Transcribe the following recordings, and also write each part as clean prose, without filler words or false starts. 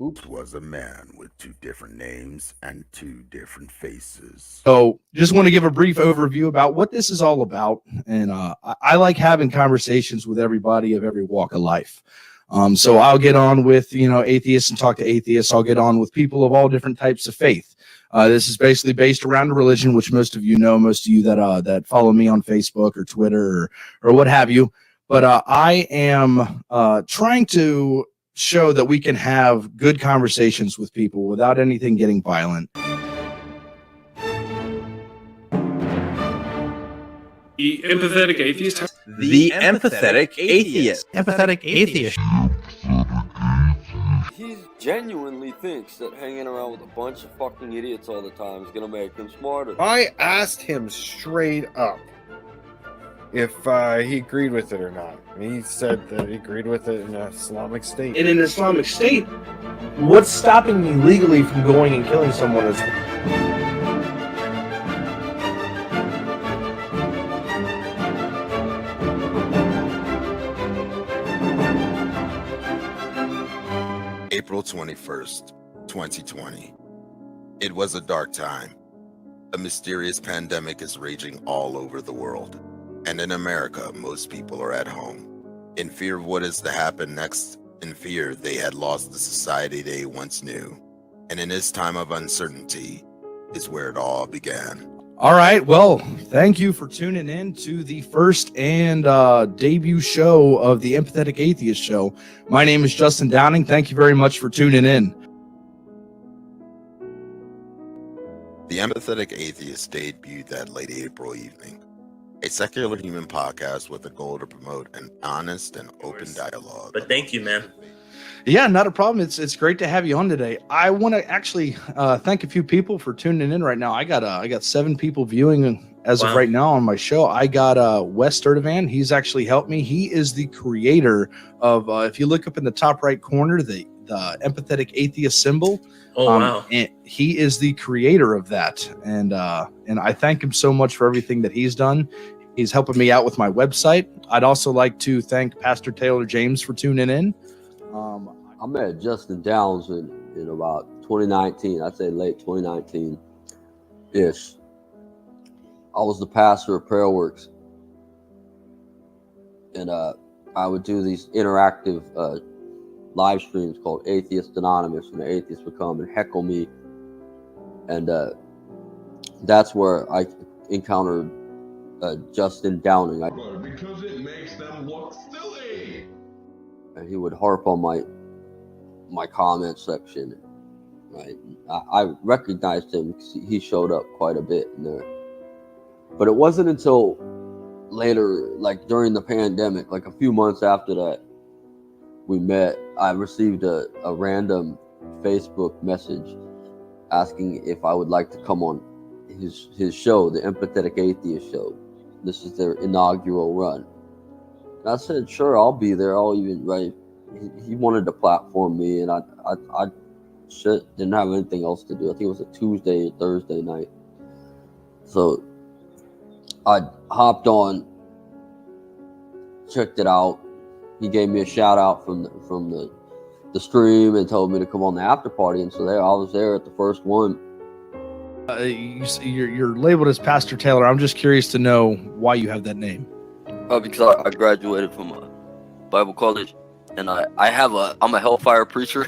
Oops was a man with two different names and two different faces. So, just want to give a brief overview about what this is all about. And I like having conversations with everybody of every walk of life. So, I'll get on with, atheists and talk to atheists. I'll get on with people of all different types of faith. This is basically based around religion, which most of you know, most of you that follow me on Facebook or Twitter or what have you. But I am trying to show that we can have good conversations with people without anything getting violent. The Empathetic Atheist. The Empathetic Atheist. Empathetic Atheist. He genuinely thinks that hanging around with a bunch of fucking idiots all the time is gonna make him smarter. I asked him straight up if he agreed with it or not. And he said that he agreed with it in an Islamic state. In an Islamic state, what's stopping me legally from going and killing someone? April 21st, 2020. It was a dark time. A mysterious pandemic is raging all over the world. And in America, most people are at home. In fear of what is to happen next, in fear they had lost the society they once knew. And in this time of uncertainty is where it all began. All right. Well, thank you for tuning in to the first and debut show of the Empathetic Atheist Show. My name is Justin Downing. Thank you very much for tuning in. The Empathetic Atheist debuted that late April evening. A secular human podcast with a goal to promote an honest and open dialogue. But thank you, man. Yeah, not a problem. It's great to have you on today. I want to actually thank a few people for tuning in right now. I got 7 people viewing as of right now on my show. I got Wes Sturtevant. He's actually helped me. He is the creator of if you look up in the top right corner, the Empathetic Atheist symbol. Oh wow! And he is the creator of that, and I thank him so much for everything that he's done. He's helping me out with my website. I'd also like to thank Pastor Taylor James for tuning in. I met Justin Downs in about 2019. I'd say late 2019-ish. I was the pastor of Prayer Works. And I would do these interactive live streams called Atheist Anonymous, and the atheists would come and heckle me. And that's where I encountered Justin Downing. Because it makes them look silly. And he would harp on my comment section. Right, I recognized him because he showed up quite a bit in there. But it wasn't until later, like during the pandemic, like a few months after that, we met. I received a random Facebook message asking if I would like to come on his show, the Empathetic Atheist Show. This is their inaugural run. And I said, sure, I'll be there. I'll even write. He wanted to platform me, and I didn't have anything else to do. I think it was a Tuesday or Thursday night. So I hopped on, checked it out. He gave me a shout out from the stream and told me to come on the after party. And so I was there at the first one. You're labeled as Pastor Taylor. I'm just curious to know why you have that name. Because I graduated from a Bible college, and I'm a Hellfire preacher.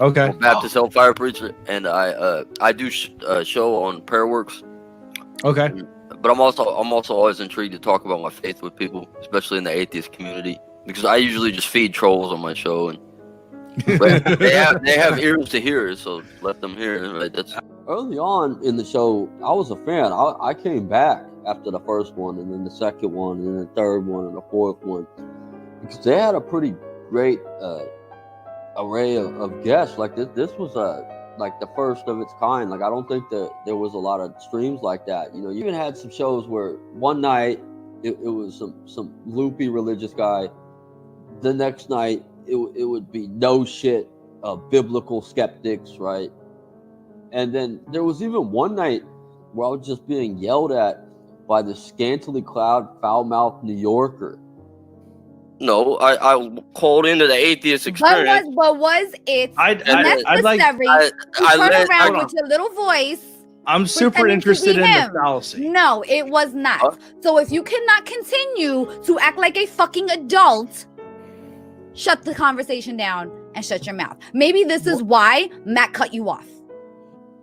Okay. I'm a Baptist Hellfire preacher, and I do show on Prayer Works. Okay. But I'm also always intrigued to talk about my faith with people, especially in the atheist community, because I usually just feed trolls on my show, and but they have ears to hear, so let them hear. Right? That's early on in the show. I was a fan. I came back after the first one, and then the second one, and then the third one, and the fourth one, because they had a pretty great array of guests. Like this was like the first of its kind. Like I don't think that there was a lot of streams like that. You even had some shows where one night it was some loopy religious guy. The next night it would be no shit biblical skeptics, right? And then there was even one night where I was just being yelled at by the scantily clad, foul-mouthed New Yorker. No, I called into the atheist experience. But was it I'd like. necessary I to turn let- around hold with on. your little voice? I'm super pretending to interested be in him. the fallacy. No, it was not. Huh? So if you cannot continue to act like a fucking adult, shut the conversation down and shut your mouth. Maybe this is why Matt cut you off.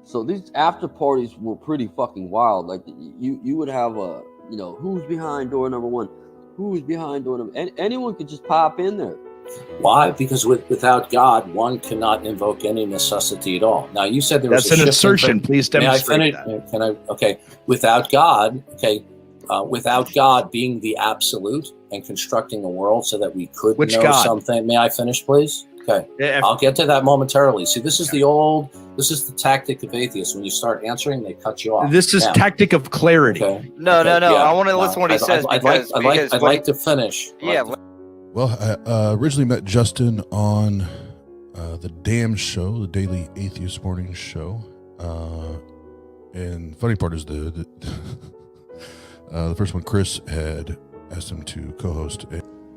So these after parties were pretty fucking wild. Like you would have a, you know, who's behind door number one, who's behind door number, and anyone could just pop in there. Why? Because without God, one cannot invoke any necessity at all. Now, you said there was That's a an shift in assertion. Please May I demonstrate finish? that. Can I? Okay. Without God, without God being the absolute and constructing a world so that we could Which know God? something. May I finish, please? Okay. Yeah, if- I'll get to that momentarily. See, this is the tactic of atheists. When you start answering, they cut you off. This is Now, tactic of clarity. okay. No. Okay, yeah, I want to listen to what he says I'd because like to finish. yeah. Well, I originally met Justin on the Damn Show, the Daily Atheist Morning Show. And funny part is the first one, Chris had asked him to co-host.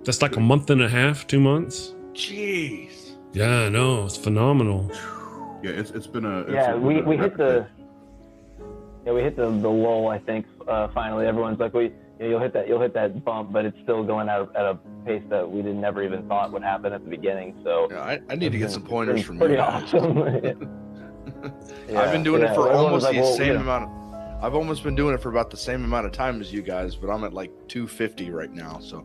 That's like a month and a half, 2 months. Jeez. Yeah, I know. It's phenomenal. Yeah, it's been a we hit the lull. I think finally everyone's like, you'll hit that bump, but it's still going at a pace that we never even thought would happen at the beginning. So Yeah, I need to get some pointers from you pretty guys. awesome. I've been doing it for everyone almost was like, the well, same yeah. amount of. I've almost been doing it for about the same amount of time as you guys, but I'm at like 250 right now, so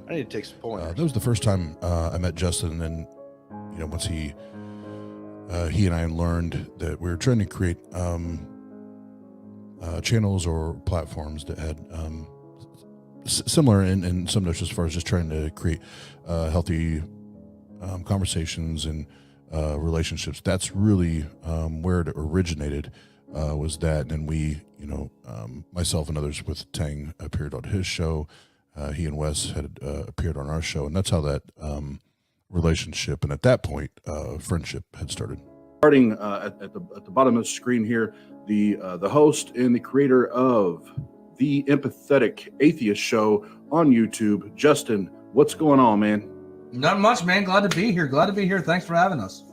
I need to take some pointers. That was the first time I met Justin, and you know, once he and I learned that we were trying to create channels or platforms that had similar in some notes as far as just trying to create healthy conversations and relationships. That's really where it originated, was that. And we, you know, myself and others with Tang appeared on his show. He and Wes had appeared on our show, and that's how that relationship and at that point friendship had started. starting at the bottom of the screen here, the host and the creator of the Empathetic Atheist Show on YouTube, Justin. What's going on, man? Not much, man. Glad to be here. Thanks for having us.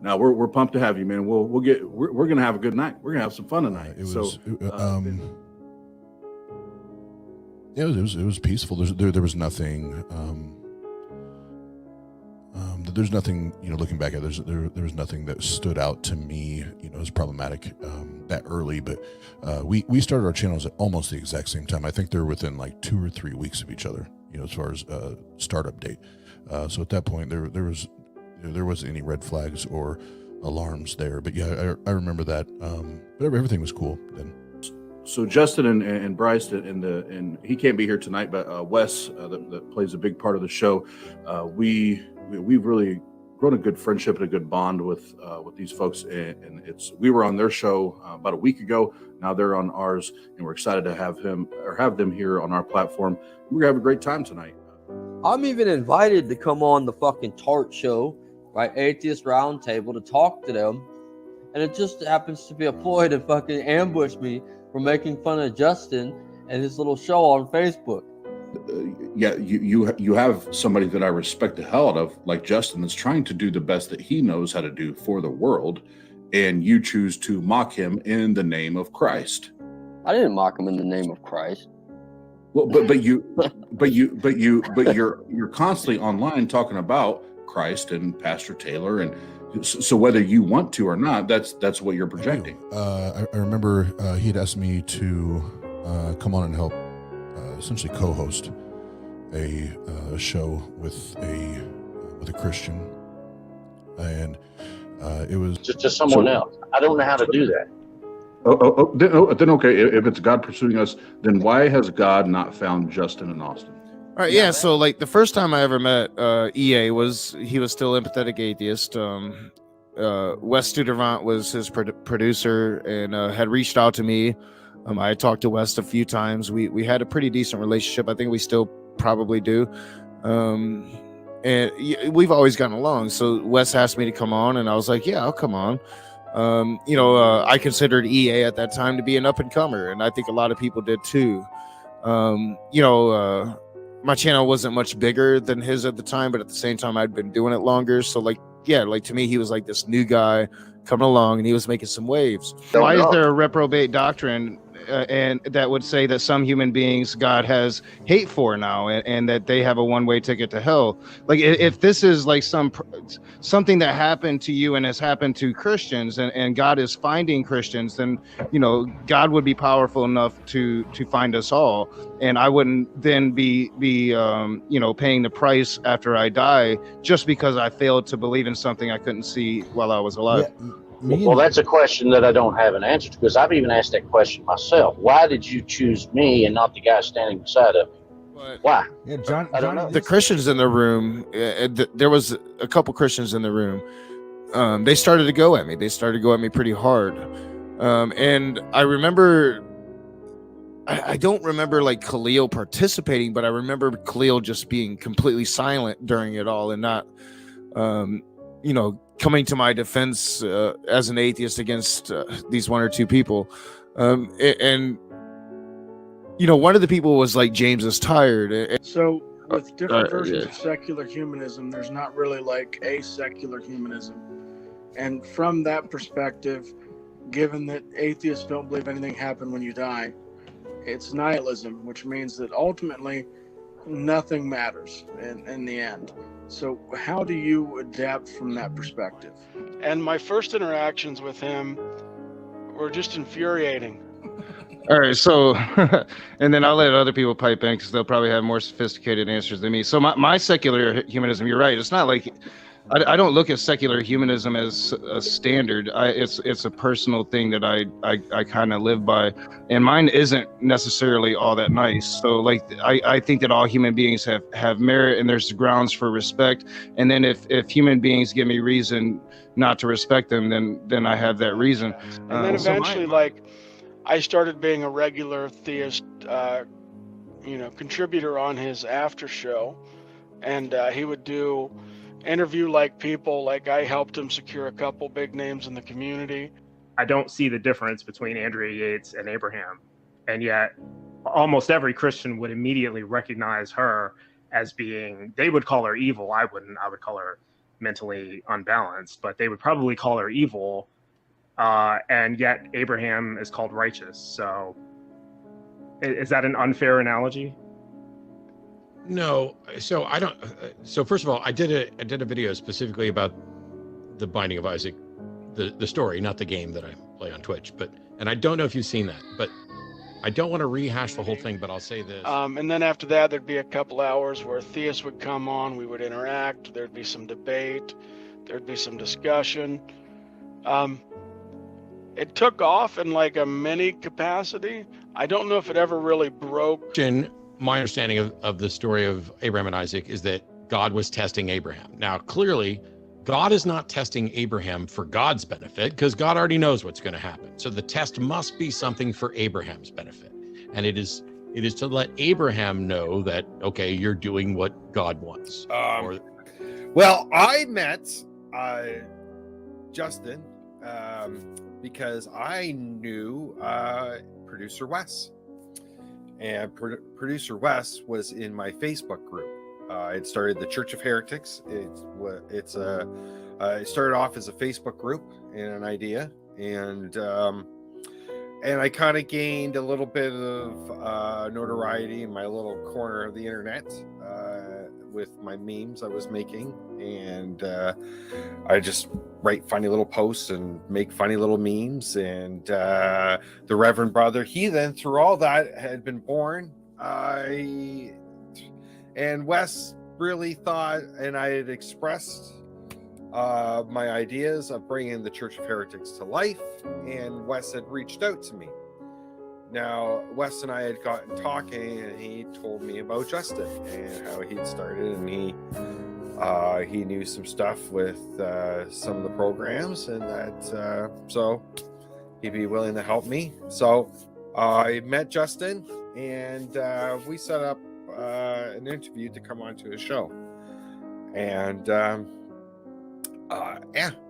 Now we're pumped to have you, man. We're gonna have a good night. We're gonna have some fun tonight. It was peaceful. There was nothing. There's nothing, you know, looking back at it, there was nothing that stood out to me, you know, as problematic that early. But we started our channels at almost the exact same time. I think they're within like 2 or 3 weeks of each other, you know, as far as startup date. So at that point, there wasn't any red flags or alarms there. But yeah, I remember that. But everything was cool then. So Justin and Bryce and he can't be here tonight, but Wes that plays a big part of the show. We've really grown a good friendship and a good bond with these folks, and we were on their show about a week ago. Now they're on ours, and we're excited to have them here on our platform. We're gonna have a great time tonight. I'm even invited to come on the fucking Tart show, right? Atheist Roundtable, to talk to them. And it just happens to be a ploy to fucking ambush me for making fun of Justin and his little show on Facebook. Yeah, you have somebody that I respect the hell out of, like Justin, that's trying to do the best that he knows how to do for the world, and you choose to mock him in the name of Christ. I didn't mock him in the name of Christ. Well, you're constantly online talking about Christ and Pastor Taylor, and so whether you want to or not, that's what you're projecting. I remember he had asked me to come on and help essentially co-host a show with a Christian, and it was just someone else. I don't know how to do that. Then okay. If it's God pursuing us, then why has God not found Justin and Austin? All right, yeah. So like the first time I ever met EA he was still Empathetic Atheist. Wes Studevant was his producer and had reached out to me. I talked to Wes a few times. We had a pretty decent relationship. I think we still probably do. And we've always gotten along. So Wes asked me to come on, and I was like, yeah, I'll come on. I considered EA at that time to be an up and comer, and I think a lot of people did too. my channel wasn't much bigger than his at the time, but at the same time I'd been doing it longer. So like, yeah, like to me, he was like this new guy coming along and he was making some waves. Why is there a reprobate doctrine and that would say that some human beings God has hate for now, and that they have a one-way ticket to hell? Like if this is like something that happened to you and has happened to Christians, and God is finding Christians, then God would be powerful enough to find us all, and I wouldn't then be paying the price after I die just because I failed to believe in something I couldn't see while I was alive. Well, that's a question that I don't have an answer to, because I've even asked that question myself. Why did you choose me and not the guy standing beside of me? Why? Yeah, John. I don't know. The Christians in the room, there was a couple Christians in the room. They started to go at me. They started to go at me pretty hard. And I remember, I don't remember like Khalil participating, but I remember Khalil just being completely silent during it all and not, coming to my defense as an atheist against these one or two people. And one of the people was like, James is tired. So with different versions of secular humanism, there's not really like a secular humanism. And from that perspective, given that atheists don't believe anything happened when you die, it's nihilism, which means that ultimately nothing matters in the end. So how do you adapt from that perspective? And my first interactions with him were just infuriating. All right, so, and then I'll let other people pipe in because they'll probably have more sophisticated answers than me. So my secular humanism, you're right. It's not like, I don't look at secular humanism as a standard. It's a personal thing that I kind of live by, and mine isn't necessarily all that nice. So like, I think that all human beings have merit, and there's grounds for respect. And then if human beings give me reason not to respect them, then I have that reason. And then eventually, I started being a regular theist, contributor on his after show, and he would do interview people. Like I helped him secure a couple big names in the community. I don't see the difference between Andrea Yates and Abraham, and yet almost every Christian would immediately recognize her as being, they would call her evil. I wouldn't. I would call her mentally unbalanced, but they would probably call her evil. And yet Abraham is called righteous. So is that an unfair analogy? No. So I don't. So first of all, I did a video specifically about the Binding of Isaac, the story, not the game that I play on Twitch. And I don't know if you've seen that, but I don't want to rehash the whole thing. But I'll say this. And then after that, there'd be a couple hours where theists would come on. We would interact. There'd be some debate. There'd be some discussion. It took off in like a mini capacity. I don't know if it ever really broke. My understanding of the story of Abraham and Isaac is that God was testing Abraham. Now, clearly, God is not testing Abraham for God's benefit because God already knows what's going to happen. So the test must be something for Abraham's benefit. And it is to let Abraham know that, okay, you're doing what God wants. Well, I met Justin because I knew producer Wes. And producer Wes was in my Facebook group. It started the Church of Heretics. It started off as a Facebook group and an idea, and I kind of gained a little bit of notoriety in my little corner of the internet with my memes I was making, and I just write funny little posts and make funny little memes. And the Reverend Brother, he then through all that had been born. And Wes really thought, and I had expressed my ideas of bringing the Church of Heretics to life, and Wes had reached out to me. Now, Wes and I had gotten talking, and he told me about Justin and how he'd started, and he knew some stuff with some of the programs, and that so he'd be willing to help me. So I met Justin, and we set up an interview to come onto his show, and and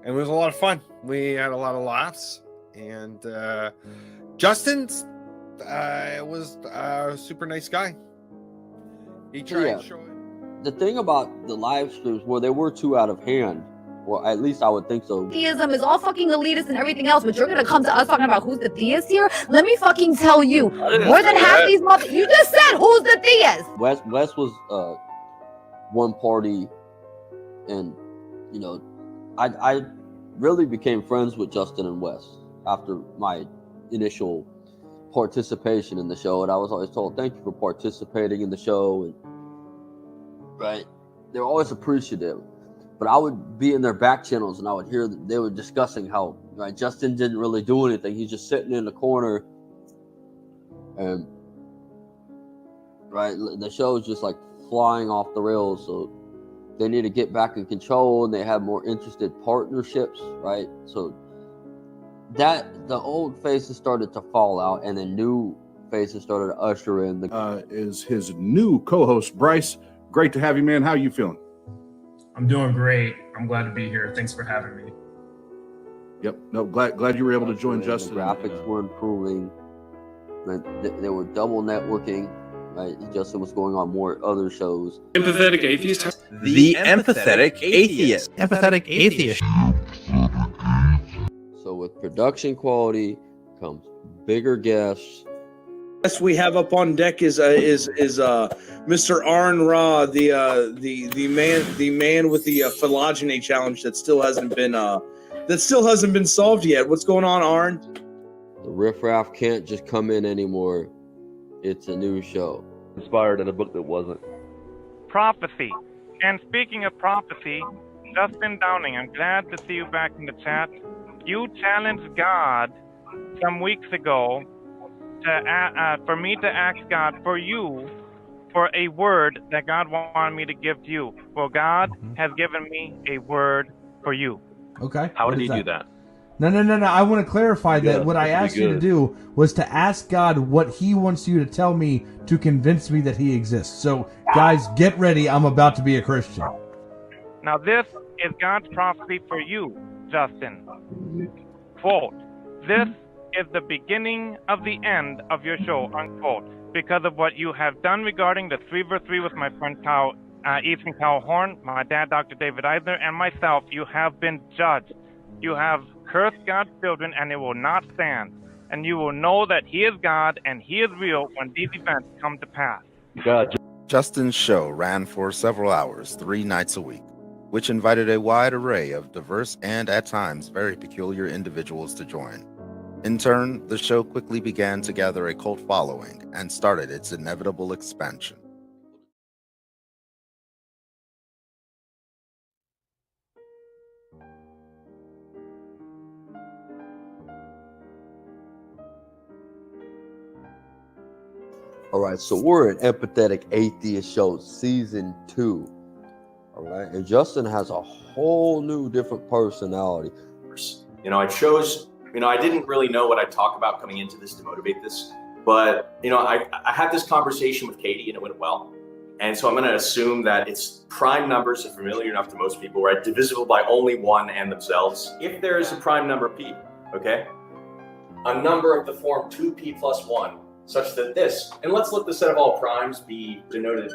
it was a lot of fun. We had a lot of laughs, and Justin's was a super nice guy. He So, tried yeah, showing. the thing about the live streams, well, they were too out of hand, or at least I would think so. Theism is all fucking elitist and everything else, but you're gonna come to us talking about who's the theist here? Let me fucking tell you, more than half these you just said who's the theist. Wes was one party, and you know, I really became friends with Justin and Wes after my initial participation in the show, and I was always told, thank you for participating in the show, and right, they're always appreciative. But I would be in their back channels and I would hear that they were discussing how, right, Justin didn't really do anything. He's just sitting in the corner, and right, the show is just like flying off the rails. So they need to get back in control, and they have more interested partnerships, right? So that the old faces started to fall out, and then new faces started to usher in. Is his new co-host Bryce. Great to have you, man. How you feeling? I'm doing great. I'm glad to be here. Thanks for having me. Yep. No, glad you were able to join Justin. The graphics were improving. They were double networking. Right, Justin was going on more other shows. Empathetic atheist. The empathetic atheist. Empathetic atheist. So with production quality comes bigger guests. Yes, we have up on deck is Mr. Arn Ra, the man with the phylogeny challenge that still hasn't been solved yet. What's going on, Arn? The riffraff can't just come in anymore. It's a new show. Inspired in a book that wasn't. Prophecy. And speaking of prophecy, Justin Downing, I'm glad to see you back in the chat. You challenged God some weeks ago for me to ask God for you for a word that God wanted me to give to you. Well, God has given me a word for you. Okay. How did he do that? No. I want to clarify that what I asked you to do was to ask God what he wants you to tell me to convince me that he exists. So, guys, get ready. I'm about to be a Christian. Now, this is God's prophecy for you, Justin. Quote, this is the beginning of the end of your show, unquote, because of what you have done regarding the 3v3 with my friend Ethan Horn, my dad, Dr. David Eisner, and myself. You have been judged. You have cursed God's children, and it will not stand. And you will know that he is God and he is real when these events come to pass. Justin's show ran for several hours, 3 nights a week, which invited a wide array of diverse and at times very peculiar individuals to join. In turn, the show quickly began to gather a cult following and started its inevitable expansion. All right, so we're at Empathetic Atheist Show Season 2. All right, and Justin has a whole new different personality. You know, I chose, I didn't really know what I'd talk about coming into this to motivate this, but, I had this conversation with Katie and it went well. And so I'm going to assume that it's prime numbers are familiar enough to most people, right? Divisible by only one and themselves. If there is a prime number P, okay? A number of the form 2P plus 1, such that this, and let's let the set of all primes be denoted,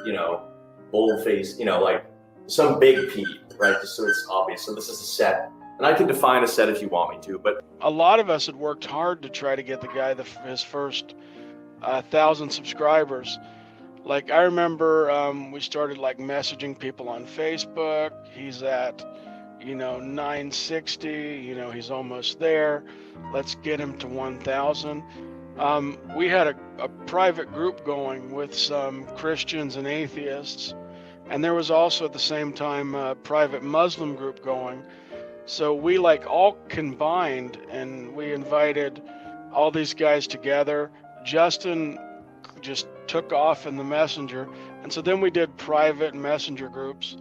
boldface, like some big P, right? Just so it's obvious. So this is a set. And I can define a set if you want me to, but a lot of us had worked hard to try to get the guy his first 1,000 subscribers. Like I remember we started like messaging people on Facebook. He's at 960, he's almost there. Let's get him to 1,000. We had a private group going with some Christians and atheists, and there was also at the same time a private Muslim group going. So we all combined, and we invited all these guys together. Justin just took off in the messenger, and so then we did private messenger groups.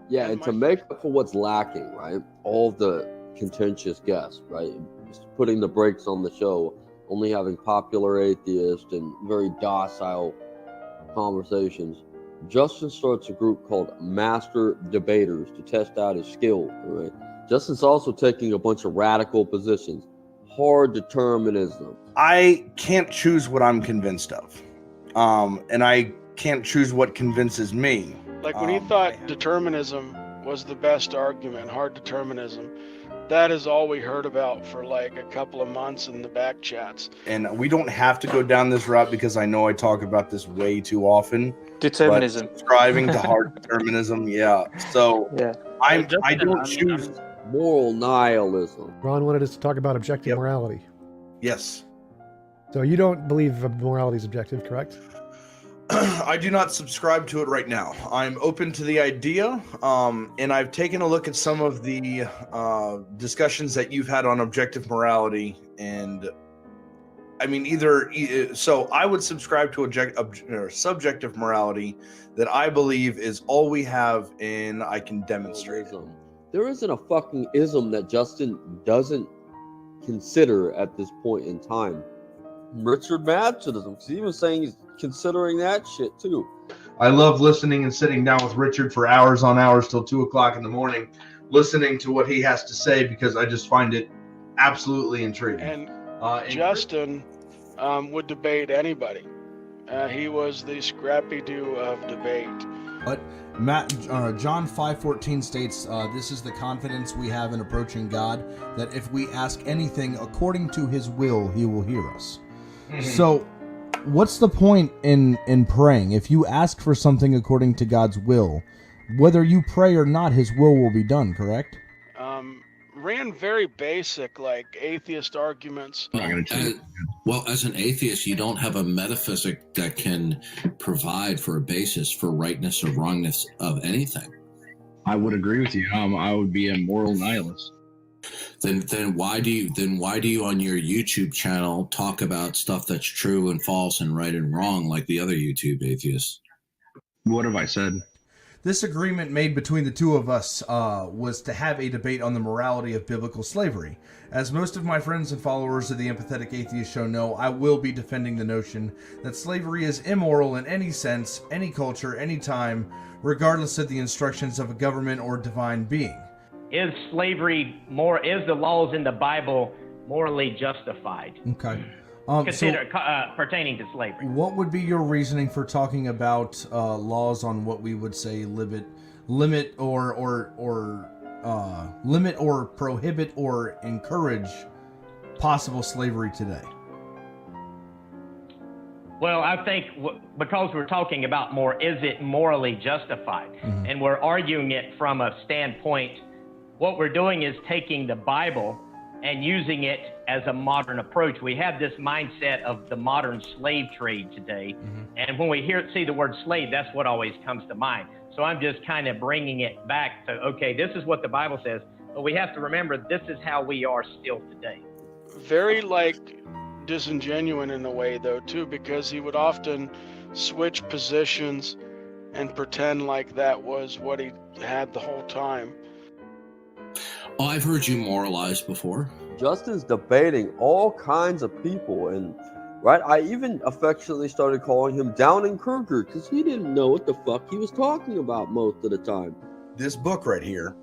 Yeah, and to make up for what's lacking, right? All the contentious guests, right? Just putting the brakes on the show, only having popular atheists and very docile conversations. Justin starts a group called Master Debaters to test out his skill, right? Justin's also taking a bunch of radical positions. Hard determinism. I can't choose what I'm convinced of. And I can't choose what convinces me. Like when he thought determinism was the best argument, hard determinism, that is all we heard about for like a couple of months in the back chats. And we don't have to go down this route because I know I talk about this way too often. Determinism. But striving to hard determinism, yeah. So I don't choose moral nihilism. Ron wanted us to talk about objective morality. Yes. So you don't believe morality is objective, correct? I do not subscribe to it right now. I'm open to the idea, and I've taken a look at some of the discussions that you've had on objective morality, and I mean so I would subscribe to subjective morality that I believe is all we have, and I can demonstrate it. There isn't a fucking ism that Justin doesn't consider at this point in time. Richard Madsenism, he's even saying he's considering that shit too. I love listening and sitting down with Richard for hours on hours till 2 o'clock in the morning, listening to what he has to say because I just find it absolutely intriguing. And Justin would debate anybody. He was the Scrappy-Doo of debate. But John 5:14 states, "This is the confidence we have in approaching God, that if we ask anything according to His will, He will hear us." So, what's the point in praying? If you ask for something according to God's will, whether you pray or not, His will be done, correct? Ran very basic, like atheist arguments. Well, as an atheist, you don't have a metaphysic that can provide for a basis for rightness or wrongness of anything. I would agree with you. I would be a moral nihilist. Then why do you on your YouTube channel talk about stuff that's true and false and right and wrong like the other YouTube atheists? What have I said? This agreement made between the two of us was to have a debate on the morality of biblical slavery. As most of my friends and followers of the Empathetic Atheist Show know, I will be defending the notion that slavery is immoral in any sense, any culture, any time, regardless of the instructions of a government or divine being. Is slavery is the laws in the Bible morally justified? Okay. Pertaining to slavery. What would be your reasoning for talking about laws on what we would say limit or prohibit or encourage possible slavery today? Well, I think because we're talking about is it morally justified? Mm-hmm. And we're arguing it from a standpoint, what we're doing is taking the Bible and using it as a modern approach. We have this mindset of the modern slave trade today. Mm-hmm. And when we see the word slave, that's what always comes to mind. So I'm just kind of bringing it back to, okay, this is what the Bible says, but we have to remember this is how we are still today. Very disingenuous in a way though too, because he would often switch positions and pretend like that was what he had the whole time. Oh, I've heard you moralize before. Justin's debating all kinds of people, and I even affectionately started calling him Downing-Kruger because he didn't know what the fuck he was talking about most of the time. This book right here,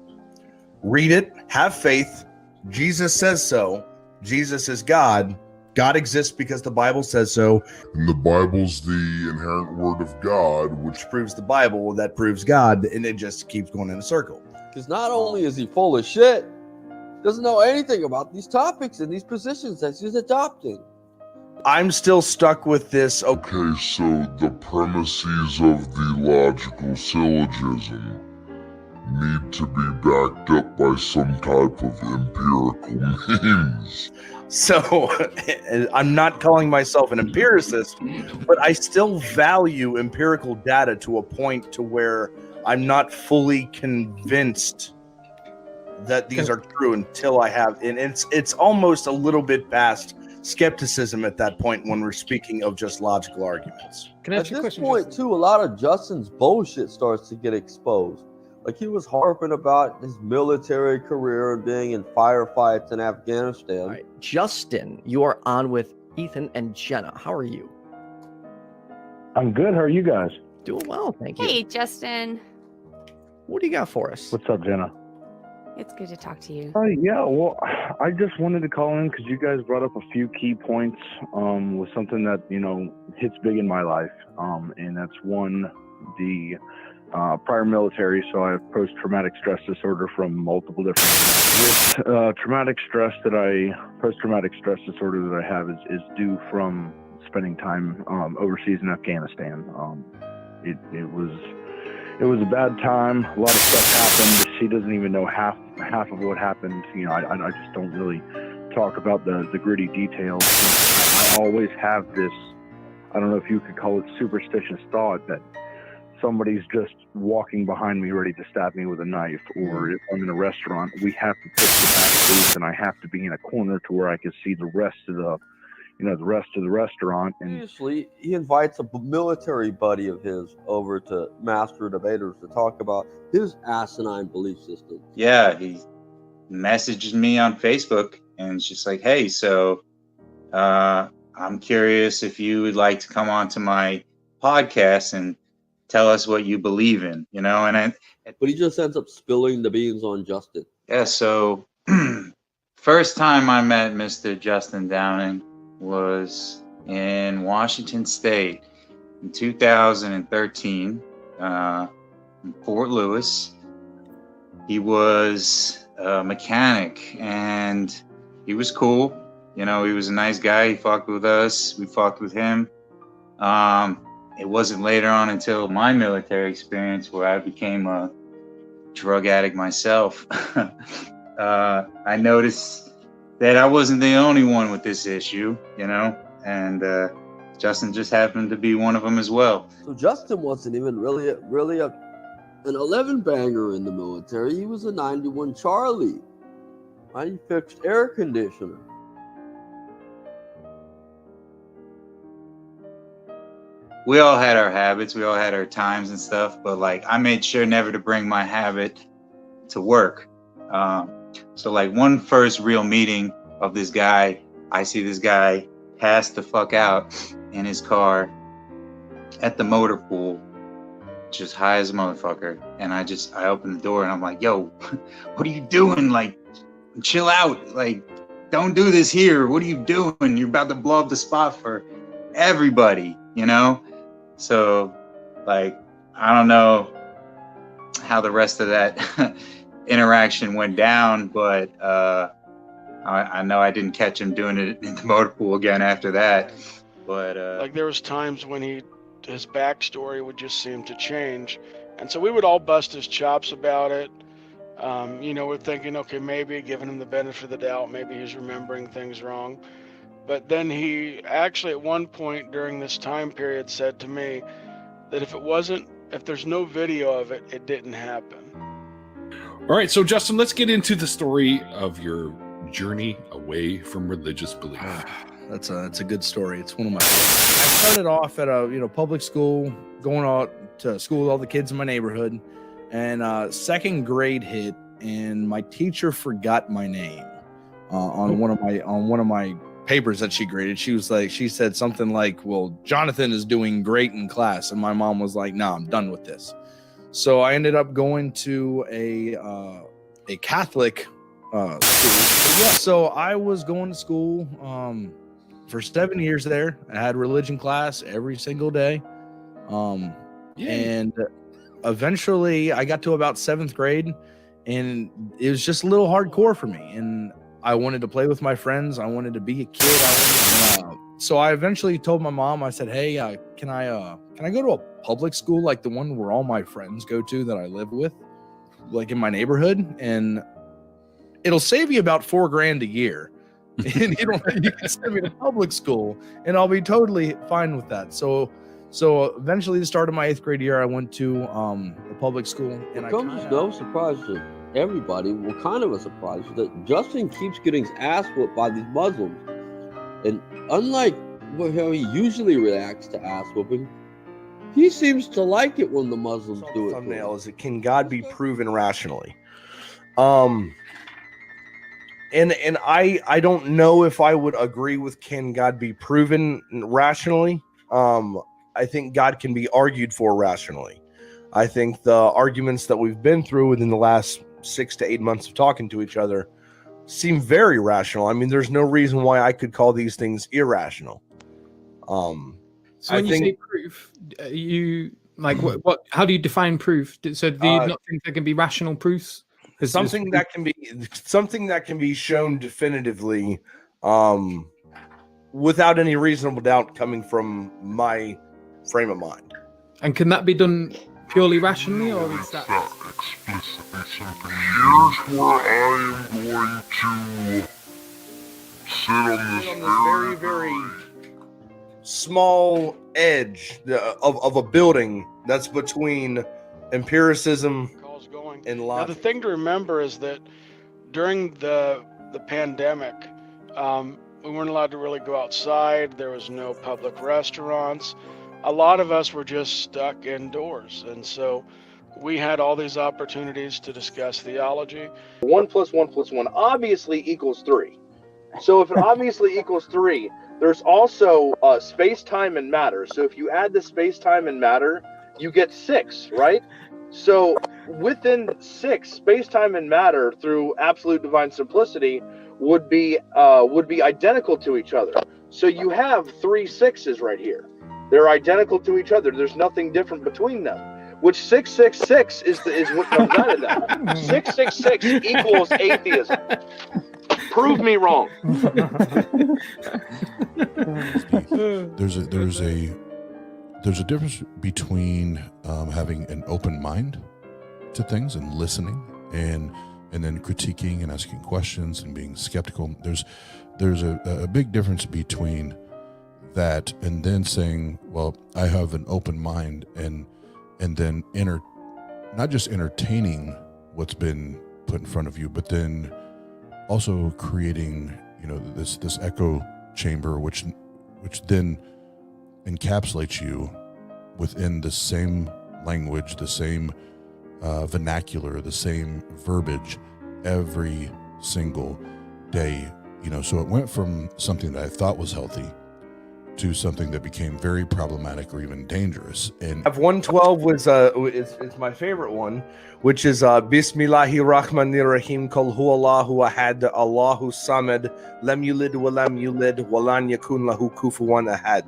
read it, have faith. Jesus says so. Jesus is God. God exists because the Bible says so. And the Bible's the inherent word of God, which proves the Bible, that proves God, and it just keeps going in a circle. Because not only is he full of shit, doesn't know anything about these topics and these positions that he's adopting. I'm still stuck with this. Okay, so the premises of the logical syllogism need to be backed up by some type of empirical means. So I'm not calling myself an empiricist, but I still value empirical data to a point to where I'm not fully convinced that these are true until I have, and it's almost a little bit past skepticism at that point when we're speaking of just logical arguments. At this point, too, a lot of Justin's bullshit starts to get exposed. Like he was harping about his military career and being in firefights in Afghanistan. All right. Justin, you are on with Ethan and Jenna. How are you? I'm good. How are you guys? Doing well, thank you. Hey, Justin. What do you got for us? What's up, Jenna? It's good to talk to you. Yeah, well, I just wanted to call in because you guys brought up a few key points with something that, hits big in my life. And that's one, the prior military. So I have post-traumatic stress disorder from multiple different This post-traumatic stress disorder that I have is due from spending time overseas in Afghanistan. It was a bad time. A lot of stuff happened. She doesn't even know half of what happened. I just don't really talk about the gritty details. I always have this, I don't know if you could call it superstitious thought that somebody's just walking behind me ready to stab me with a knife. Or if I'm in a restaurant, we have to pick the back booth and I have to be in a corner to where I can see the rest of the restaurant. And Seriously, he invites a military buddy of his over to Master Debaters to talk about his asinine belief system. Yeah, he messaged me on Facebook and it's just like, hey, so I'm curious if you would like to come on to my podcast and tell us what you believe in, But he just ends up spilling the beans on Justin. Yeah, so first time I met Mr. Justin Downing was in Washington State in 2013 in Fort Lewis. He was a mechanic and he was cool. He was a nice guy. He fucked with us. We fucked with him. It wasn't later on until my military experience where I became a drug addict myself. I noticed that I wasn't the only one with this issue, and Justin just happened to be one of them as well. So Justin wasn't even really an 11 banger in the military. He was a 91 Charlie. He fixed air conditioner. We all had our habits, we all had our times and stuff, but I made sure never to bring my habit to work. So one first real meeting of this guy, I see this guy pass the fuck out in his car at the motor pool, just high as a motherfucker. And I opened the door and I'm like, yo, what are you doing? Chill out. Don't do this here. What are you doing? You're about to blow up the spot for everybody, So I don't know how the rest of that interaction went down, but I know I didn't catch him doing it in the motor pool again after that. But there was times when his backstory would just seem to change, and so we would all bust his chops about it. We're thinking, okay, maybe giving him the benefit of the doubt, maybe he's remembering things wrong. But then he actually at one point during this time period said to me that if there's no video of it, it didn't happen. All right, so Justin, let's get into the story of your journey away from religious belief. That's a good story. It's one of my favorites. I started off at a public school, going out to school with all the kids in my neighborhood, and second grade hit, and my teacher forgot my name on one of my papers that she graded. She said something like, well, Jonathan is doing great in class, and my mom was like, no, I'm done with this. So I ended up going to a Catholic school. So I was going to school for 7 years there. I had religion class every single day. And eventually I got to about 7th grade, and it was just a little hardcore for me. And I wanted to play with my friends. I wanted to be a kid. So I eventually told my mom, I said, hey, can I go to a public school like the one where all my friends go to that I live with, like in my neighborhood? And it'll save you about $4,000 a year. And you can send me to public school and I'll be totally fine with that. So eventually the start of my 8th grade year, I went to a public school. And it comes no surprise to everybody, well, kind of a surprise, that Justin keeps getting his ass whooped by these Muslims. And unlike how he usually reacts to ass whooping, he seems to like it when the Muslims do it. Thumbnail is it, can God be proven rationally? And I don't know if I would agree with can God be proven rationally. I think God can be argued for rationally. I think the arguments that we've been through within the last 6 to 8 months of talking to each other seem very rational. I mean, there's no reason why I could call these things irrational. So when you say proof, you like what? How do you define proof? So do you not think there can be rational proofs? Something that can be shown definitively, without any reasonable doubt coming from my frame of mind. And can that be done purely rationally, or is that? Here's where I am going to sit on this very, very small edge of a building that's between empiricism and Now, logic. the thing to remember is that during the pandemic, we weren't allowed to really go outside. There was no public restaurants. A lot of us were just stuck indoors. And so we had all these opportunities to discuss theology. 1 + 1 + 1 obviously equals 3. So if it obviously equals 3, there's also space, time, and matter. So if you add the space, time, and matter, you get 6, right? So within 6, space, time, and matter through absolute divine simplicity would be identical to each other. So you have 3 6s right here. They're identical to each other. There's nothing different between them. Which 666 is what comes out of that. 666 equals atheism. Prove me wrong. There's a difference between having an open mind to things and listening and then critiquing and asking questions and being skeptical. There's a big difference between that and then saying, well, I have an open mind and then not just entertaining what's been put in front of you, but then also creating, this echo chamber, which then encapsulates you within the same language, the same vernacular, the same verbiage every single day. So it went from something that I thought was healthy to something that became very problematic or even dangerous. And 112 was it's my favorite one, which is Bismillahir Rahmanir Rahim, Kul Huwallahu Ahad, Allahu Samad, Lam Yulid wa Lam Yulid wa Lan Yakun Lahu Kufuwan Ahad.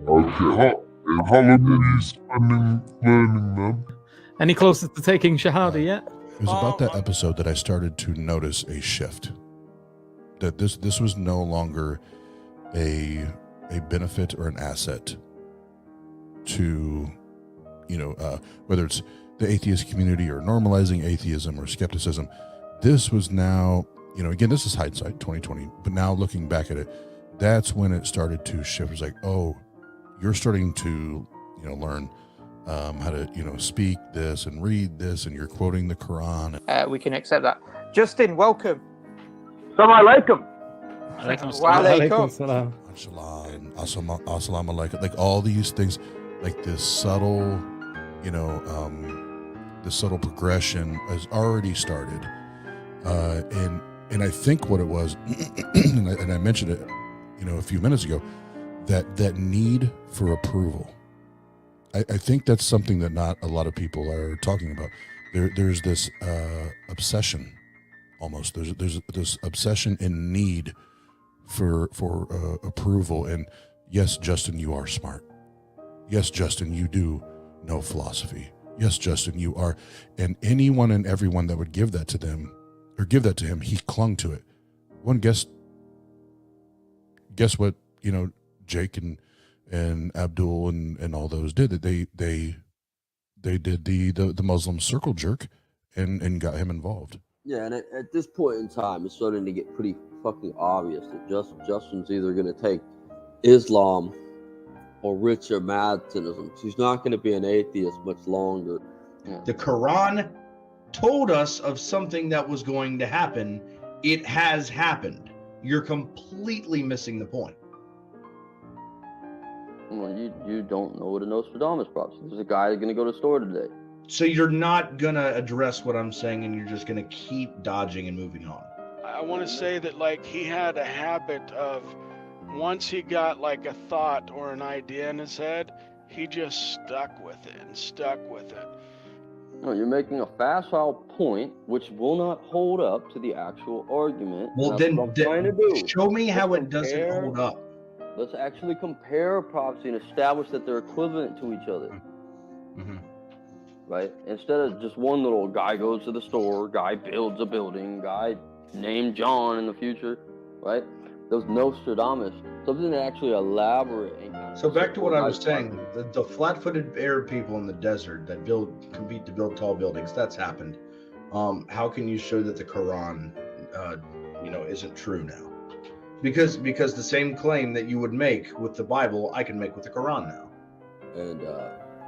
Okay, and how long are you spending learning them? Any closer to taking Shahada yet? It was about that episode that I started to notice a shift. That this was no longer a benefit or an asset to, whether it's the atheist community or normalizing atheism or skepticism. This was now, again, this is hindsight, 2020, but now looking back at it, that's when it started to shift. It was like, oh, you're starting to, learn how to, speak this and read this, and you're quoting the Quran. We can accept that. Justin, welcome. Assalamu alaikum. Wa alaikum. Assalamu alaikum. Like all these things, like this subtle, the subtle progression has already started. And I think what it was, and I mentioned it, a few minutes ago, that need for approval. I think that's something that not a lot of people are talking about. There's this obsession, almost. There's this obsession and need for approval. And yes, Justin, you are smart. Yes, Justin, you do know philosophy. Yes, Justin, you are. And anyone and everyone that would give that to them or give that to him, he clung to it. One guess what, Jake and Abdul and all those did, that they did the Muslim circle jerk and got him involved. Yeah, and at this point in time, it's starting to get pretty fucking obvious that Justin's either going to take Islam or Richard Madsonism. He's not going to be an atheist much longer. The Quran told us of something that was going to happen. It has happened. You're completely missing the point. Well, you don't know what a Nostradamus prophecy is. There's a guy going to go to the store today. So you're not going to address what I'm saying, and you're just going to keep dodging and moving on. I want to say that, like, he had a habit of, once he got, like, a thought or an idea in his head, He just stuck with it and stuck with it. No, you're making a facile point which will not hold up to the actual argument. Well, That's then what I'm trying to do. show me how Let's it doesn't compare- hold up. Let's actually compare prophecy and establish that they're equivalent to each other. Right? Instead of just one little guy goes to the store, guy builds a building, guy named John in the future, right? Those Nostradamus, something actually elaborate. And So back to what I was saying, the flat-footed Arab people in the desert that compete to build tall buildings, that's happened. How can you show that the Quran, isn't true now? Because the same claim that you would make with the Bible, I can make with the Quran now. And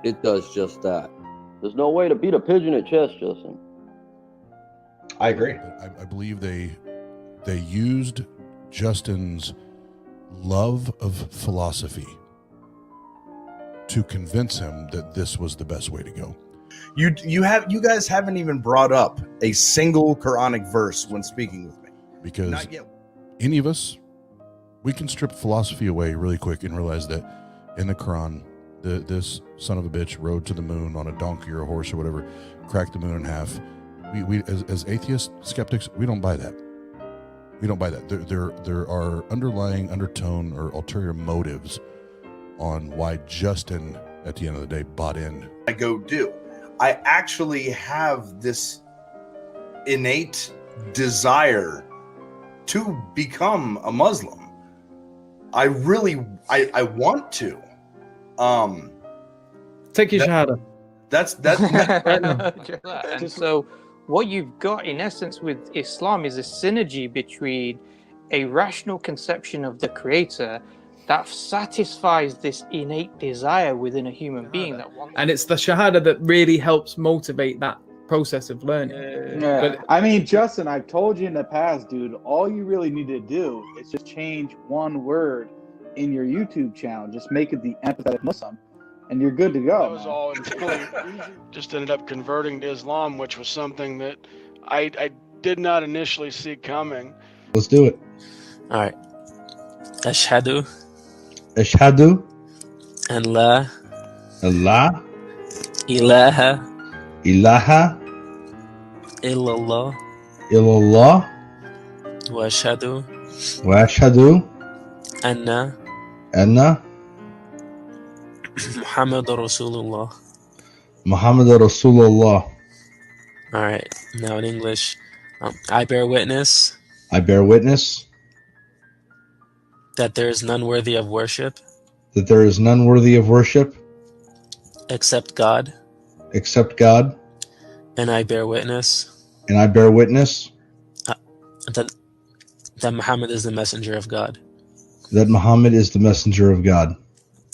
it does just that. There's no way to beat a pigeon at chess, Justin. I agree. I believe they used Justin's love of philosophy to convince him that this was the best way to go. You guys haven't even brought up a single Quranic verse when speaking with me. Because Not yet. any of us, we can strip philosophy away really quick and realize that in the Quran, this son of a bitch rode to the moon on a donkey or a horse or whatever, cracked the moon in half. We as atheist skeptics, we don't buy that. We don't buy that. There are underlying undertone or ulterior motives on why Justin, at the end of the day, bought in. I go do. I actually have this innate desire to become a Muslim. I want to. Take your shahada. That's And so what you've got in essence with Islam is a synergy between a rational conception of the creator that satisfies this innate desire within a human being that wants. And it's the shahada that really helps motivate that process of learning. Yeah. But I mean, Justin, I've told you in the past, dude, all you really need to do is just change one word in your YouTube channel. Just make it the empathetic Muslim, and you're good to go. That was all just ended up converting to Islam, which was something that I did not initially see coming. Let's do it. All right. Ashhadu an la Allah ilaha illallah wa ashhadu anna Muhammadur Rasulullah. All right. Now in English, I bear witness that there is none worthy of worship except God. And I bear witness that Muhammad is the messenger of God.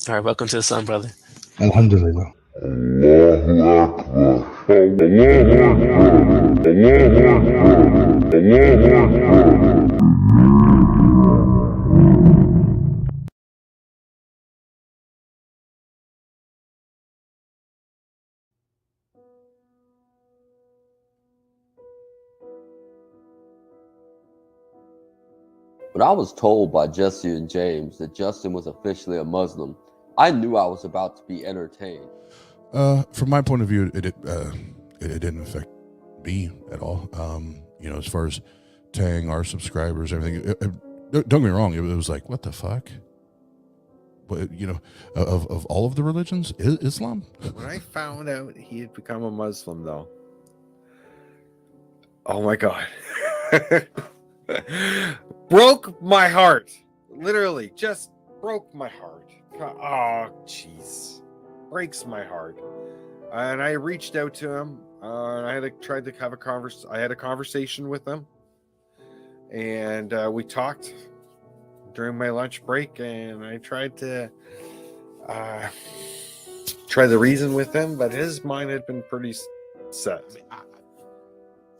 All right, welcome to the sun, brother. Alhamdulillah. Allahu Akbar. Allahu Akbar. Allahu Akbar. When I was told by Jesse and James that Justin was officially a Muslim, I knew I was about to be entertained. From my point of view, it didn't affect me at all. As far as tagging our subscribers, everything. Don't get me wrong. It was like, what the fuck? But of all of the religions, Islam. When I found out he had become a Muslim, though, oh my god, broke my heart. Literally, just broke my heart. Oh, jeez, breaks my heart. And I reached out to him. And I tried to have I had a conversation with him, and we talked during my lunch break. And I tried to try the reason with him, but his mind had been pretty set.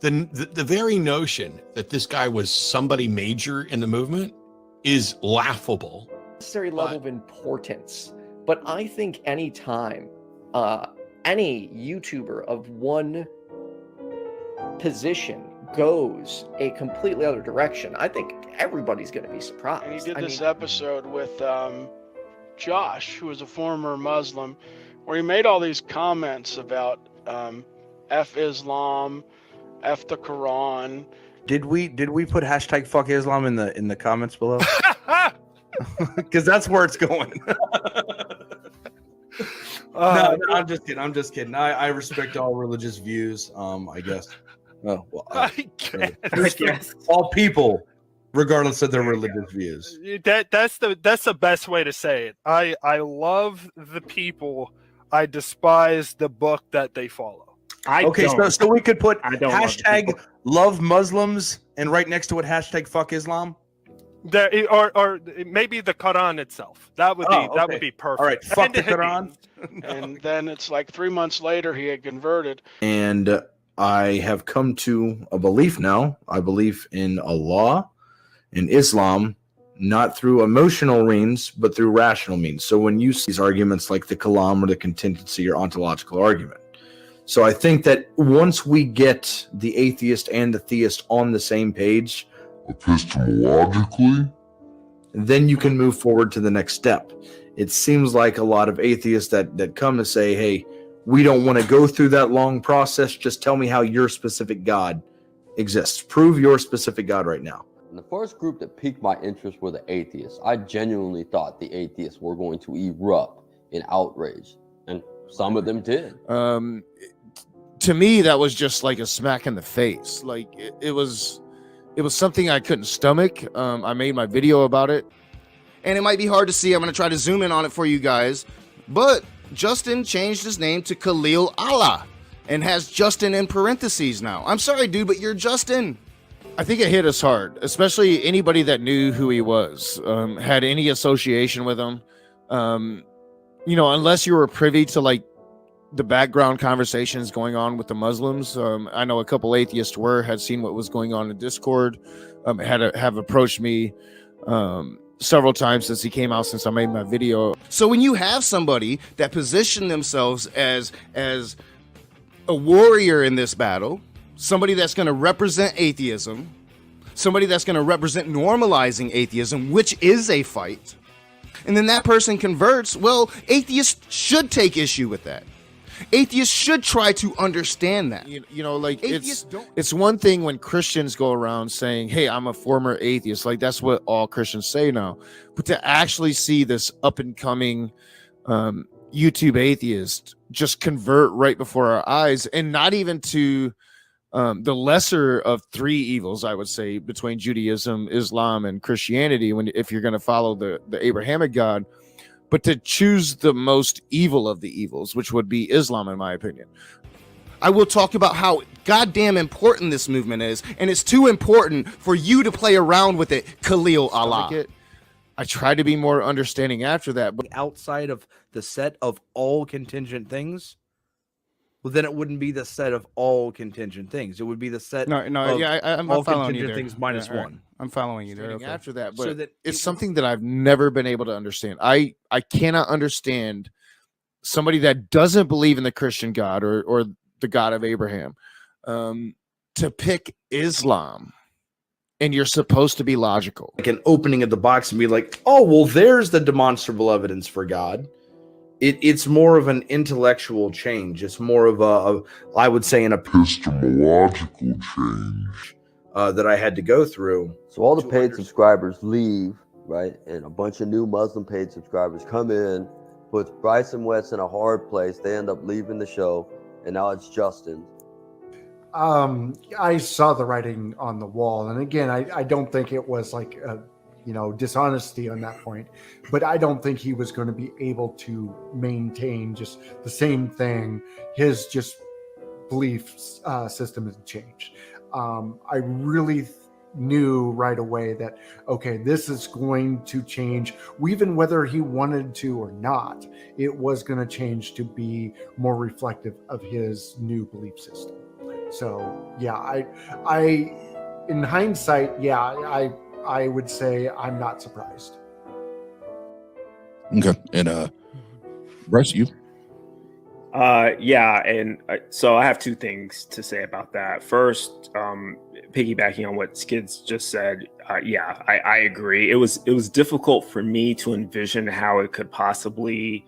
The very notion that this guy was somebody major in the movement is laughable. Necessary level of importance, but I think anytime any YouTuber of one position goes a completely other direction, I think everybody's going to be surprised. And he did this episode with Josh, who was a former Muslim, where he made all these comments about F Islam, F the Quran. Did we put hashtag fuck Islam in the comments below? Because that's where it's going. No, I'm just kidding. I'm just kidding. I respect all religious views. I guess. Oh, well, I guess. All people, regardless of their religious views. That's the best way to say it. I love the people. I despise the book that they follow. So we could put hashtag love Muslims and right next to it hashtag fuck Islam. Or maybe the Quran itself. That would be perfect. All right, fuck the Quran. And then it's like 3 months later he had converted. And I have come to a belief now. I believe in Allah, in Islam, not through emotional means, but through rational means. So when you see these arguments like the Kalam or the contingency or ontological argument. So I think that once we get the atheist and the theist on the same page, epistemologically, then you can move forward to the next step. It seems like a lot of atheists that come and say, hey, we don't want to go through that long process. Just tell me how your specific God exists. Prove your specific God right now. And the first group that piqued my interest were the atheists. I genuinely thought the atheists were going to erupt in outrage, and some of them did. To me, that was just like a smack in the face. Like it was something I couldn't stomach. I made my video about it, and it might be hard to see. I'm going to try to zoom in on it for you guys, but Justin changed his name to Khalil Allah and has Justin in parentheses now. I'm sorry, dude, but you're Justin. I think it hit us hard, especially anybody that knew who he was, had any association with him. Unless you were privy to like the background conversations going on with the Muslims. I know a couple atheists had seen what was going on in Discord, have approached me several times since he came out, since I made my video. So when you have somebody that positioned themselves as a warrior in this battle, somebody that's going to represent atheism, somebody that's going to represent normalizing atheism, which is a fight, and then that person converts, well, atheists should take issue with that. Atheists should try to understand that. It's one thing when Christians go around saying, hey, I'm a former atheist. Like, that's what all Christians say now. But to actually see this up and coming YouTube atheist just convert right before our eyes, and not even to the lesser of three evils, I would say, between Judaism, Islam, and Christianity, if you're going to follow the Abrahamic God, but to choose the most evil of the evils, which would be Islam, in my opinion. I will talk about how goddamn important this movement is, and it's too important for you to play around with it, Khalil Allah. I try to be more understanding after that, but outside of the set of all contingent things, well, then it wouldn't be the set of all contingent things. It would be the set I'm all following you contingent there. things minus All right. one. I'm following you there. After that, So but that it's something that I've never been able to understand. I cannot understand somebody that doesn't believe in the Christian God or the God of Abraham to pick Islam, and you're supposed to be logical. Like an opening of the box and be like, oh, well, there's the demonstrable evidence for God. It's more of an intellectual change. It's more of I would say, an epistemological change that I had to go through. So all the paid subscribers leave, right? And a bunch of new Muslim paid subscribers come in, puts Bryson West in a hard place. They end up leaving the show, and now it's Justin. I saw the writing on the wall, and again, I don't think it was like dishonesty on that point, but I don't think he was going to be able to maintain just the same thing. His just belief system has changed. I really knew right away that, okay, this is going to change, even whether he wanted to or not. It was going to change to be more reflective of his new belief system. So yeah, I in hindsight, I would say I'm not surprised. Okay, and Bryce, you? So I have two things to say about that. First, piggybacking on what Skids just said, yeah, I agree. It was difficult for me to envision how it could possibly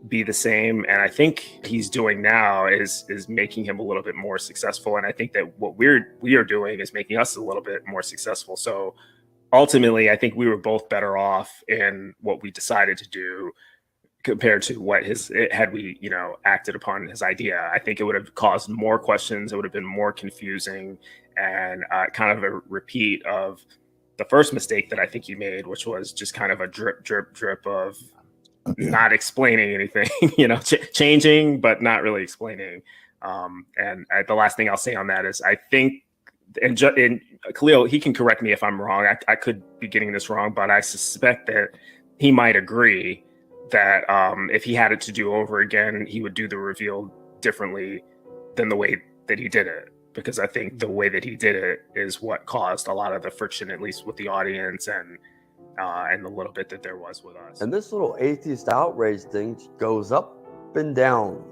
be the same, and I think he's doing now is making him a little bit more successful, and I think that what we are doing is making us a little bit more successful. So ultimately, I think we were both better off in what we decided to do compared to what had we acted upon his idea. I think it would have caused more questions. It would have been more confusing, and kind of a repeat of the first mistake that I think you made, which was just kind of a drip of not explaining anything, changing, but not really explaining. And the last thing I'll say on that is I think, and Khalil, he can correct me if I'm wrong. I could be getting this wrong, but I suspect that he might agree that if he had it to do over again, he would do the reveal differently than the way that he did it. Because I think the way that he did it is what caused a lot of the friction, at least with the audience and the little bit that there was with us. And this little atheist outrage thing goes up and down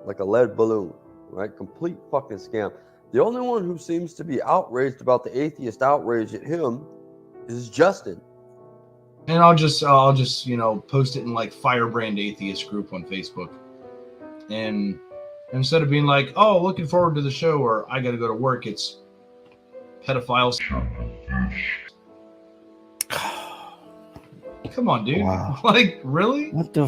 like a lead balloon, right? Complete fucking scam. The only one who seems to be outraged about the atheist outrage at him is Justin. And I'll just post it in like Firebrand Atheist group on Facebook. And instead of being like, oh, looking forward to the show, or I got to go to work, it's pedophiles. Come on, dude. Wow. Like, really? What the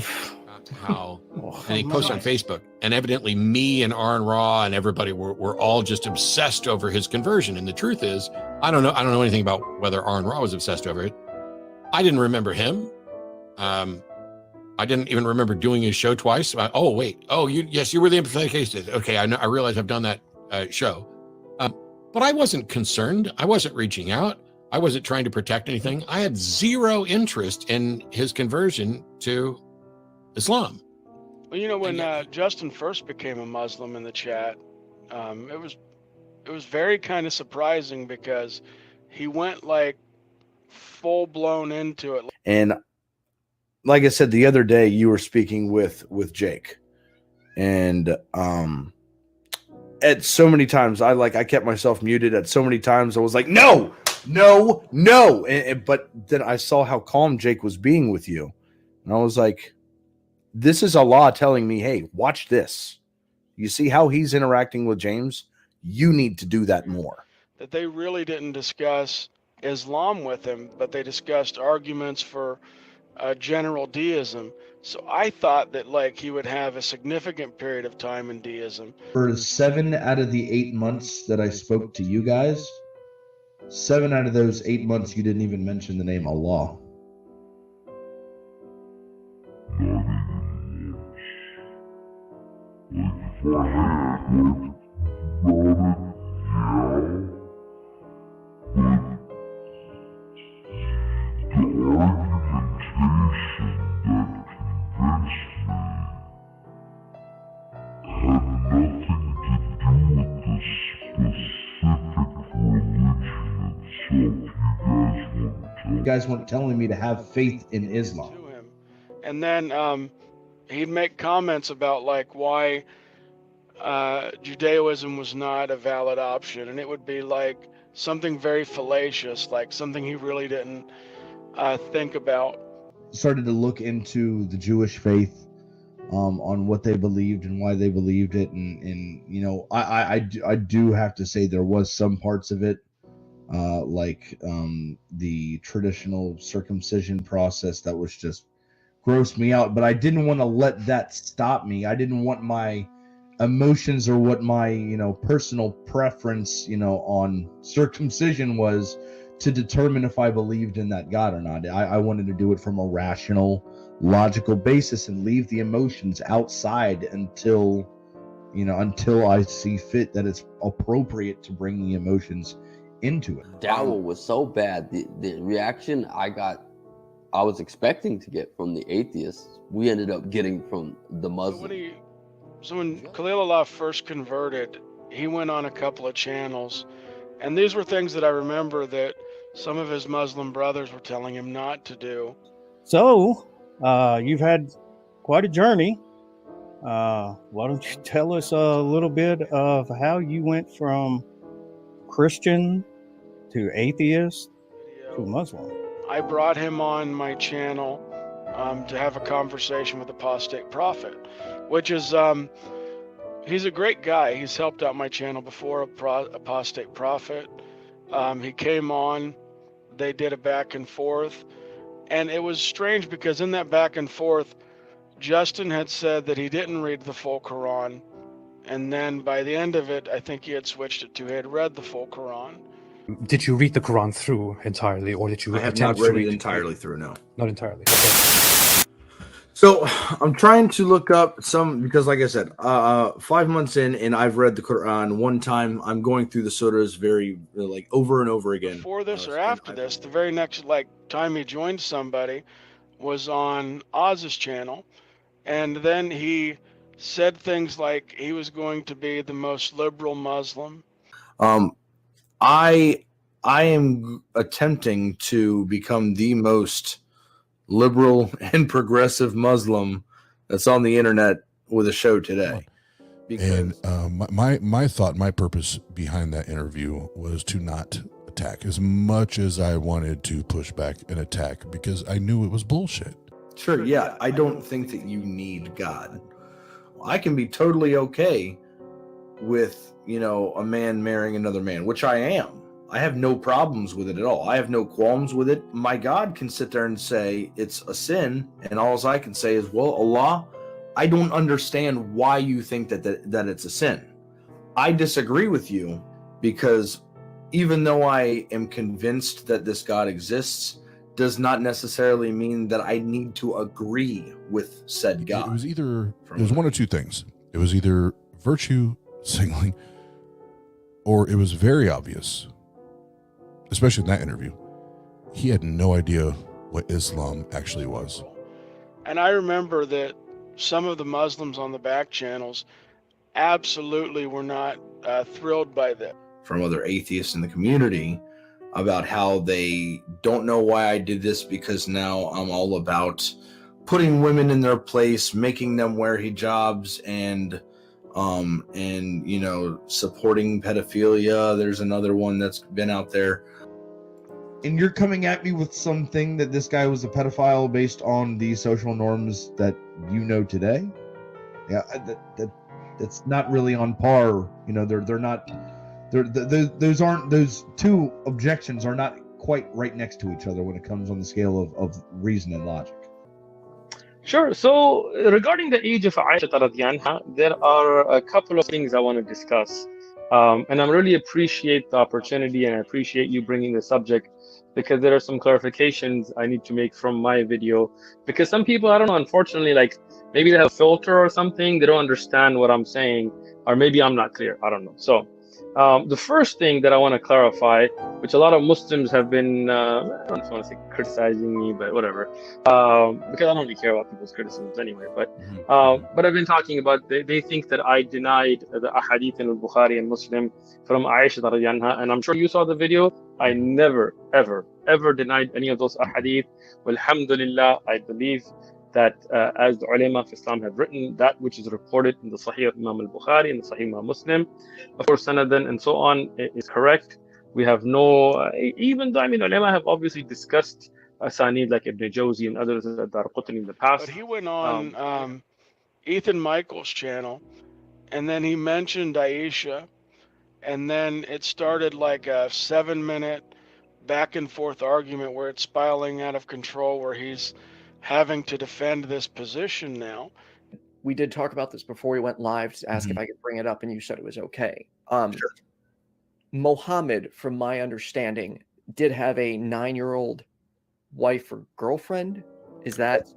how? And he posts on Facebook, and evidently me and Aaron Raw and everybody were all just obsessed over his conversion. And the truth is, I don't know anything about whether Aaron Raw was obsessed over it. I didn't remember him. I didn't even remember doing his show twice. Oh wait, you were the empathetic atheist. Okay, I realize I've done that show, but I wasn't concerned. I wasn't reaching out. I wasn't trying to protect anything. I had zero interest in his conversion to Islam. Well, when Justin first became a Muslim in the chat, it was very kind of surprising because he went like full blown into it. And like I said the other day, you were speaking with Jake, and at so many times I kept myself muted. At so many times I was like, no. But then I saw how calm Jake was being with you, and I was like, this is Allah telling me, hey, watch this. You see how he's interacting with James? You need to do that more. That they really didn't discuss Islam with him, but they discussed arguments for general deism. So I thought that he would have a significant period of time in deism. For 7 out of the 8 months that I spoke to you guys, 7 out of those 8 months, you didn't even mention the name Allah. You guys weren't telling me to have faith in Islam. And then he'd make comments about why Judaism was not a valid option, and it would be something very fallacious, something he really didn't think about. Started to look into the Jewish faith, on what they believed and why they believed it, and I do have to say there was some parts of it, the traditional circumcision process that was just grossed me out, but I didn't want to let that stop me. I didn't want my emotions or what my personal preference on circumcision was to determine if I believed in that God or not. I wanted to do it from a rational, logical basis and leave the emotions outside until I see fit that it's appropriate to bring the emotions into it. That one was so bad. The reaction I was expecting to get from the atheists, we ended up getting from the Muslims. So when Khalil Allah first converted, he went on a couple of channels, and these were things that I remember that some of his Muslim brothers were telling him not to do. So, you've had quite a journey. Why don't you tell us a little bit of how you went from Christian to atheist to Muslim. I brought him on my channel to have a conversation with Apostate Prophet, which is he's a great guy. He's helped out my channel before, Apostate Prophet. He came on, they did a back and forth, and it was strange because in that back and forth, Justin had said that he didn't read the full Quran, and then by the end of it, I think he had switched it to he had read the full Quran. Did you read the Quran through entirely, or did you I have attempt not to read read it entirely through, no. Not entirely. Okay. So I'm trying to look up some, because like I said, 5 months in and I've read the Quran one time. I'm going through the surahs very like over and over again. Before this or after this, the very next time he joined somebody was on Oz's channel, and then he said things like he was going to be the most liberal Muslim. I am attempting to become the most liberal and progressive Muslim that's on the internet with a show today. And my thought, my purpose behind that interview was to not attack as much as I wanted to push back and attack, because I knew it was bullshit. Sure, yeah, I don't think that you need God. I can be totally okay with, a man marrying another man, which I am. I have no problems with it at all. I have no qualms with it. My God can sit there and say it's a sin, and all I can say is, well, Allah, I don't understand why you think that it's a sin. I disagree with you, because even though I am convinced that this God exists, does not necessarily mean that I need to agree with said God. It was one of two things. It was either virtue signaling, or it was very obvious, especially in that interview, he had no idea what Islam actually was. And I remember that some of the Muslims on the back channels absolutely were not thrilled by that. From other atheists in the community about how they don't know why I did this, because now I'm all about putting women in their place, making them wear hijabs, and supporting pedophilia. There's another one that's been out there. And you're coming at me with something that this guy was a pedophile based on the social norms that you know today? Yeah, that's not really on par. They're not. Those two objections are not quite right next to each other when it comes on the scale of reason and logic. Sure. So regarding the age of Aisha radhiyallahu anha, there are a couple of things I want to discuss. And I really appreciate the opportunity, and I appreciate you bringing the subject, because there are some clarifications I need to make from my video. Because some people, I don't know, unfortunately, maybe they have a filter or something, they don't understand what I'm saying, or maybe I'm not clear. I don't know. So the first thing that I want to clarify, which a lot of Muslims have been, I don't want to say criticizing me, but whatever, because I don't really care about people's criticisms anyway. But I've been talking about, they think that I denied the ahadith in al-Bukhari and Muslim from Aisha radhiyallahu anha, and I'm sure you saw the video. I never, ever denied any of those ahadith. Alhamdulillah, I believe that as the ulama of Islam have written, that which is reported in the Sahih of Imam al-Bukhari and the Sahih Imam Muslim, of course, sanadan and so on, is correct. We have no, even though, ulama have obviously discussed asanid like Ibn Jawzi and others at Darqutni in the past. But he went on Ethan Michael's channel, and then he mentioned Aisha, and then it started like a 7-minute back and forth argument where it's spiraling out of control, where he's having to defend this position now. We did talk about this before we went live to ask if I could bring it up, and you said it was okay. Sure. Mohammed, from my understanding, did have a 9-year-old wife or girlfriend. Is that?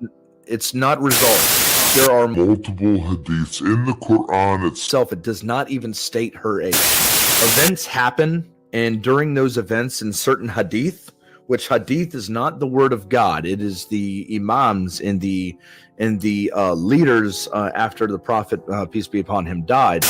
It's not resolved. There are multiple hadiths in the Quran itself. It does not even state her age. Events happen, and during those events in certain hadith, which hadith is not the word of God, it is the imams and the leaders after the Prophet, peace be upon him, died.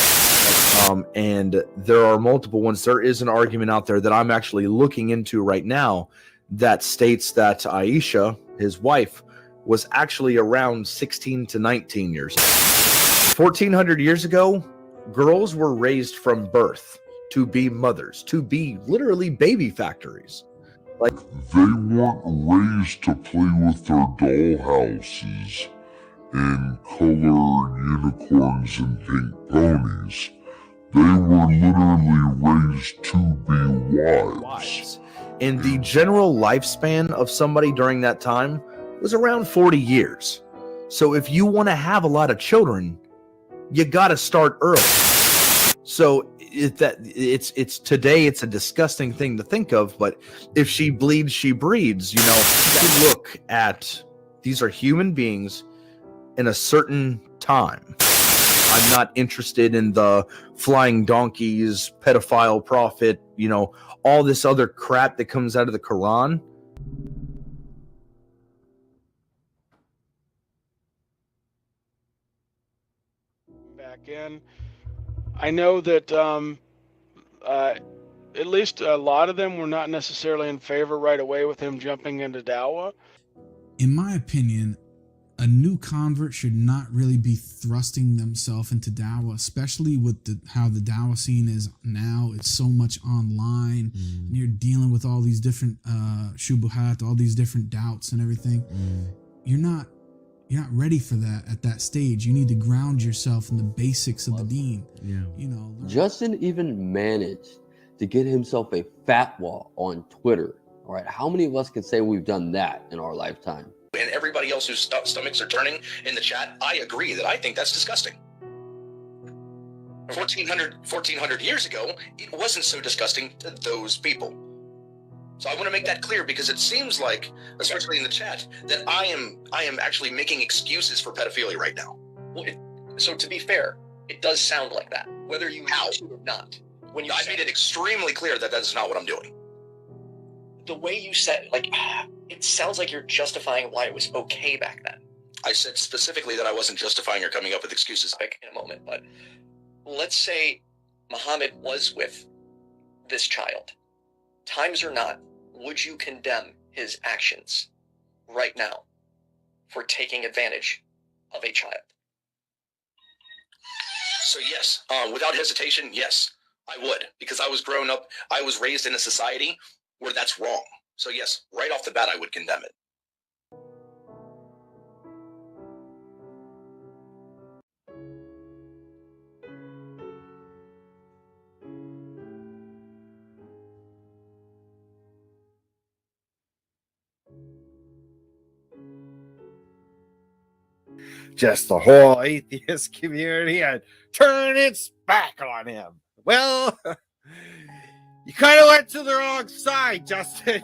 And there are multiple ones. There is an argument out there that I'm actually looking into right now that states that Aisha, his wife, was actually around 16 to 19 years old. 1400 years ago, girls were raised from birth to be mothers, to be literally baby factories. Like, They weren't raised to play with their dollhouses and color unicorns and pink ponies. They were literally raised to be wives. and the general lifespan of somebody during that time was around 40 years. So if you want to have a lot of children, you got to start early. So it's today it's a disgusting thing to think of, but if she bleeds, she breeds. You know, you look at, these are human beings in a certain time. I'm not interested in the flying donkeys, pedophile prophet, you know, all this other crap that comes out of the Quran. Back in. I know that at least a lot of them were not necessarily in favor right away with him jumping into Dawa. In my opinion, a new convert should not really be thrusting themselves into Dawa, especially with how the Dawa scene is now. It's so much online, and you're dealing with all these different shubuhat, all these different doubts and everything. You're not ready for that at that stage. You need to ground yourself in the basics of the deen. You know, Justin even managed to get himself a fatwa on Twitter. All right, how many of us can say we've done that in our lifetime? And everybody else whose stomachs are turning in the chat, I agree that I think that's disgusting. 1400 years ago, it wasn't so disgusting to those people. So I want to make that clear, because it seems like, especially in the chat, that I am actually making excuses for pedophilia right now. Well, so to be fair, it does sound like that, whether you mean to or not. When you I made it extremely clear that that is not what I'm doing. The way you said, like, it sounds like you're justifying why it was okay back then. I said specifically that I wasn't justifying or coming up with excuses. In a moment, but let's say Muhammad was with this child. Times or not, would you condemn his actions right now for taking advantage of a child? So yes, without hesitation, yes, I would, because I was grown up, I was raised in a society where that's wrong. So yes, right off the bat, I would condemn it. Just the whole atheist community and turn its back on him. Well, you kind of went to the wrong side, Justin.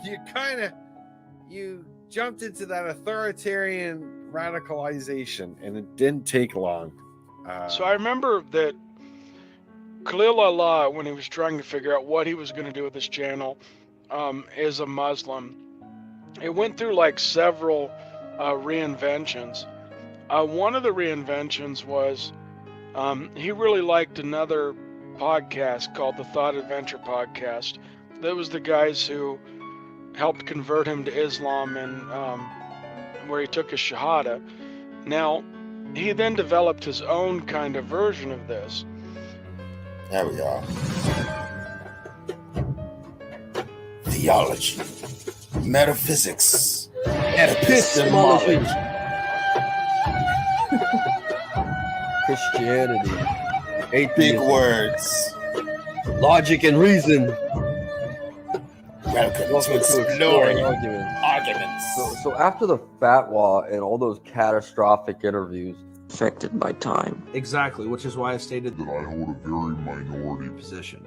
You jumped into that authoritarian radicalization, and it didn't take long. So I remember that Khalil Allah, when he was trying to figure out what he was going to do with this channel, is a Muslim. It went through like several reinventions. One of the reinventions was he really liked another podcast called the Thought Adventure Podcast. That was the guys who helped convert him to Islam, and where he took his Shahada. Now, he then developed his own kind of version of this. There we are. Theology, metaphysics, epistemology. Christianity, atheism, big words, logic and reason. Welcome to exploring arguments. So after the fatwa and all those catastrophic interviews, affected by time. Exactly, which is why I stated that I hold a very minority position.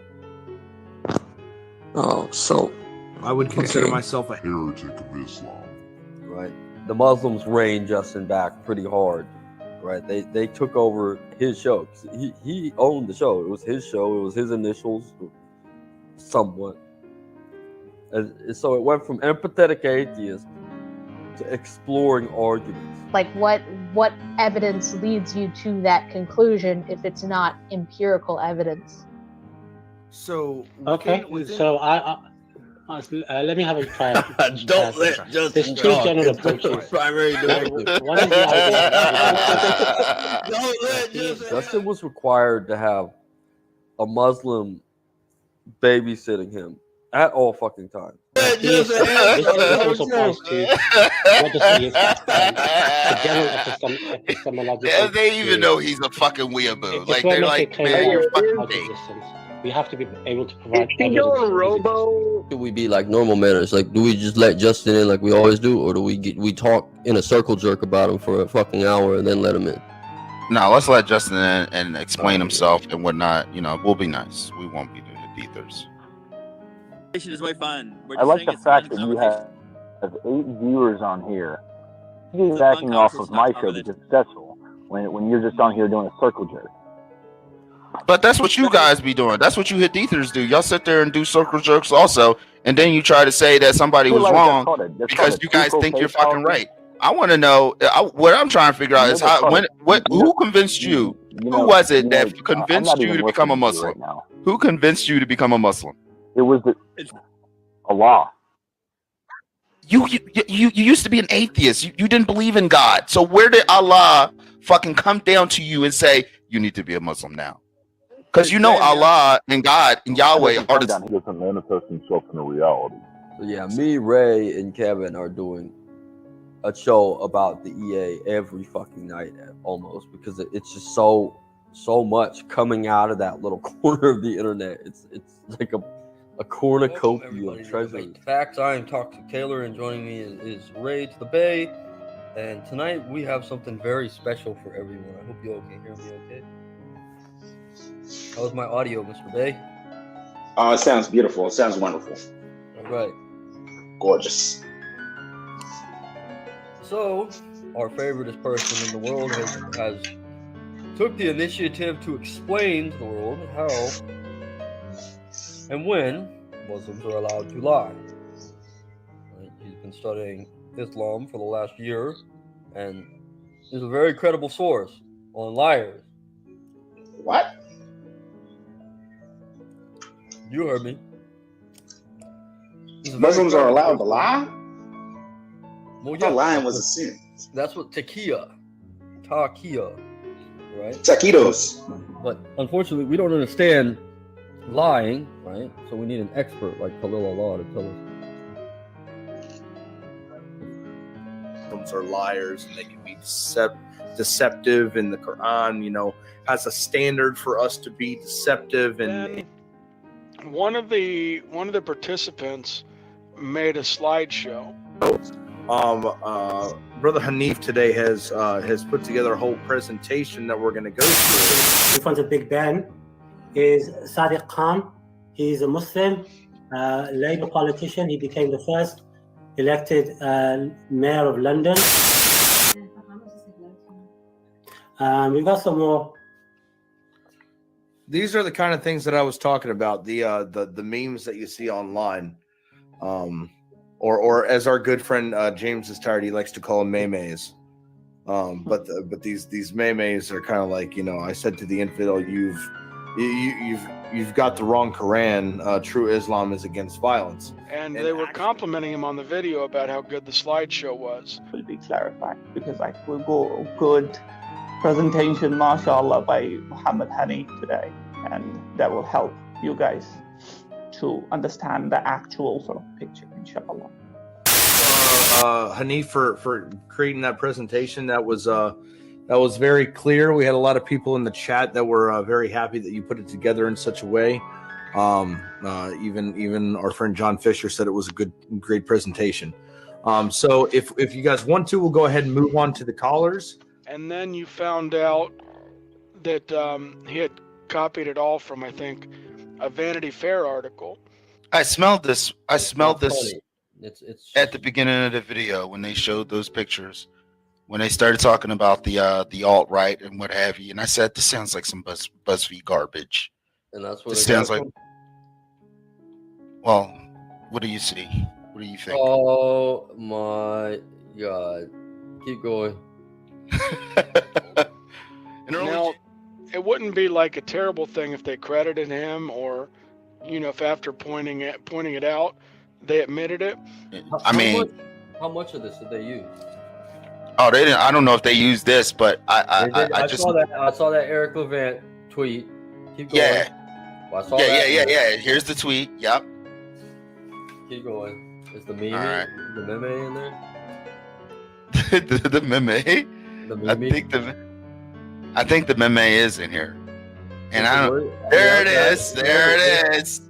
Oh, so I would consider okay. myself a heretic of Islam. right? The Muslims reined Justin back pretty hard, right? They took over his show. He owned the show. It was his show. It was his initials, somewhat. And so it went from empathetic atheist to exploring arguments. Like what evidence leads you to that conclusion if it's not empirical evidence? So okay, so I let me have a try. Don't let Justin There's two general approaches. Primary directive. One is the Don't let Justin. Justin was required to have a Muslim babysitting him at all fucking times. This also applies to not just the general epistemological. They even know he's a fucking weeaboo. It's Like what they're makes like, it clear man, you're about fucking our fake. existence. We have to be able to provide He evidence. going Robo. Do we be like normal manners? Like, do we just let Justin in like we always do, or do we talk in a circle jerk about him for a fucking hour and then let him in? No, let's let Justin in and explain himself and whatnot. You know, we'll be nice. We won't be doing the ethers. Is way fun. I like the fact that you have 8 viewers on here. You're backing off of my show because it's successful when you're just on here doing a circle jerk. But that's what you guys be doing. That's what you hit ethers do. Y'all sit there and do circle jerks also, and then you try to say that somebody was wrong because you guys think you're fucking right. I want to know what I'm trying to figure out is how who convinced you? Who was it that convinced you to become a Muslim? Who convinced you to become a Muslim? It was Allah. You used to be an atheist. You didn't believe in God. So where did Allah fucking come down to you and say you need to be a Muslim now? Because you know Allah and God and Yahweh are the. He doesn't manifest himself in a reality. So yeah, me, Ray, and Kevin are doing a show about the EA every fucking night almost, because it's just so much coming out of that little corner of the internet. It's like a cornucopia of treasures. Facts. I am Toxic Taylor, and joining me is Ray to the Bay. And tonight we have something very special for everyone. I hope you all can hear me okay. How's my audio, Mr. Bay? Oh, it sounds beautiful. It sounds wonderful. All right. Gorgeous. So, our favoriteest person in the world has took the initiative to explain to the world how and when Muslims are allowed to lie. Right? He's been studying Islam for the last year, and is a very credible source on liars. What? You heard me. Muslims are allowed to lie? Well, yeah, lying was a sin. That's what taqiya, right? Taquitos. But unfortunately, we don't understand lying, right? So we need an expert like Khalil Allah to tell us. Muslims are liars and they can be deceptive, and the Quran, has a standard for us to be deceptive. And one of the participants made a slideshow. Brother Hanif today has put together a whole presentation that we're going to go through. In front of Big Ben is Sadiq Khan. He's a Muslim, Labour politician. He became the first elected mayor of London. We've got some more. These are the kind of things that I was talking about. The memes that you see online, or as our good friend James is tired, he likes to call them memes. But these memes are kind of like, I said to the infidel, you've got the wrong Quran. True Islam is against violence. And they were complimenting him on the video about how good the slideshow was. Will be clarified because we go good presentation, mashallah, by Muhammad Hani today, and that will help you guys to understand the actual sort of picture, inshallah. Hanif, for creating that presentation, that was very clear. We had a lot of people in the chat that were very happy that you put it together in such a way. Even our friend John Fisher said it was a great presentation. So if you guys want to, we'll go ahead and move on to the callers. And then you found out that he had copied it all from, I think, a Vanity Fair article. I smelled this. It's At the beginning of the video when they showed those pictures, when they started talking about the alt right and what have you, and I said, "This sounds like some BuzzFeed garbage." And that's what this sounds like. Well, what do you see? What do you think? Oh my God! Keep going. Now, it wouldn't be like a terrible thing if they credited him, or if after pointing it out, they admitted it. How much of this did they use? Oh, they didn't. I don't know if they used this, but I saw that Eric Levant tweet. Keep going. Yeah, Well, I saw Yeah. Here's the tweet. Yep. Keep going. Is the meme? All right. The meme in there? the meme. The meme? I think the meme is in here. And I don't. There it is. There it is.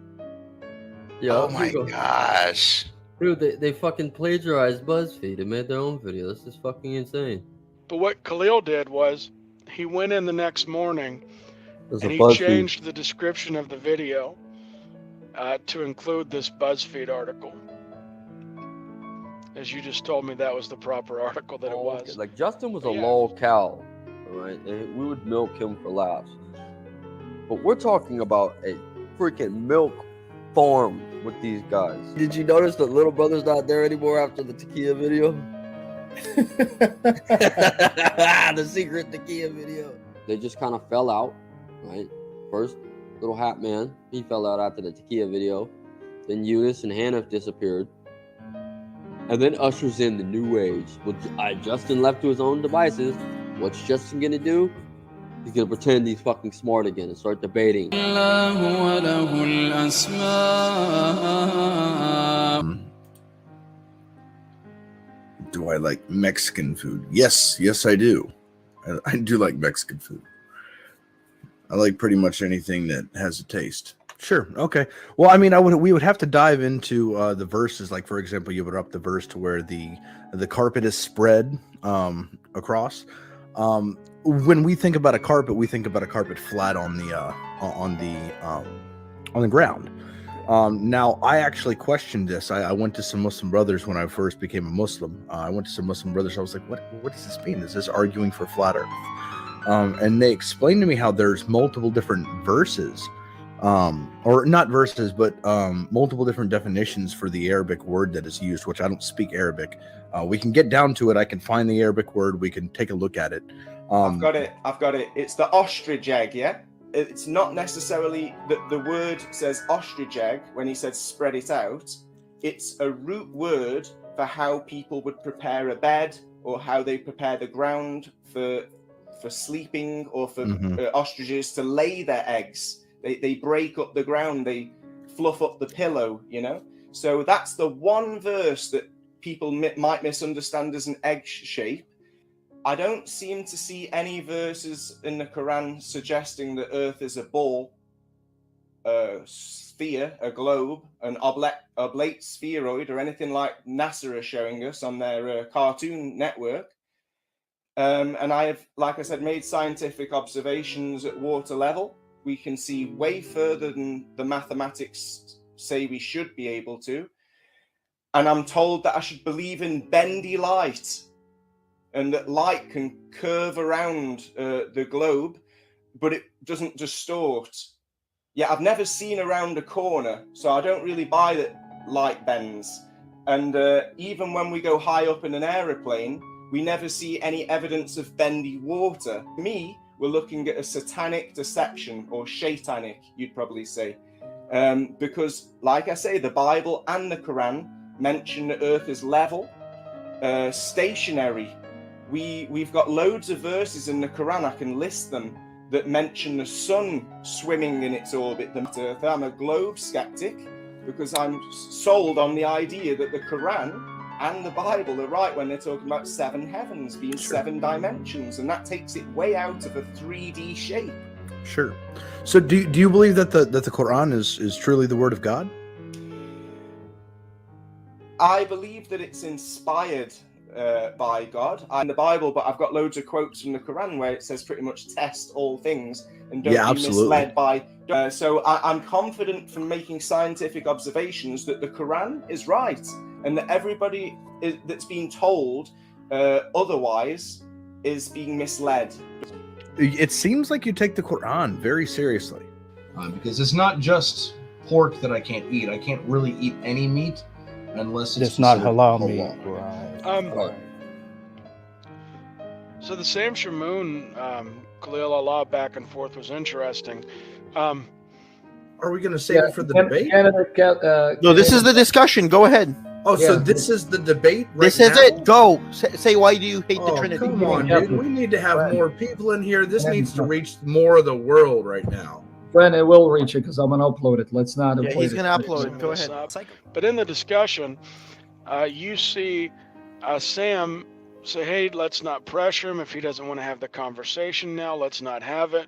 Yeah, oh my gosh. Dude, they fucking plagiarized BuzzFeed. They made their own video. This is fucking insane. But what Khalil did was he went in the next morning There's and a he BuzzFeed. changed the description of the video to include this BuzzFeed article. As you just told me, that was the proper article that it was. Like, Justin was a Yeah. lol cow, right? And we would milk him for laughs. But we're talking about a freaking milk farm with these guys. Did you notice that little brother's not there anymore after the Takia video? The secret Takia video. They just kind of fell out, right? First, little hat man, he fell out after the Takia video. Then Eunice and Hannah disappeared. And then ushers in the new age. With Justin left to his own devices, what's Justin gonna do? He's gonna pretend he's fucking smart again and start debating. Do I like Mexican food? Yes, I do. I do like Mexican food. I like pretty much anything that has a taste. Sure. Okay. Well, I mean, we would have to dive into the verses. Like, for example, you would up the verse to where the carpet is spread across. When we think about a carpet, we think about a carpet flat on the ground. Now, I actually questioned this. I went to some Muslim brothers when I first became a Muslim. I went to some Muslim brothers. I was like, what does this mean? Is this arguing for flat earth? And they explained to me how there's multiple different verses, or not verses, but multiple different definitions for the Arabic word that is used, which I don't speak Arabic. We can get down to it. I can find the Arabic word. We can take a look at it. I've got it. It's the ostrich egg, yeah? It's not necessarily that the word says ostrich egg when he said spread it out. It's a root word for how people would prepare a bed or how they prepare the ground for sleeping or for ostriches to lay their eggs. They break up the ground. They fluff up the pillow, you know? So that's the one verse that people might misunderstand as an egg shape. I don't seem to see any verses in the Quran suggesting that Earth is a ball, a sphere, a globe, an oblate spheroid, or anything like NASA are showing us on their Cartoon Network. And I have, like I said, made scientific observations at water level. We can see way further than the mathematics say we should be able to. And I'm told that I should believe in bendy light, and that light can curve around the globe, but it doesn't distort. Yeah, I've never seen around a corner, so I don't really buy that light bends. And even when we go high up in an aeroplane, we never see any evidence of bendy water. Me, we're looking at a satanic deception, or shaitanic, you'd probably say. Because, like I say, the Bible and the Quran mention the earth is level, stationary. We've got loads of verses in the Quran, I can list them, that mention the sun swimming in its orbit, the Earth. I'm a globe skeptic because I'm sold on the idea that the Quran and the Bible are right when they're talking about 7 heavens being 7 dimensions, and that takes it way out of a 3D shape. Sure. So do you believe that the Quran is truly the word of God? I believe that it's inspired by God in the Bible, but I've got loads of quotes from the Quran where it says pretty much test all things and don't be misled by. So I'm confident from making scientific observations that the Quran is right, and that everybody that's being told otherwise is being misled. It seems like you take the Quran very seriously. Because it's not just pork that I can't eat. I can't really eat any meat unless it's not considered halal meat, right? So the Sam Shamoon, Khalil Allah back and forth was interesting. Are we going to save it for the debate? No, this is the discussion. Go ahead. Oh, so this is the debate right This is now? it. Go. Say why do you hate the Oh, Trinity? come on, dude. We need to have more people in here. This needs to reach more of the world right now. friend, it will reach it because I'm gonna upload it. Let's not. Yeah, he's gonna upload it. Go ahead. But in the discussion, you see Sam say, hey, let's not pressure him if he doesn't want to have the conversation now. Let's not have it.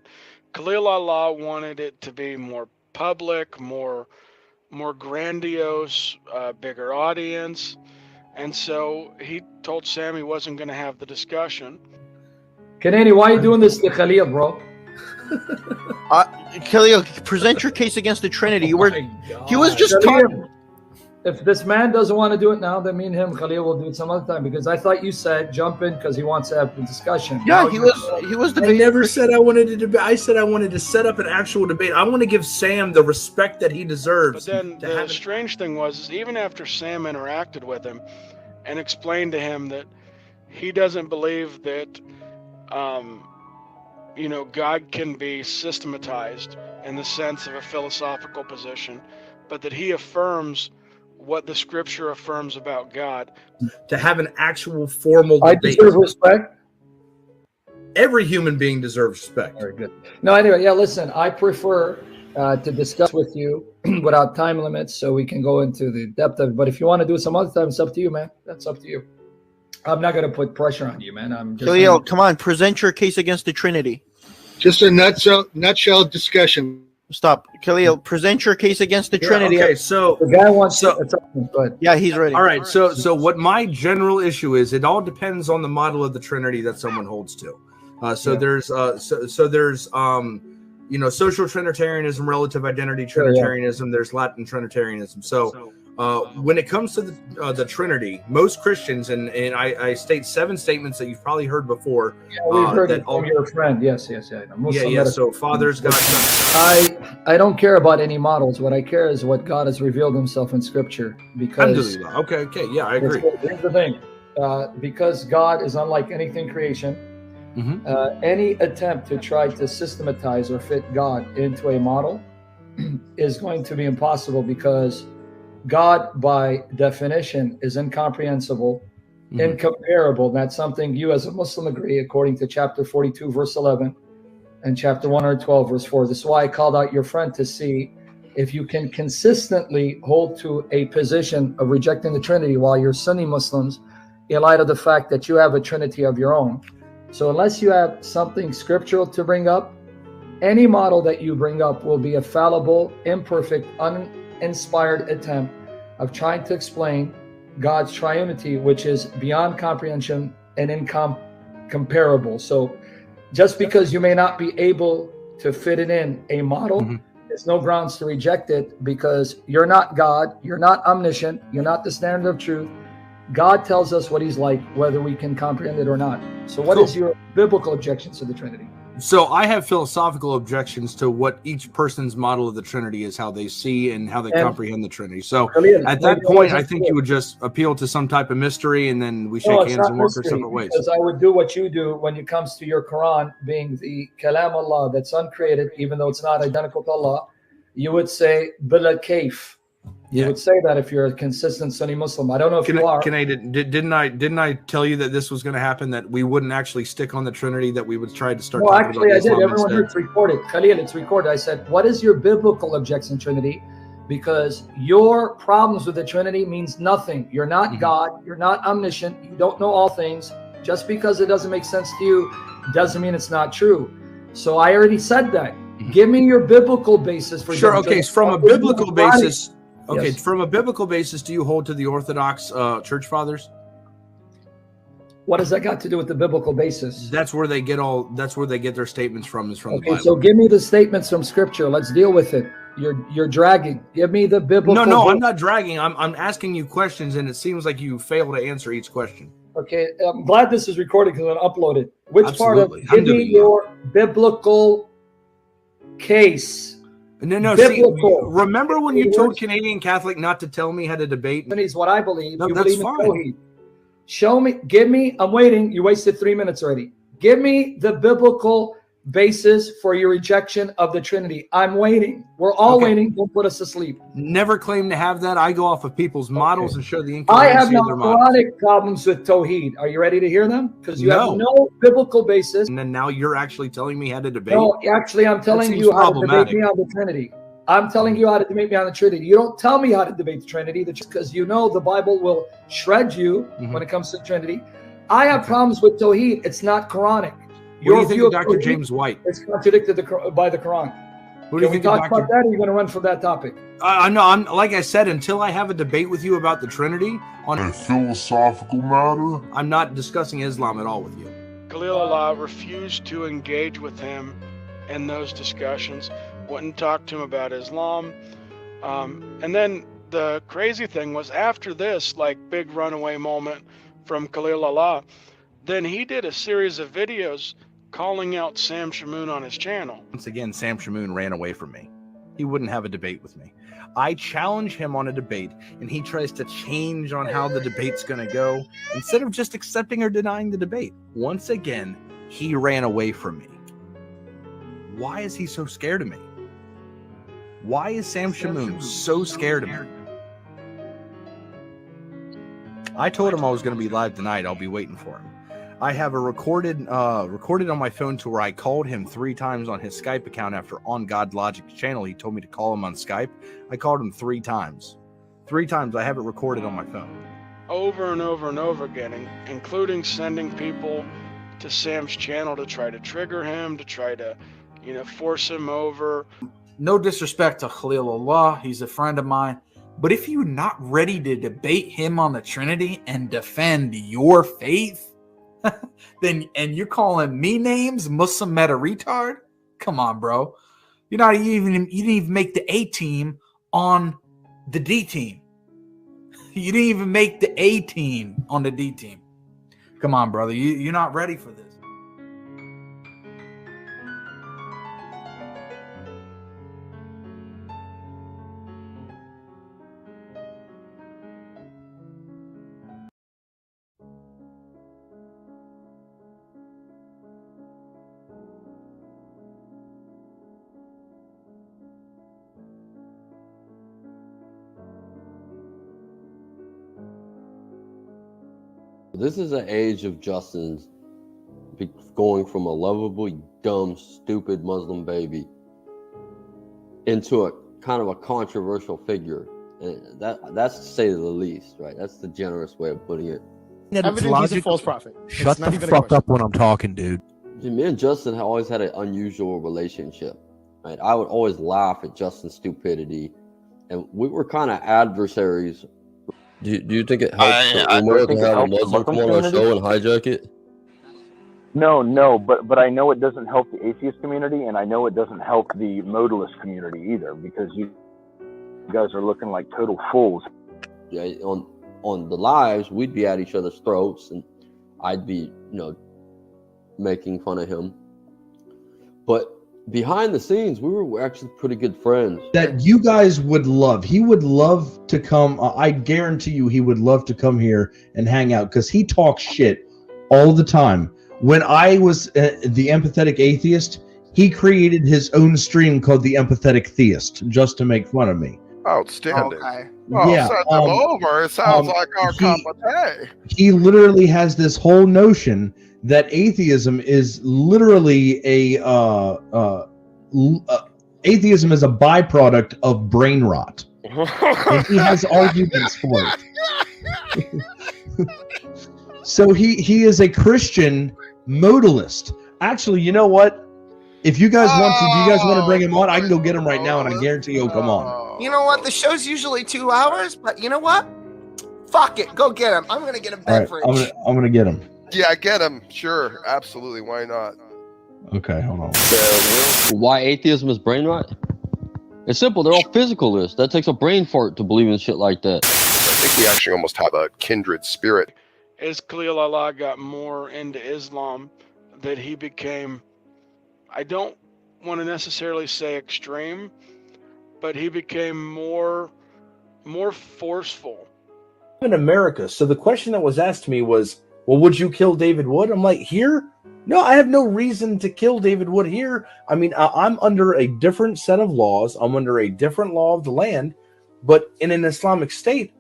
Khalil Allah wanted it to be more public, more grandiose, bigger audience. And so he told Sam he wasn't going to have the discussion. Kanani, why are you doing this to Khalil, bro? Khalil, present your case against the Trinity. He was just talking. If this man doesn't want to do it now, then me and him, Khalil, will do it some other time. Because I thought you said jump in because he wants to have the discussion. Yeah, he was I never said I wanted to debate. I said I wanted to set up an actual debate. I want to give Sam the respect that he deserves. But then the strange thing was, is even after Sam interacted with him and explained to him that he doesn't believe that, God can be systematized in the sense of a philosophical position, but that he affirms what the scripture affirms about God. To have an actual formal I debate. deserve respect. Every human being deserves respect. Very good. No, anyway, yeah, listen, I prefer to discuss with you without time limits so we can go into the depth of it. But if you want to do it some other time, it's up to you, man. That's up to you. I'm not going to put pressure on you, man. I'm just Khalil, come on, present your case against the Trinity. Just a nutshell discussion. Stop. Khalil, present your case against the Trinity. Okay, so the guy wants yeah, he's ready. All right, so what my general issue is, it all depends on the model of the Trinity that someone holds to. There's social Trinitarianism, relative identity Trinitarianism. There's Latin Trinitarianism. So when it comes to the Trinity, most Christians, and I state 7 statements that you've probably heard before. Yeah, we've heard it from your friend. Yes. So Father's God. I don't care about any models. What I care is what God has revealed Himself in Scripture. Because okay, yeah, I agree. Here's the thing, because God is unlike anything creation. Any attempt to try to systematize or fit God into a model is going to be impossible, because God, by definition, is incomprehensible, incomparable. That's something you as a Muslim agree, according to chapter 42, verse 11, and chapter 112, verse 4. This is why I called out your friend to see if you can consistently hold to a position of rejecting the Trinity while you're Sunni Muslims, in light of the fact that you have a Trinity of your own. So unless you have something scriptural to bring up, any model that you bring up will be a fallible, imperfect, uninspired attempt of trying to explain God's triunity, which is beyond comprehension and incomparable. So just because you may not be able to fit it in a model, there's no grounds to reject it, because you're not God, you're not omniscient, you're not the standard of truth. God tells us what He's like, whether we can comprehend it or not. So what is your biblical objections to the Trinity? So I have philosophical objections to what each person's model of the Trinity is, how they see and how they comprehend the Trinity. So at that point, I think you would just appeal to some type of mystery, and then we shake hands and work our separate ways. Because I would do what you do when it comes to your Quran being the Kalam Allah, that's uncreated, even though it's not identical to Allah. You would say bila kayf. You would say that if you're a consistent Sunni Muslim. I don't know if you are. Didn't I tell you that this was going to happen? That we wouldn't actually stick on the Trinity. That we would try to start. No, talking actually, about I did. Islam Everyone heard instead. it's recorded. Khalil, it's recorded. I said, "What is your biblical objection to Trinity?" Because your problems with the Trinity means nothing. You're not God. You're not omniscient. You don't know all things. Just because it doesn't make sense to you doesn't mean it's not true. So I already said that. Give me your biblical basis for. Sure. Okay. From a biblical basis. Okay, Yes. from a biblical basis, do you hold to the Orthodox Church Fathers? What does that got to do with the biblical basis? That's where they get their statements from. Is from the Okay, Bible. so give me the statements from Scripture. Let's deal with it. You're dragging. Give me the biblical. No, I'm not dragging. I'm asking you questions, and it seems like you fail to answer each question. Okay, I'm glad this is recorded because I'm going to upload it. Which Absolutely. part of give me your biblical case? No. Biblical. See, remember when you told Canadian Catholic not to tell me how to debate? That is what I believe. No, You that's believe in fine. Tawheed. Show me. Give me. I'm waiting. You wasted 3 minutes already. Give me the biblical basis for your rejection of the Trinity. I'm waiting. We're all waiting. Don't put us to sleep. Never claim to have that. I go off of people's models and show the I incoherency have no of their models. Quranic problems with Tawheed. Are you ready to hear them? Because you have no biblical basis. And then now you're actually telling me how to debate. No, actually, I'm telling you how to debate me on the Trinity. I'm telling you how to debate me on the Trinity. You don't tell me how to debate the Trinity because you know the Bible will shred you when it comes to the Trinity. I have problems with Tawheed. It's not Quranic. What do you think of Dr. James White? It's contradicted by the Quran. What do you think of talk about that, or are you going to run from that topic? I know. I'm like I said, until I have a debate with you about the Trinity on a philosophical matter, I'm not discussing Islam at all with you. Khalil Allah refused to engage with him in those discussions. Wouldn't talk to him about Islam. And then the crazy thing was, after this like big runaway moment from Khalil Allah, then he did a series of videos calling out Sam Shamoon on his channel. Once again, Sam Shamoon ran away from me. He wouldn't have a debate with me. I challenge him on a debate, and he tries to change on how the debate's going to go instead of just accepting or denying the debate. Once again, he ran away from me. Why is he so scared of me? Why is Sam Shamoon so scared of me? I told him I was going to be live tonight. I'll be waiting for him. I have a recorded on my phone to where I called him 3 times on his Skype account after on God Logic's channel. He told me to call him on Skype. I called him 3 times. 3 times. I have it recorded on my phone. Over and over and over again, including sending people to Sam's channel to try to trigger him, to try to, force him over. No disrespect to Khalil Allah. He's a friend of mine. But if you're not ready to debate him on the Trinity and defend your faith, then and you're calling me names, Muslim meta retard? Come on, bro. You didn't even make the A team on the D team. You didn't even make the A team on the D team. Come on, brother. You're not ready for this. This is an age of Justin's going from a lovable, dumb, stupid Muslim baby into a kind of a controversial figure. And that's to say the least, right? That's the generous way of putting it. Evidently, he's a false prophet. Shut the fuck up when I'm talking, dude. Me and Justin have always had an unusual relationship. Right? I would always laugh at Justin's stupidity, and we were kind of adversaries. Do you think it helps to have a Muslim come on our show and hijack it? No, but I know it doesn't help the atheist community, and I know it doesn't help the modalist community either, because you guys are looking like total fools. Yeah, on the lives, we'd be at each other's throats, and I'd be, making fun of him. But behind the scenes, we were actually pretty good friends. That you guys would love. He would love to come. I guarantee you he would love to come here and hang out because he talks shit all the time. When I was the Empathetic Atheist, he created his own stream called The Empathetic Theist just to make fun of me. Outstanding. Okay. Oh, Yeah, send them over. It sounds like our cup of tea. He literally has this whole notion that atheism is literally atheism is a byproduct of brain rot. And he has arguments for it. So he is a Christian modalist. Actually, you know what? If you guys want to bring him on, I can go get him right now, and I guarantee he'll come on. You know what? The show's usually 2 hours, but you know what? Fuck it. Go get him. I'm going to get him All right, beverage. I'm gonna get him. Yeah, get him. Sure, absolutely. Why not? Okay, hold on. Why atheism is brain rot? It's simple. They're all physicalists. That takes a brain fart to believe in shit like that. I think we actually almost have a kindred spirit. As Khalil Allah got more into Islam, that he became, I don't want to necessarily say extreme, but he became more forceful. In America. So the question that was asked to me was, well, would you kill David Wood? I'm like, here? No, I have no reason to kill David Wood here. I mean, I'm under a different set of laws. I'm under a different law of the land. But in an Islamic state,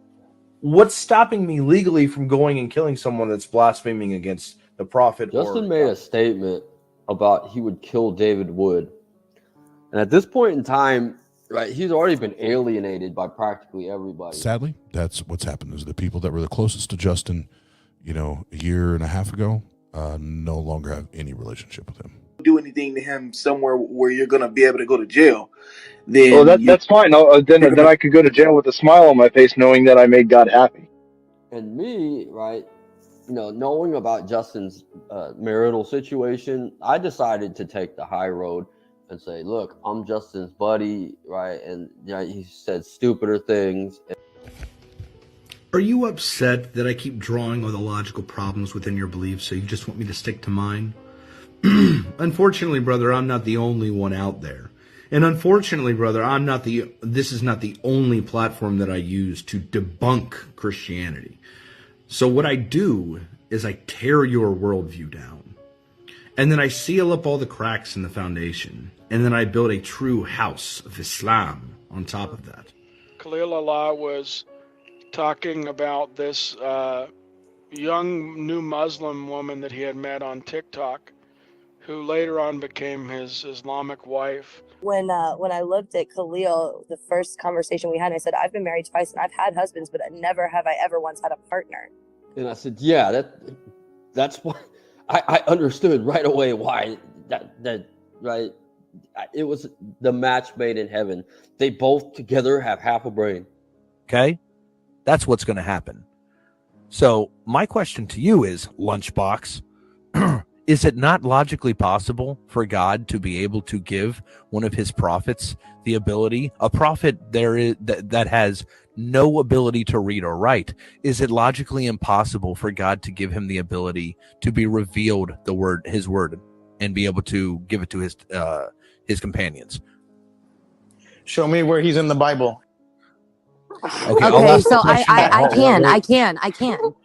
what's stopping me legally from going and killing someone that's blaspheming against the Prophet? Justin made a statement about he would kill David Wood. And at this point in time, right, he's already been alienated by practically everybody. Sadly, that's what's happened. Is the people that were the closest to Justin, a year and a half ago, no longer have any relationship with him. Do anything to him somewhere where you're going to be able to go to jail, then that's fine. Then I could go to jail with a smile on my face, knowing that I made God happy. And me, right, knowing about Justin's marital situation, I decided to take the high road and say, look, I'm Justin's buddy, right? And he said stupider things. Are you upset that I keep drawing all the logical problems within your beliefs, so you just want me to stick to mine? Unfortunately, brother, I'm not the only one out there. And unfortunately, brother, this is not the only platform that I use to debunk Christianity. So what I do is I tear your worldview down. And then I seal up all the cracks in the foundation. And then I build a true house of Islam on top of that. Khalil Allah was talking about this young new Muslim woman that he had met on TikTok, who later on became his Islamic wife. When I looked at Khalil, the first conversation we had, I said, I've been married twice and I've had husbands, but never have I ever once had a partner. And I said, yeah, that's why I understood right away why that right. It was the match made in heaven. They both together have half a brain. Okay? That's what's going to happen. So my question to you is, Lunchbox, is it not logically possible for God to be able to give one of his prophets the ability, a prophet that has no ability to read or write? Is it logically impossible for God to give him the ability to be revealed his word, and be able to give it to his companions? Show me where he's in the Bible. Okay, so I can.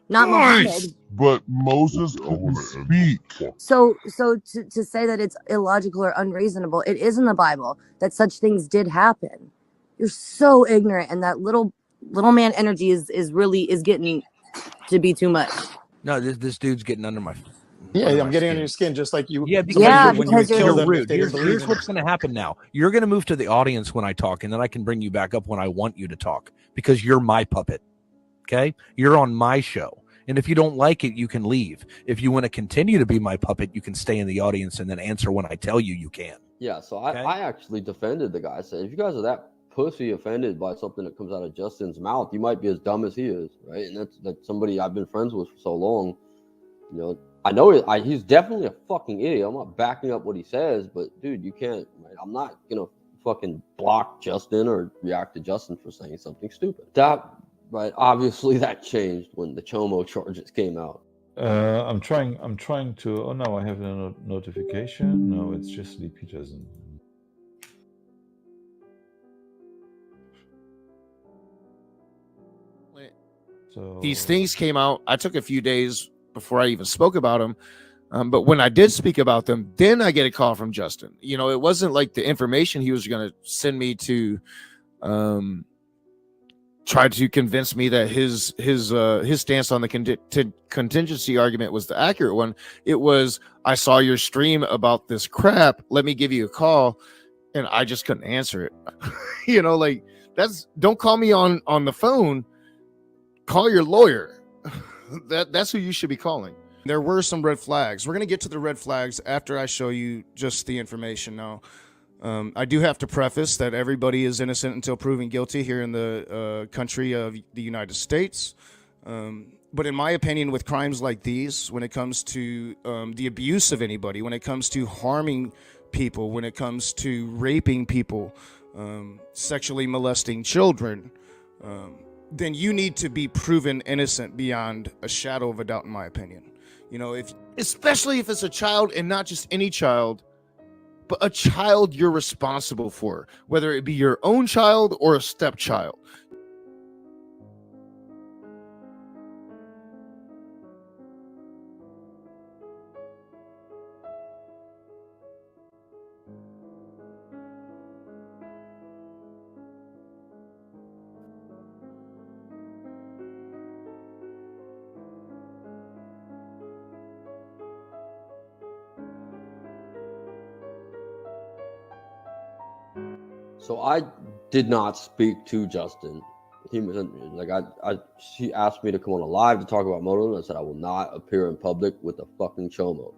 Not Muhammad. But Moses couldn't speak. So to say that it's illogical or unreasonable, it is in the Bible that such things did happen. You're so ignorant, and that little man energy is getting to be too much. No, this dude's getting under my. Yeah, I'm getting under your skin, just like you. Yeah, because you're rude. Here's what's going to happen now. You're going to move to the audience when I talk, and then I can bring you back up when I want you to talk, because you're my puppet. Okay, you're on my show. And if you don't like it, you can leave. If you want to continue to be my puppet, you can stay in the audience and then answer when I tell you you can. Yeah, so I actually defended the guy. I said, if you guys are that pussy offended by something that comes out of Justin's mouth, you might be as dumb as he is, right? And that's somebody I've been friends with for so long. I know he's definitely a fucking idiot. I'm not backing up what he says, but dude, you can't. Right? I'm not gonna fucking block Justin or react to Justin for saying something stupid. Right, obviously that changed when the Chomo charges came out. I'm trying to. Oh no, I have a notification. No, it's just Sleepy doesn't. So these things came out. I took a few days before I even spoke about them. But when I did speak about them, then I get a call from Justin. It wasn't like the information he was going to send me to try to convince me that his stance on the contingency argument was the accurate one. It was, I saw your stream about this crap. Let me give you a call. And I just couldn't answer it. Don't call me on the phone. Call your lawyer. That's who you should be calling. There were some red flags. We're going to get to the red flags after I show you just the information now. I do have to preface that everybody is innocent until proven guilty here in the country of the United States. But in my opinion, with crimes like these, when it comes to the abuse of anybody, when it comes to harming people, when it comes to raping people, sexually molesting children, then you need to be proven innocent beyond a shadow of a doubt, in my opinion. Especially if it's a child, and not just any child, but a child you're responsible for, whether it be your own child or a stepchild. So I did not speak to Justin. He asked me to come on a live to talk about modalism. I said I will not appear in public with a fucking chomo.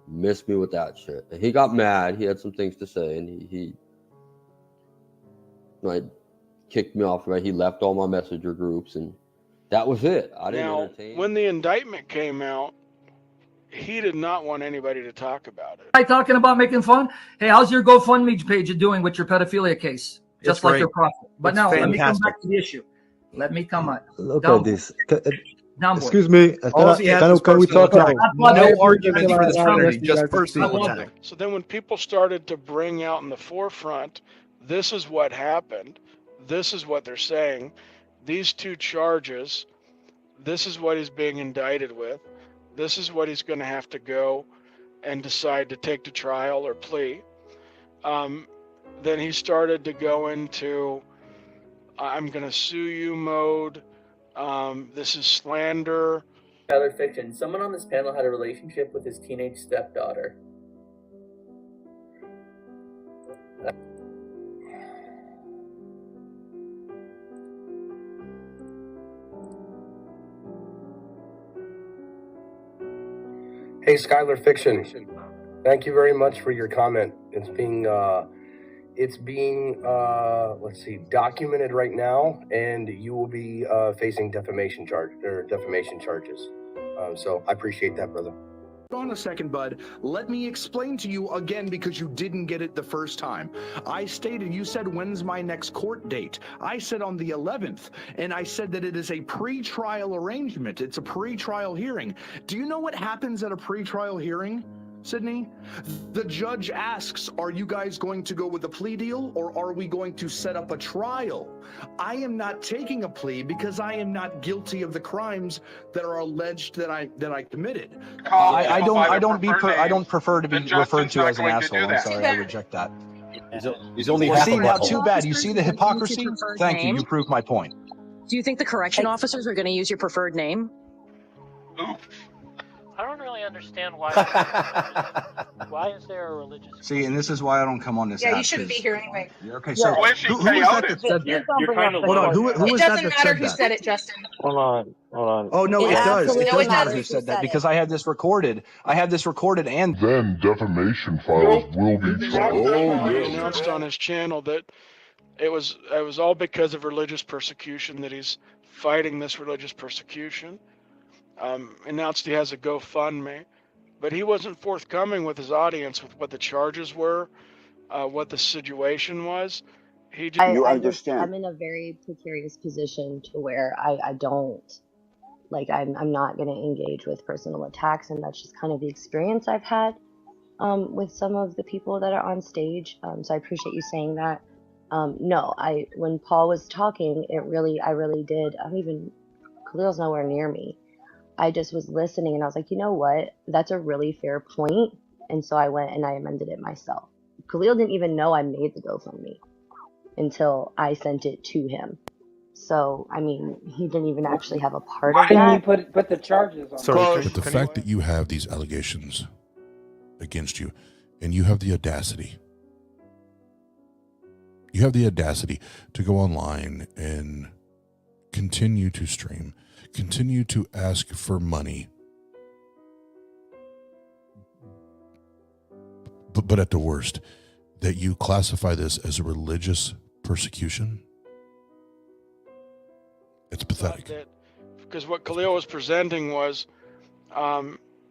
Missed me with that shit. And he got mad. He had some things to say, and he like kicked me off. Right, he left all my messenger groups, and that was it. I didn't Now, entertain. when the indictment came out, he did not want anybody to talk about it. Right, talking about making fun. Hey, how's your GoFundMe page doing with your pedophilia case? Just It's like great. your prophet. But It's now, let me come fantastic. back to the issue. Let me come on. Look Down- at this. down boy. Excuse me. All he has is Can we personal talk now? attack. No argument for the Trinity, just personal attack. So then when people started to bring out in the forefront, this is what happened, this is what they're saying, these two charges, this is what he's being indicted with, this is what he's going to have to go and decide to take to trial or plea. Then he started to go into, I'm going to sue you mode. This is slander. Skylar Fiction. Someone on this panel had a relationship with his teenage stepdaughter. Hey, Skylar Fiction. Thank you very much for your comment. It's being let's see, documented right now, and you will be facing defamation charges. So I appreciate that, brother. Hold on a second, bud. Let me explain to you again because you didn't get it the first time. I stated, you said, when's my next court date? I said on the 11th, and I said that it is a pre-trial arrangement. It's a pre-trial hearing. Do you know what happens at a pre-trial hearing, Sydney? The judge asks, are you guys going to go with a plea deal or are we going to set up a trial? I am not taking a plea because I am not guilty of the crimes that are alleged that I committed. I don't prefer to be referred to as an asshole. I'm sorry, I reject that. He's only Well, half see, a now level. too bad. You see the hypocrisy? Thank you. You proved my point. Do you think the correction officers are going to use your preferred name? I don't really understand why. Why is there a religious? See, and this is why I don't come on this Yeah, app. you shouldn't be 'cause- here anyway. Okay, so Yeah. who was that that said that? Hold on, who It is that doesn't that matter said who that? said it, Justin. Hold on. Oh no, It it does. absolutely It does matter doesn't. who said that because I had this recorded. And Then defamation files will be charged. He announced on his channel that it was all because of religious persecution that he's fighting this religious persecution. Announced he has a GoFundMe, but he wasn't forthcoming with his audience with what the charges were, what the situation was. He just I'm in a very precarious position to where I don't like I'm not going to engage with personal attacks, and that's just kind of the experience I've had with some of the people that are on stage. So I appreciate you saying that. No, when Paul was talking, I really did. Khalil's nowhere near me. I just was listening, and I was like, you know what? That's a really fair point. And so I went and I amended it myself. Khalil didn't even know I made the GoFundMe until I sent it to him. So, I mean, he didn't even actually have a part of that. put the charges on? But the fact that you have these allegations against you, and you have the audacity to go online and continue to stream, continue to ask for money, but at the worst, that you classify this as a religious persecution, it's pathetic. because what Khalil was presenting was,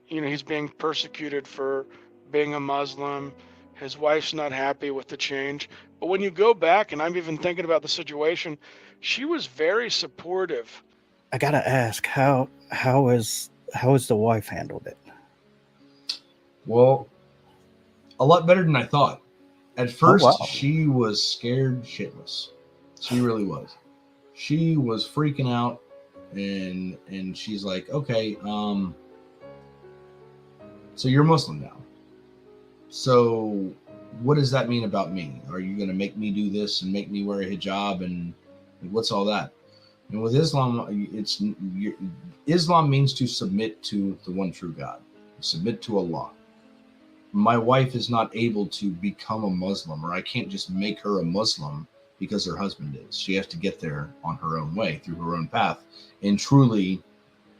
he's being persecuted for being a Muslim. His wife's not happy with the change. But when you go back, and I'm even thinking about the situation, she was very supportive. I gotta ask, how has the wife handled it? Well, a lot better than I thought. At first, wow. she was scared shitless. She really was. She was freaking out, and she's like, okay, so you're Muslim now. So what does that mean about me? Are you going to make me do this and make me wear a hijab, and what's all that? And with Islam, Islam means to submit to the one true God, submit to Allah. my wife is not able to become a Muslim, or I can't just make her a Muslim because her husband is. She has to get there on her own way, through her own path, and truly,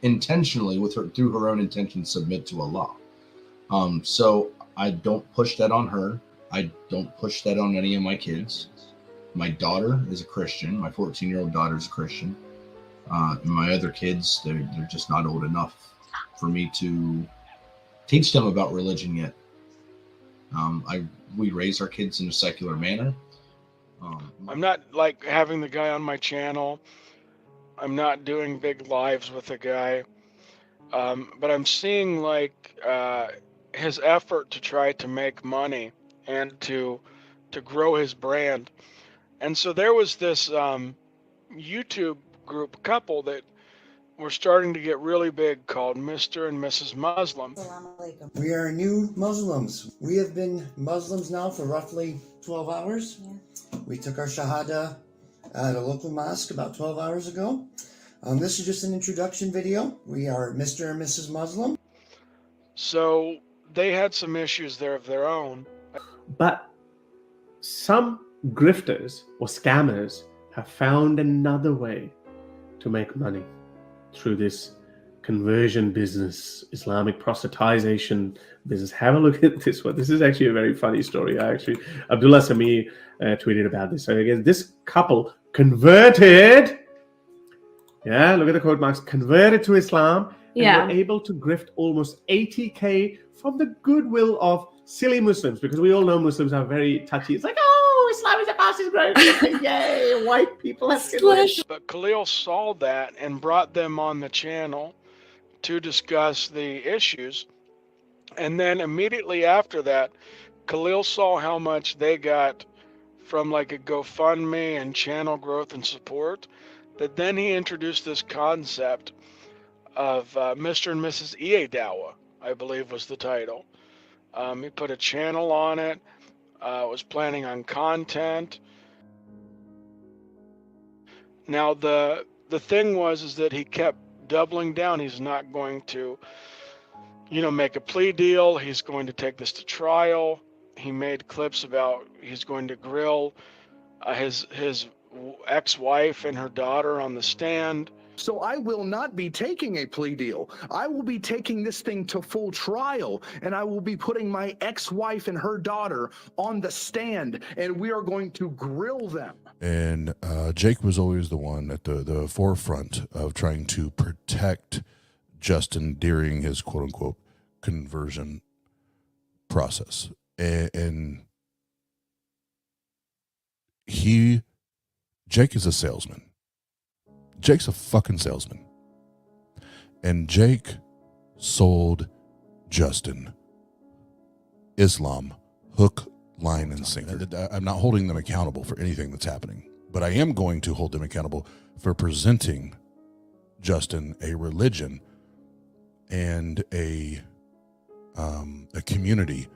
intentionally, through her own intention, submit to Allah. So I don't push that on her. I don't push that on any of my kids. My daughter is a Christian. My 14-year-old daughter is a Christian. And my other kids, they're just not old enough for me to teach them about religion yet. We raise our kids in a secular manner. I'm not like having the guy on my channel. I'm not doing big lives with the guy. But I'm seeing like his effort to try to make money and to grow his brand. And so there was this YouTube group couple that were starting to get really big called Mr. and Mrs. Muslim. We are new Muslims. We have been Muslims now for roughly 12 hours. We took our Shahada at a local mosque about 12 hours ago. This is just an introduction video. We are Mr. and Mrs. Muslim. So they had some issues there of their own. But some grifters or scammers have found another way to make money through this conversion business, Islamic proselytization business. Have a look at this one. This is actually a very funny story. Abdullah Sami tweeted about this. So again, this couple converted. Yeah, look at the quote marks. Converted to Islam and were able to grift almost 80K from the goodwill of silly Muslims, because we all know Muslims are very touchy. It's like, oh, Islam is a fastest growing. Yay, white people have English. But Khalil saw that and brought them on the channel to discuss the issues. And then immediately after that, Khalil saw how much they got from like a GoFundMe and channel growth and support, that then he introduced this concept of Mr. and Mrs. Dawa, I believe was the title. He put a channel on it, was planning on content. Now the thing is that he kept doubling down. He's not going to, make a plea deal. He's going to take this to trial. He made clips about he's going to grill his ex-wife and her daughter on the stand. So I will not be taking a plea deal. I will be taking this thing to full trial, and I will be putting my ex-wife and her daughter on the stand, and we are going to grill them. And Jake was always the one at the forefront of trying to protect Justin during his quote-unquote conversion process. And Jake is a salesman. Jake's a fucking salesman. And Jake sold Justin Islam hook, line, and sinker. I'm not holding them accountable for anything that's happening, but I am going to hold them accountable for presenting Justin a religion and a community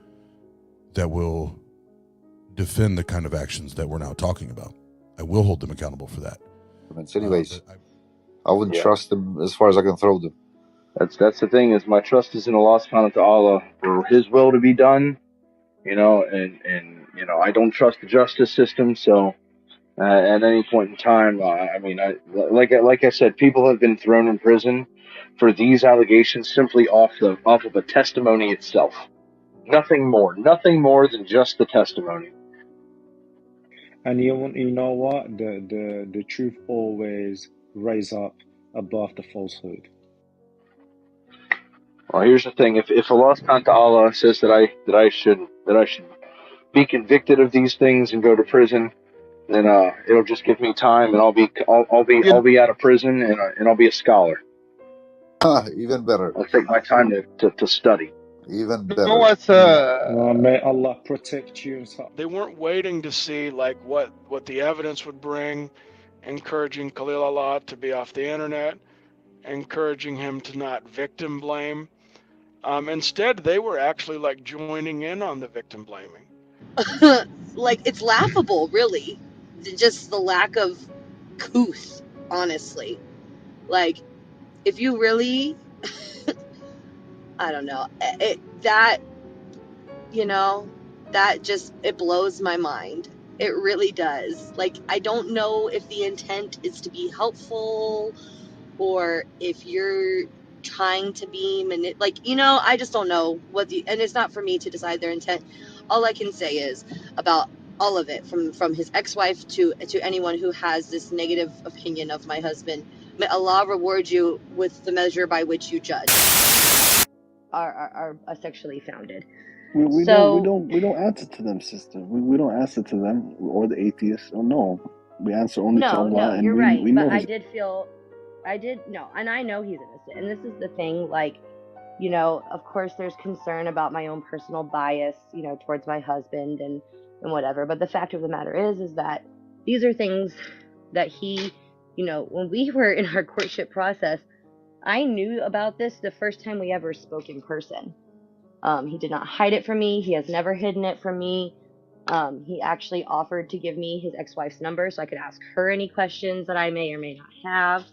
that will defend the kind of actions that we're now talking about. I will hold them accountable for that. Anyways, I wouldn't trust them as far as I can throw them. That's the thing, is my trust is in Allah subhanahu wa ta'ala for his will to be done, and I don't trust the justice system. So at any point in time, like I said, people have been thrown in prison for these allegations simply off of a testimony itself. Nothing more than just the testimony. And you know what? The truth always rise up above the falsehood. Well, here's the thing: if Allah subhanahu wa ta'ala says that I should be convicted of these things and go to prison, then it'll just give me time, and I'll be out of prison, and I'll be a scholar. Even better. I'll take my time to study. Even better. May Allah protect you. They weren't waiting to see like what the evidence would bring, encouraging Khalil Allah to be off the internet, encouraging him to not victim blame. Instead, they were actually like joining in on the victim blaming. Like, it's laughable, really. Just the lack of couth, honestly. Like, if you really, I don't know, you know, that just, it blows my mind. It really does. Like, I don't know if the intent is to be helpful or if you're trying to be like, you know, I just don't know what and it's not for me to decide their intent. All I can say is about all of it, from his ex-wife to anyone who has this negative opinion of my husband. May Allah reward you with the measure by which you judge. Are sexually founded. We don't answer to them, sister. We don't answer to them or the atheists. Oh no, we answer only to Allah. No, and you're we, right. we know But His and I know he's innocent. And this is the thing, like, you know, of course there's concern about my own personal bias, you know, towards my husband and whatever. But the fact of the matter is that these are things that he, you know, when we were in our courtship process, I knew about this the first time we ever spoke in person. He did not hide it from me. He has never hidden it from me. He actually offered to give me his ex-wife's number so I could ask her any questions that I may or may not have.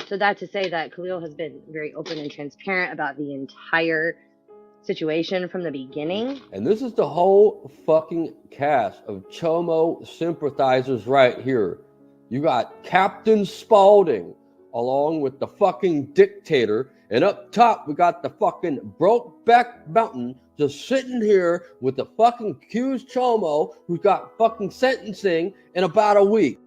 So that to say that Khalil has been very open and transparent about the entire situation from the beginning. And this is the whole fucking cast of Chomo sympathizers right here. You got Captain Spaulding along with the fucking dictator. And up top, we got the fucking Brokeback Mountain just sitting here with the fucking accused Chomo who's got fucking sentencing in about a week.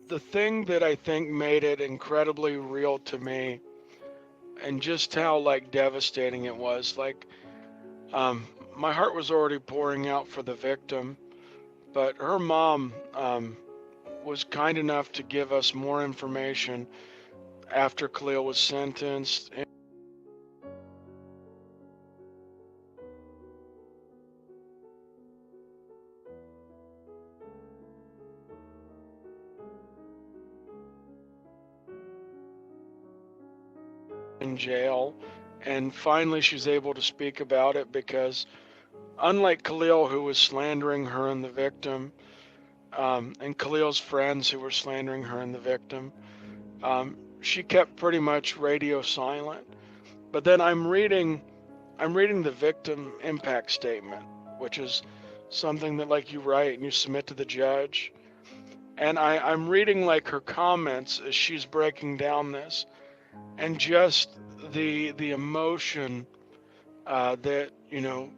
The thing that I think made it incredibly real to me, and just how like devastating it was, like my heart was already pouring out for the victim, but her mom was kind enough to give us more information after Khalil was sentenced. In jail, and finally she's able to speak about it because unlike Khalil, who was slandering her and the victim, and Khalil's friends who were slandering her and the victim, she kept pretty much radio silent. But then I'm reading the victim impact statement, which is something that like you write and you submit to the judge, and I'm reading like her comments as she's breaking down this. And just the emotion that, you know,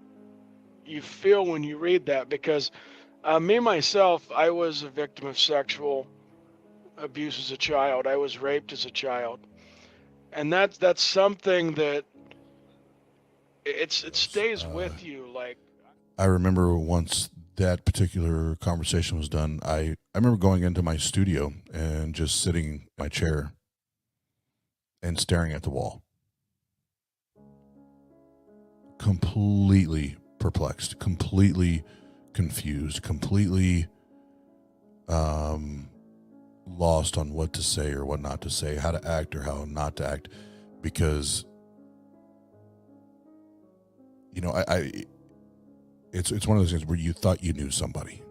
you feel when you read that, because me, myself, I was a victim of sexual abuse as a child. I was raped as a child. And that's something that it stays with you. Like, I remember once that particular conversation was done, I remember going into my studio and just sitting in my chair and staring at the wall, completely perplexed, completely confused, completely lost on what to say or what not to say, how to act or how not to act, because, you know, it's one of those things where you thought you knew somebody.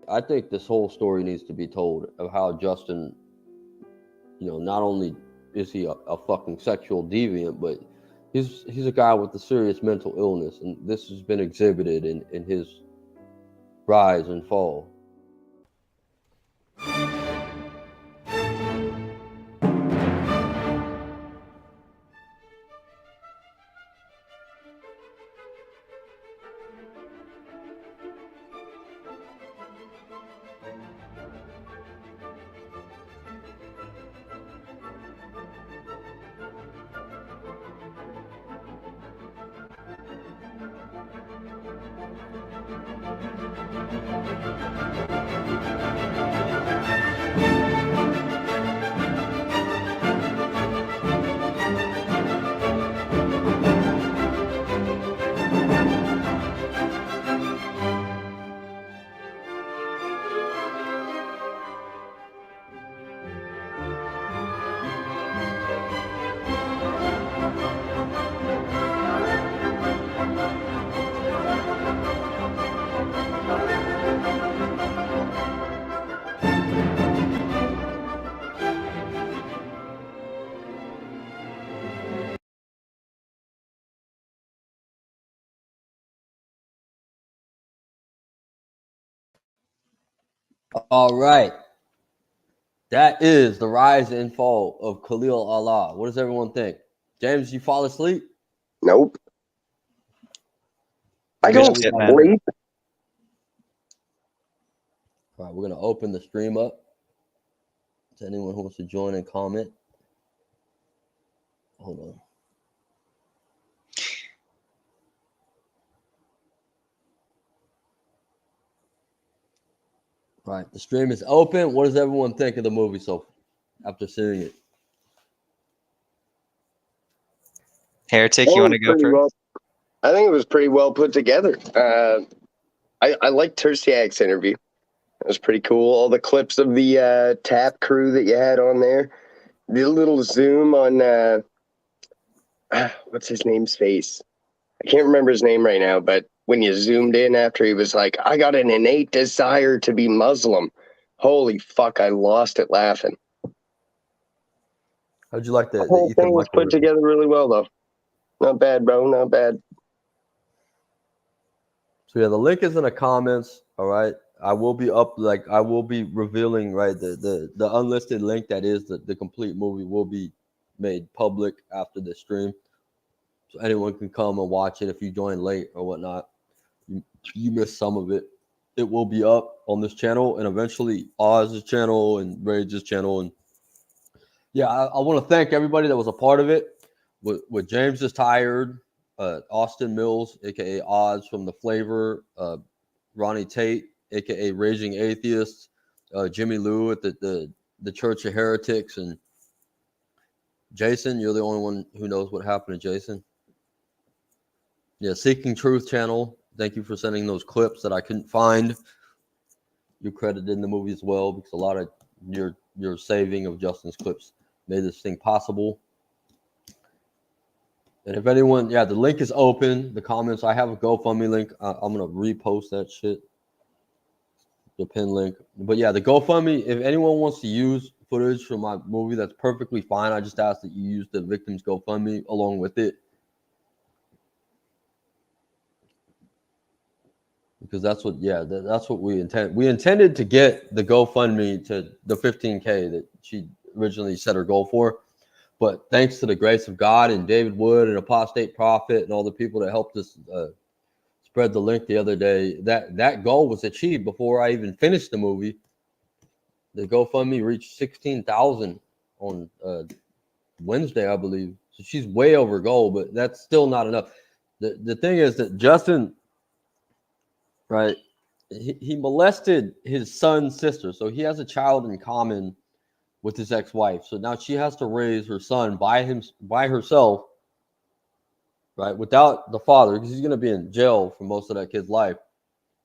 I think this whole story needs to be told of how Justin, you know, not only is he a fucking sexual deviant, but he's a guy with a serious mental illness, and this has been exhibited in his rise and fall. All right. That is the rise and fall of Khalil Allah. What does everyone think? James, you fall asleep? Nope. I don't sleep. All right, we're going to open the stream up to anyone who wants to join and comment. Hold on. All right, the stream is open. What does everyone think of the movie so after seeing it? Heretic, you want to go first? I think it was pretty well put together. I liked Terciak's interview. It was pretty cool. All the clips of the TAP crew that you had on there. The little zoom on what's his name's face? I can't remember his name right now, but when you zoomed in after he was like, I got an innate desire to be Muslim. Holy fuck, I lost it laughing. How'd you like that? The whole thing was put together really well, though. Not bad, bro. Not bad. So yeah, the link is in the comments. All right. I will be revealing, right, the unlisted link that is the complete movie will be made public after the stream. So anyone can come and watch it if you join late or whatnot. You missed some of it. It will be up on this channel and eventually Oz's channel and Rage's channel. And yeah, I want to thank everybody that was a part of it. With James is Tired, Austin Mills, aka Oz from The Flavor, Ronnie Tate, aka Raging Atheist, Jimmy Lou at the Church of Heretics, and Jason. You're the only one who knows what happened to Jason. Yeah, Seeking Truth channel. Thank you for sending those clips that I couldn't find. You're credited in the movie as well because a lot of your saving of Justin's clips made this thing possible. And if anyone, the link is open. The comments, I have a GoFundMe link. I'm gonna repost that shit, the pin link. But yeah, the GoFundMe. If anyone wants to use footage from my movie, that's perfectly fine. I just ask that you use the victim's GoFundMe along with it, because that's what we intend. We intended to get the GoFundMe to the 15K that she originally set her goal for. But thanks to the grace of God and David Wood and Apostate Prophet and all the people that helped us spread the link the other day, that goal was achieved before I even finished the movie. The GoFundMe reached 16,000 on Wednesday, I believe. So she's way over goal, but that's still not enough. The thing is that Justin, right, he molested his son's sister. So he has a child in common with his ex-wife. So now she has to raise her son by herself, right, without the father, because he's going to be in jail for most of that kid's life.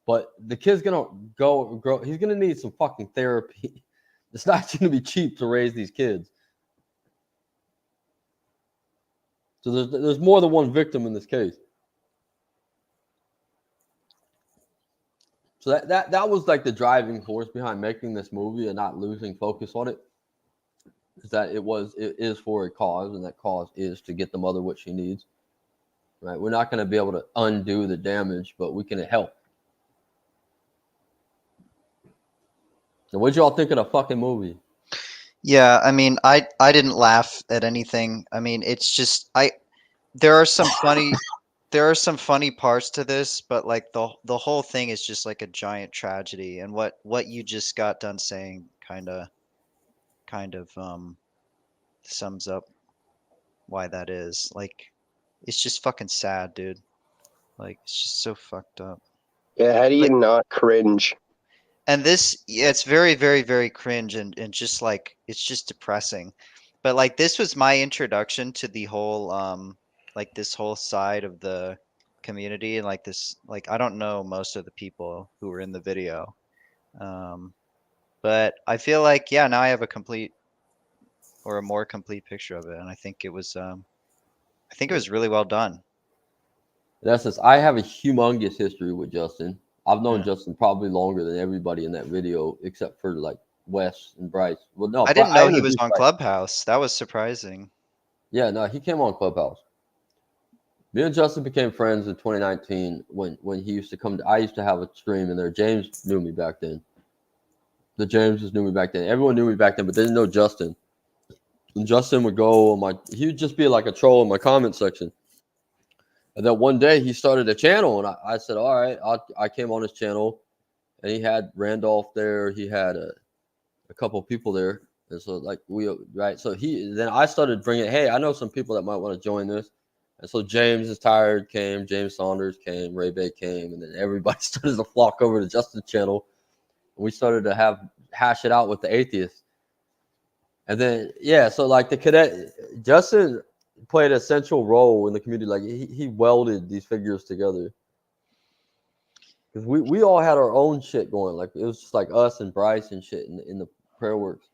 But the kid's going to grow. He's going to need some fucking therapy. It's not going to be cheap to raise these kids. So there's more than one victim in this case. So that was like the driving force behind making this movie and not losing focus on it. Is that it is for a cause, and that cause is to get the mother what she needs. Right? We're not going to be able to undo the damage, but we can help. So what did y'all think of the fucking movie? Yeah, I mean, I didn't laugh at anything. I mean, it's just there are some funny parts to this, but like the whole thing is just like a giant tragedy. And what you just got done saying kind of sums up why that is. Like, it's just fucking sad, dude. Like, it's just so fucked up. Yeah, how do you not cringe? And this, yeah, it's very, very, very cringe and just like, it's just depressing. But like, this was my introduction to the whole, like this whole side of the community. And like this, like, I don't know most of the people who were in the video. But I feel like, yeah, now I have a more complete picture of it. And I think it was really well done. That's just, I have a humongous history with Justin. I've known Justin probably longer than everybody in that video, except for like Wes and Bryce. Well, no, I didn't know he was on Clubhouse. That was surprising. Yeah, no, he came on Clubhouse. Me and Justin became friends in 2019 when he used to come. I used to have a stream in there. James knew me back then. The Jameses knew me back then. Everyone knew me back then, but they didn't know Justin. And Justin would go on he would just be like a troll in my comment section. And then one day he started a channel, and I said, all right, I came on his channel, and he had Randolph there. He had a couple of people there. And so so then I started bringing, hey, I know some people that might want to join this. And so James is tired came, James Saunders came, Ray Bay came, and then everybody started to flock over to Justin's channel. And we started to hash it out with the atheists. And then, so like the cadet, Justin played a central role in the community. Like he welded these figures together. Because we all had our own shit going. Like it was just like us and Bryce and shit in the prayer works.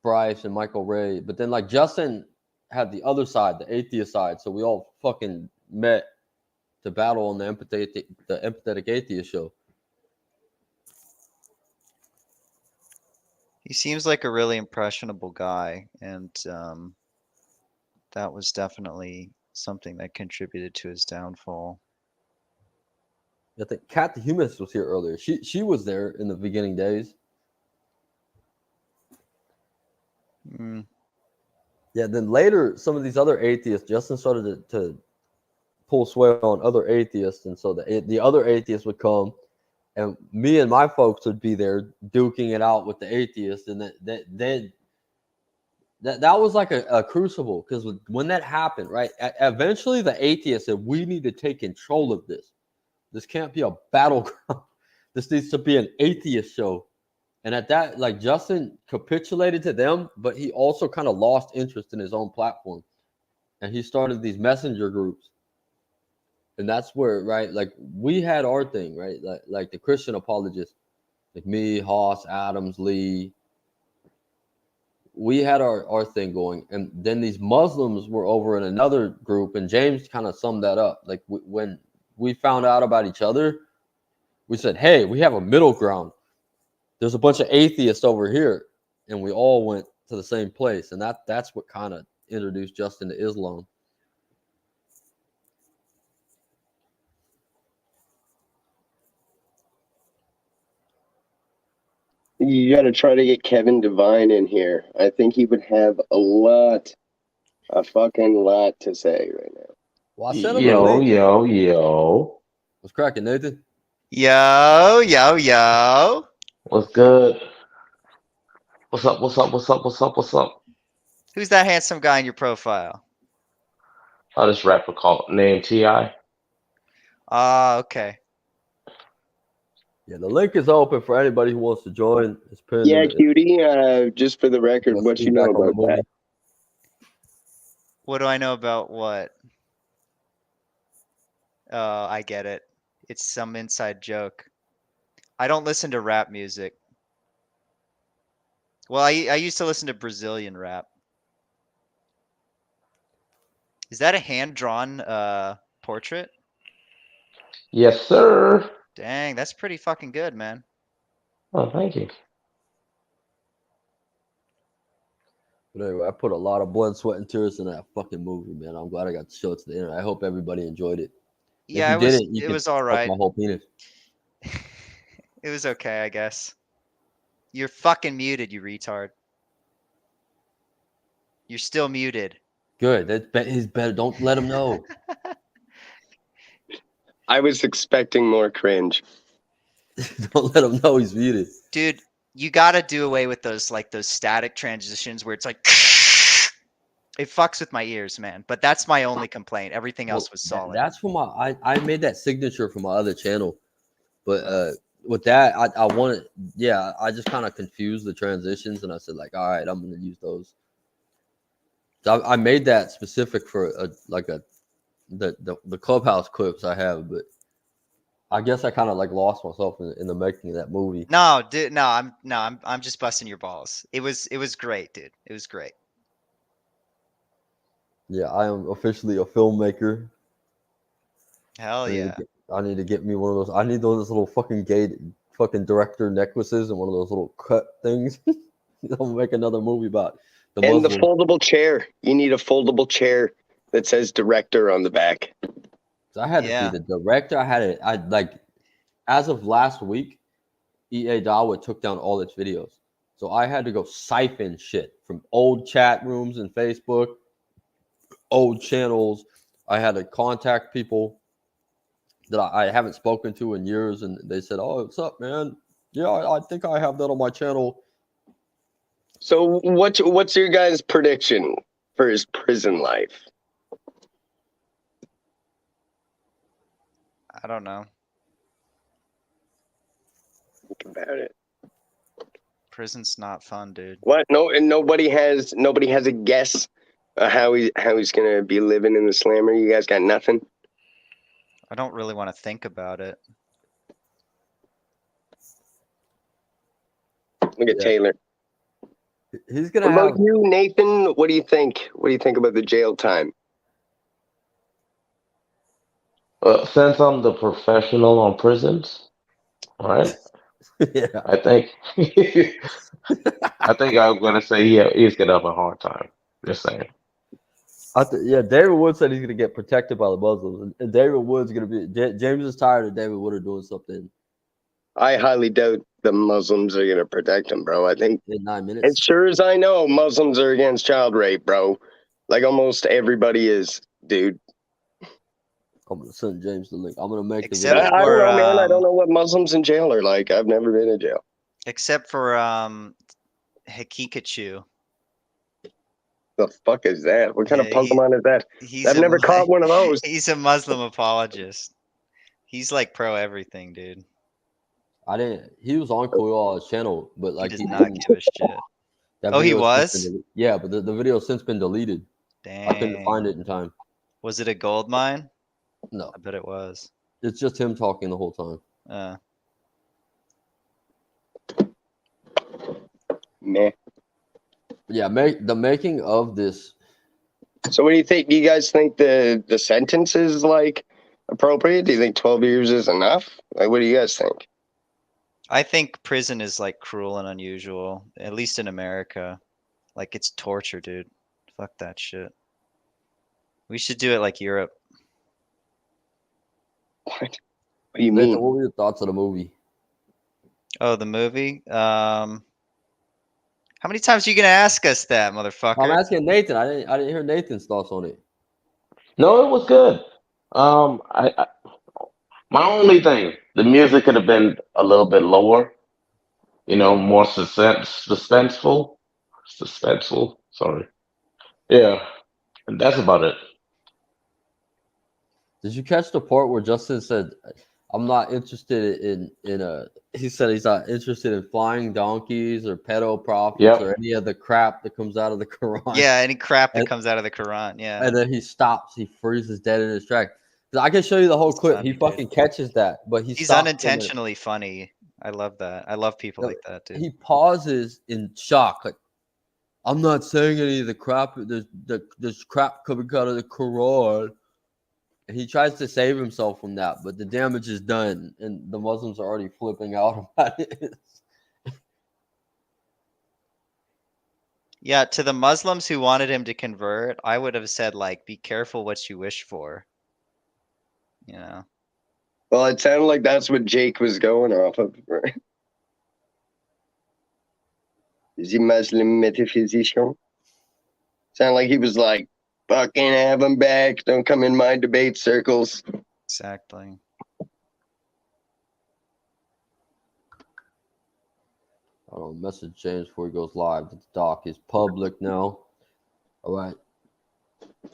Bryce and Michael Ray. But then like Justin had the other side, the atheist side. So we all fucking met to battle on the empathetic atheist show. He seems like a really impressionable guy, and that was definitely something that contributed to his downfall. I think Kat the Humanist was here earlier. She was there in the beginning days. Yeah, then later, some of these other atheists, Justin started to pull sway on other atheists, and so the other atheists would come, and me and my folks would be there duking it out with the atheists, and that was like a crucible, because when that happened, right, eventually the atheists said, we need to take control of this. This can't be a battleground. This needs to be an atheist show. And at that, like Justin capitulated to them, but he also kind of lost interest in his own platform. And he started these messenger groups. And that's where, right, like we had our thing, right? Like the Christian apologists, like me, Haas, Adams, Lee. We had our thing going. And then these Muslims were over in another group, and James kind of summed that up. Like when we found out about each other, we said, hey, we have a middle ground. There's a bunch of atheists over here, and we all went to the same place. And that's what kind of introduced Justin to Islam. You got to try to get Kevin Devine in here. I think he would have a fucking lot to say right now. Well, I sent him a link. Yo. What's cracking, Nathan? Yo. What's good? What's up? Who's that handsome guy in your profile? Oh, this rapper named T.I. Okay. Yeah, the link is open for anybody who wants to join. It's pinned. Yeah, Cutie, just for the record, what you know about that? What do I know about what? Oh, I get it. It's some inside joke. I don't listen to rap music. Well, I used to listen to Brazilian rap. Is that a hand-drawn portrait? Yes, sir. Dang, that's pretty fucking good, man. Oh, thank you. But anyway, I put a lot of blood, sweat, and tears in that fucking movie, man. I'm glad I got to show it to the internet. I hope everybody enjoyed it. Yeah, it was all right. My whole penis. It was okay, I guess. You're fucking muted, you retard. You're still muted. Good. He's better. Don't let him know. I was expecting more cringe. Don't let him know he's muted. Dude, you gotta do away with those static transitions where it's like it fucks with my ears, man. But that's my only complaint. Everything else was solid. That's for I made that signature for my other channel. But with that, I wanted, I just kind of confused the transitions, and I said, like, all right, I'm gonna use those. So I made that specific for the Clubhouse clips I have, but I guess I kind of like lost myself in the making of that movie. No, dude, I'm just busting your balls. It was great, dude. It was great. Yeah, I am officially a filmmaker. Hell yeah. I need to get me one of those. I need those little fucking director necklaces and one of those little cut things. I'll make another movie about the And the Muslim. foldable chair. You need a foldable chair that says director on the back. So I had to be the director. I like, as of last week, EA Dawa took down all its videos. So I had to go siphon shit from old chat rooms and Facebook, old channels. I had to contact people that I haven't spoken to in years, and they said, "Oh, what's up, man? Yeah, I think I have that on my channel." So what's your guys' prediction for his prison life? I don't know. Think about it. Prison's not fun, dude. What? No, and nobody has a guess how he's gonna be living in the slammer. You guys got nothing. I don't really want to think about it. Look at Taylor. He's What gonna about have. you, Nathan? What do you think? What do you think about the jail time? Since I'm the professional on prisons, all right? Yeah. I think I'm gonna say he's gonna have a hard time. Just saying. Yeah, David Wood said he's gonna get protected by the Muslims, and David Wood's gonna be. James is tired of David Wood doing something I highly doubt the Muslims are gonna protect him, bro. I think in 9 minutes. as sure as I know, Muslims are against child rape, bro. Like almost everybody is, dude. I'm gonna send James the link. I'm gonna make Except the video. I don't know, man. I for don't know what Muslims in jail are like. I've never been in jail. except for Hikikachu. The fuck is that? What kind of Yeah, Pokemon is that? He's I've never caught one of those. He's a Muslim apologist. He's like pro everything, dude. I didn't. He was on Koyal's channel, but like He does not give a shit. that Oh, he video has since was? been yeah, but the video has since been deleted. I couldn't Dang. find it in time. Was it a gold mine? No, I bet it was. it's just him talking the whole time. Meh. Yeah, the making of this. So what do you think? Do you guys think the sentence is like appropriate? Do you think 12 years is enough? Like, what do you guys think? I think prison is like cruel and unusual, at least in America. Like it's torture, dude. Fuck that shit. We should do it like Europe. What do you Nathan, mean? what were your thoughts of the movie? Oh, the movie? How many times are you gonna ask us that, I'm motherfucker? asking Nathan. I didn't hear Nathan's thoughts on it. No, it was good. I my only thing, the music could have been a little bit lower. You know, more suspenseful. Sorry. Yeah, and that's about it. Did you catch the part where Justin said, "I'm not interested in a"? He said he's not interested in flying donkeys or pedo prophets Yep. or any of the crap that comes out of the Quran. Yeah, any crap that And- comes out of the Quran. Yeah. And then he stops. He freezes dead in his tracks. 'Cause I can show you the whole clip. funny, He fucking catches that, but He's stops for a minute. unintentionally funny. I love that. I love people No, like that, dude. He pauses in shock, like, "I'm not saying any of the crap. There's crap coming out of the Quran." And he tries to save himself from that, but the damage is done, and the Muslims are already flipping out about it. Yeah, to the Muslims who wanted him to convert, I would have said like, "Be careful what you wish for." You know. Well, it sounded like that's what Jake was going off of. Right? Is he Muslim metaphysician? Sound like he was like, "Fucking have him back. Don't come in my debate circles." Exactly. I don't know, message James before he goes live. The doc is public now. All right.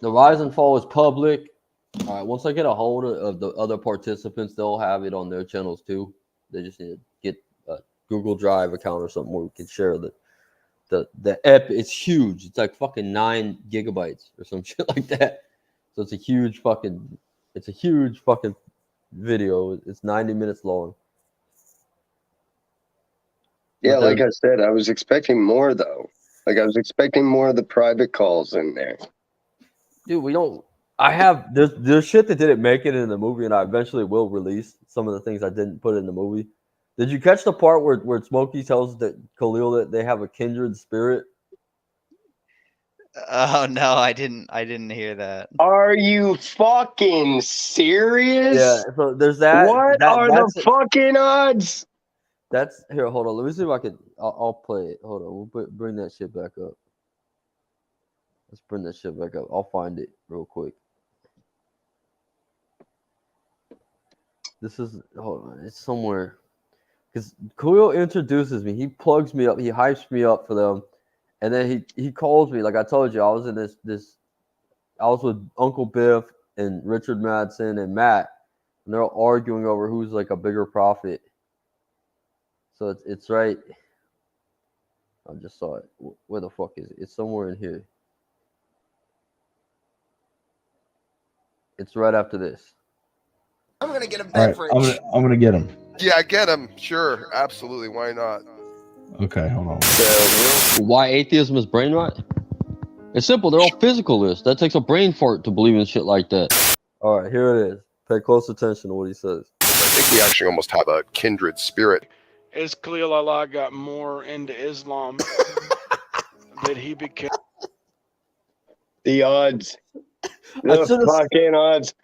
The rise and fall is public. All right. Once I get a hold of the other participants, they'll have it on their channels too. They just need to get a Google Drive account or something where we can share the ep. It's huge. It's like fucking 9 gigabytes or some shit like that. So it's a huge fucking video. It's 90 minutes long. Yeah, But like then- I said, I was expecting more though. Like I was expecting more of the private calls in there. Dude, we don't. There's shit that didn't make it in the movie, and I eventually will release some of the things I didn't put in the movie. Did you catch the part where Smokey tells that Khalil that they have a kindred spirit? Oh no, I didn't hear that. Are you fucking serious? Yeah. So there's that. What are the fucking odds? That's here. Hold on. Let me see if I can. I'll play it. Hold on. We'll bring that shit back up. Let's bring that shit back up. I'll find it real quick. This is. Hold on. It's somewhere. Because Khalil introduces me. He plugs me up. He hypes me up for them, and then he calls me. Like I told you, I was in this. I was with Uncle Biff and Richard Madsen and Matt, and they're all arguing over who's like a bigger prophet. So it's right. I just saw it. Where the fuck is it? It's somewhere in here. It's right after this. I'm gonna get a All right, beverage. I'm gonna get him. Yeah, get him. Sure, absolutely. Why not? Okay, hold on. Why atheism is brain rot? It's simple. They're all physicalists. That takes a brain fart to believe in shit like that. All right, here it is. Pay close attention to what he says. I think we actually almost have a kindred spirit. As Khalil Allah got more into Islam, that he became. The odds. The fucking odds.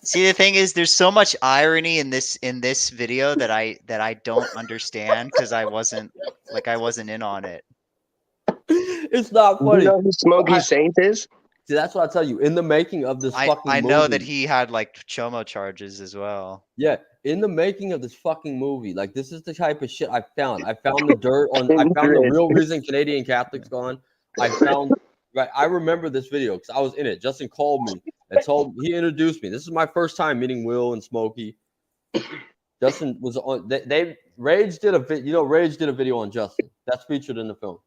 See, the thing is, there's so much irony in this video that I don't understand because I wasn't in on it. It's not funny. You know who Smokey Saint is? See, that's what I tell you. In the making of this fucking I movie. know that he had like Chomo charges as well. Yeah, in the making of this fucking movie, like this is the type of shit I found. I found the dirt on. I found the real reason Canadian Catholics gone. I found. Right, I remember this video because I was in it. Justin called me and he introduced me. This is my first time meeting Will and Smokey. Justin was on. Rage did a video on Justin. That's featured in the film.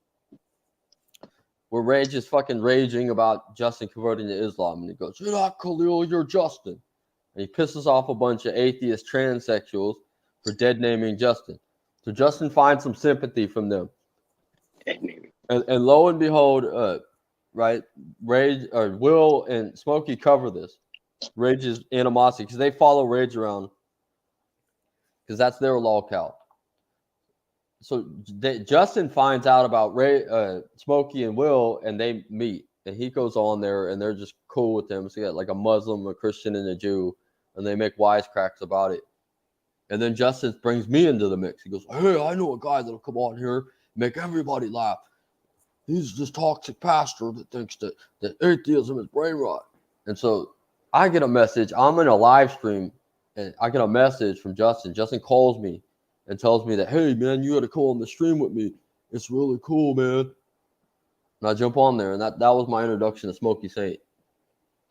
Where Rage is fucking raging about Justin converting to Islam, and he goes, "You're not Khalil, you're Justin," and he pisses off a bunch of atheist transsexuals for dead naming Justin. So Justin finds some sympathy from them, and lo and behold, right, Rage or Will and Smokey cover this Rage's animosity because they follow Rage around because that's their lolcow. So Justin finds out about Smokey and Will, and they meet, and he goes on there, and they're just cool with him. So you got like a Muslim, a Christian, and a Jew, and they make wisecracks about it. And then Justin brings me into the mix. He goes, "Hey, I know a guy that'll come on here, make everybody laugh. He's this toxic pastor that thinks that atheism is brain rot." And so I get a message. I'm in a live stream, and I get a message from Justin. Justin calls me and tells me that, "Hey, man, you got to come on the stream with me. It's really cool, man." And I jump on there, and that was my introduction to Smokey Saint.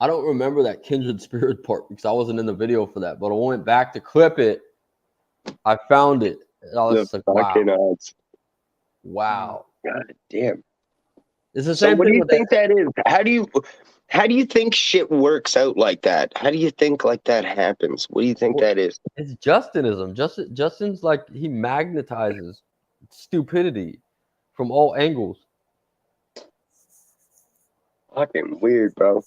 I don't remember that kindred spirit part because I wasn't in the video for that. But I went back to clip it. I found it. And I was like, wow. Wow. God damn. It's the So same what do thing you with think that is? How do you think shit works out like that? How do you think like that happens? What do you think that is? It's Justinism. Justin's like he magnetizes stupidity from all angles. Fucking weird, bro.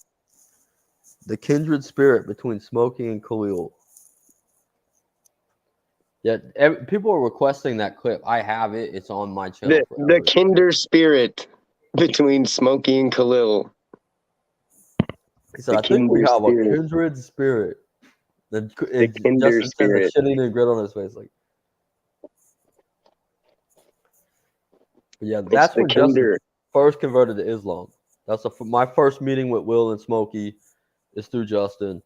The kindred spirit between Smokey and Khalil. Yeah, people are requesting that clip. I have it. It's on my channel. The kinder spirit between Smokey and Khalil. So I think we have a kindred spirit. The kinder Justin spirit. says a shitty grit on his face, like. But yeah, that's when Justin first converted to Islam. That's my first meeting with Will and Smokey is through Justin.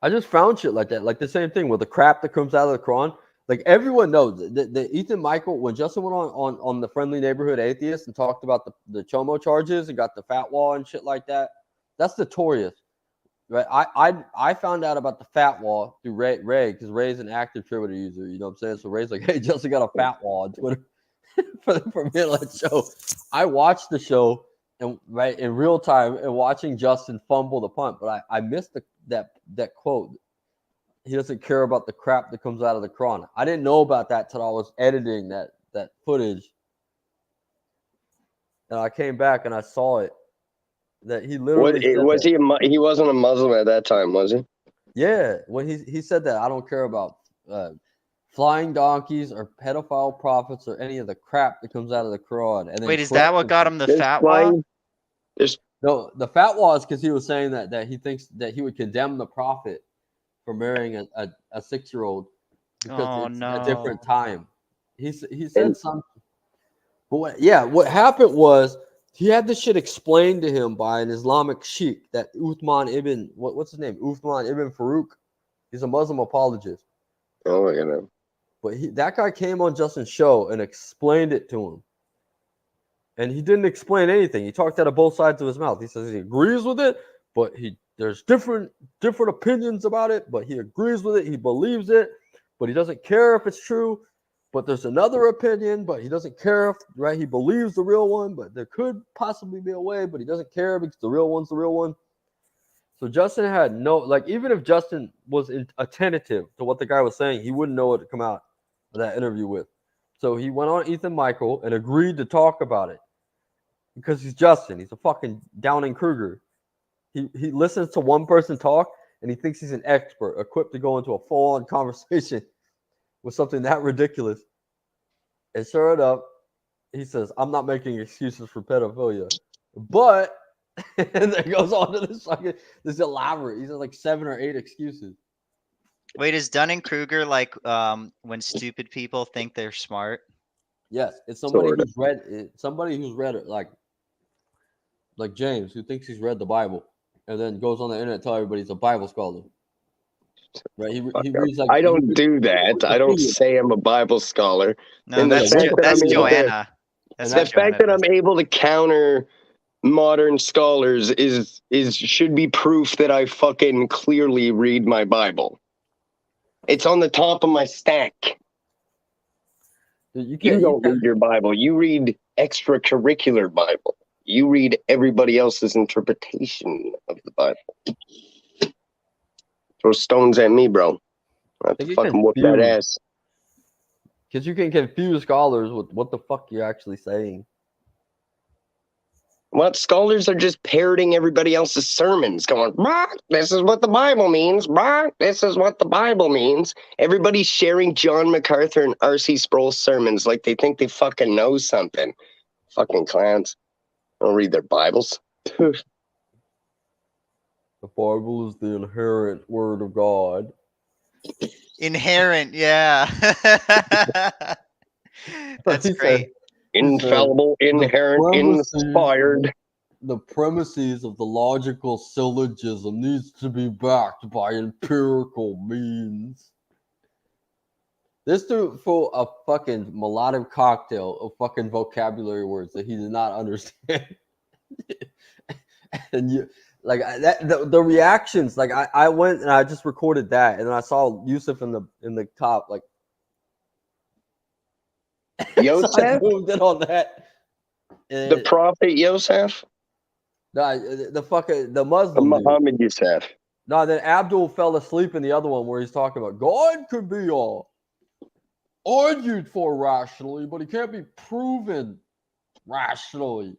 I just found shit like that, like the same thing with the crap that comes out of the Quran. Like everyone knows that Ethan Michael, when Justin went on the Friendly Neighborhood Atheist and talked about the Chomo charges and got the fatwa and shit like that, that's notorious, right? I found out about the fatwa through Ray because Ray's an active Twitter user. You know what I'm saying? So Ray's like, "Hey, Justin got a fatwa on Twitter for me on that show." I watched the show and right in real time and watching Justin fumble the punt, but I missed that quote. He doesn't care about the crap that comes out of the Quran. I didn't know about that till I was editing that footage. And I came back and I saw it. That he literally he wasn't a Muslim at that time, was he? Yeah, when he said that, I don't care about flying donkeys or pedophile prophets or any of the crap that comes out of the Quran. And then wait, is that what got him the fatwa? No, the fatwa is because he was saying that he thinks that he would condemn the prophet for marrying a 6-year-old because Oh, it's a different no. time. He said something. But what happened was he had this shit explained to him by an Islamic sheikh, that Uthman ibn, what's his name? Uthman ibn Farouk. He's a Muslim apologist. Oh, look at him. But that guy came on Justin's show and explained it to him. And he didn't explain anything. He talked out of both sides of his mouth. He says he agrees with it, but there's different opinions about it, but he agrees with it. He believes it, but he doesn't care if it's true. But there's another opinion, but he doesn't care if, right? He believes the real one, but there could possibly be a way, but he doesn't care because the real one's the real one. So Justin had even if Justin was attentive to what the guy was saying, he wouldn't know what to come out of that interview with. So he went on Ethan Michael and agreed to talk about it because he's Justin. He's a fucking Downing-Kruger. He listens to one person talk and he thinks he's an expert, equipped to go into a full-on conversation with something that ridiculous. And sure enough, he says, I'm not making excuses for pedophilia. But, and then goes on to this elaborate, he said like 7 or 8 excuses. Wait, is Dunning-Kruger like when stupid people think they're smart? Yes, it's somebody who's read it, like James, who thinks he's read the Bible and then goes on the internet and tell everybody he's a Bible scholar. Right? He reads I don't do that. I don't say I'm a Bible scholar. No, And that's Joanna. The fact that I'm able to counter modern scholars should be proof that I fucking clearly read my Bible. It's on the top of my stack. You don't read your Bible. You read extracurricular Bible. You read everybody else's interpretation of the Bible. Throw stones at me, bro. I have to fucking whoop that ass. Because you can confuse scholars with what the fuck you're actually saying. What scholars are just parroting everybody else's sermons, going, bah, this is what the Bible means. Bah, this is what the Bible means. Everybody's sharing John MacArthur and R.C. Sproul's sermons like they think they fucking know something. Fucking clowns. Don't read their Bibles. The Bible is the inherent word of God. Inherent, yeah. That's great. Infallible, inherent, inspired. The premises of the logical syllogism needs to be backed by empirical means. This dude full of fucking melodic cocktail of fucking vocabulary words that he did not understand. And you like that the reactions, like I went and I just recorded that, and then I saw Yusuf in the top, like Yosef? So I moved in on that. And the prophet Yosef? No, the Muslim Muhammad Yusuf. No, then Abdul fell asleep in the other one where he's talking about God could be argued for rationally, but he can't be proven rationally.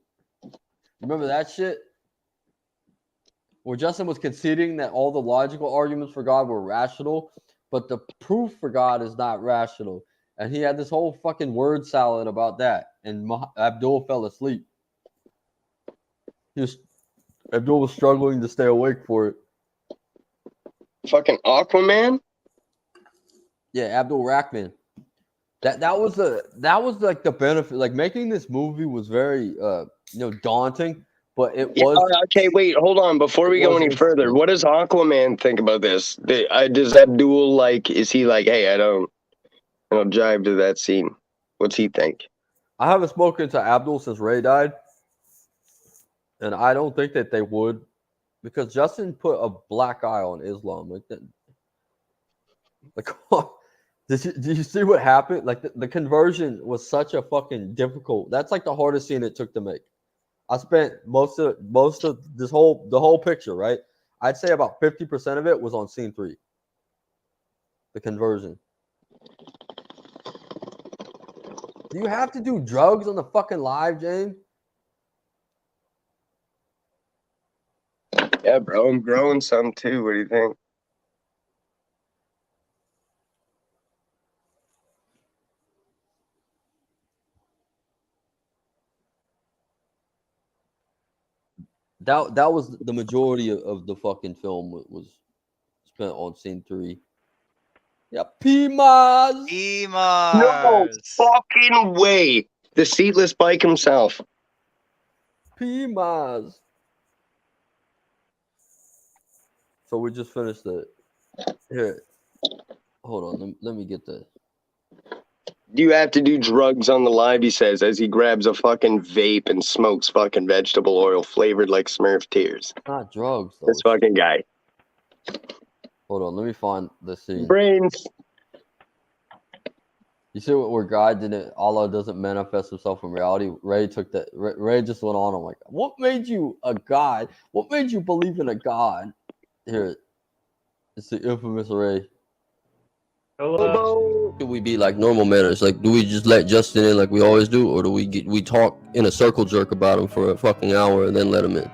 Remember that shit? Where Justin was conceding that all the logical arguments for God were rational, but the proof for God is not rational. And he had this whole fucking word salad about that. And Abdul fell asleep. Abdul was struggling to stay awake for it. Fucking Aquaman? Yeah, Abdul Rahman. That was like the benefit. Like making this movie was very daunting, but it was okay. Wait, hold on. Before we go any further, what does Aquaman think about this? Does Abdul is he like, hey, I don't jive to that scene? What's he think? I haven't spoken to Abdul since Ray died, and I don't think that they would, because Justin put a black eye on Islam. Like that. Like, did you see what happened? Like the conversion was such a fucking difficult. That's like the hardest scene it took to make. I spent most of the whole picture, right? I'd say about 50% of it was on scene 3. The conversion. Do you have to do drugs on the fucking live, James? Yeah, bro, I'm growing some too. What do you think? That was the majority of the fucking film was spent on scene 3. Yeah, P-Maz. No fucking way. The seatless bike himself. P-Maz. So we just finished it. Here. Hold on. Let me get this. You have to do drugs on the live, he says, as he grabs a fucking vape and smokes fucking vegetable oil flavored like Smurf tears. Not drugs, though. This fucking guy. Hold on. Let me find the scene. Brains. You see where God didn't, Allah doesn't manifest himself in reality? Ray took that. Ray just went on. I'm like, what made you a God? What made you believe in a God? Here, it's the infamous Ray. Hello. Do we be like normal manners? Like, do we just let Justin in like we always do, or do we talk in a circle jerk about him for a fucking hour and then let him in?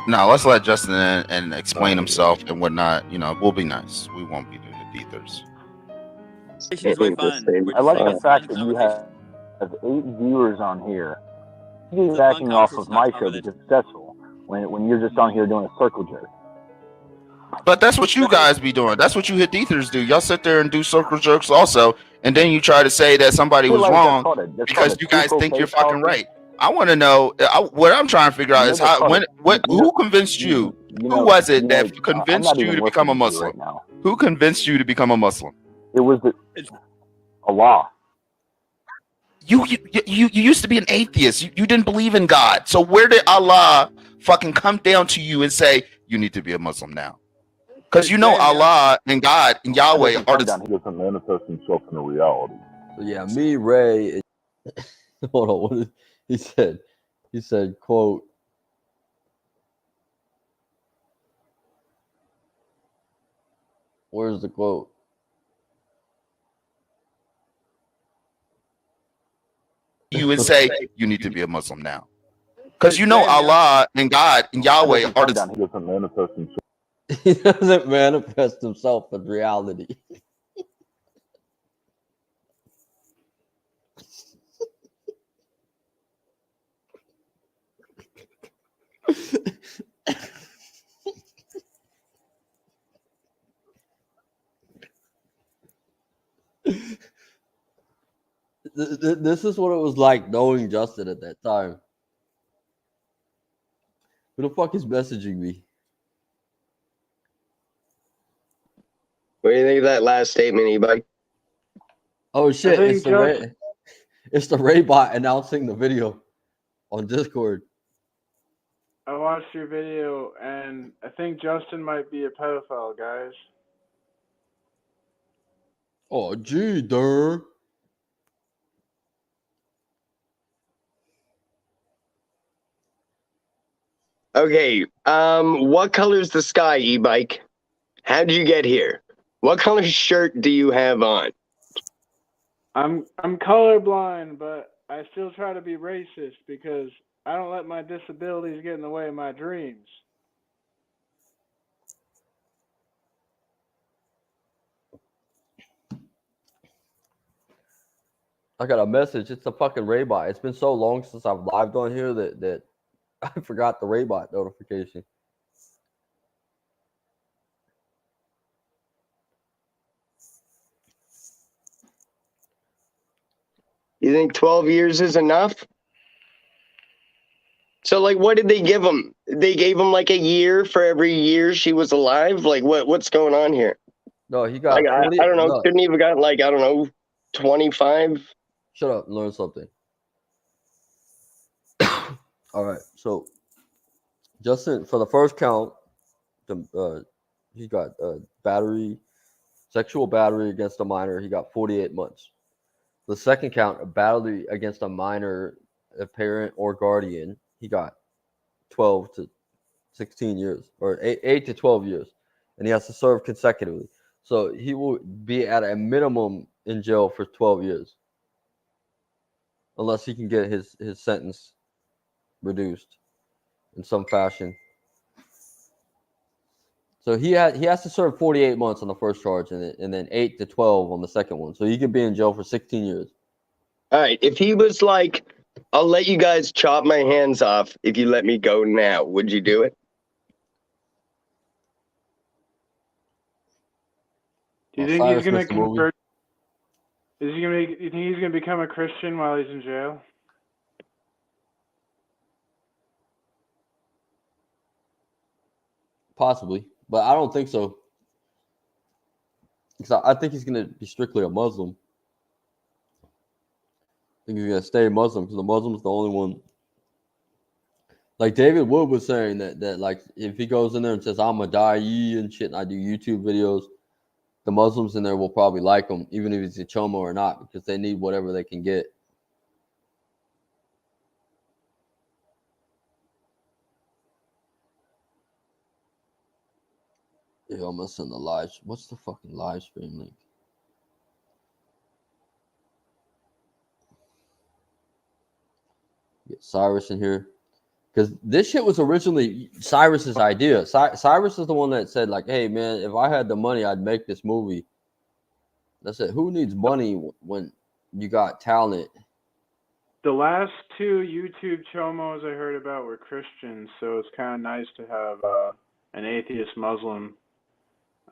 No, let's let Justin in and explain himself and whatnot. You know, we'll be nice. We won't be doing the ethers. I like the fact that you have 8 viewers on here. He's backing off of my show because it's successful when you're just on here doing a circle jerk. But that's what you guys be doing. That's what you hit ethers do. Y'all sit there and do circle jerks also, and then you try to say that somebody was wrong because you guys think you're fucking right. I want to know what I'm trying to figure out is who convinced you? Who was it that convinced you to become a Muslim? Who convinced you to become a Muslim? It was Allah. You used to be an atheist. You didn't believe in God. So where did Allah fucking come down to you and say you need to be a Muslim now? Because you know Allah and God and Yahweh are the. He doesn't manifest himself in a reality. So yeah, me, Ray. Hold on. What did he said? He said, "Quote." Where's the quote? You would say you need to be a Muslim now, because you know Allah and God and Yahweh are the. He doesn't manifest himself. He doesn't manifest himself in reality. This is what it was like knowing Justin at that time. Who the fuck is messaging me? What do you think of that last statement, E-Bike? Oh shit! It's the Ray bot announcing the video on Discord. I watched your video, and I think Justin might be a pedophile, guys. Oh, gee, duh. Okay, what color's the sky, E-Bike? How'd you get here? What color shirt do you have on? I'm colorblind, but I still try to be racist because I don't let my disabilities get in the way of my dreams. I got a message. It's a fucking Ray bot. It's been so long since I've lived on here that I forgot the Ray bot notification. You think 12 years is enough? So, like, what did they give him? They gave him, like, a year for every year she was alive? Like, what's going on here? No, he got. Like, 40, I don't know. no. Couldn't even got, like, I don't know, 25? Shut up and learn something. All right, so Justin, for the first count, he got sexual battery against a minor. He got 48 months. The second count, a battery against a minor, a parent or guardian, he got 12 to 16 years, or 8 to 12 years, and he has to serve consecutively. So he will be at a minimum in jail for 12 years, unless he can get his sentence reduced in some fashion. So he has to serve 48 months on the first charge, and then 8 to 12 on the second one. So he could be in jail for 16 years. All right. If he was like, I'll let you guys chop my hands off if you let me go now, would you do it? Do you think he's Cyrus gonna missed the movie. convert? Is he gonna? You think he's gonna become a Christian while he's in jail? Possibly, but I don't think so. Because I think he's going to be strictly a Muslim. I think he's going to stay Muslim because the Muslim's the only one. Like David Wood was saying that like if he goes in there and says I'm a da'i and shit, and I do YouTube videos, the Muslims in there will probably like him, even if he's a chomo or not, because they need whatever they can get. Yeah, I'm gonna send the live. What's the fucking live stream link? Get Cyrus in here. Because this shit was originally Cyrus's idea. Cyrus is the one that said, like, hey, man, if I had the money, I'd make this movie. That's it. Who needs money when you got talent? The last two YouTube chomos I heard about were Christians, so it's kind of nice to have an atheist Muslim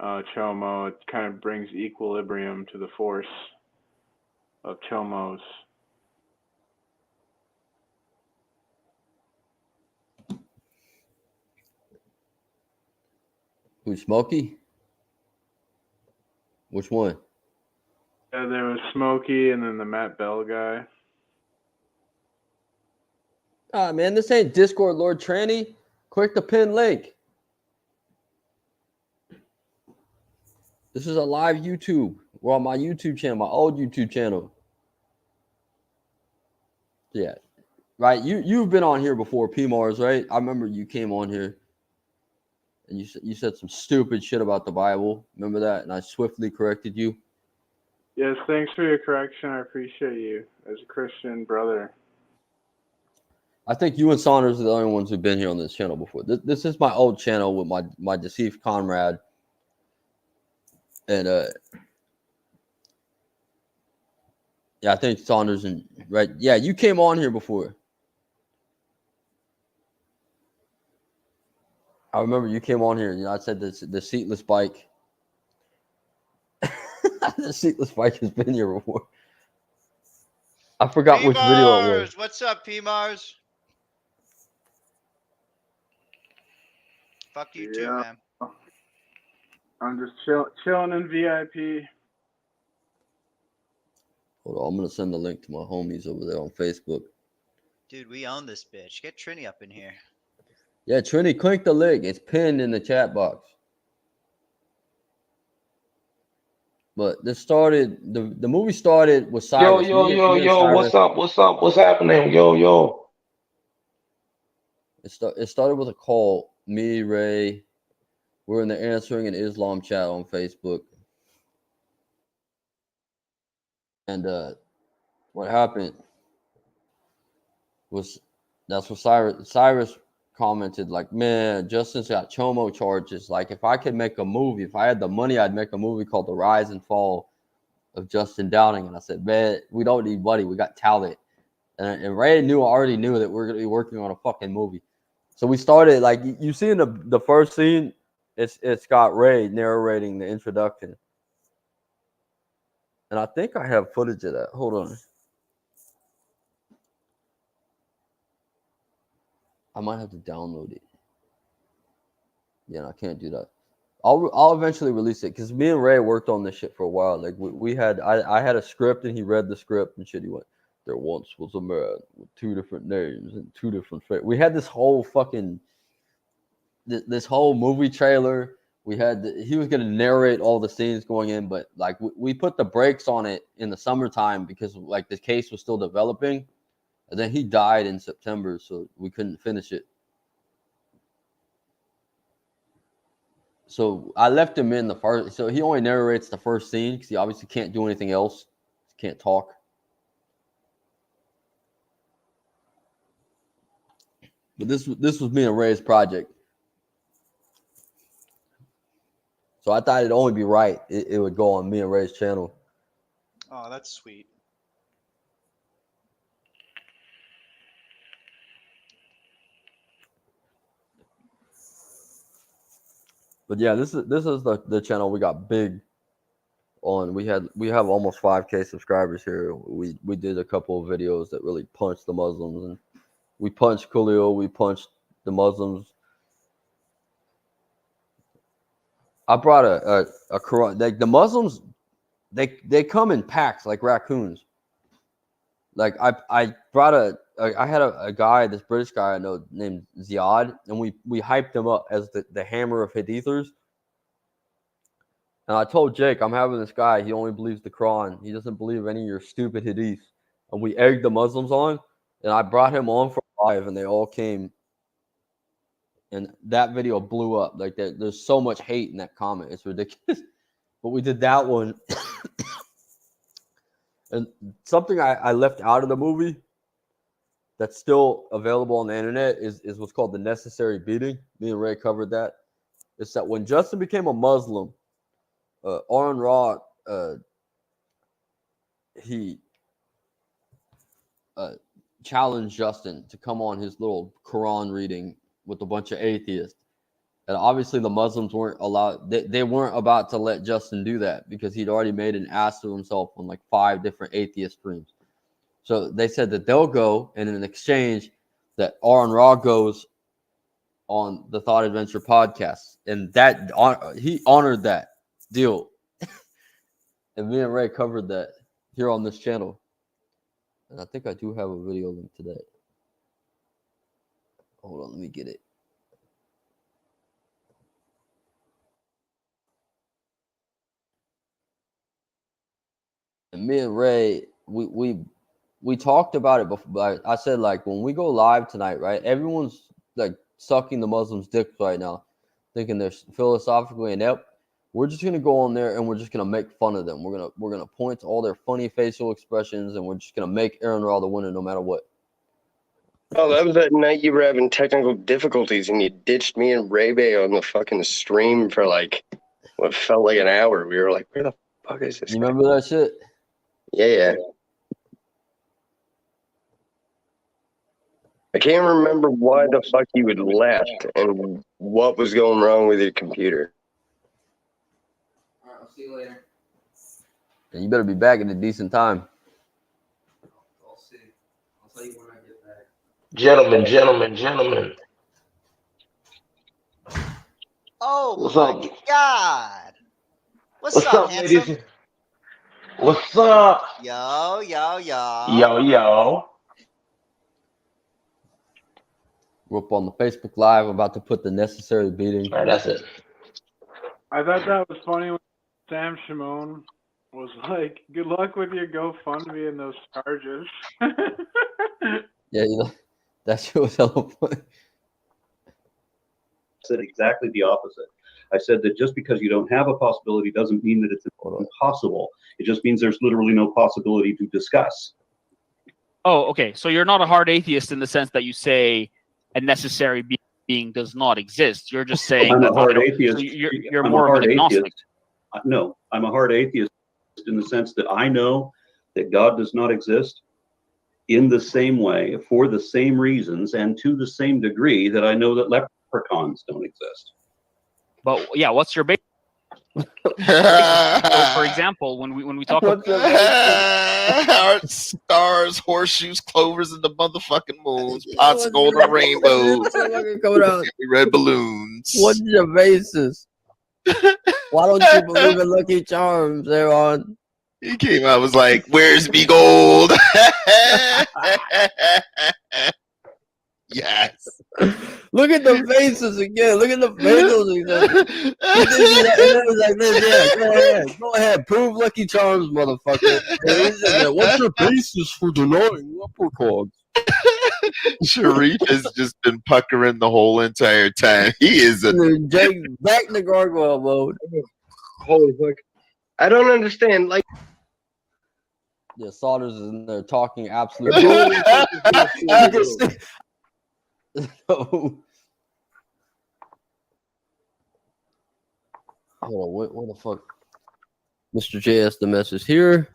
chomo. It kind of brings equilibrium to the force of chomos. Who's Smokey? Which one? Yeah, there was Smokey and then the Matt Bell guy. Ah, man, this ain't Discord Lord Tranny. Click the pin link. This is a live YouTube. We're on my YouTube channel, my old YouTube channel. Yeah. Right. You've been on here before, P-Mars, right? I remember you came on here and you said some stupid shit about the Bible. Remember that? And I swiftly corrected you. Yes, thanks for your correction. I appreciate you as a Christian brother. I think you and Saunders are the only ones who've been here on this channel before. This is my old channel with my deceased comrade. And yeah, I think Saunders and right. Yeah, you came on here before. I remember you came on here. You know, I said the seatless bike. The seatless bike has been here before. I forgot which video it was. What's up, P-Mars? Fuck you too, man. I'm just chilling in VIP. Hold on, I'm gonna send the link to my homies over there on Facebook. Dude, we own this bitch. Get Trini up in here. Yeah, Trini, click the link. It's pinned in the chat box. But this started, the movie started with Cyrus. Yo, what's up? What's happening? Yo. It started with a call. Me, Ray, we're in the Answering in Islam chat on Facebook. And what happened was that's what Cyrus commented, like, man, Justin's got chomo charges. Like, if I could make a movie, if I had the money, I'd make a movie called The Rise and Fall of Justin Downing. And I said, man, we don't need money. We got talent. And Ray already knew that we're going to be working on a fucking movie. So we started, like, you see in the first scene, it's got Ray narrating the introduction. And I think I have footage of that. Hold on. I might have to download it. Yeah, I can't do that. I'll eventually release it because me and Ray worked on this shit for a while. Like I had a script and he read the script and shit. He went, there once was a man with two different names and two different faces. We had this whole fucking this whole movie trailer. We had he was gonna narrate all the scenes going in, but like we put the brakes on it in the summertime because like the case was still developing. And then he died in September, so we couldn't finish it. So I left him in the first. So he only narrates the first scene because he obviously can't do anything else. He can't talk. But this was me and Ray's project. So I thought it'd only be right. It would go on me and Ray's channel. Oh, that's sweet. But yeah, this is the channel we got big. on. We have almost 5K subscribers here. We did a couple of videos that really punched the Muslims, and we punched Khalil. We punched the Muslims. I brought a Quran. Like the Muslims, they come in packs like raccoons. Like I brought I had a guy, this British guy I know named Ziad, and we hyped him up as the hammer of Hadithers. And I told Jake, I'm having this guy, he only believes the Quran. He doesn't believe any of your stupid Hadiths. And we egged the Muslims on, and I brought him on for live, and they all came. And that video blew up. Like there's so much hate in that comment. It's ridiculous. But we did that one. And something I left out of the movie that's still available on the internet is what's called the necessary beating. Me and Ray covered that. It's that when Justin became a Muslim, Aaron Ra, he challenged Justin to come on his little Quran reading with a bunch of atheists. And obviously the Muslims weren't allowed, they weren't about to let Justin do that because he'd already made an ass of himself on like 5 different atheist streams. So they said that they'll go, and in exchange that Aaron Ra goes on the Thought Adventure podcast. And that he honored that deal. And me and Ray covered that here on this channel. And I think I do have a video link to that. Hold on, let me get it. And me and Ray, we talked about it before. I said, like, when we go live tonight, right? Everyone's like sucking the Muslims' dicks right now, thinking they're philosophically inept. We're just gonna go on there and we're just gonna make fun of them. We're gonna point to all their funny facial expressions, and we're just gonna make Aaron Ra the winner no matter what. Oh, that was that night you were having technical difficulties and you ditched me and Ray Bay on the fucking stream for like what felt like an hour. We were like, where the fuck is this? You remember that shit? Yeah. I can't remember why the fuck you had left and what was going wrong with your computer. All right, I'll see you later. And you better be back at a decent time. I'll see. I'll tell you when I get back. Gentlemen. Oh What's my up? God! What's What's up, up, handsome? ladies? What's up? Yo. Yo. We're up on the Facebook Live, about to put the necessary beating. All right, that's it. I thought that was funny when Sam Shimon was like, "Good luck with your GoFundMe and those charges." Yeah, you know, that shit was hella funny. Said exactly the opposite. I said that just because you don't have a possibility doesn't mean that it's impossible. It just means there's literally no possibility to discuss. Oh, okay. So you're not a hard atheist in the sense that you say a necessary being does not exist. You're just saying I'm that a hard atheist. So you're I'm more a of hard an agnostic. atheist. No, I'm a hard atheist in the sense that I know that God does not exist in the same way, for the same reasons, and to the same degree that I know that leprechauns don't exist. But yeah, what's your base? So, for example, when we talk about Hearts, stars, horseshoes, clovers, and the motherfucking moons, pots of gold and rainbows, red balloons. What's your basis? Why don't you believe in Lucky Charms, Aaron? He came out, was like, "Where's me gold?" Yes. Look at the faces again. Look at the faces again. It was like this. Yeah, go ahead. Prove Lucky Charms, motherfucker. What's your basis for denying leprechauns? Sharif has just been puckering the whole entire time. He is a Jake back to gargoyle mode. Holy fuck. I don't understand. Like, Yeah, Saunders is in there talking absolute. Hold on, what the fuck? Mr. JS, the message here.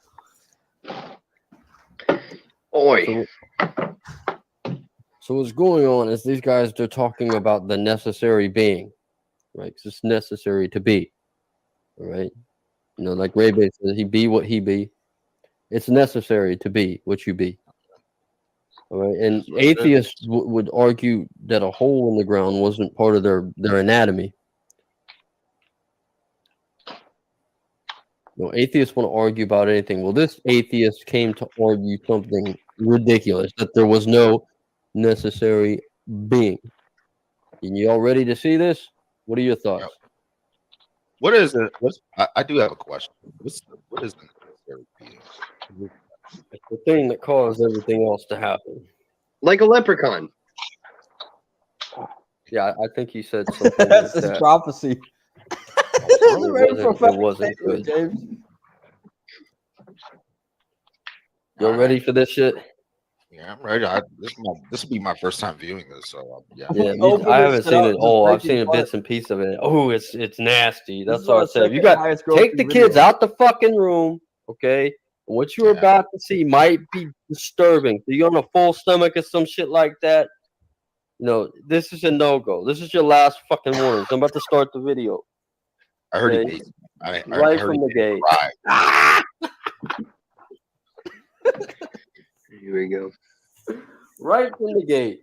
Oi. So what's going on is these guys, they're talking about the necessary being, right? 'Cause it's necessary to be, all right? You know, like Ray Bay says, he be what he be. It's necessary to be what you be. All right, and atheists would argue that a hole in the ground wasn't part of their anatomy. No, atheists want to argue about anything. Well, this atheist came to argue something ridiculous, that there was no necessary being. And you all ready to see this? What are your thoughts? What is it? I do have a question. What is the necessary being? It's the thing that caused everything else to happen. Like a leprechaun. Yeah, I think he said something. That's like his that. prophecy. It wasn't good. James. You're ready for this shit? Yeah, I'm ready. This will be my first time viewing this, so yeah. Yeah, I haven't seen it all. I've seen bits and pieces of it. Oh, it's nasty. That's what I said. You got take the kids out the fucking room, okay? What you're about to see might be disturbing. So you're on a full stomach or some shit like that. No, this is a no-go. This is your last fucking warning. So I'm about to start the video. I heard okay? it. I Right heard from the gate. Here we go. Right from the gate.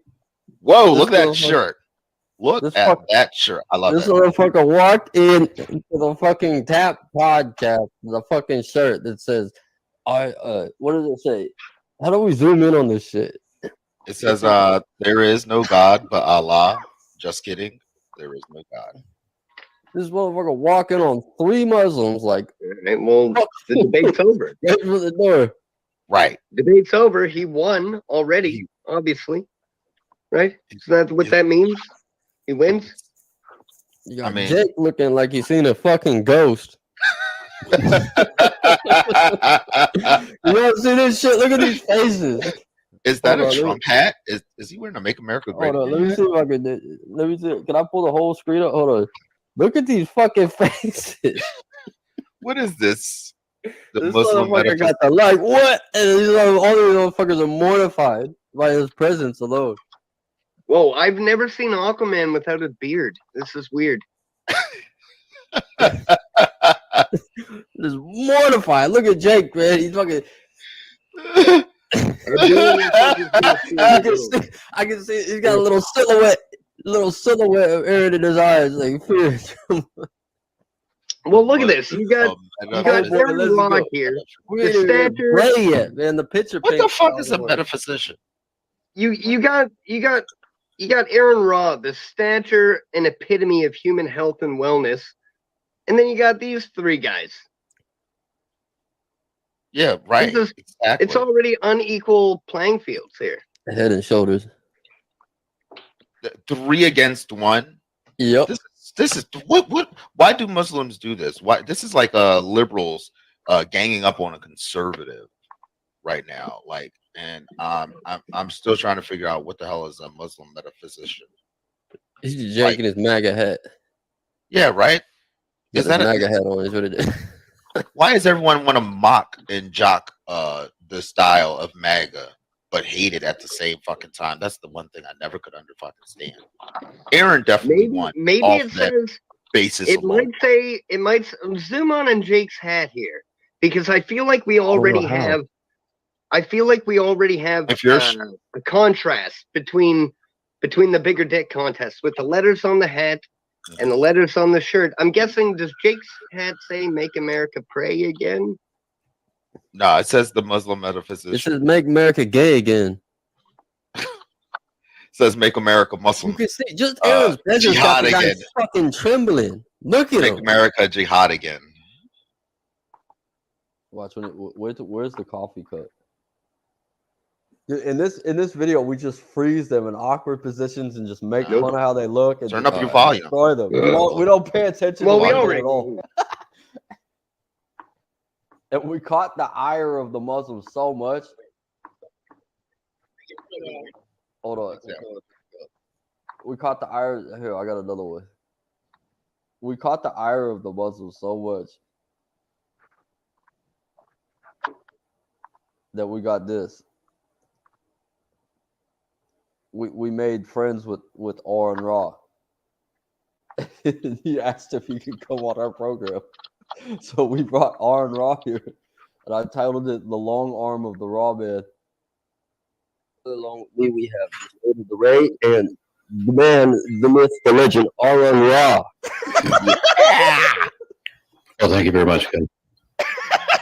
Whoa, This look at that motherfucker- shirt. Look this at fuck- that shirt. I love This that. motherfucker walked in to the fucking Tap podcast with a fucking shirt that says, what does it say? How do we zoom in on this shit? It says, there is no God but Allah. Just kidding. There is no God. This motherfucker walking on 3 Muslims like, Right, well, the debate's over. right through the door. Right. Debate's over. He won already, obviously. Right? So that's what that means? He wins? You got Jake looking like he's seen a fucking ghost. You don't see this shit? Look at these faces. Is that Hold a on, Trump hat? Is he wearing a Make America Great Hold on, Again let me see if I can. Let me see. Can I pull the whole screen up? Hold on. Look at these fucking faces. What is this? The This Muslim motherfucker got the like what? And these all these motherfuckers are mortified by his presence alone. Whoa, I've never seen Aquaman without a beard. This is weird. Just mortified. Look at Jake, man. He's fucking. I can see he's got a little silhouette of Aaron in his eyes, like fear. Well, look at this. You got Aaron let's Rock go. here. We The ain't even stature. ready yet, man. The picture. What the paint fuck is a all metaphysician? You got Aaron Raw, the stature and epitome of human health and wellness, and then you got these 3 guys. Yeah, right. Exactly. It's already unequal playing fields here. Head and shoulders. 3 against 1. Yep. This is what why do Muslims do this? Why this is like liberals ganging up on a conservative right now. Like, and I'm still trying to figure out what the hell is a Muslim metaphysician. He's just jaking his MAGA hat. Yeah, right. Is Is that that MAGA hat on? Is what it is. why does everyone want to mock and jock the style of MAGA, but hate it at the same fucking time? That's the one thing I never could understand. Aaron definitely won. Maybe off it that says basis it alone. might zoom on Jake's hat here because I feel like we already how. have. I feel like we already have If you're a contrast between the bigger dick contest with the letters on the hat and the letters on the shirt. I'm guessing, does Jake's hat say "Make America Pray Again"? No, it says the Muslim metaphysician. It says "Make America Gay Again." Says "Make America Muslim." You can see just Aaron's presence got jihad the guy again. fucking trembling. Look at Make him. America jihad again. Watch when where's the coffee cup? Dude, in this video, we just freeze them in awkward positions and just make fun of how they look and Turn just up your volume. destroy them. We don't pay attention Well, to we them already- at all. And we caught the ire of the Muslims so much. Hold on. We caught the ire. Here, I got another one. We caught the ire of the Muslims so much that we got this. We made friends with Aaron Raw. He asked if he could come on our program. So we brought Aaron Raw here, and I titled it "The Long Arm of the Raw Man." Along with me, we have David the Ray and the man, the myth, the legend, Aaron Raw. Yeah. Oh, thank you very much, Ken.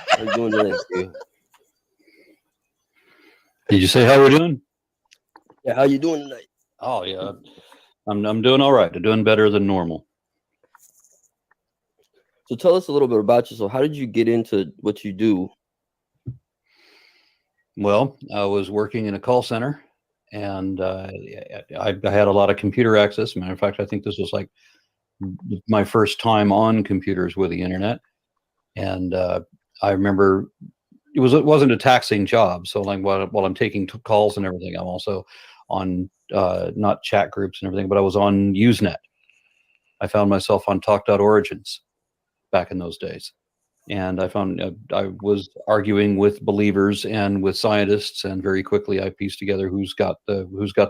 How you doing today, Steve? Did you say how we're doing? Yeah, how you doing tonight? Oh yeah, I'm doing all right. I'm doing better than normal. So tell us a little bit about yourself. How did you get into what you do? Well, I was working in a call center, and I had a lot of computer access. Matter of fact, I think this was like my first time on computers with the internet, and I remember it wasn't a taxing job. So like while I'm taking calls and everything, I'm also on not chat groups and everything, but I was on Usenet. I found myself on Talk.Origins back in those days. And I found I was arguing with believers and with scientists, and very quickly I pieced together who's got the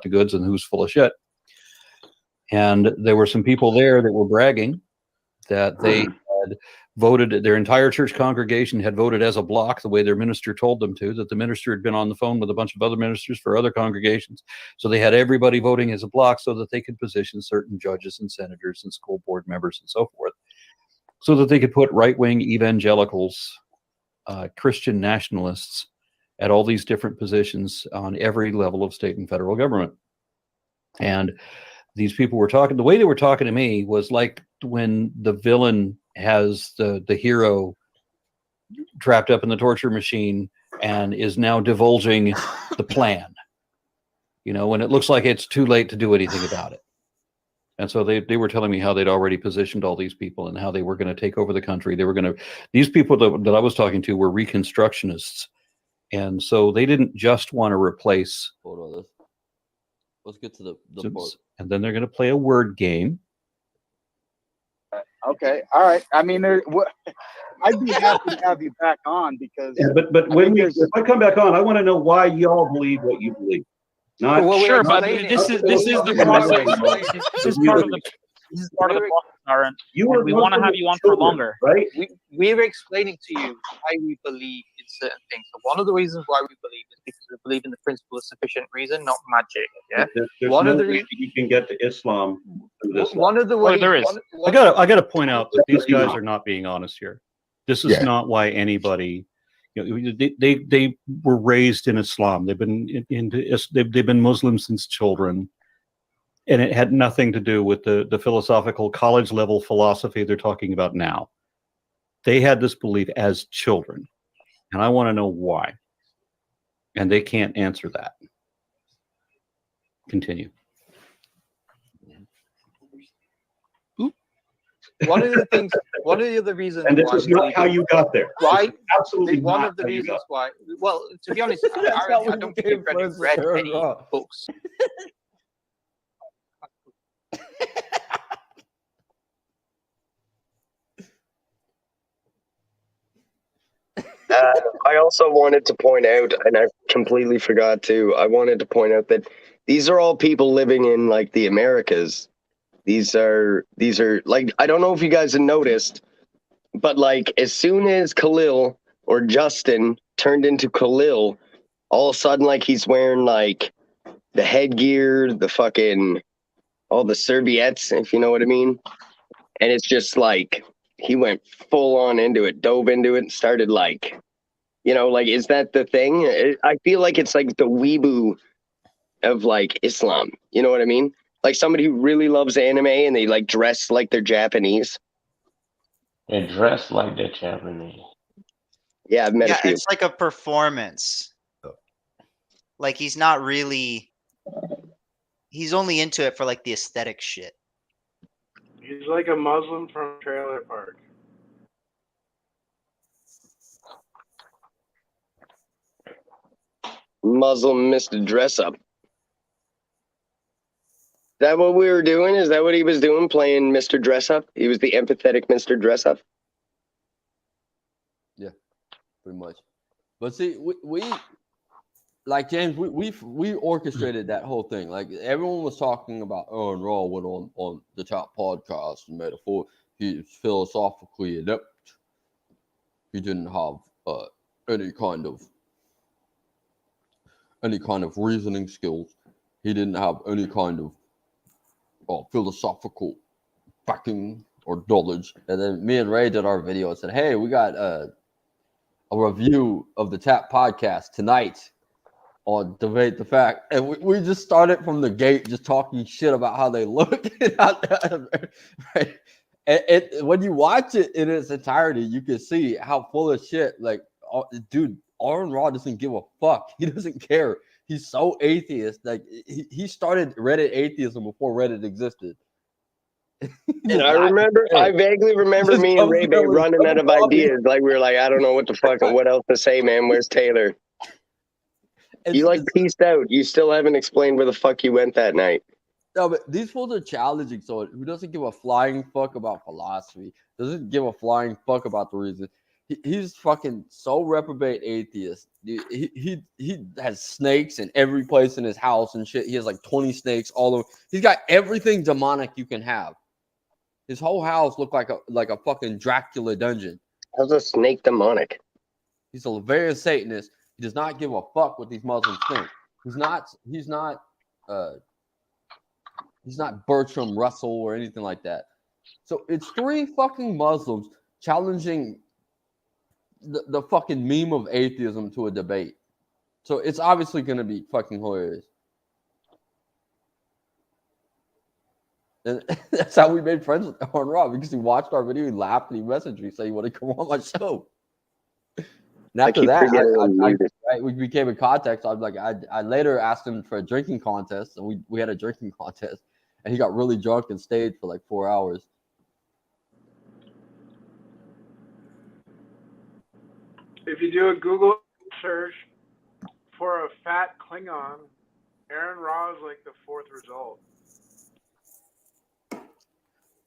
goods and who's full of shit. And there were some people there that were bragging that they had voted, their entire church congregation had voted as a block the way their minister told them to, that the minister had been on the phone with a bunch of other ministers for other congregations. So they had everybody voting as a block so that they could position certain judges and senators and school board members and so forth, so that they could put right-wing evangelicals, Christian nationalists at all these different positions on every level of state and federal government. And these people were talking, the way they were talking to me was like when the villain has the hero trapped up in the torture machine and is now divulging the plan, when it looks like it's too late to do anything about it. And so they were telling me how they'd already positioned all these people and how they were going to take over the country. These people that I was talking to were Reconstructionists. And so they didn't just want to replace. Hold on, let's get to the part. And then they're going to play a word game. Okay. All right. I mean, I'd be happy to have you back on because. Yeah, but if I come back on, I want to know why y'all believe what you believe. Not Sure, but this is the process. This is part of the process, Aaron. We want to have you on for longer, right? We were explaining to you why we believe in certain things. So one of the reasons why we believe is because we believe in the principle of sufficient reason, not magic. Yeah. There's One no of the way you can get to Islam through this. one of the ways there is. I got to point out that these guys are not being honest here. This is not why anybody. They were raised in Islam. They've been Muslim since children, and it had nothing to do with the philosophical college level philosophy they're talking about now. They had this belief as children, and I want to know why. And they can't answer that. Continue. One of the other reasons. And this is not how you got there. Right? Absolutely. One of the reasons why. Well, to be honest, I don't think you've read any books. I also wanted to point out, and I completely forgot to, I wanted to point out that these are all people living in like the Americas. These are like, I don't know if you guys have noticed, but like as soon as Khalil or Justin turned into Khalil, all of a sudden like he's wearing like the headgear, the fucking, all the serviettes, if you know what I mean. And it's just like, he went full on into it, dove into it and started like, like, is that the thing? I feel like it's like the weeaboo of like Islam. You know what I mean? Like somebody who really loves anime and they like dress like they're Japanese. They dress like they're Japanese. Yeah, I've met a few. It's like a performance. Like he's not really. He's only into it for like the aesthetic shit. He's like a Muslim from a trailer park. Muslim Mr. Dress Up. Is that what we were doing? Is that what he was doing, playing Mr. Dress Up? He was the empathetic Mr. Dress Up? Yeah, pretty much. But see, we like James, we orchestrated that whole thing. Like everyone was talking about Aaron Raw went on the top podcast and metaphor. He's philosophically inept. He didn't have any kind of reasoning skills. He didn't have any kind of philosophical backing or knowledge. And then me and Ray did our video and said, "Hey, we got a review of the Tap podcast tonight on Debate the Fact," and we just started from the gate, just talking shit about how they look. Right? And when you watch it in its entirety, you can see how full of shit. Like, dude, Aaron Ra doesn't give a fuck. He doesn't care. He's so atheist. Like, he started Reddit atheism before Reddit existed. And I vaguely remember me and Ray Bay running out of ideas. Like, we were like, I don't know what the fuck, what else to say, man. Where's Taylor? You like pieced out. You still haven't explained where the fuck you went that night. No, but these fools are challenging. So who doesn't give a flying fuck about philosophy? Doesn't give a flying fuck about the reason. He's fucking so reprobate atheist. He has snakes in every place in his house and shit. He has like 20 snakes all over. He's got everything demonic you can have. His whole house looked like a fucking Dracula dungeon. How's a snake demonic? He's a Laverian Satanist. He does not give a fuck what these Muslims think. He's not Bertram Russell or anything like that. So it's 3 fucking Muslims challenging the fucking meme of atheism to a debate. So it's obviously going to be fucking hilarious. And that's how we made friends with Aaron Ra, because he watched our video, he laughed, and he messaged me saying, "You want to come on my show?" And after that, we became in contact. So I'm like, I later asked him for a drinking contest, and we had a drinking contest, and he got really drunk and stayed for like 4 hours. If you do a Google search for a fat Klingon, Aaron Ra is like the 4th result.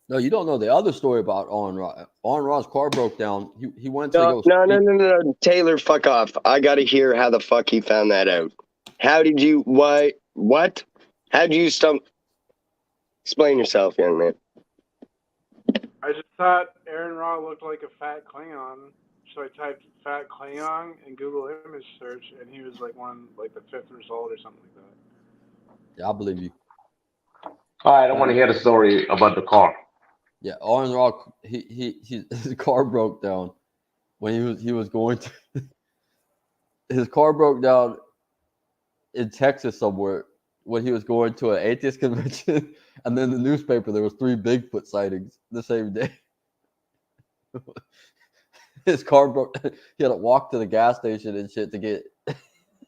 No, you don't know the other story about Aaron Ra. Aaron Ra's car broke down. He went to go. No. Taylor, fuck off. I got to hear how the fuck he found that out. How did you, what? How did you stump? Explain yourself, young man. I just thought Aaron Ra looked like a fat Klingon, so I typed fat Klingon in Google image search, and he was like the 5th result or something like that. Yeah, I believe you. All right, I want to hear the story about the car. Yeah, Aaron Ra, his car broke down when he was going to. His car broke down in Texas somewhere when he was going to an atheist convention, and then the newspaper there was 3 Bigfoot sightings the same day. His car broke. He had to walk to the gas station and shit to get.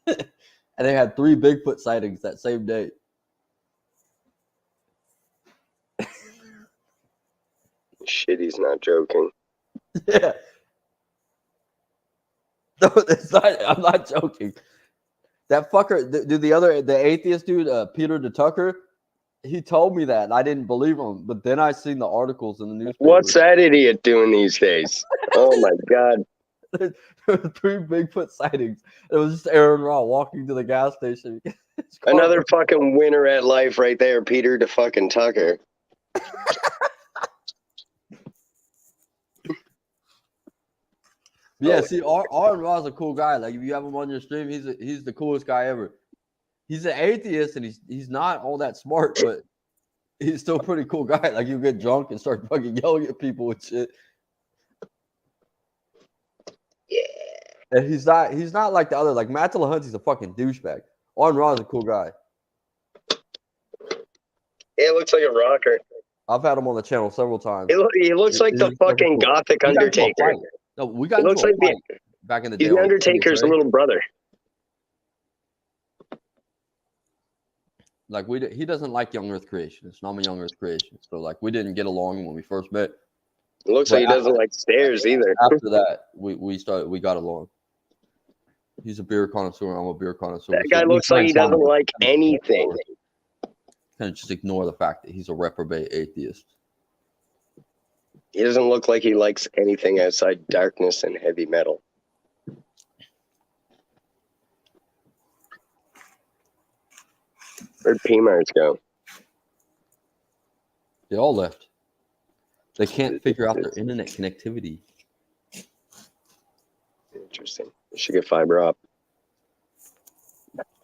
And they had 3 Bigfoot sightings that same day. Shit, he's not joking. Yeah. No, it's not. I'm not joking. That fucker, the atheist dude, Peter DeTucker, he told me that, and I didn't believe him. But then I seen the articles in the newspaper. What's that idiot doing these days? Oh my god. There were 3 Bigfoot sightings. It was just Aaron Ra walking to the gas station. Another fucking winner at life right there, Peter DeFucking-Tucker. Yeah, see, Aaron Ra's a cool guy. Like, if you have him on your stream, he's the coolest guy ever. He's an atheist, and he's not all that smart, but he's still a pretty cool guy. Like, you get drunk and start fucking yelling at people and shit. Yeah. And he's not like the other. Like, Matt Dillahunty's a fucking douchebag. Aaron Ra's a cool guy. Yeah, looks like a rocker. I've had him on the channel several times. He looks like the fucking gothic Undertaker. No, we got looks into like a fight back in the day. He's the Undertaker's little brother. Like, he doesn't like Young Earth creationists, and I'm a Young Earth creationist. So, like, we didn't get along when we first met. It looks like he doesn't like stairs either. After that, we got along. He's a beer connoisseur. I'm a beer connoisseur. That guy looks like he doesn't like anything. Kind of just ignore the fact that he's a reprobate atheist. He doesn't look like he likes anything outside darkness and heavy metal. Where'd P-Mars go? They all left. They can't figure out their internet connectivity. Interesting. You should get fiber up.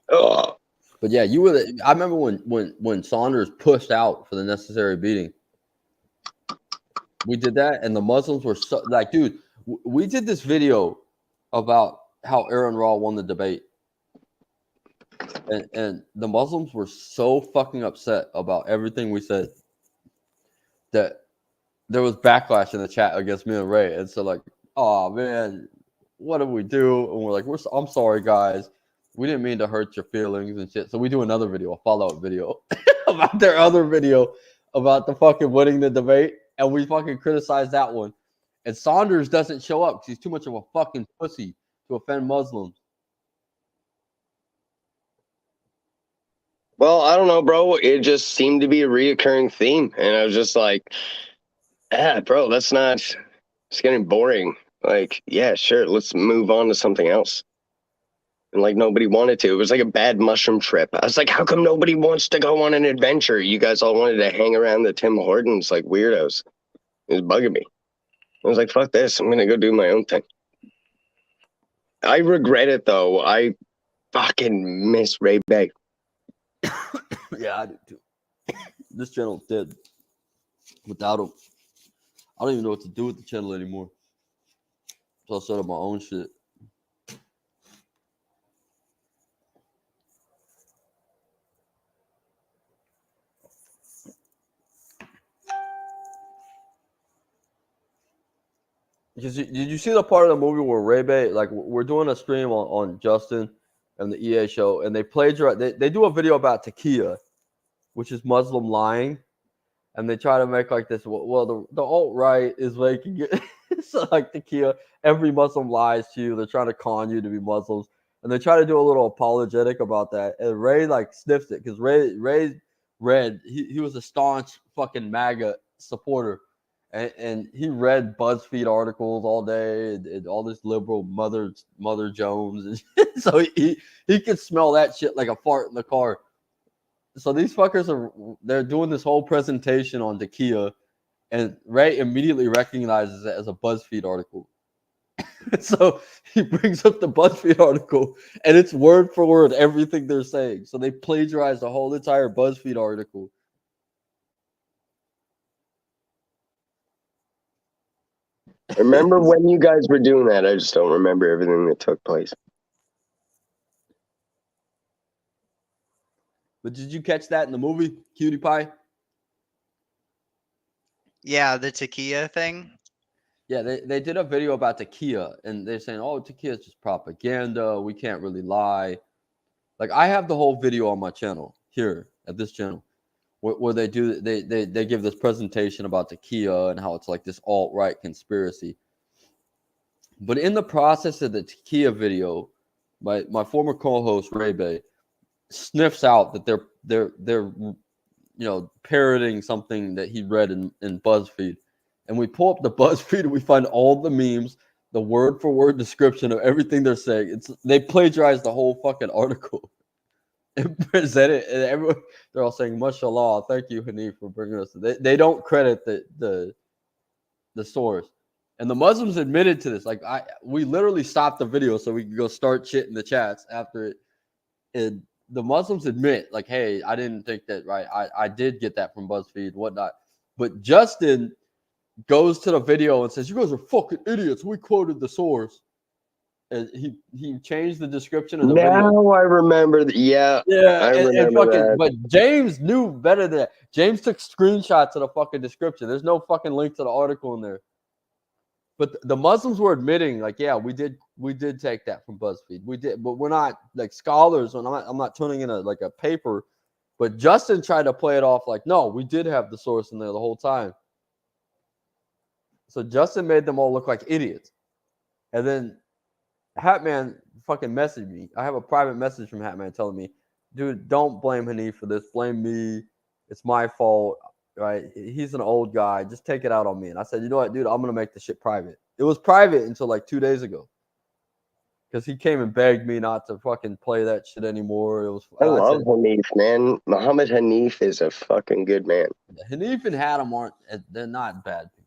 Oh. But yeah, you were. I remember when Saunders pushed out for the necessary beating. We did that, and the Muslims were so like, dude. We did this video about how Aaron Raw won the debate, and the Muslims were so fucking upset about everything we said that there was backlash in the chat against me and Ray. And so like, oh man, what did we do? And we're like, I'm sorry guys, we didn't mean to hurt your feelings and shit. So we do another video, a follow-up video about their other video about the fucking winning the debate, and we fucking criticized that one. And Saunders doesn't show up because he's too much of a fucking pussy to offend Muslims. Well, I don't know, bro. It just seemed to be a reoccurring theme. And I was just like, bro, it's getting boring. Like, yeah, sure, let's move on to something else. And like nobody wanted to. It was like a bad mushroom trip. I was like, how come nobody wants to go on an adventure? You guys all wanted to hang around the Tim Hortons like weirdos. It was bugging me. I was like, fuck this. I'm going to go do my own thing. I regret it, though. I fucking miss Ray Bay. Yeah, I do too. This channel dead. Without him, I don't even know what to do with the channel anymore. So I set up my own shit. Did you see the part of the movie where Ray Bay, like, we're doing a stream on Justin and the EA show, and they plagiarize. They do a video about Takia, which is Muslim lying, and they try to make like this. Well, the alt-right is making it so like Takia. Every Muslim lies to you. They're trying to con you to be Muslims, and they try to do a little apologetic about that. And Ray like sniffs it because Ray read. He was a staunch fucking MAGA supporter. And he read BuzzFeed articles all day and all this liberal Mother Jones. And so he could smell that shit like a fart in the car. So these fuckers they're doing this whole presentation on Takia, and Ray immediately recognizes it as a BuzzFeed article. So he brings up the BuzzFeed article, and it's word for word everything they're saying. So they plagiarized the whole entire BuzzFeed article. I remember when you guys were doing that. I just don't remember everything that took place. But did you catch that in the movie, Cutie Pie? Yeah, the Takia thing. Yeah, they did a video about Takia, and they're saying, oh, Takia is just propaganda. We can't really lie. Like, I have the whole video on my channel here at this channel where they give this presentation about Takia and how it's like this alt-right conspiracy. But in the process of the Takia video, my former co-host Ray Bay sniffs out that they're parroting something that he read in BuzzFeed. And we pull up the BuzzFeed and we find all the memes, the word for word description of everything they're saying. They plagiarized the whole fucking article and present it, and everyone, they're all saying, "Mashallah, thank you, Hanif, for bringing us." They don't credit the source, and the Muslims admitted to this. Like we literally stopped the video so we could go start shit in the chats after it. And the Muslims admit, like, "Hey, I didn't think that right. I did get that from BuzzFeed, and whatnot." But Justin goes to the video and says, "You guys are fucking idiots. We quoted the source." And he changed the description of the video. Now I remember. Yeah. I remember that. But James knew better than that. James took screenshots of the fucking description. There's no fucking link to the article in there. But the Muslims were admitting, like, yeah, we did take that from BuzzFeed. We did, but we're not like scholars. And I'm not turning in a paper. But Justin tried to play it off like, no, we did have the source in there the whole time. So Justin made them all look like idiots. And then Hatman fucking messaged me. I have a private message from Hatman telling me, dude, don't blame Hanif for this. Blame me. It's my fault. Right? He's an old guy. Just take it out on me. And I said, you know what, dude? I'm going to make this shit private. It was private until like 2 days ago. Because he came and begged me not to fucking play that shit anymore. I love Hanif, man. Muhammad Hanif is a fucking good man. Hanif and Hatem they're not bad people.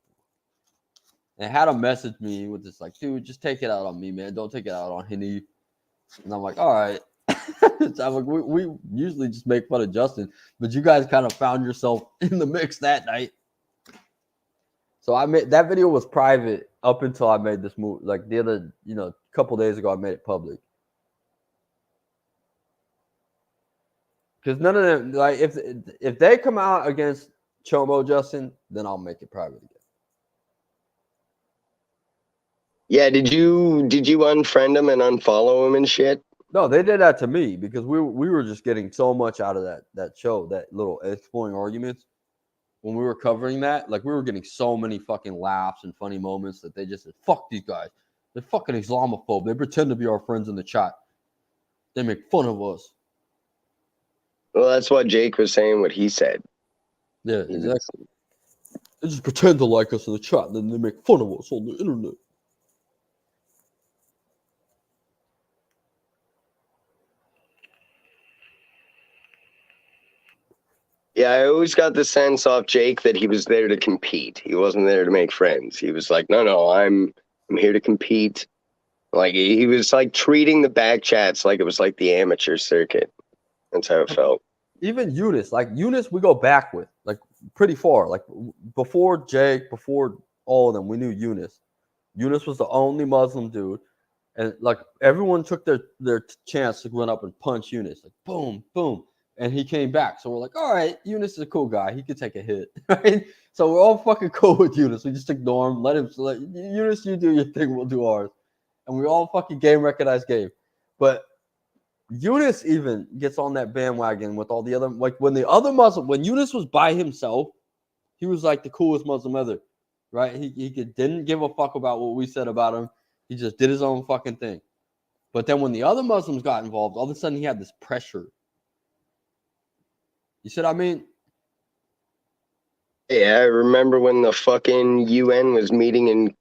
and had him message me with this like, dude, just take it out on me, man. Don't take it out on Henny. And I'm like, all right. So I'm like, we usually just make fun of Justin, but you guys kind of found yourself in the mix that night. So I made that video was private up until I made this move. Like the other, couple days ago, I made it public. Because none of them, like, if they come out against Chomo Justin, then I'll make it private again. Yeah, did you unfriend him and unfollow him and shit? No, they did that to me because we were just getting so much out of that show, that little exploring arguments. When we were covering that, like we were getting so many fucking laughs and funny moments that they just said, fuck these guys. They're fucking Islamophobe. They pretend to be our friends in the chat. They make fun of us. Well, that's what Jake was saying, what he said. Yeah, exactly. They just pretend to like us in the chat, and then they make fun of us on the internet. Yeah, I always got the sense off Jake that he was there to compete. He wasn't there to make friends. He was like, no, I'm here to compete. Like he was like treating the back chats like it was like the amateur circuit. That's how it felt. Even Eunice, we go back with like pretty far. Like before Jake, before all of them, we knew Eunice. Eunice was the only Muslim dude, and like everyone took their chance to run up and punch Eunice. Like boom, boom. And he came back. So we're like, all right, Eunice is a cool guy. He could take a hit. Right? So we're all fucking cool with Eunice. We just ignore him. Let Eunice, you do your thing. We'll do ours. And we all fucking game recognize game. But Eunice even gets on that bandwagon with all the other, like when Eunice was by himself, he was like the coolest Muslim ever. Right? He didn't give a fuck about what we said about him. He just did his own fucking thing. But then when the other Muslims got involved, all of a sudden he had this pressure. You see what I mean? Yeah, I remember when the fucking UN was meeting in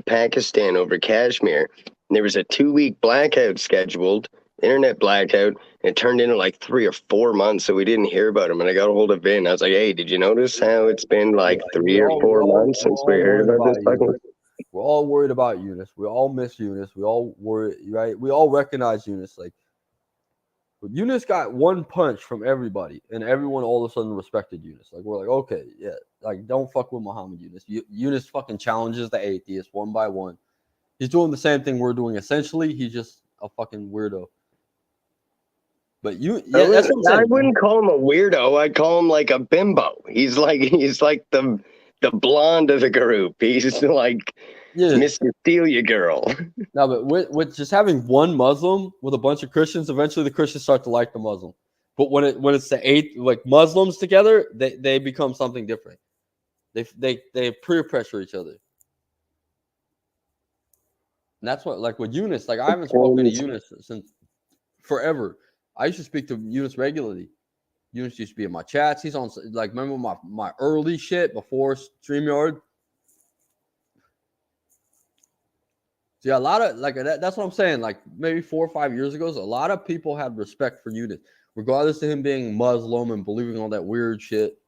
Pakistan over Kashmir. And there was a 2-week blackout scheduled, internet blackout. And it turned into like 3 or 4 months, so we didn't hear about him. And I got a hold of Vin. I was like, hey, did you notice how it's been like 3 or 4 months since we heard about this fucking... We're all worried about Eunice. We all miss Eunice. We all worry, right? We all recognize Eunice. Like, but Eunice got one punch from everybody, and everyone all of a sudden respected Eunice. Like, we're like, okay, yeah, like, don't fuck with Muhammad Eunice. Eunice fucking challenges the atheists one by one. He's doing the same thing we're doing, essentially. He's just a fucking weirdo. But that's what I'm saying. I wouldn't call him a weirdo. I'd call him like a bimbo. He's like the blonde of the group. He's like Miss Cecilia girl. No, but with just having one Muslim with a bunch of Christians, eventually the Christians start to like the Muslim. But when it's the Muslims together, they become something different. They peer pressure each other. And that's what, like with Eunice, like I haven't spoken to Eunice since forever. I used to speak to Eunice regularly. Eunice used to be in my chats. He's on, like, remember my early shit before StreamYard? So yeah, a lot of, like, that's what I'm saying. Like, maybe 4 or 5 years ago, a lot of people had respect for Eunice, regardless of him being Muslim and believing all that weird shit.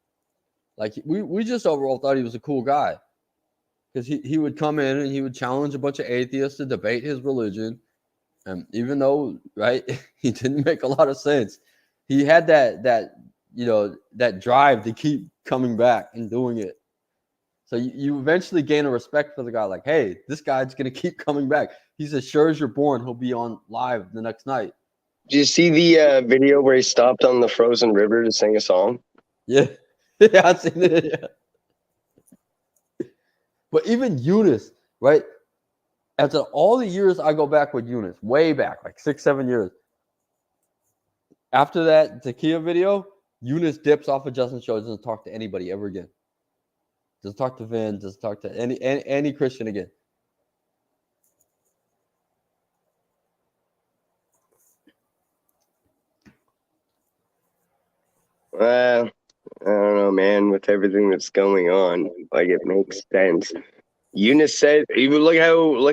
Like, we just overall thought he was a cool guy. Because he would come in and he would challenge a bunch of atheists to debate his religion. And even though, right, he didn't make a lot of sense, he had that drive to keep coming back and doing it. So you eventually gain a respect for the guy. Like, hey, this guy's going to keep coming back. He's as sure as you're born, he'll be on live the next night. Did you see the video where he stopped on the frozen river to sing a song? Yeah. Yeah, I've seen it. Yeah. But even Eunice, right? After all the years I go back with Eunice, way back, like 6-7 years. After that Takia video, Eunice dips off of Justin's show, doesn't talk to anybody ever again. Doesn't talk to Vin, doesn't talk to any Christian again. I don't know, man. With everything that's going on, like it makes sense. Eunice said, "Even look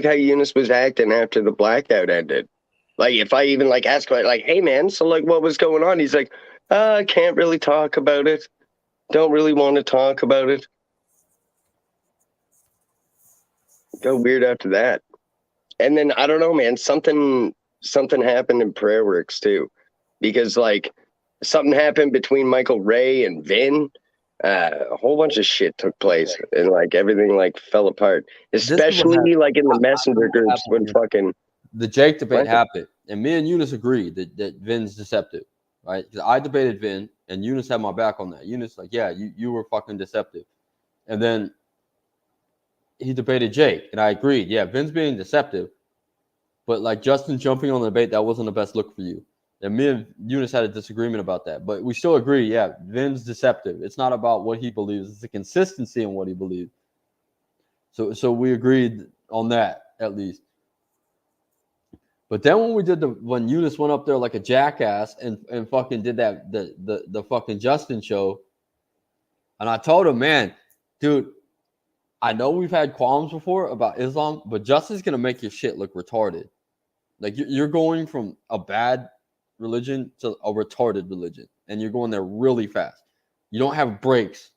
how Eunice was acting after the blackout ended. Like, if I even like ask about, like, hey man, so like what was going on?" He's like, "I can't really talk about it. Don't really want to talk about it." Go weird after that. And then I don't know, man. Something happened in Prayer Works too, because like something happened between Michael Ray and Vin. A whole bunch of shit took place, and like everything like fell apart. Especially like in the messenger groups when fucking the Jake debate What? happened, and me and Eunice agreed that Vin's deceptive, right? 'Cause I debated Vin, and Eunice had my back on that. Eunice like, yeah, you were fucking deceptive, and then he debated Jake, and I agreed, yeah, Vin's being deceptive, but like Justin jumping on the debate, that wasn't the best look for you. And me and Eunice had a disagreement about that, but we still agree, yeah, Vin's deceptive. It's not about what he believes; it's the consistency in what he believes. So we agreed on that at least. But then when Eunice went up there like a jackass and fucking did that the fucking Justin show, and I told him, man, dude, I know we've had qualms before about Islam, but Justin's gonna make your shit look retarded. Like you're going from a bad religion to a retarded religion, and you're going there really fast. You don't have breaks.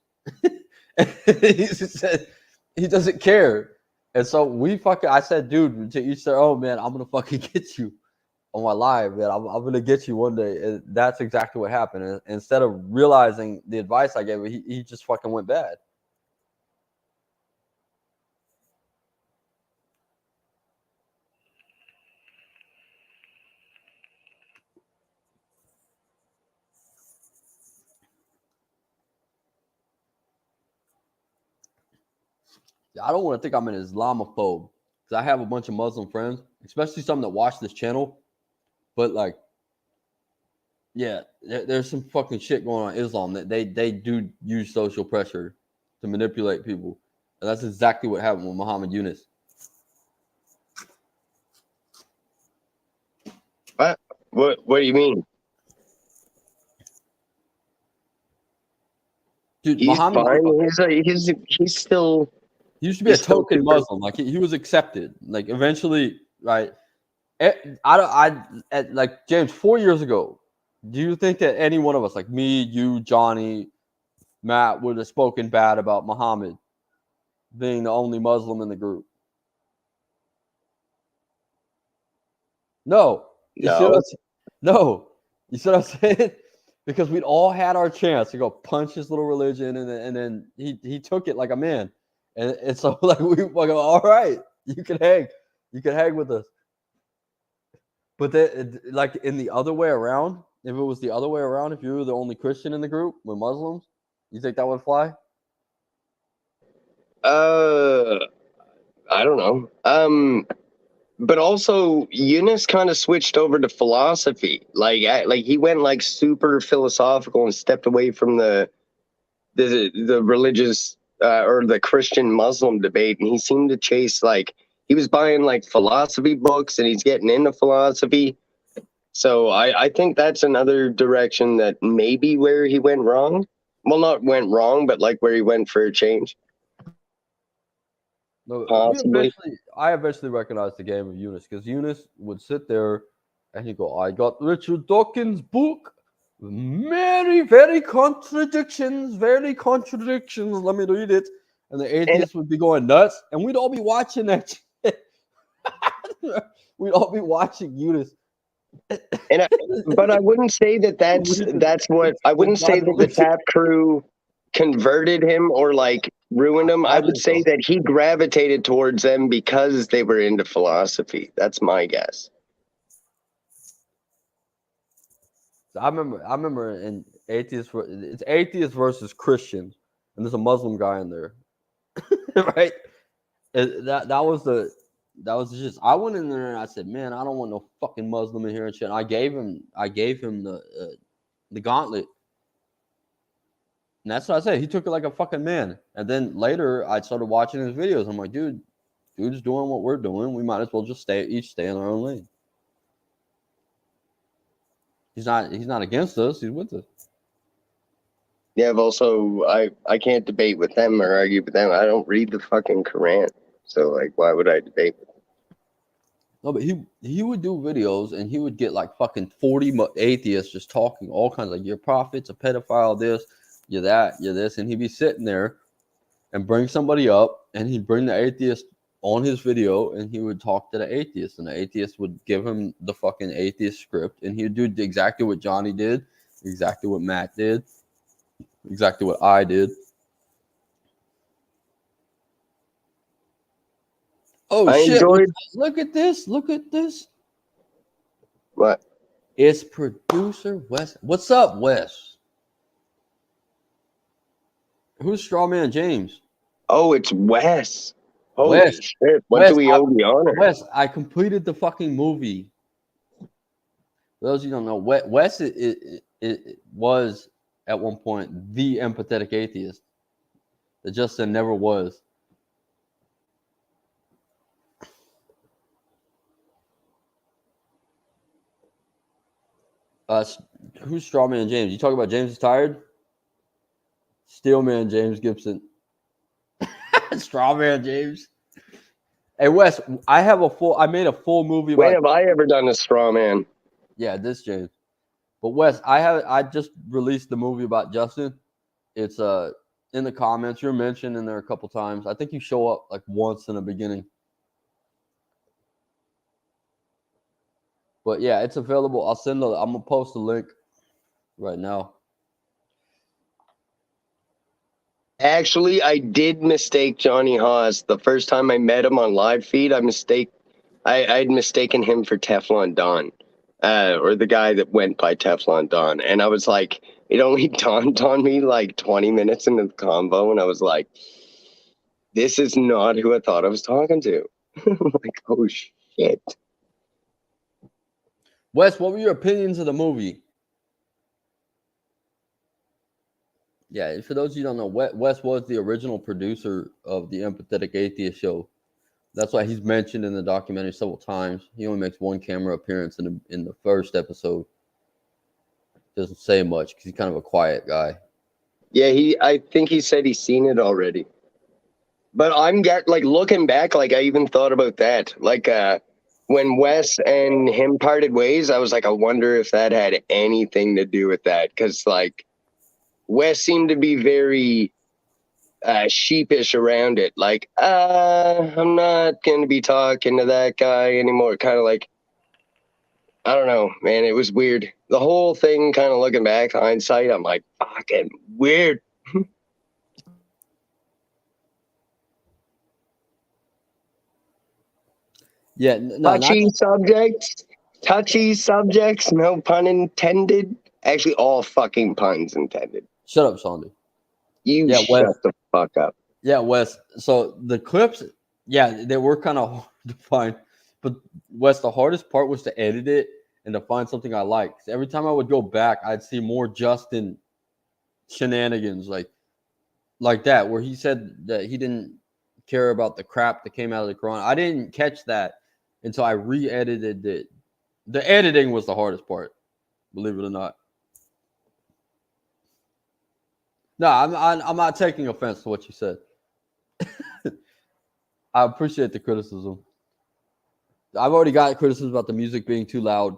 He said he doesn't care. And so I said, dude, to each their own, man, I'm going to fucking get you on my live, man. I'm going to get you one day. And that's exactly what happened. And instead of realizing the advice I gave him, he just fucking went bad. I don't want to think I'm an Islamophobe because I have a bunch of Muslim friends, especially some that watch this channel. But like, yeah, there's some fucking shit going on in Islam that they do use social pressure to manipulate people, and that's exactly what happened with Muhammad Yunus. What do you mean? Dude, He's Muhammad, fine. He's still. He used to be a he's still token super- Muslim. Like he was accepted. Like eventually, right? Like James, 4 years ago, do you think that any one of us, like me, you, Johnny, Matt, would have spoken bad about Muhammad being the only Muslim in the group? No. You see what I'm saying? No. You see what I'm saying? Because we'd all had our chance to go punch his little religion, and then he took it like a man. And so like we go, all right, you can hang with us. But like in the other way around, if it was the other way around, if you were the only Christian in the group with Muslims, you think that would fly? I don't know. But also Eunice kind of switched over to philosophy. Like he went like super philosophical and stepped away from the religious or the Christian Muslim debate, and he seemed to chase like he was buying like philosophy books and he's getting into philosophy. So I think that's another direction that maybe where he went wrong. Well, not went wrong, but like where he went for a change. No, Possibly. I eventually recognized the game of Eunice because Eunice would sit there and he'd go, I got Richard Dawkins' book. Very contradictions. Let me read it. And the atheists would be going nuts, and we'd all be watching that shit. We'd all be watching Eunice. But I wouldn't say that's what I wouldn't say that the Tap Crew converted him or like ruined him. I would say that he gravitated towards them because they were into philosophy. That's my guess. I remember in atheists, it's atheists versus Christians, and there's a Muslim guy in there, right? That was the gist. I went in there and I said, man, I don't want no fucking Muslim in here and shit. And I gave him the gauntlet, and that's what I said. He took it like a fucking man. And then later I started watching his videos. I'm like, dude's doing what we're doing. We might as well just stay in our own lane. He's not against us. He's with us. Yeah, but also I can't debate with them or argue with them. I don't read the fucking Quran. So like, why would I debate with them? No, but he would do videos and he would get like fucking 40 atheists just talking all kinds, like your prophet's a pedophile, this, you're that, you're this, and he'd be sitting there and bring somebody up and he'd bring the atheist on his video, and he would talk to the atheist, and the atheist would give him the fucking atheist script, and he would do exactly what Johnny did, exactly what Matt did, exactly what I did. Oh I shit! enjoyed. Look at this! Look at this! What? It's producer Wes. What's up, Wes? Who's Strawman James? Oh, it's Wes. Holy Wes. shit! What Wes, do we owe the honor? Wes, I completed the fucking movie. For those of you who don't know, Wes it was at one point the empathetic atheist that Justin never was. Who's Strawman James? You talking about James is tired? Steelman James Gibson. Strawman James. Hey Wes, I made a full movie about. When have I ever done a straw man? Yeah, this James. But Wes, I just released the movie about Justin. It's in the comments. You're mentioned in there a couple times. I think you show up like once in the beginning. But yeah, it's available. I'm gonna post a link right now. Actually, I did mistake Johnny Haas the first time I met him on live feed. I'd mistaken him for Teflon Don, or the guy that went by Teflon Don, and I was like, it only dawned on me like 20 minutes into the convo, and I was like, this is not who I thought I was talking to. Like, oh shit. Wes, what were your opinions of the movie? Yeah, for those of you who don't know, Wes was the original producer of the Empathetic Atheist show. That's why he's mentioned in the documentary several times. He only makes one camera appearance in the first episode. Doesn't say much because he's kind of a quiet guy. Yeah, I think he said he's seen it already. But looking back, like I even thought about that. Like when Wes and him parted ways, I was like, I wonder if that had anything to do with that. Because like Wes seemed to be very sheepish around it. Like, I'm not going to be talking to that guy anymore. Kind of like, I don't know, man. It was weird. The whole thing, kind of looking back, hindsight, I'm like, fucking weird. Yeah, no, touchy subjects, no pun intended. Actually, all fucking puns intended. Shut up, Sandy. Shut the fuck up. Yeah, Wes. So the clips, yeah, they were kind of hard to find. But Wes, the hardest part was to edit it and to find something I liked. Every time I would go back, I'd see more Justin shenanigans like that, where he said that he didn't care about the crap that came out of the Quran. I didn't catch that until I re-edited it. The editing was the hardest part, believe it or not. No, I'm not taking offense to what you said. I appreciate the criticism. I've already got criticism about the music being too loud.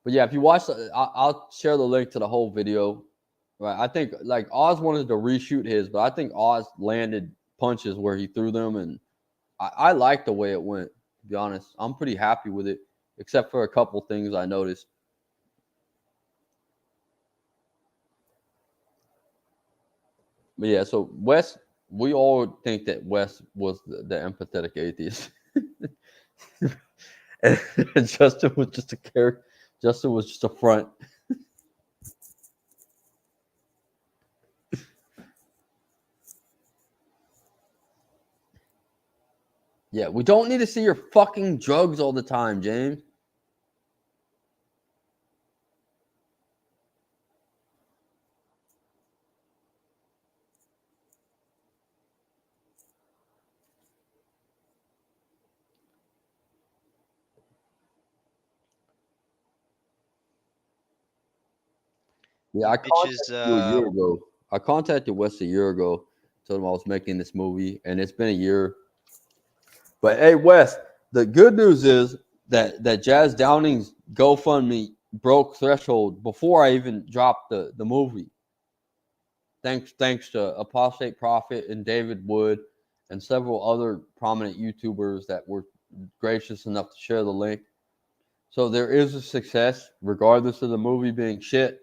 But yeah, if you watch, I'll share the link to the whole video. Right, I think like Oz wanted to reshoot his, but I think Oz landed punches where he threw them, and I like the way it went. To be honest, I'm pretty happy with it, except for a couple things I noticed. But yeah, so Wes, we all think that Wes was the empathetic atheist, and Justin was just a character. Justin was just a front. Yeah, we don't need to see your fucking drugs all the time, James. Yeah, I contacted you a year ago. I contacted Wes a year ago, told him I was making this movie, and it's been a year. But hey, Wes, the good news is that Jazz Downing's GoFundMe broke threshold before I even dropped the movie. Thanks to Apostate Prophet and David Wood and several other prominent YouTubers that were gracious enough to share the link. So there is a success, regardless of the movie being shit.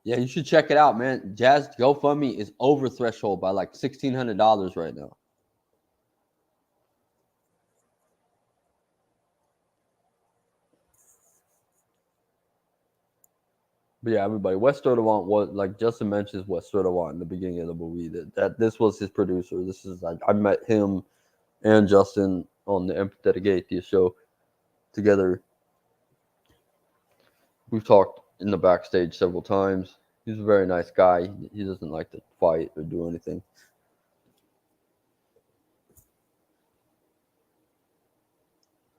Yeah, you should check it out, man. Jazz GoFundMe is over threshold by like $1,600 right now. But yeah, everybody, Wes Sturdivant was, like Justin mentions, Wes Sturdivant in the beginning of the movie. That this was his producer. This is I met him and Justin on the Empathetic Atheist show together. We've talked in the backstage several times. He's a very nice guy. He doesn't like to fight or do anything.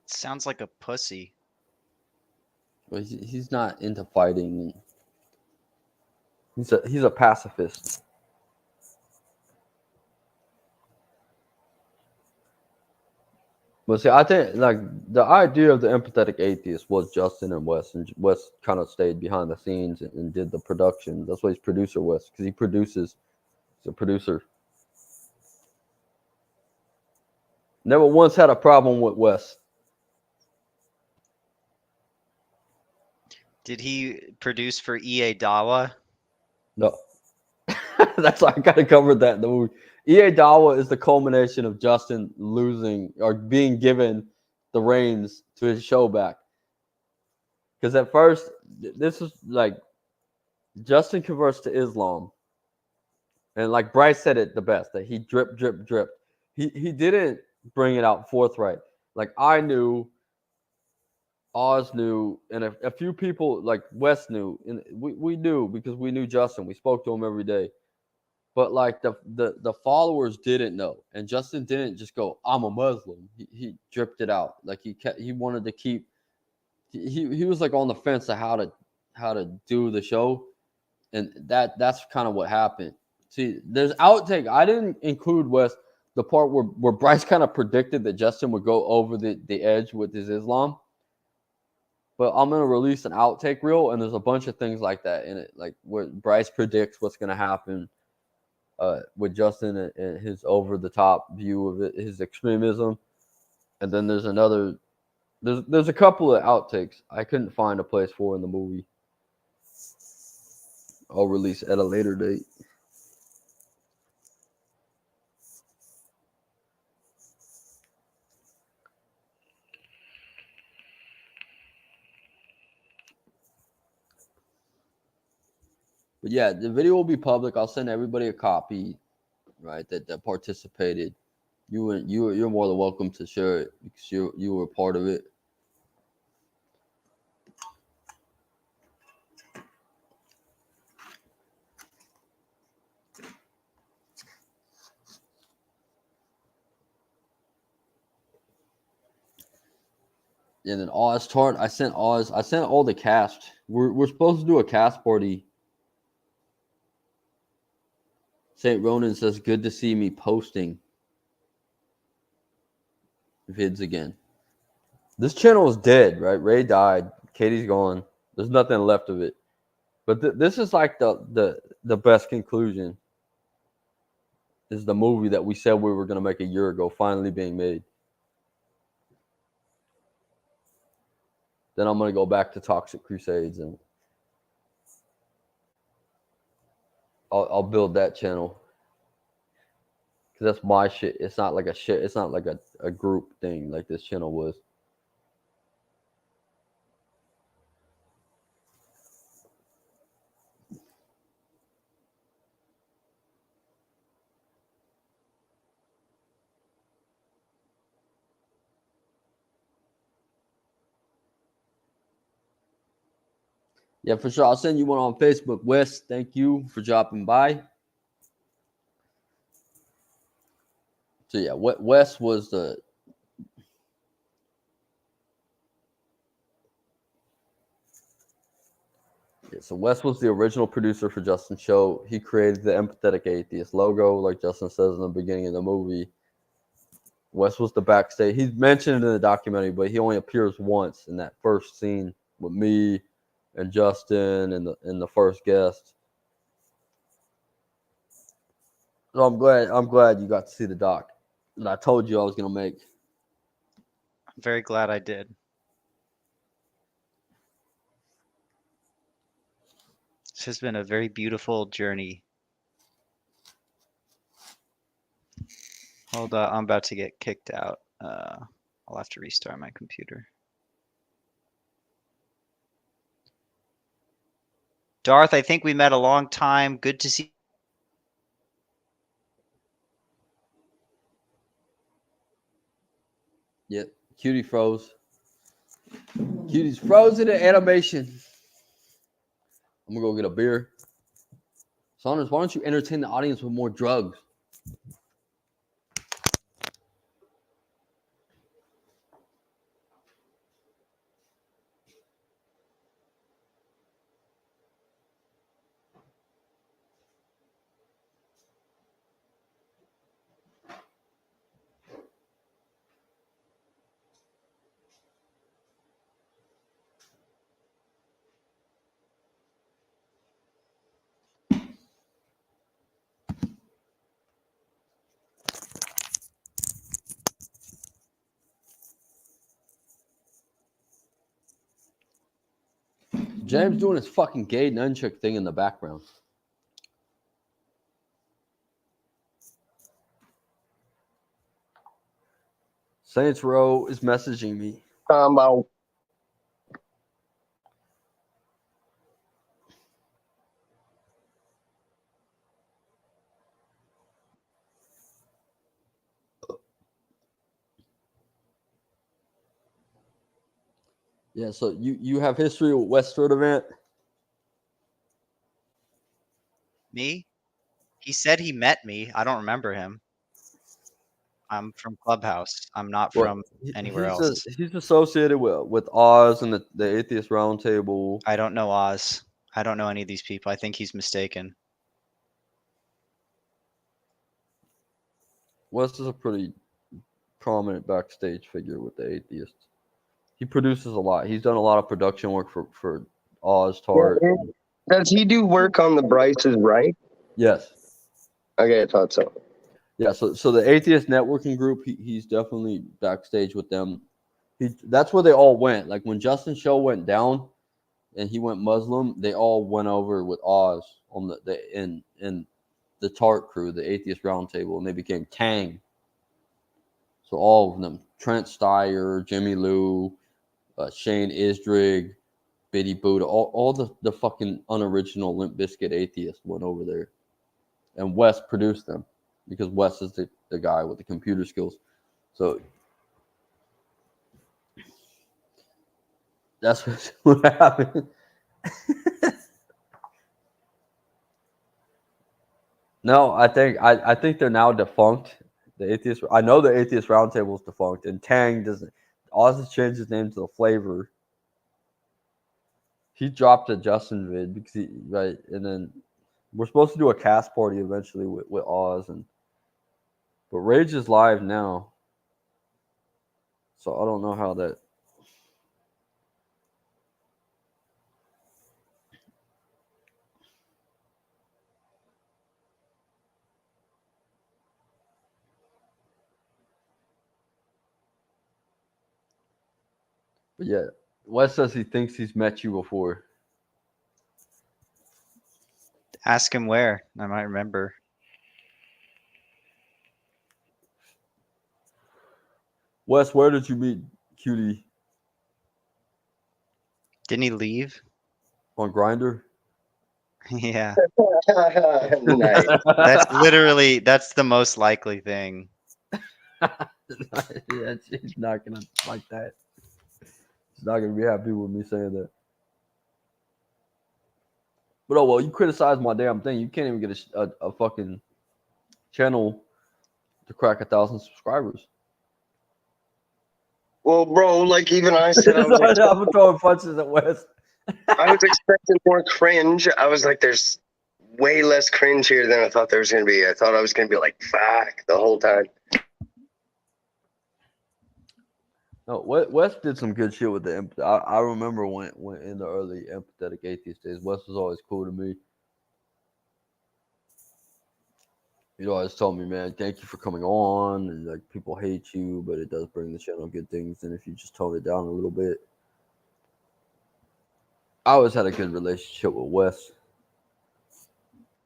Sounds like a pussy. But he's not into fighting. He's a pacifist. But see, I think like the idea of the Empathetic Atheist was Justin and Wes kind of stayed behind the scenes and did the production. That's why he's producer Wes, because he produces. He's a producer. Never once had a problem with Wes. Did he produce for EA Dawa? No. That's why I kind of covered that in the movie. EA Dawa is the culmination of Justin losing or being given the reins to his show back. Because at first, this was like Justin converts to Islam. And like Bryce said it the best, that he drip. He didn't bring it out forthright. Like I knew, Oz knew, and a few people like Wes knew. And we knew because we knew Justin. We spoke to him every day. But like the followers didn't know, and Justin didn't just go, "I'm a Muslim." He dripped it out. Like he wanted to keep. He was like on the fence of how to do the show, and that's kind of what happened. See, there's outtake. I didn't include Wes the part where Bryce kind of predicted that Justin would go over the edge with his Islam. But I'm gonna release an outtake reel, and there's a bunch of things like that in it, like where Bryce predicts what's gonna happen. With Justin and his over-the-top view of it, his extremism. And then there's there's a couple of outtakes I couldn't find a place for in the movie. I'll release at a later date. But yeah, the video will be public. I'll send everybody a copy, right? That participated. You're more than welcome to share it because you were a part of it. And then Oz Tart, I sent all the cast. We're supposed to do a cast party. St. Ronan says, good to see me posting vids again. This channel is dead, right? Ray died. Katie's gone. There's nothing left of it. But this is like the best conclusion. Is the movie that we said we were going to make a year ago finally being made. Then I'm going to go back to Toxic Crusades and I'll build that channel. Because that's my shit. It's not like a shit. It's not like a group thing like this channel was. Yeah, for sure. I'll send you one on Facebook. Wes, thank you for dropping by. So yeah, Wes was the so Wes was the original producer for Justin's show. He created the Empathetic Atheist logo, like Justin says in the beginning of the movie. Wes was the backstage. He's mentioned in the documentary, but he only appears once in that first scene with me and Justin and the first guest. So I'm glad you got to see the doc that I told you I was gonna make. I'm very glad I did. This has been a very beautiful journey. Hold on, I'm about to get kicked out. I'll have to restart my computer. Darth, I think we met a long time. Good to see. Yep, Cutie froze. Cutie's frozen in animation. I'm gonna go get a beer. Saunders, why don't you entertain the audience with more drugs? James doing his fucking gay nunchuck thing in the background. Saints Row is messaging me. Combo. Yeah, so you have history with Westford event? Me? He said he met me. I don't remember him. I'm from Clubhouse. I'm not from anywhere else. He's associated with Oz and the Atheist Roundtable. I don't know Oz. I don't know any of these people. I think he's mistaken. Wes is a pretty prominent backstage figure with the Atheists. He produces a lot. He's done a lot of production work for Oz Tart. Does he do work on the Bryce's Right? Yes. Okay, I thought so. Yeah, so the Atheist Networking Group, he's definitely backstage with them. That's where they all went. Like when Justin's show went down and he went Muslim, they all went over with Oz on in the Tart crew, the Atheist Roundtable, and they became Tang. So all of them, Trent Steyer, Jimmy Lou, Shane Isdrig, Biddy Buddha, all the fucking unoriginal Limp Bizkit atheists went over there. And Wes produced them because Wes is the guy with the computer skills. So that's what happened. No, I think they're now defunct. I know the Atheist Roundtable is defunct, and Tang doesn't. Oz has changed his name to the Flavor. He dropped a Justin vid because and then we're supposed to do a cast party eventually with Oz, but Rage is live now, so I don't know how that. But yeah, Wes says he thinks he's met you before. Ask him where. I might remember. Wes, where did you meet Cutie? Didn't he leave? On Grindr? Yeah. Nice. That's the most likely thing. Yeah, she's not gonna like that. She's not gonna be happy with me saying that. But oh well, you criticize my damn thing. You can't even get a fucking channel to crack 1,000 subscribers. Well, bro, like even I said, I'm throwing punches at Wes. I was expecting more cringe. I was like, there's way less cringe here than I thought there was going to be. I thought I was going to be like, fuck, the whole time. No, Wes did some good shit with the. I remember when in the early empathetic atheist days, Wes was always cool to me. He'd always tell me, man, thank you for coming on, and like people hate you, but it does bring the channel good things, and if you just tone it down a little bit. I always had a good relationship with Wes.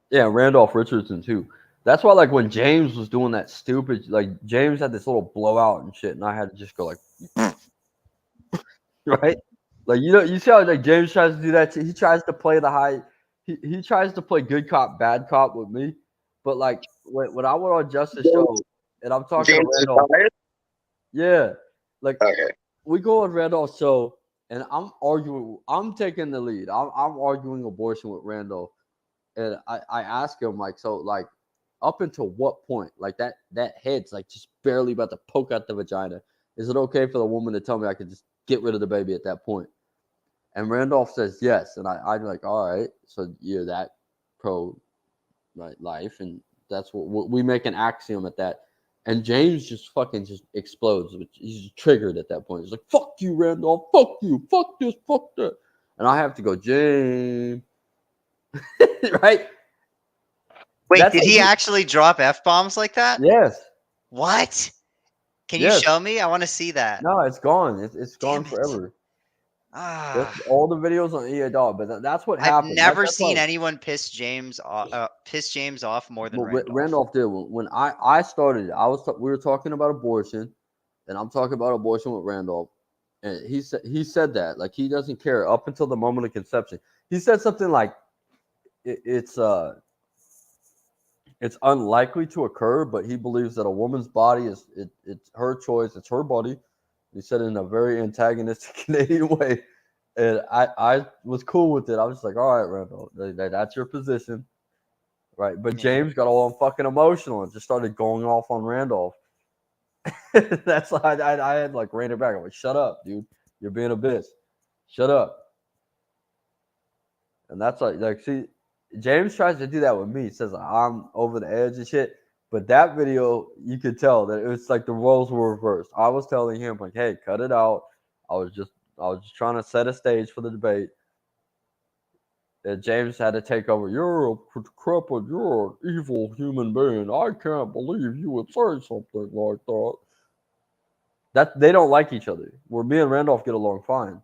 Yeah, Randolph Richardson too. That's why, like, when James was doing that stupid, like, James had this little blowout and shit, and I had to just go like, right? Like, you see how like James tries to do that. He tries to play the high. He tries to play good cop, bad cop with me. But like when I went on Justice Show, and I'm talking to Randolph, yeah, like we go on Randolph's show, and I'm arguing. I'm taking the lead. I'm arguing abortion with Randolph, and I ask him like, so like, up until what point, like that head's like just barely about to poke out the vagina. Is it okay for the woman to tell me I could just get rid of the baby at that point? And Randolph says yes, and I'm like, all right, so you're that pro life, and that's what we make an axiom at that. And James just fucking explodes. He's just triggered at that point. He's like, fuck you, Randolph, fuck you, fuck this, fuck that. And I have to go, James. Right? Wait, That's did like he actually drop F-bombs like that? Yes. What? Can you Yes. show me? I want to see that. No, it's gone. It's gone forever. That's all the videos on EA Dog, but that's what I've happened. never That's seen why- anyone piss James off more than Well, Randolph. Randolph did. When I started, we were talking about abortion, and I'm talking about abortion with Randolph, and he said that like he doesn't care up until the moment of conception. He said something like, it's unlikely to occur, but he believes that a woman's body it's her choice, it's her body. He said it in a very antagonistic Canadian way, and I was cool with it. I was just like, all right, Randolph, that's your position, right? But James got all fucking emotional and just started going off on Randolph. That's why I had like reined it back. I'm like, shut up, dude, you're being a bitch. Shut up. And that's like see, James tries to do that with me. He says I'm over the edge and shit. But that video, you could tell that it was like the roles were reversed. I was telling him like, "Hey, cut it out." I was just trying to set a stage for the debate. And James had to take over. You're a decrepit. You're an evil human being. I can't believe you would say something like that. That they don't like each other. Where me and Randolph get along fine.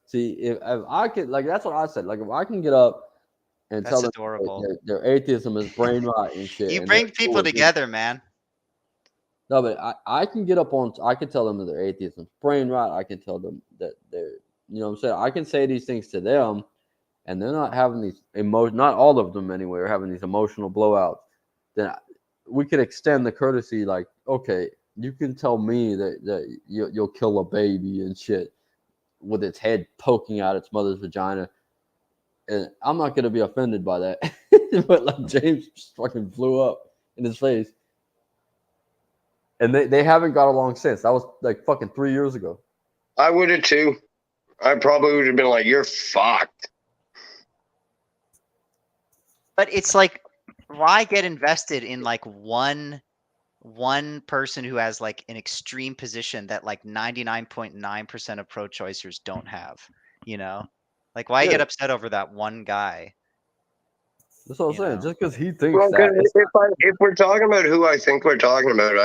See, if I could, like, that's what I said. Like, if I can get up and That's tell them adorable. their atheism is brain rot and shit. You and bring they're people cool with it. together, man. No, but I can get up on. I can tell them that their atheism is brain rot. I can tell them that they're, you know what I'm saying? I can say these things to them, and they're not having these not all of them anyway, are having these emotional blowouts. Then we could extend the courtesy, like, okay, you can tell me that you'll kill a baby and shit with its head poking out its mother's vagina. And I'm not going to be offended by that. But like James just fucking flew up in his face. And they haven't got along since. That was like fucking 3 years ago. I would have too. I probably would have been like, "You're fucked." But it's like, why get invested in like one person who has like an extreme position that like 99.9% of pro-choicers don't have, you know? Like, why get upset over that one guy? That's what I'm saying. Just because he thinks Well, that. if we're talking about who I think we're talking about,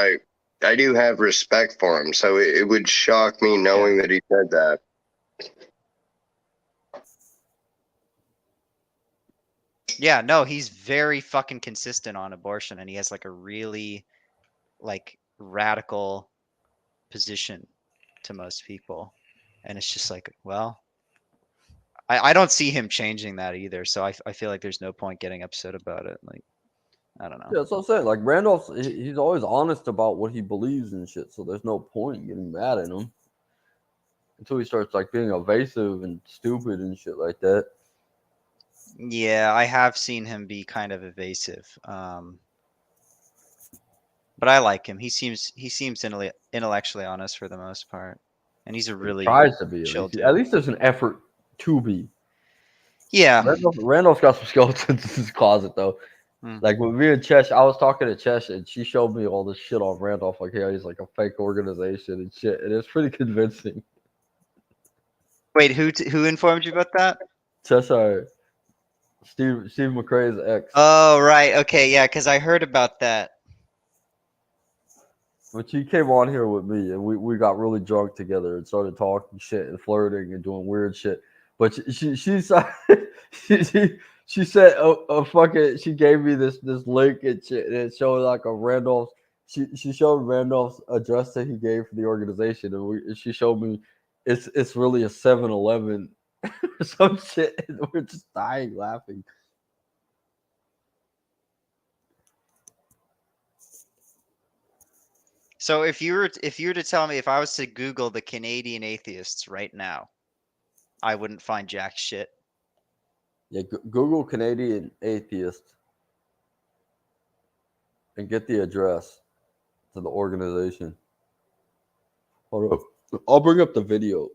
I do have respect for him. So it would shock me knowing that he said that. Yeah, no, he's very fucking consistent on abortion, and he has like a really like radical position to most people. And it's just like, well, I don't see him changing that either. So I feel like there's no point getting upset about it. Like, I don't know. Yeah, that's what I'm saying. Like Randolph, he's always honest about what he believes and shit. So there's no point getting mad at him until he starts like being evasive and stupid and shit like that. Yeah, I have seen him be kind of evasive. But I like him. He seems intellectually honest for the most part, and he's a really Tries to be. chill dude. At least there's an effort to be. Yeah. Randolph's got some skeletons in his closet though. Like with me and Chesh, I was talking to Chesh and she showed me all this shit on Randolph. Like, yeah, he's like a fake organization and shit, and it's pretty convincing. Wait, who informed you about that? Chesh, Steve McRae's ex. Oh, right. Okay, yeah, because I heard about that. But she came on here with me and we got really drunk together and started talking shit and flirting and doing weird shit. But she said she said she gave me this link and shit, and it showed like a Randolph. She showed Randolph's address that he gave for the organization, and she showed me it's really a 7-Eleven or some shit, and we're just dying laughing. So if you were to tell me, if I was to Google the Canadian atheists right now, I wouldn't find jack shit. Yeah, Google Canadian atheist and get the address to the organization. Hold up. I'll bring up the video.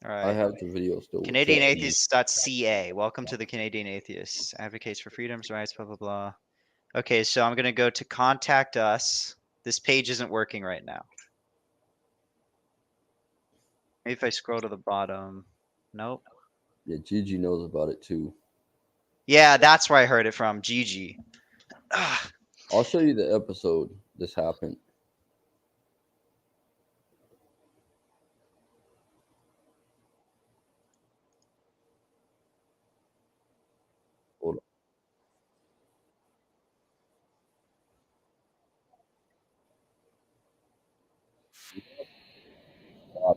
All right. I have the video still. CanadianAtheists.ca. Welcome to the Canadian Atheists. Advocates for freedoms, rights, blah, blah, blah. Okay, so I'm going to go to contact us. This page isn't working right now. Maybe if I scroll to the bottom. Nope. Yeah, Gigi knows about it too. Yeah, that's where I heard it from. Gigi. I'll show you the episode this happened. Hold on.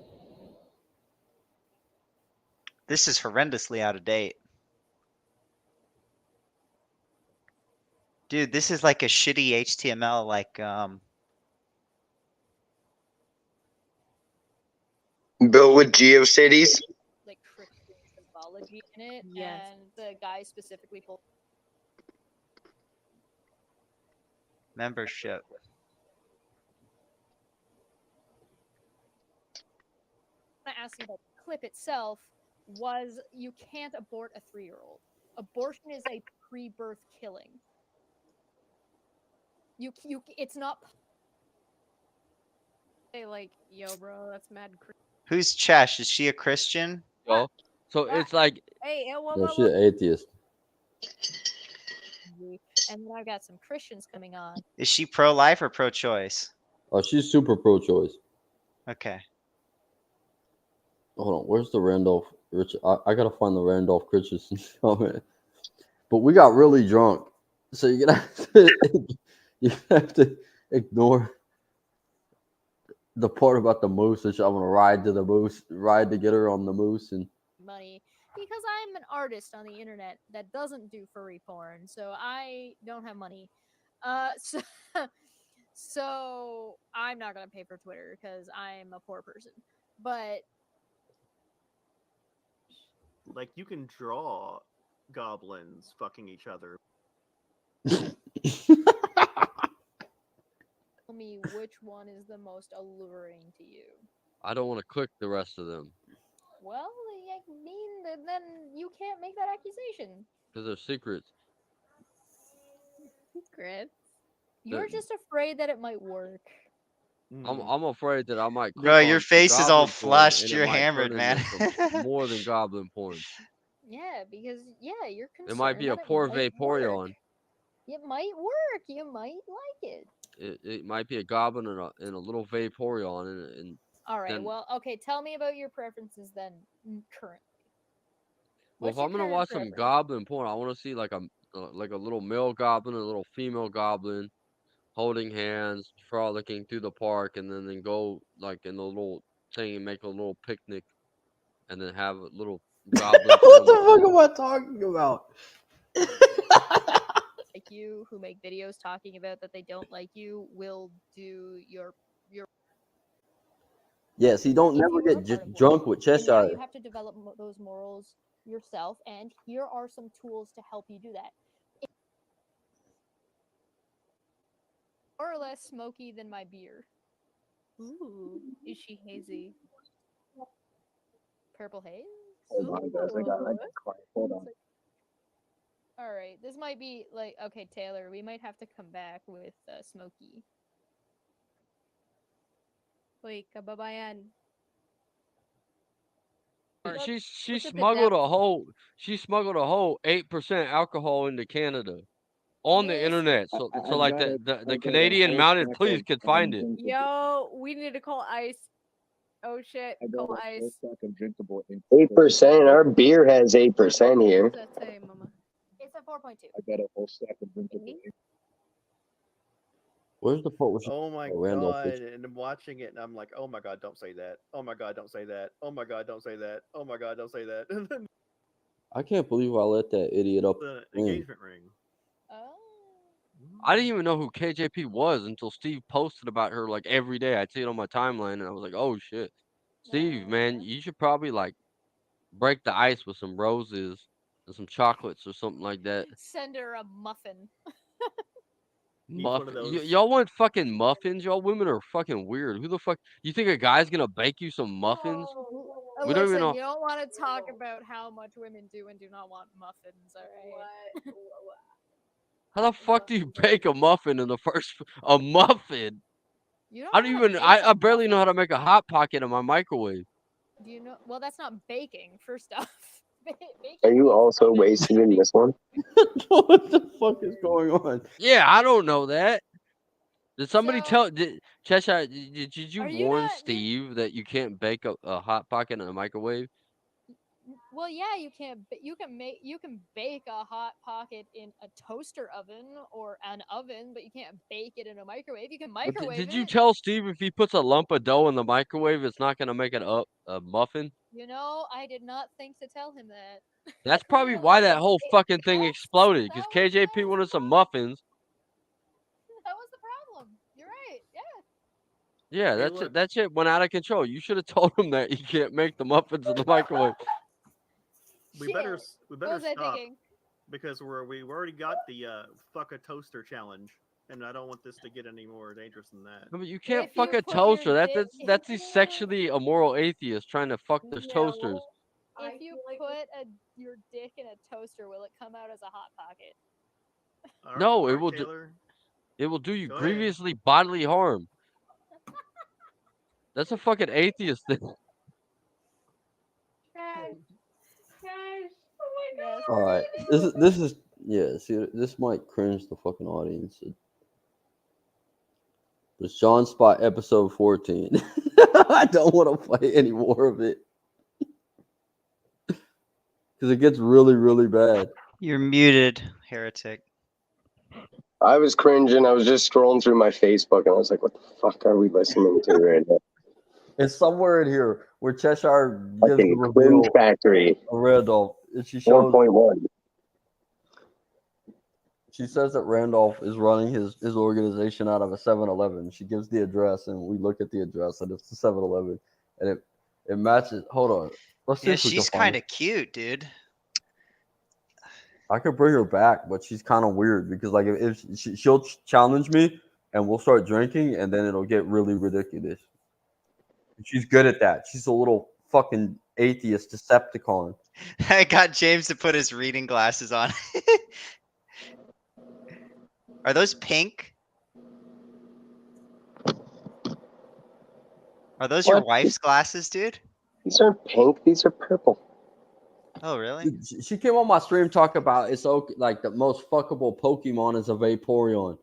This is horrendously out of date. Dude, this is like a shitty HTML, like Built with GeoCities. Like Christian symbology in it, and the guy specifically pulled membership. I asked you about the clip itself. Was you can't abort a 3-year-old. Abortion is a pre-birth killing. You it's not. Say like, yo, bro, that's mad. Who's Chesh? Is she a Christian? Yo, so it's like Hey, no shit, atheist. And then I've got some Christians coming on. Is she pro-life or pro-choice? Oh, she's super pro-choice. Okay. Hold on, where's the Randolph? I gotta find the Randolph Christensen comment. But we got really drunk, so you're gonna have to ignore the part about the moose. And I'm gonna ride to the moose, ride to get her on the moose, and Money because I'm an artist on the internet that doesn't do furry porn, so I don't have money. So I'm not gonna pay for Twitter because I'm a poor person. But like you can draw goblins fucking each other. tell me which one is the most alluring to you. I don't want to click the rest of them Well, I mean, then you can't make that accusation. because they're secrets. Secrets. You're just afraid that it might work. I'm afraid that I might. Bro, click your on face is all goblin porn flushed. and it You're might hammered, turn man. into more than goblin porn. Yeah, because you're concerned. It might be a that poor might Vaporeon. work. It might work. You might like it. It might be a goblin and a little Vaporeon and All right. then, Well, okay. Tell me about your preferences then. Currently. well, if I'm gonna watch some goblin porn, I want to see like a little male goblin and a little female goblin holding hands, frolicking through the park, and then go like in the little thing and make a little picnic, and then have a little goblin. What the fuck am I talking about? Like you who make videos talking about that they don't like you will do your. Yes, he don't If never you get are part of drunk one. with And now Cheshire. you have to develop those morals yourself, and here are some tools to help you do that. More or less smoky than my beer. Ooh, is she hazy? Purple haze? Hold on, guys. I got quiet. Hold on. All right, this might be like okay, Taylor. We might have to come back with Smokey. Wait, kababayan. She What's up with smuggled that? a whole 8% alcohol into Canada on the internet. So like the Canadian Mounted Police could find it. Yo, we need to call ICE. Oh shit, call ICE. 8%. Our beer has 8% here. What's that say, Mama? It's a 4.2. I got a whole stack of drinkable. Where's the fuck? Oh my Randolph god! is- And I'm watching it, and I'm like, oh my god, don't say that. Oh my god, don't say that. Oh my god, don't say that. Oh my god, don't say that. And then I can't believe I let that idiot up. the in. engagement ring. I didn't even know who KJP was until Steve posted about her like every day. I'd see it on my timeline, and I was like, "Oh shit, Steve, man, you should probably like break the ice with some roses and some chocolates or something like that." Send her a muffin. one of Muffin. those. Y'all want fucking muffins? Y'all women are fucking weird. Who the fuck? You think a guy's gonna bake you some muffins? We don't even Listen, know. you don't want to talk about how much women do and do not want muffins, all right? How the fuck do you bake a muffin in the first? A muffin? You I don't don't know how to even. bake I a barely know how to make a hot pocket in my microwave. Do you know? Well, that's not baking. First off, Are you also wasted in this one? What the fuck is going on? Yeah, I don't know that. Did somebody tell? Cheshire? Did you Are you warn not- Steve that you can't bake a hot pocket in a microwave? well, yeah, you can't. You can bake a hot pocket in a toaster oven or an oven, but you can't bake it in a microwave. You can But microwave did it. you tell Steve if he puts a lump of dough in the microwave, it's not gonna make it a muffin? You know, I did not think to tell him that. That's probably why that whole fucking thing exploded. Because KJP wanted some muffins. That was the problem. You're right. Yeah. Yeah, Hey, that's look. it. That shit went out of control. You should have told him that you can't make the muffins in the microwave. We better What was I stop thinking? because we already got the fuck a toaster challenge, and I don't want this to get any more dangerous than that. No, but you can't If fuck you a put toaster. your That's these sexually immoral atheists trying to fuck those toasters. If you put your dick in a toaster, will it come out as a hot pocket? No, it Alright, will. Taylor. It will do you Go ahead. grievously bodily harm. That's a fucking atheist thing. All right, this is yeah. See, this might cringe the fucking audience. It's Sean Spot episode 14. I don't want to play any more of it because it gets really, really bad. You're muted, heretic. I was cringing. I was just scrolling through my Facebook, and I was like, "What the fuck are we listening to right now?" It's somewhere in here where Cheshire gives the Fucking reveal Cringe Factory of Randolph. And she shows 4.1. She says that Randolph is running his organization out of a 7-Eleven. She gives the address, and we look at the address, and it's the 7-Eleven, and it matches. Hold on, let's see. Yeah, if we can she's find kind it. of cute, dude. I could bring her back, but she's kind of weird because like if she'll challenge me, and we'll start drinking, and then it'll get really ridiculous. She's good at that. She's a little fucking atheist Decepticon. I got James to put his reading glasses on. Are those pink? Are those your What? wife's glasses, dude? These aren't pink. These are purple. Oh, really? She came on my stream talk about it's okay, like the most fuckable Pokemon is a Vaporeon,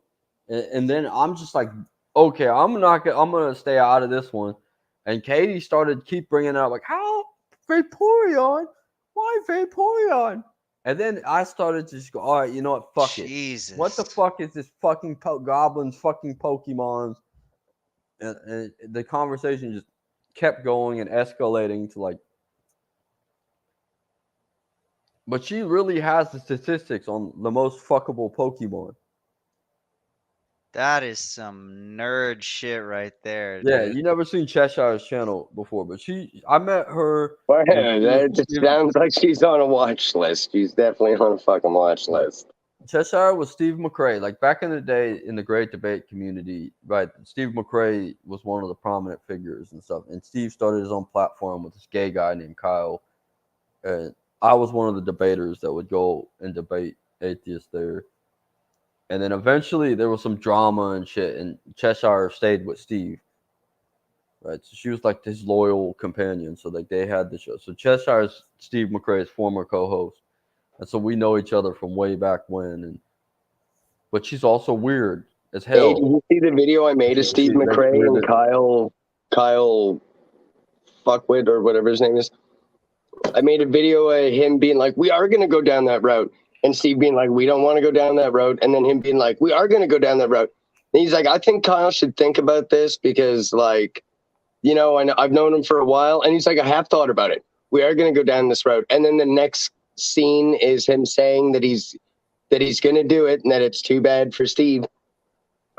and then I'm just like, okay, I'm gonna stay out of this one. And Katie started keep bringing it up like, how Vaporeon? Why Vaporeon? And then I started to just go, all right, you know what? Fuck it. Jesus. What the fuck is this fucking goblins, fucking Pokemons? And the conversation just kept going and escalating to like. But she really has the statistics on the most fuckable Pokemon. That is some nerd shit right there, Yeah, dude. you never seen Cheshire's channel before, but I met her. Wow, that just sounds like she's on a watch list. She's definitely on a fucking watch list. Cheshire was Steve McRae. Like back in the day in the Great Debate community, right? Steve McRae was one of the prominent figures and stuff. And Steve started his own platform with this gay guy named Kyle. And I was one of the debaters that would go and debate atheist there. And then eventually there was some drama and shit, and Cheshire stayed with Steve. Right, so she was like his loyal companion. So like they had the show. So Cheshire's Steve McRae's former co-host, and so we know each other from way back when. But she's also weird as hell. Hey, did you see the video I made of Steve McRae and Kyle Fuckwit or whatever his name is? I made a video of him being like, "We are gonna go down that route," and Steve being like, "We don't want to go down that road," and then him being like, "We are gonna go down that route." And he's like, "I think Kyle should think about this because like." You know, and I've known him for a while, and he's like, I have thought about it. We are going to go down this road. And then the next scene is him saying that he's going to do it and that it's too bad for Steve.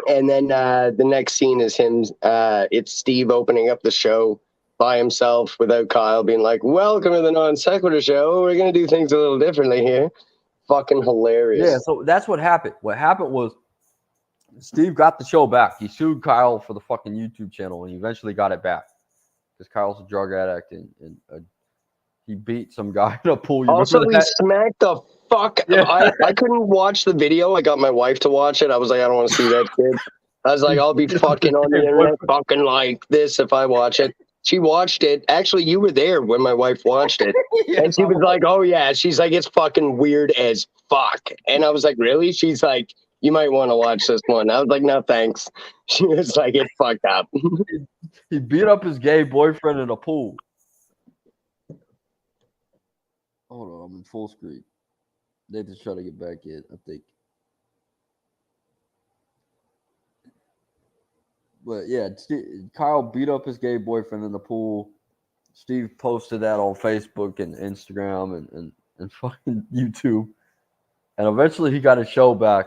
And then the next scene is him. It's Steve opening up the show by himself without Kyle being like, welcome to the Non Sequitur Show. We're going to do things a little differently here. Fucking hilarious. Yeah, so that's what happened. What happened was Steve got the show back. He sued Kyle for the fucking YouTube channel, and he eventually got it back because Kyle's a drug addict, and he beat some guy in a pool. You Also, remember he that? smacked the fuck. Yeah. I couldn't watch the video. I got my wife to watch it. I was like, I don't want to see that shit. I was like, I'll be fucking on the internet fucking like this if I watch it. She watched it. Actually, you were there when my wife watched it. And she was like, oh, yeah. She's like, it's fucking weird as fuck. And I was like, really? She's like, you might want to watch this one. I was like, no, thanks. She was like, it's fucked up. He beat up his gay boyfriend in a pool. Hold on, I'm in full screen. They just try to get back in, I think. But yeah, Kyle beat up his gay boyfriend in the pool. Steve posted that on Facebook and Instagram and fucking YouTube. And eventually he got his show back.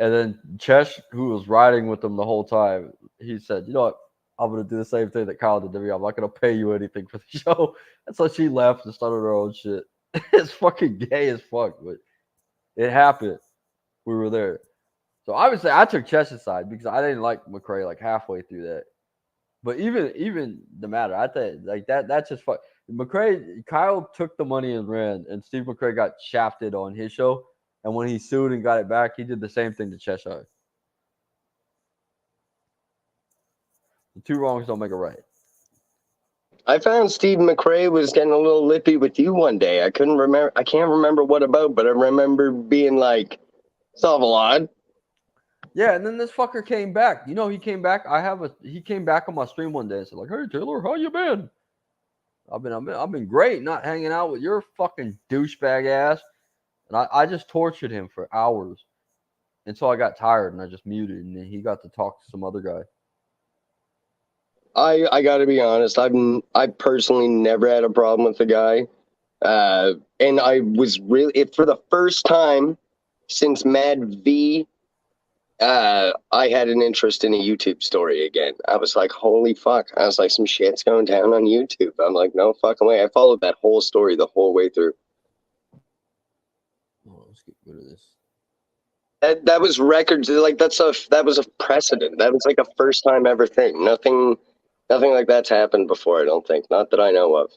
And then Chesh, who was riding with him the whole time, he said, you know what? I'm going to do the same thing that Kyle did to me. I'm not going to pay you anything for the show. And so she left and started her own shit. It's fucking gay as fuck, but it happened. We were there. So obviously I took Chesh's side because I didn't like McRae like halfway through that. But even the matter, I think like that's just fuck. McRae, Kyle took the money and ran, and Steve McRae got shafted on his show. And when he sued and got it back, he did the same thing to Cheshire. The two wrongs don't make a right. I found Steve McRae was getting a little lippy with you one day. I can't remember what about, but I remember being like, it's awful odd. Yeah, and then this fucker came back. You know, he came back. He came back on my stream one day and said, like, hey Taylor, how you been? I've been great, not hanging out with your fucking douchebag ass. And I just tortured him for hours until I got tired and I just muted, and then he got to talk to some other guy. I got to be honest. I personally never had a problem with the guy, and I was really for the first time since Mad V. I had an interest in a YouTube story again. I was like, holy fuck! I was like, some shit's going down on YouTube. I'm like, no fucking way. I followed that whole story the whole way through. Oh, let's get rid of this. That was records. Like that was a precedent. That was like a first time ever thing. Nothing like that's happened before. I don't think. Not that I know of.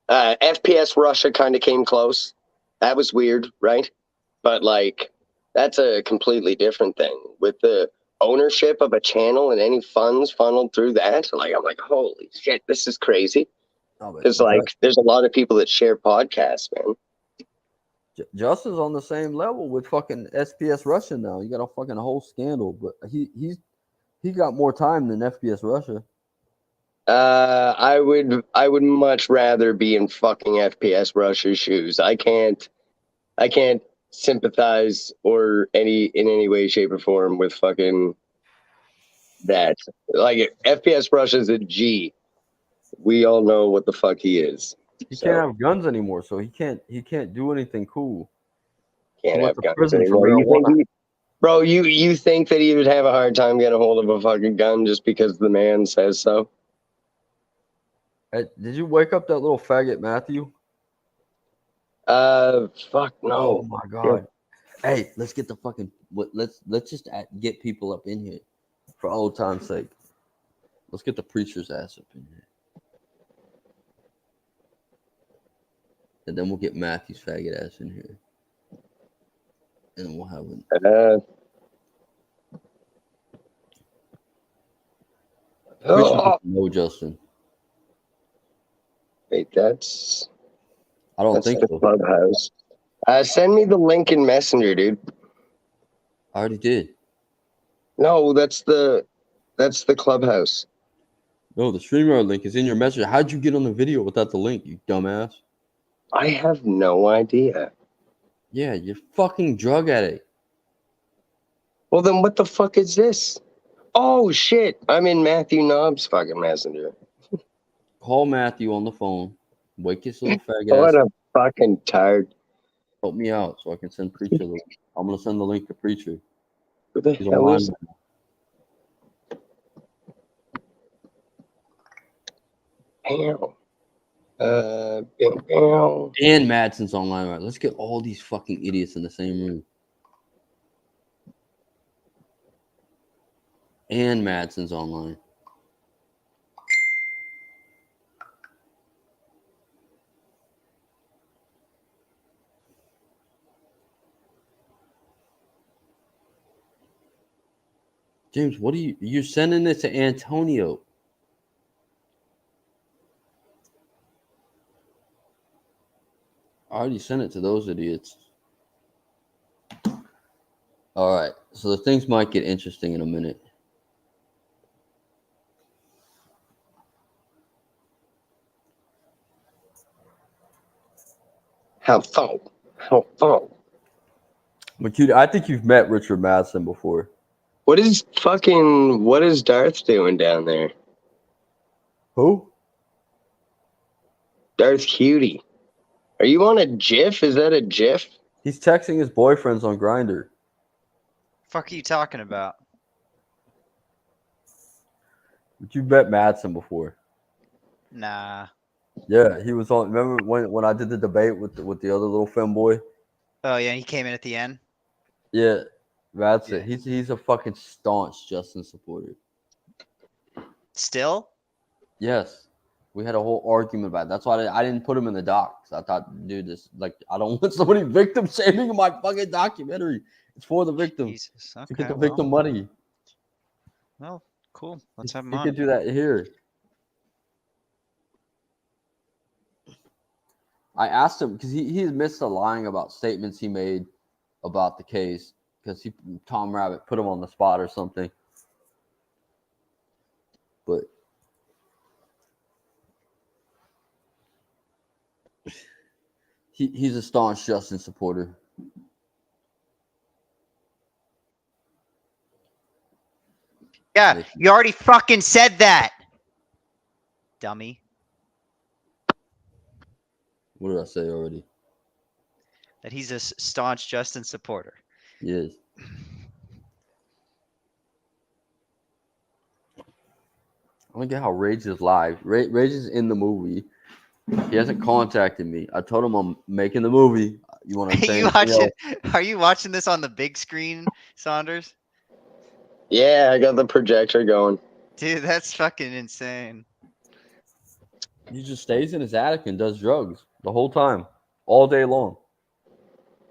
FPS Russia kind of came close. That was weird, right? But like, that's a completely different thing. With the ownership of a channel and any funds funneled through that, like I'm like, holy shit, this is crazy. It's like there's a lot of people that share podcasts, man. Justin's on the same level with fucking SPS Russia now. You got a fucking whole scandal, but he got more time than FPS Russia. I would much rather be in fucking FPS Russia's shoes. I can't sympathize or in any way, shape, or form with fucking that. Like FPS Russia's a G. We all know what the fuck he is. He can't have guns anymore, so he can't do anything cool. Can't He have went to guns prison for anymore. marijuana. You think that he would have a hard time getting a hold of a fucking gun just because the man says so? Hey, did you wake up that little faggot Matthew? Fuck no. Oh my god. Hey, let's get the fucking let's just get people up in here for old time's sake. Let's get the preacher's ass up in here. And then we'll get Matthew's faggot ass in here. and then we'll have it. No, Justin. Wait, that's. I don't that's think the so. Clubhouse. Send me the link in Messenger, dude. I already did. No, that's the Clubhouse. No, the StreamYard link is in your message. How'd you get on the video without the link, you dumbass? I have no idea. Yeah, you're fucking drug addict. Well, then what the fuck is this? Oh, shit. I'm in Matthew Knobs' fucking Messenger. Call Matthew on the phone. Wake his little faggot What ass. I'm fucking tired. Help me out so I can send Preacher the link. I'm going to send the link to Preacher. Who the He's hell online is right now. And Madsen's online right. Let's get all these fucking idiots in the same room. And Madsen's online. James, what are you're sending it to Antonio? I already sent it to those idiots. All right, so the things might get interesting in a minute. How fun. But I think you've met Richard Madsen before. What is Darth doing down there? Who? Darth Cutie. Are you on a GIF? Is that a GIF? He's texting his boyfriends on Grindr. Fuck are you talking about? But you've met Madsen before. Nah. Yeah, he was on. Remember when I did the debate with the other little femboy? Oh yeah, he came in at the end. Yeah, Madsen. He's a fucking staunch Justin supporter. Still? Yes. We had a whole argument about it. That's why I didn't put him in the doc. I thought, dude, I don't want somebody victim shaming in my fucking documentary. It's for the victim. Jesus. To get Okay, the victim money. Well, cool. Let's have him You on. can do that here. I asked him because he admits to lying about statements he made about the case because Tom Rabbit put him on the spot or something. But he's a staunch Justin supporter. Yeah, you already fucking said that. Dummy. What did I say already? That he's a staunch Justin supporter. Yes. I don't get how Rage is live. Rage is in the movie. He hasn't contacted me. I told him I'm making the movie. You want to say Are you watching this on the big screen, Saunders? Yeah, I got the projector going. Dude, that's fucking insane. He just stays in his attic and does drugs the whole time, all day long.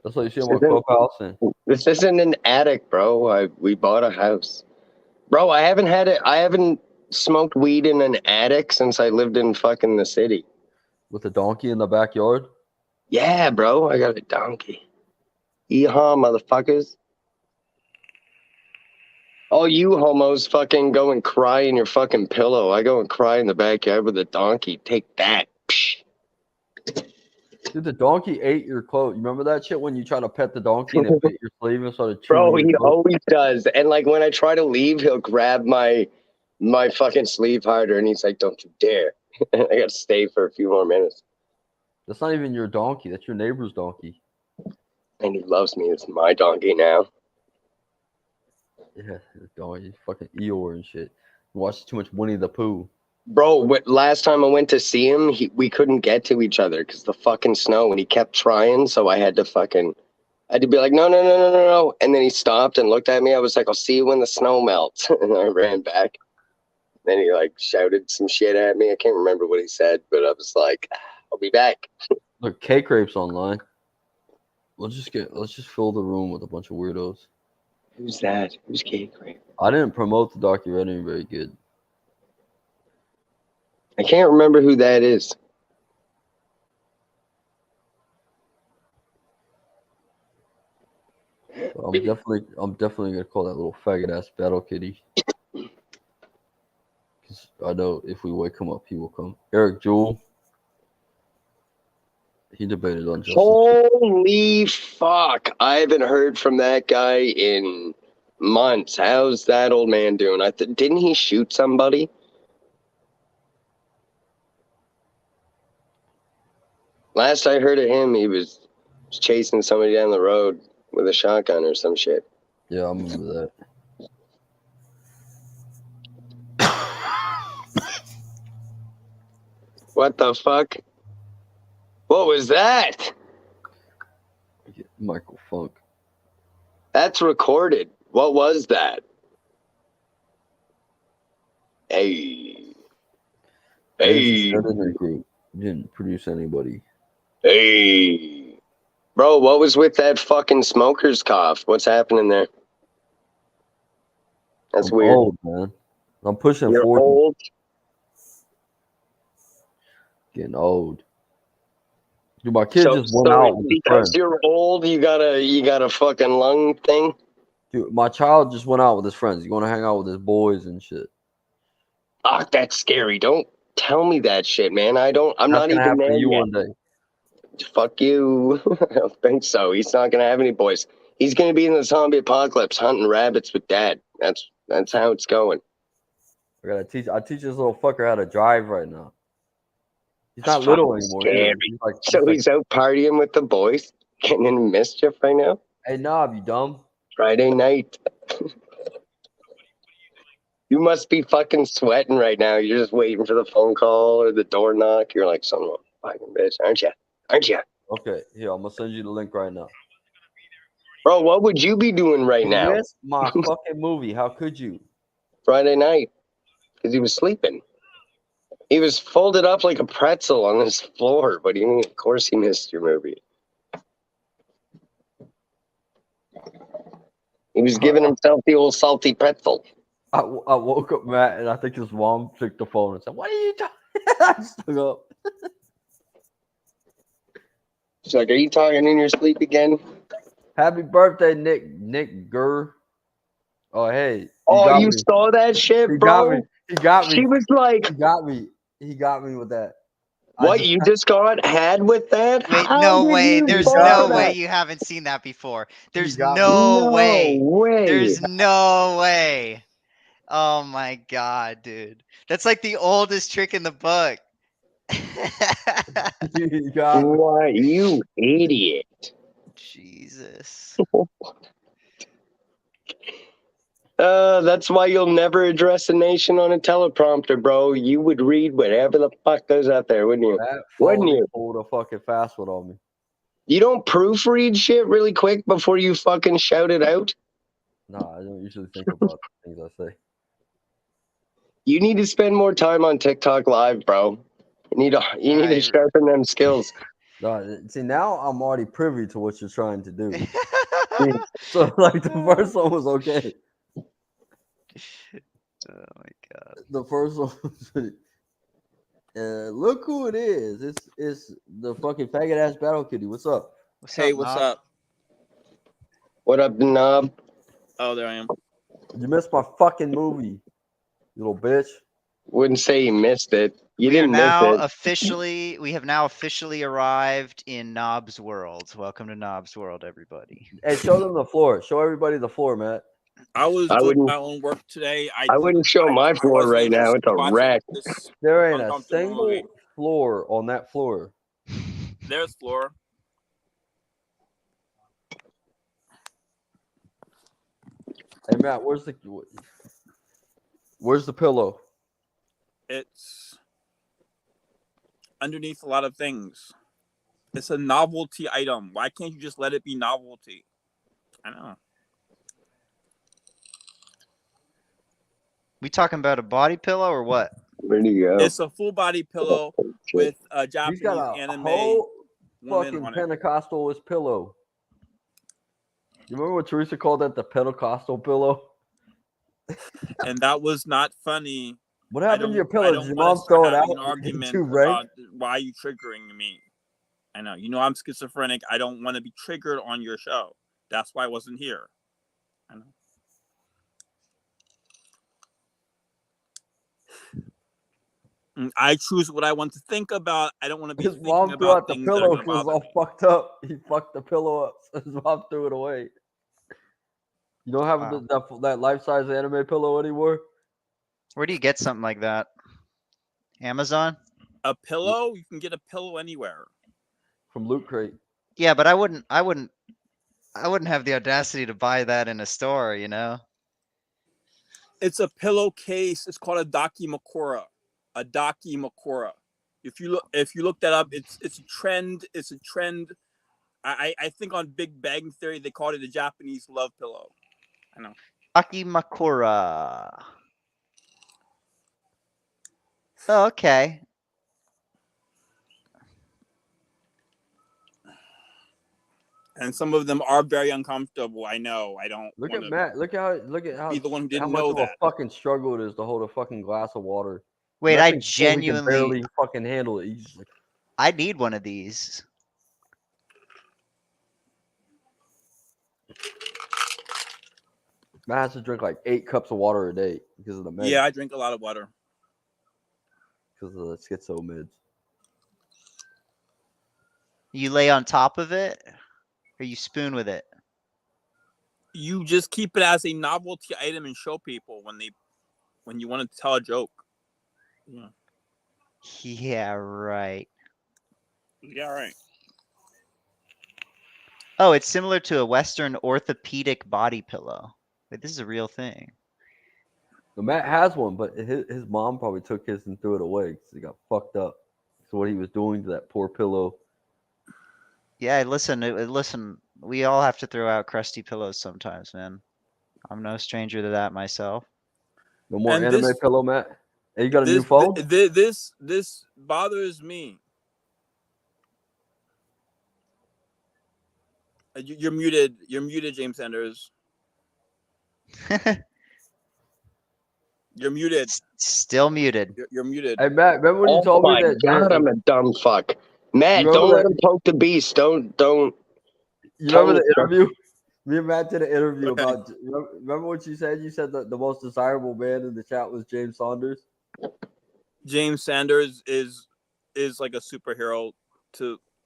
That's what you see on my Clubhouse. This isn't an attic, bro. We bought a house, bro. I haven't smoked weed in an attic since I lived in fucking the city. With a donkey in the backyard? Yeah, bro. I got a donkey. Yeehaw, motherfuckers. Oh, you homos fucking go and cry in your fucking pillow. I go and cry in the backyard with a donkey. Take that. Psh. Dude, the donkey ate your clothes. You remember that shit when you try to pet the donkey and it bit your sleeve and started chewing? Bro, your he clothes? always does. And like when I try to leave, he'll grab my fucking sleeve harder and he's like, "Don't you dare." I gotta stay for a few more minutes. That's not even your donkey. That's your neighbor's donkey. And he loves me. It's my donkey now. Yeah, the donkey. Fucking Eeyore and shit. You watch too much Winnie the Pooh. Bro, last time I went to see him, we couldn't get to each other because the fucking snow, and he kept trying, so I had to be like, no. And then he stopped and looked at me. I was like, "I'll see you when the snow melts." And I ran back. Then he like shouted some shit at me. I can't remember what he said, but I was like, "I'll be back." Look, Cake Rape's online. let's just fill the room with a bunch of weirdos. Who's that? Who's Cake Ray? I didn't promote the documentary very good. I can't remember who that is. I'm definitely gonna call that little faggot ass Battle Kitty. Because I know if we wake him up, he will come. Eric Jewell. He debated on justice. Holy fuck. I haven't heard from that guy in months. How's that old man doing? Didn't he shoot somebody? Last I heard of him, he was chasing somebody down the road with a shotgun or some shit. Yeah, I remember that. What the fuck? What was that? Michael Funk. That's recorded. What was that? Hey. Hey. Group didn't produce anybody. Hey. Bro, what was with that fucking smoker's cough? What's happening there? That's I'm weird. old, man. I'm pushing You're 40. old? Getting old. Dude, my kid just went out with his because friends. you're old, you got a fucking lung thing? Dude, my child just went out with his friends. He's going to hang out with his boys and shit. Ah, that's scary. Don't tell me that shit, man. I'm not even happen there to you yet. one day. Fuck you. I don't think so. He's not gonna have any boys. He's gonna be in the zombie apocalypse hunting rabbits with dad. That's how it's going. I teach this little fucker how to drive right now. He's not That's little fucking anymore. scary. He's He's out partying with the boys, getting in mischief right now. Hey, Knob, you dumb? Friday night. You must be fucking sweating right now. You're just waiting for the phone call or the door knock. You're like, son of a fucking bitch, aren't you? Aren't you? Okay, here, I'm going to send you the link right now. Bro, what would you be doing right now? You missed my fucking movie. How could you? Friday night. Because he was sleeping. He was folded up like a pretzel on his floor. But of course he missed your movie. He was giving himself the old salty pretzel. I woke up, Matt, and I think his mom picked the phone and said, "What are you talking?" I just hung up. She's like, "Are you talking in your sleep again?" Happy birthday, Nick Gurr. Oh, hey. Oh, you saw that shit, bro? He got me. She was like, He got me with that. What you just had with that? Wait, How no did way. you There's know no that? way you haven't seen that before. There's got no me. way. No way. There's no way. Oh my god, dude. That's like the oldest trick in the book. You got me. What, you idiot. Jesus. That's why you'll never address a nation on a teleprompter, bro. You would read whatever the fuck goes out there, wouldn't you? That Wouldn't phone you? pulled a fucking fast one on me. You don't proofread shit really quick before you fucking shout it out? No, I don't usually think about the things I say. You need to spend more time on TikTok Live, bro. You need to sharpen them skills. No, see, now I'm already privy to what you're trying to do. So, like, the first one was okay. Oh my god. The first one was look who it is. It's the fucking faggot ass Battle Kitty. What's up? Hey, what's up? What up, Knob? Oh, there I am. You missed my fucking movie, you little bitch. Wouldn't say you missed it. You We didn't miss it. we have now officially arrived in Knob's World. Welcome to Knob's World, everybody. Hey, show them the floor. Show everybody the floor, Matt. I was I doing wouldn't- my own work today. I wouldn't show my floor right now. It's a wreck. There ain't a uncomfortable single movie. floor on that floor. There's floor. Hey, Matt, where's the pillow? It's underneath a lot of things. It's a novelty item. Why can't you just let it be novelty? I know. We talking about a body pillow or what? Where'd you go? It's a full body pillow with a He's Japanese got a anime whole woman fucking on it. Pentecostalist pillow. You remember what Teresa called that the Pentecostal pillow? And that was not funny. What I happened to your I pillow? don't Did your wanna mom start throw it having out an argument too rank? about why are you triggering me. I know. You know I'm schizophrenic. I don't want to be triggered on your show. That's why I wasn't here. I know. I choose what I want to think about. I don't want to be His thinking mom threw about out the things that are pillow going to because it was bother all me. fucked up. He fucked the pillow up. So his mom threw it away. You don't have Wow. that life-size anime pillow anymore? Where do you get something like that? Amazon? A pillow? You can get a pillow anywhere. From Loot Crate. Yeah, but I wouldn't have the audacity to buy that in a store, you know? It's a pillowcase. It's called a dakimakura. A dakimakura. If you look that up, it's a trend. It's a trend. I think on Big Bang Theory they called it a Japanese love pillow. I know. Akimakura. Oh, okay. And some of them are very uncomfortable. I know. I don't Look want at to Matt. Look at how be the one who how didn't much know of that. a fucking struggle it is to hold a fucking glass of water. Wait, That I thing's full, he can genuinely barely fucking handle it. He's like, I need one of these. Matt has to drink like 8 cups of water a day because of the meds. Yeah, I drink a lot of water. Because of the schizo meds. You lay on top of it, or you spoon with it? You just keep it as a novelty item and show people when you want to tell a joke. Yeah. Yeah, right. Yeah, right. Oh, it's similar to a Western orthopedic body pillow. Wait, this is a real thing. So Matt has one, but his mom probably took his and threw it away because he got fucked up. So what he was doing to that poor pillow. Yeah, listen. We all have to throw out crusty pillows sometimes, man. I'm no stranger to that myself. No more And anime this- pillow, Matt. Hey, you got a new This phone? this bothers me. You're muted. You're muted, James Sanders. You're muted. Still muted. You're muted. Hey Matt, remember when you Oh told me my that? God, I'm a dumb fuck. Matt, You don't remember let that- him poke the beast. Don't. You tell remember him the to- interview? Me and Matt did an interview Okay. about. Remember what you said? You said that the most desirable man in the chat was James Saunders. James Sanders is like a superhero.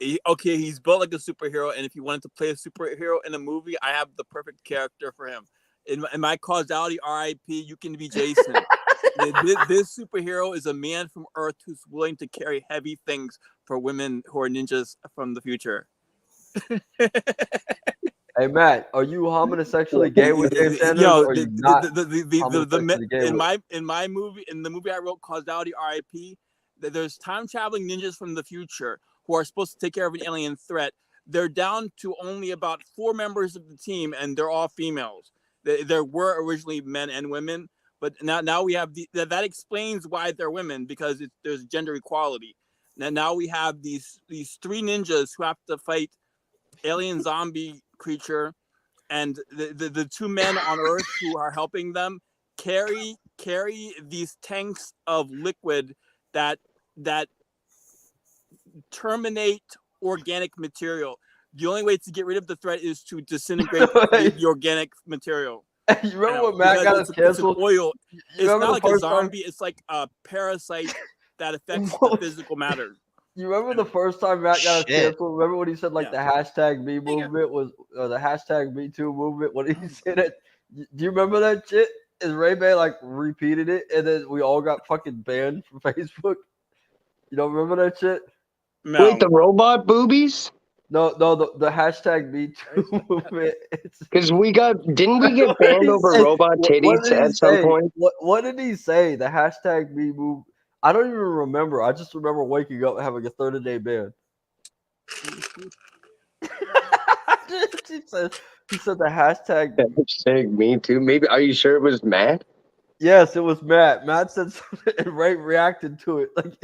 He's built like a superhero, and if you wanted to play a superhero in a movie, I have the perfect character for him. In my causality, RIP, you can be Jason. This superhero is a man from Earth who's willing to carry heavy things for women who are ninjas from the future. Hey Matt, are you homosexually gay with James Sanders? Yo, or are you not homosexually gay with? in the movie I wrote, Causality RIP, there's time traveling ninjas from the future who are supposed to take care of an alien threat. They're down to only about 4 members of the team, and they're all females. There were originally men and women, but now we have that explains why they're women, because there's gender equality. Now we have these 3 ninjas who have to fight alien zombie creature, and the 2 men on Earth who are helping them carry these tanks of liquid that terminate organic material. The only way to get rid of the threat is to disintegrate the organic material. You remember when Matt got us canceled? It's an oil. You It's remember not the like a first time- zombie. It's like a parasite that affects the physical matter. You remember the first time Matt got us Shit. canceled? Remember when he said like the hashtag Me movement was, or the hashtag Me Too movement? When he said it, do you remember that shit? And Ray Bay like repeated it, and then we all got fucking banned from Facebook. You don't remember that shit? Wait, the robot boobies? No, the hashtag Me Too movement. Because didn't we get banned over robot titties at some point? What did he say? The hashtag Me Move. I don't even remember. I just remember waking up having a 30-day ban. he said the hashtag. Hashtag Me Too. Maybe. Are you sure it was Matt? Yes, it was Matt. Matt said something, and Ray reacted to it. Like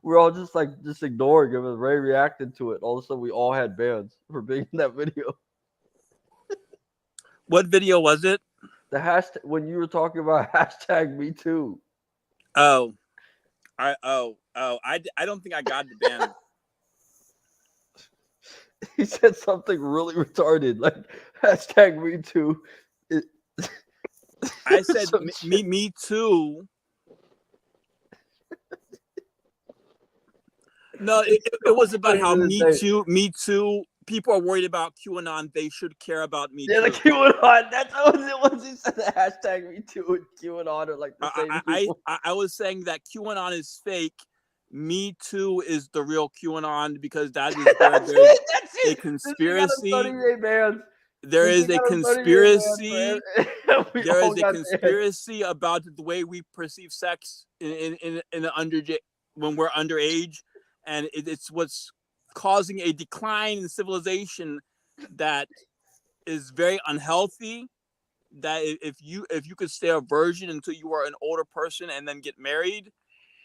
we're all just ignoring him, and Ray reacted to it. All of a sudden, we all had bans for being in that video. What video was it? The hashtag when you were talking about hashtag Me Too. Oh, I don't think I got the ban. He said something really retarded, like hashtag Me Too. I said me too. No, it was about how me too. People are worried about QAnon. They should care about me Yeah, too. the QAnon. That's what it was. He said the hashtag Me Too and QAnon are like the same people. I was saying that QAnon is fake. Me Too is the real QAnon because that is where there's a conspiracy. There is a conspiracy. There is a conspiracy about the way we perceive sex in when we're underage, and it's what's causing a decline in civilization that is very unhealthy. That if you could stay a virgin until you are an older person and then get married,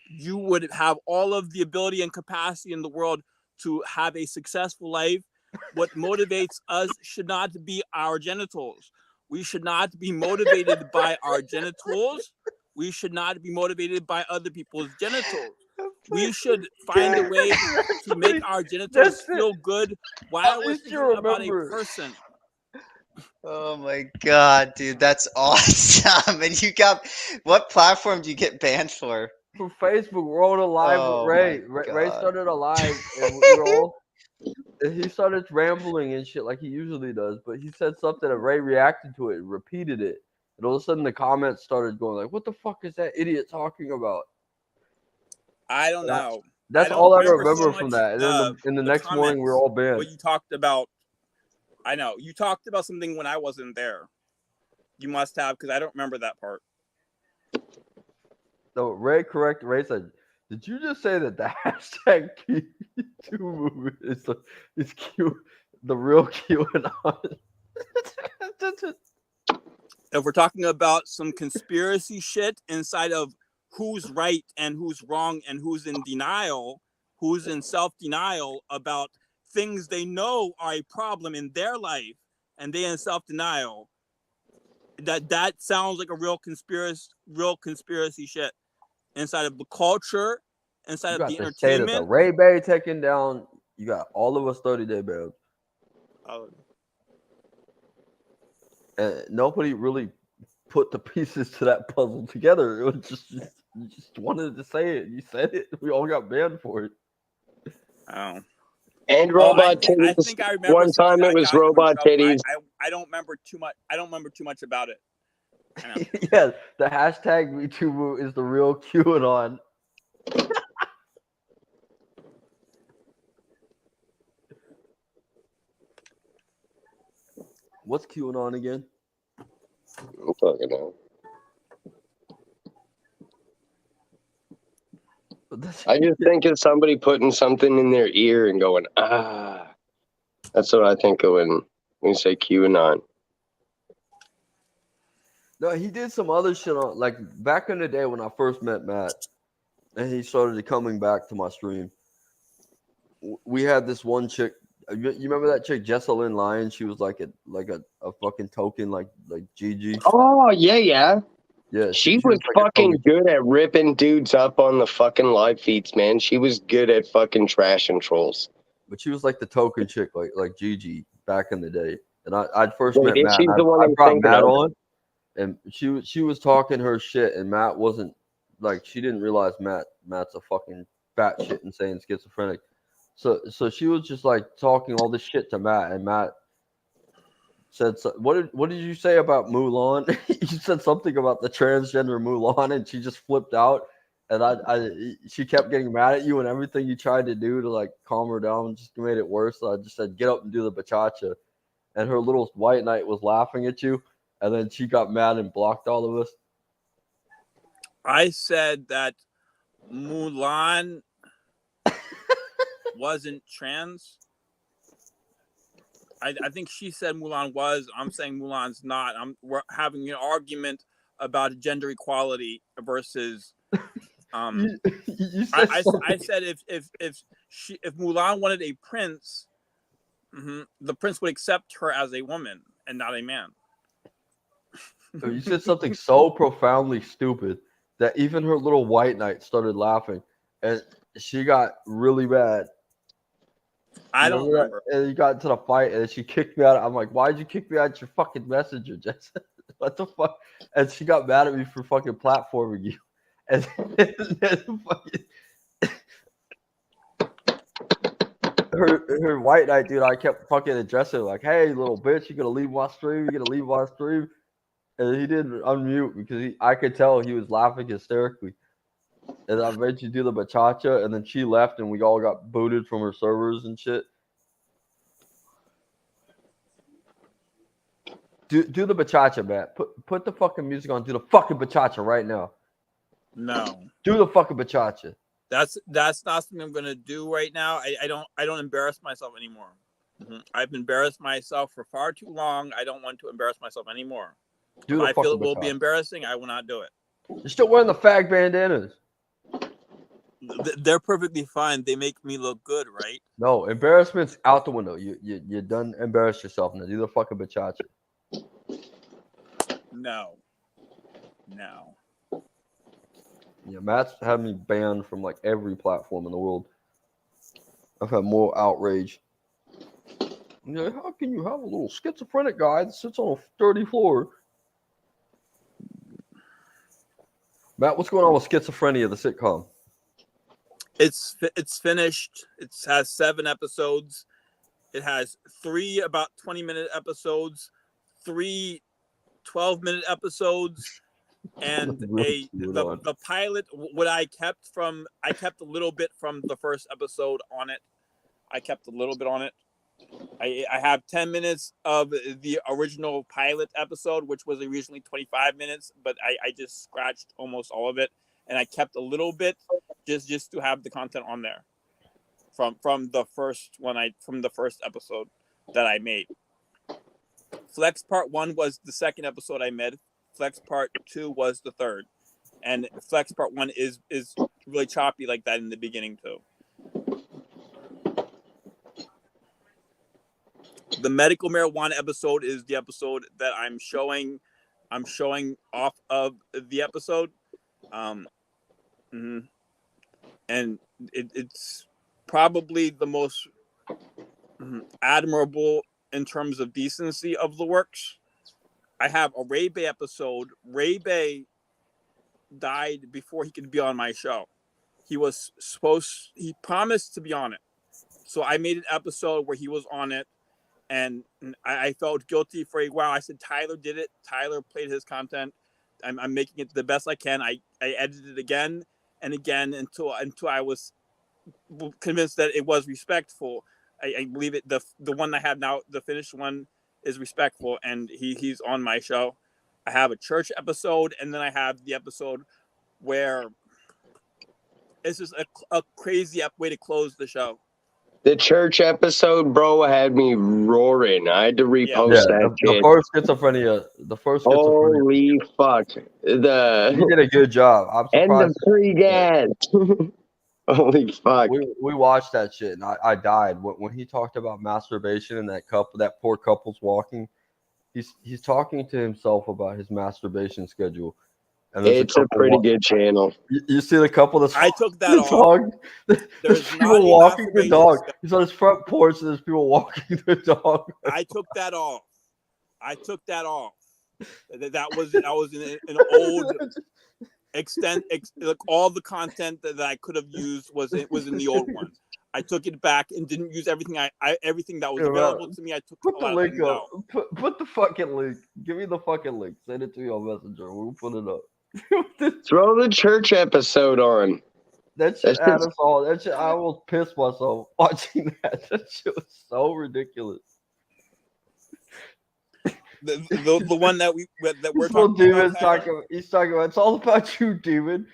you would have all of the ability and capacity in the world to have a successful life. What motivates us should not be our genitals. We should not be motivated by our genitals. We should not be motivated by other people's genitals. We should find a way to make our genitals feel good while we're thinking about a person. Oh my god, dude, that's awesome. And you got what platform do you get banned for? For Facebook, we're on a live Oh with Ray. my Ray God. started a live, and we were all. He started rambling and shit like he usually does, but he said something and Ray reacted to it and repeated it. And all of a sudden, the comments started going like, "What the fuck is that idiot talking about?" I don't know. That's don't all I remember remember so from much, that. And then in the next morning, we were all banned. What you talked about, I know you talked about something when I wasn't there. You must have, because I don't remember that part. So Ray said, "Did you just say that the hashtag Q2 movement is the real QAnon?" If we're talking about some conspiracy shit inside of who's right and who's wrong and who's in denial, who's in self-denial about things they know are a problem in their life, and they in self-denial, that sounds like a real conspiracy shit inside of the culture, inside You of the got the state of the entertainment. Ray Bay taken down. You got all of us 30-day bans. Oh. And nobody really put the pieces to that puzzle together. It was just you just wanted to say it. You said it. We all got banned for it. Oh. And Oh, robot titties. I think I remember One something time that it was got you in robot trouble. titties. I don't remember too much. I don't remember too much about it. I know. Yeah, the hashtag MeToo is the real QAnon. What's QAnon again? I'm fucking out. I just think of somebody putting something in their ear and going, ah. That's what I think of when you say QAnon. No, he did some other shit on, like back in the day when I first met Matt, and he started coming back to my stream. We had this one chick. You remember that chick, Jessalyn Lyon? She was like a fucking token, like Gigi. Oh yeah. Yeah, she was fucking good at ripping dudes up on the fucking live feeds, man. She was good at fucking trash and trolls. But she was like the token chick, like Gigi back in the day. And I first Wait, met Matt. she's the one I I'm brought thinking Matt of. on, and she was talking her shit, and Matt wasn't like, she didn't realize Matt's a fucking fat shit insane schizophrenic. So she was just like talking all this shit to Matt, and Matt said, what did you say about Mulan? You said something about the transgender Mulan, and she just flipped out. And she kept getting mad at you, and everything you tried to do to like calm her down just made it worse. So I just said, get up and do the bachata. And her little white knight was laughing at you, and then she got mad and blocked all of us. I said that Mulan wasn't trans. I think she said Mulan was. I'm saying Mulan's not. We're having an argument about gender equality versus. I said if Mulan wanted a prince, the prince would accept her as a woman and not a man. You said something so profoundly stupid that even her little white knight started laughing, and she got really mad. I don't remember. And you got into the fight, and she kicked me out. I'm like, why'd you kick me out your fucking messenger, Jess? What the fuck? And she got mad at me for fucking platforming you. And her white knight, dude, I kept fucking addressing her like, hey, little bitch, you gonna leave my stream? You gonna leave my stream? And he didn't unmute because I could tell he was laughing hysterically. And I made you do the bachata, and then she left, and we all got booted from her servers and shit. Do the bachata, Matt. Put the fucking music on. Do the fucking bachata right now. No. Do the fucking bachata. That's not something I'm gonna do right now. I don't embarrass myself anymore. I've embarrassed myself for far too long. I don't want to embarrass myself anymore. Do If the I feel it fucking will be bachata. embarrassing, I will not do it. You're still wearing the fag bandanas. They're perfectly fine. They make me look good, right? No, embarrassment's out the window. You done embarrassed yourself. Now do the fucking bachata. No. Yeah, Matt's had me banned from like every platform in the world. I've had more outrage. Yeah, how can you have a little schizophrenic guy that sits on a dirty floor? Matt, what's going on with Schizophrenia, the sitcom? It's finished. It has 7 episodes. It has 3 about 20-minute episodes, 3 12-minute episodes, and the pilot. What I kept a little bit from the first episode on it. I kept a little bit on it. I have 10 minutes of the original pilot episode, which was originally 25 minutes, but I just scratched almost all of it, and I kept a little bit just to have the content on there from the first episode that I made. Flex Part 1 was the second episode I made. Flex Part 2 was the third, and Flex Part 1 is really choppy like that in the beginning too. The medical marijuana episode is the episode that I'm showing off of the episode. And it's probably the most admirable in terms of decency of the works. I have a Ray Bay episode. Ray Bay died before he could be on my show. He promised to be on it. So I made an episode where he was on it. And I felt guilty for a while. I said, Tyler did it. Tyler played his content. I'm making it the best I can. I edited it again and again until I was convinced that it was respectful. I believe it. The one I have now, the finished one, is respectful, and he's on my show. I have a church episode, and then I have the episode where it's just a crazy way to close the show. The church episode, bro, had me roaring. I had to repost that shit. The first schizophrenia. Holy fuck. You did a good job. I'm surprised. And the free gas. Holy fuck. We watched that shit, and I died. When he talked about masturbation and that poor couple's walking, he's talking to himself about his masturbation schedule. And it's a pretty good channel. You see the couple that's I took that off. There's people walking the dog. He's on his front porch, and there's people walking the dog. I took that off. That was an old extent. Like all the content that I could have used was in the old one. I took it back and didn't use everything. Everything that was available to me. I took. Put the link up. Put the fucking link. Give me the fucking link. Send it to me on Messenger. We'll put it up. Throw the church episode on. That shit had us all. That shit, I almost pissed myself watching that. That shit was so ridiculous. The one that we're talking about. He's talking about. It's all about you, demon.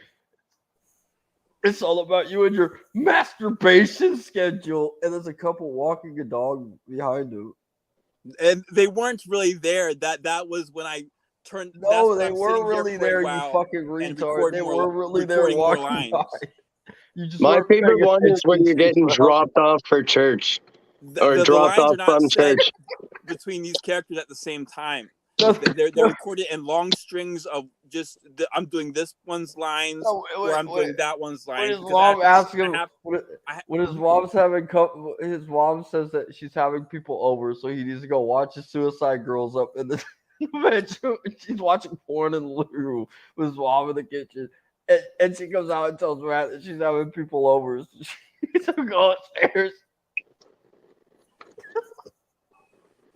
It's all about you and your masturbation schedule. And there's a couple walking a dog behind him. And they weren't really there. That was when I turned. No, they weren't really there, you fucking retard. They were really there walking by. My favorite one is when you're getting dropped off for church. Or dropped off from church. Between these characters at the same time. They're recorded in long strings of just I'm doing this one's lines or I'm doing that one's When lines. his because mom I asks I him, have- when his mom's having, his mom says that she's having people over, so he needs to go watch his Suicide Girls up in the bedroom. She's watching porn in the living room with his mom in the kitchen, and she comes out and tells Matt that she's having people over. So she to go upstairs.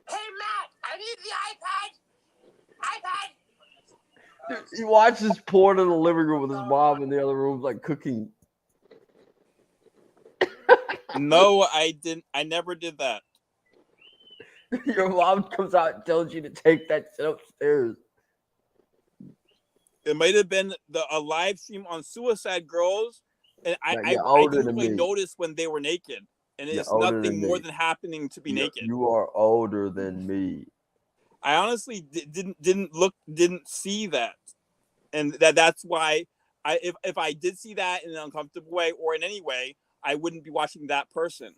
Hey Matt, I need the iPad. Dude, he watches porn in the living room with his mom in the other room, like cooking. No, I didn't. I never did that. Your mom comes out and tells you to take that shit upstairs. It might have been a live stream on Suicide Girls, and Yeah, I you're older didn't than really me. notice when they were naked, and You're it's older nothing than more me. than happening to be naked. You are older than me. I honestly didn't see that, and that's why if I did see that in an uncomfortable way or in any way, I wouldn't be watching that person.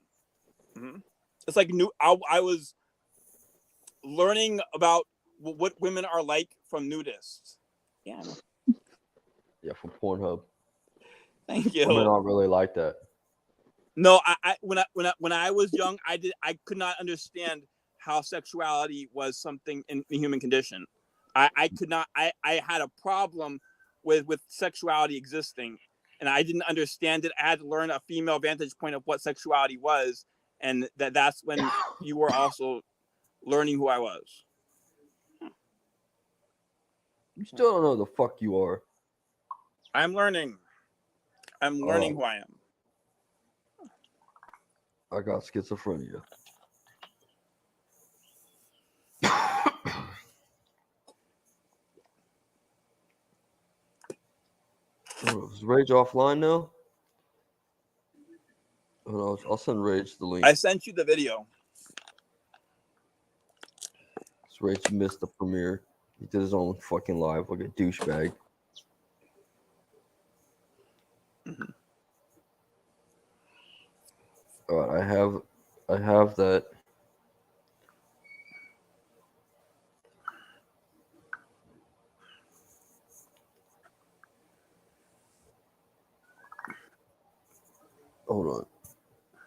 Mhm. It's like I was learning about what women are like from nudists. Yeah. Yeah, from Pornhub. Thank you. Women aren't really like that. No, when I was young, I could not understand how sexuality was something in the human condition. I could not. I had a problem with sexuality existing, and I didn't understand it. I had to learn a female vantage point of what sexuality was, and that's when you were also learning who I was. You still don't know who the fuck you are. I'm learning. I'm learning who I am. I got schizophrenia. Oh, is Rage offline now? Oh, no, I'll send Rage the link. I sent you the video. Rage missed the premiere. He did his own fucking live like a douchebag. All right, I have that. Hold on.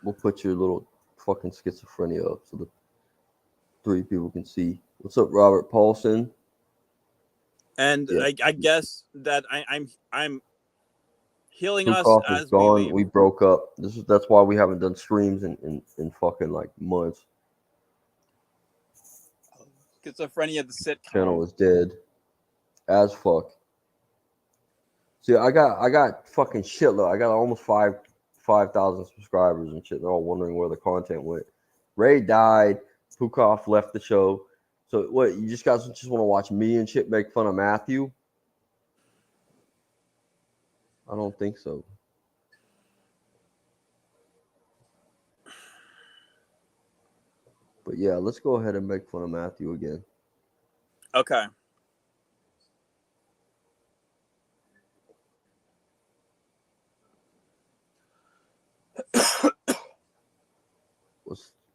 We'll put your little fucking schizophrenia up so the 3 people can see. What's up, Robert Paulson? And Yeah. I guess that I'm healing us Tukoff is as gone. We broke up. That's why we haven't done streams in fucking like months. schizophrenia the sitcom. Channel is dead as fuck. See, I got fucking shitload. I got almost 5,000 subscribers and shit. They're all wondering where the content went. Ray died. Pukoff left the show. So what? You guys just want to watch me and shit make fun of Matthew? I don't think so. But yeah, let's go ahead and make fun of Matthew again. Okay.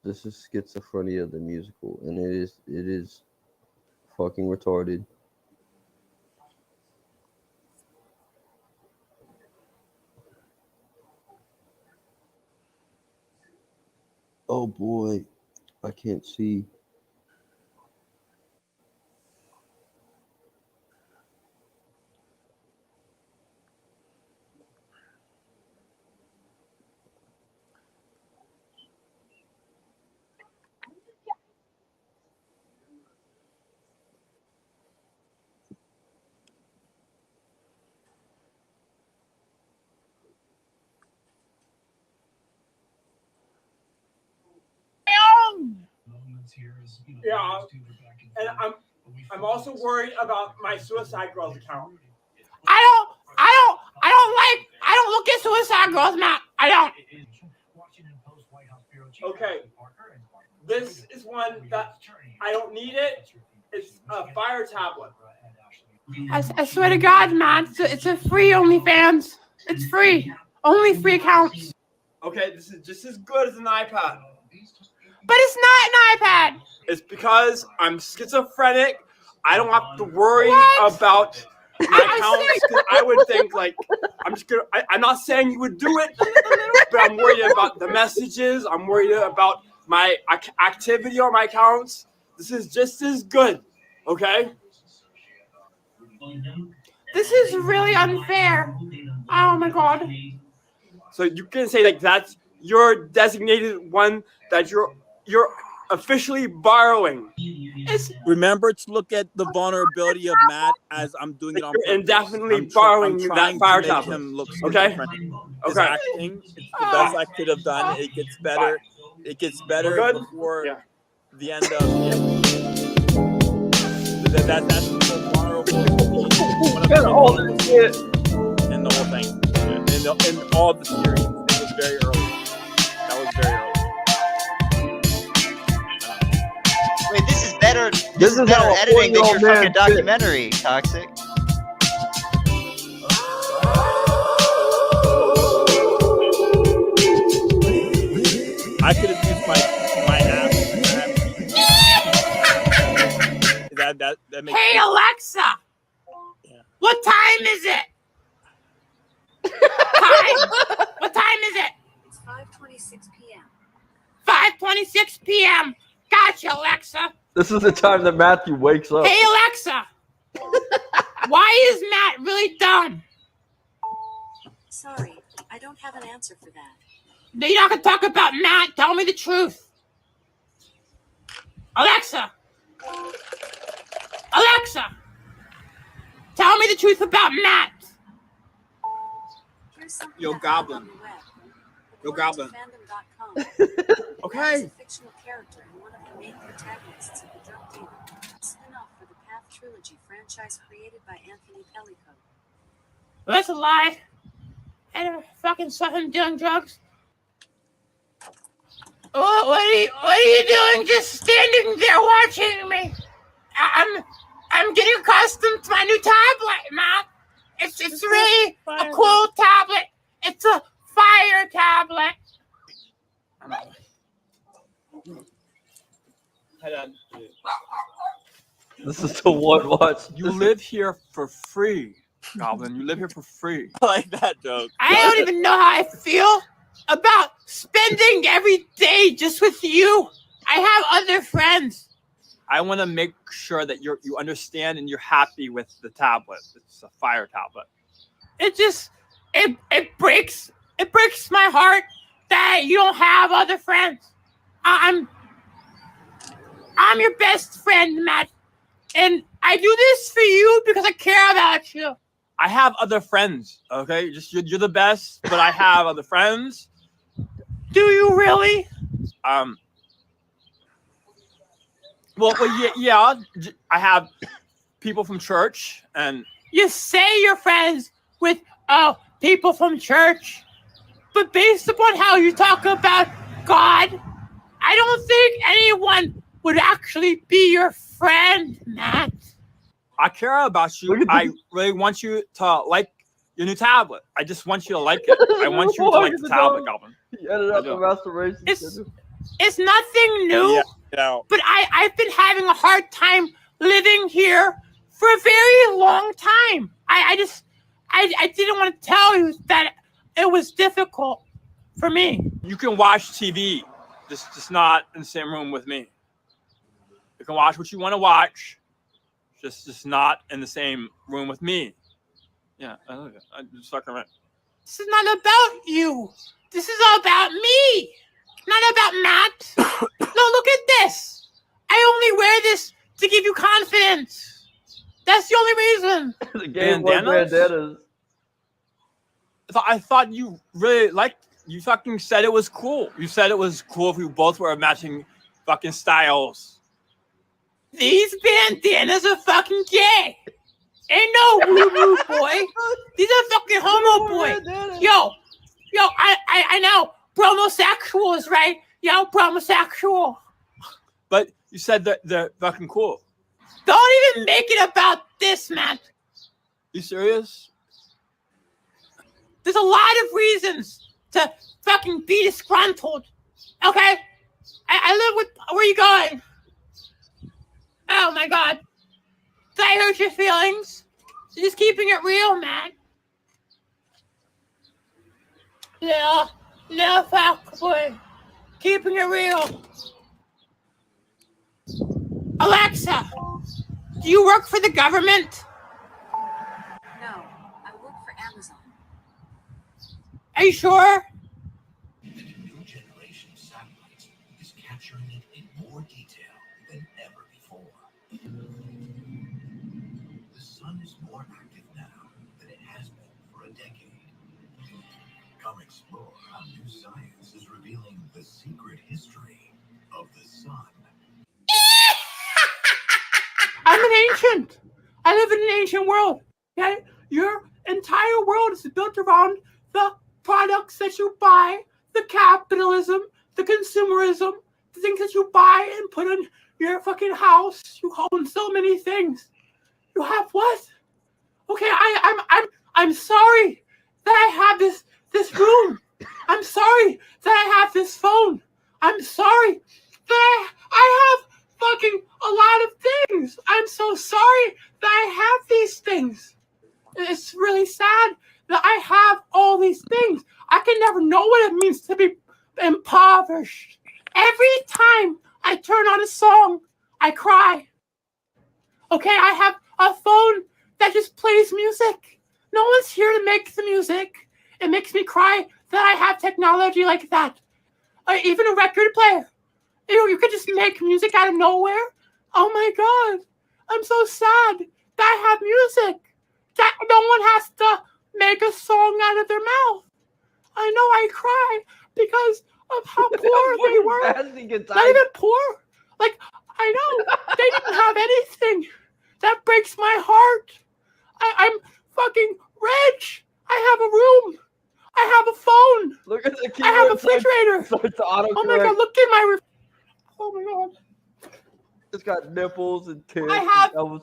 This is Schizophrenia the musical, and it is fucking retarded. Oh boy, I can't see. Yeah, and I'm also worried about my Suicide Girls account. I don't look at Suicide Girls, Matt. I don't. Okay, this is one that I don't need it. It's a Fire tablet. I swear to God, man, it's a free OnlyFans. It's free. Only free accounts. Okay, this is just as good as an iPad. But it's not an iPad. It's because I'm schizophrenic. I don't have to worry about my counts. 'Cause I would think like I'm not saying you would do it, but I'm worried about the messages. I'm worried about my activity on my accounts. This is just as good, okay? This is really unfair. Oh my god. So you can say like that's your designated one that you're officially borrowing. Remember to look at the vulnerability of Matt as I'm doing it on purpose. Indefinitely I'm borrowing I'm that trying fire to make tablet. him look Okay? schizophrenic. His Okay. acting, it's the best I could have done. It gets better. It gets better We're good? before the end of that's the most vulnerable one of the shit in the whole thing. In all the series. It was very early. That was very early. Wait, this is better. This is better how a editing than your 40-year-old man fucking thinks. documentary, Toxic. I could have used my app. That makes Hey sense. Alexa, what time is it? Time? What time is it? It's 5:26 p.m. 5:26 p.m. Gotcha, Alexa. This is the time that Matthew wakes up. Hey Alexa, why is Matt really dumb? Sorry, I don't have an answer for that. You're not gonna talk about Matt. Tell me the truth. Alexa. Alexa. Tell me the truth about Matt. Here's something Yo, I found Goblin. on the web. Yo, According Goblin. to fandom.com, Okay. Matt is a fictional character and one of the main protagonists of the Drug Dealer, a spin-off for the Path Trilogy franchise created by Anthony Pellico. That's a lie. I never fucking saw him doing drugs. What are you doing just standing there watching me? I'm getting accustomed to my new tablet, Matt. It's really a cool tablet. It's a fire tablet. This is the one watch. You live here for free, Goblin. You live here for free. I like that joke. I don't even know how I feel about spending every day just with you. I have other friends. I want to make sure that you understand and you're happy with the tablet. It's a fire tablet. It breaks my heart that you don't have other friends. I'm your best friend, Matt, and I do this for you because I care about you. I have other friends, okay? Just you're the best, but I have other friends. Do you really? Well, yeah. I have people from church, and You say you're friends with people from church, but based upon how you talk about God, I don't think anyone would actually be your friend, Matt. I care about you. I really want you to like your new tablet. I just want you to like it. I want you to like the tablet, Goblin. He ended up the restoration. It's nothing new, Yeah. but I've been having a hard time living here for a very long time. I didn't want to tell you that it was difficult for me. You can watch TV, just not in the same room with me. You can watch what you want to watch, just not in the same room with me. Yeah, I love it. I'm just fucking right. This is not about you. This is all about me, not about Matt. No, look at this. I only wear this to give you confidence. That's the only reason. The Game Boy bandanas. I thought you really liked. You fucking said it was cool. You said it was cool if we both were matching fucking styles. These bandanas are fucking gay. Ain't no woo-woo boy. These are fucking homo boy. Yo, I know. Bromosexuals, right? Yo, bromosexual. But you said that they're fucking cool. Don't even make it about this, man. You serious? There's a lot of reasons to fucking be disgruntled. Okay? I live with... Where are you going? Oh, my God. Did I hurt your feelings? Just keeping it real, man. Yeah, no, fuck, boy. Keeping it real. Alexa, do you work for the government? No, I work for Amazon. Are you sure? The new generation of satellites is capturing it in more detail than ever before. The sun is more active now than it has been for a decade. Come explore how new science is revealing the secret history of the sun. I'm an ancient. I live in an ancient world. Okay? Your entire world is built around the products that you buy, the capitalism, the consumerism, the things that you buy and put in your fucking house. You own so many things. You have what? Okay, I'm sorry that I have this room. I'm sorry that I have this phone. I'm sorry that I have fucking a lot of things. I'm so sorry that I have these things. It's really sad that I have all these things. I can never know what it means to be impoverished. Every time I turn on a song, I cry. Okay, I have a phone that just plays music. No one's here to make the music. It makes me cry that I have technology like that. Even a record player. You could just make music out of nowhere. Oh my God. I'm so sad that I have music. That no one has to make a song out of their mouth. I know I cry because of how poor they were. Not even poor. Like, I know. They didn't have anything. That breaks my heart. I'm fucking rich. I have a room. I have a phone. Look at the I have a keyboard. refrigerator. Oh my God, look at my oh my God. It's got nipples and tits. I have and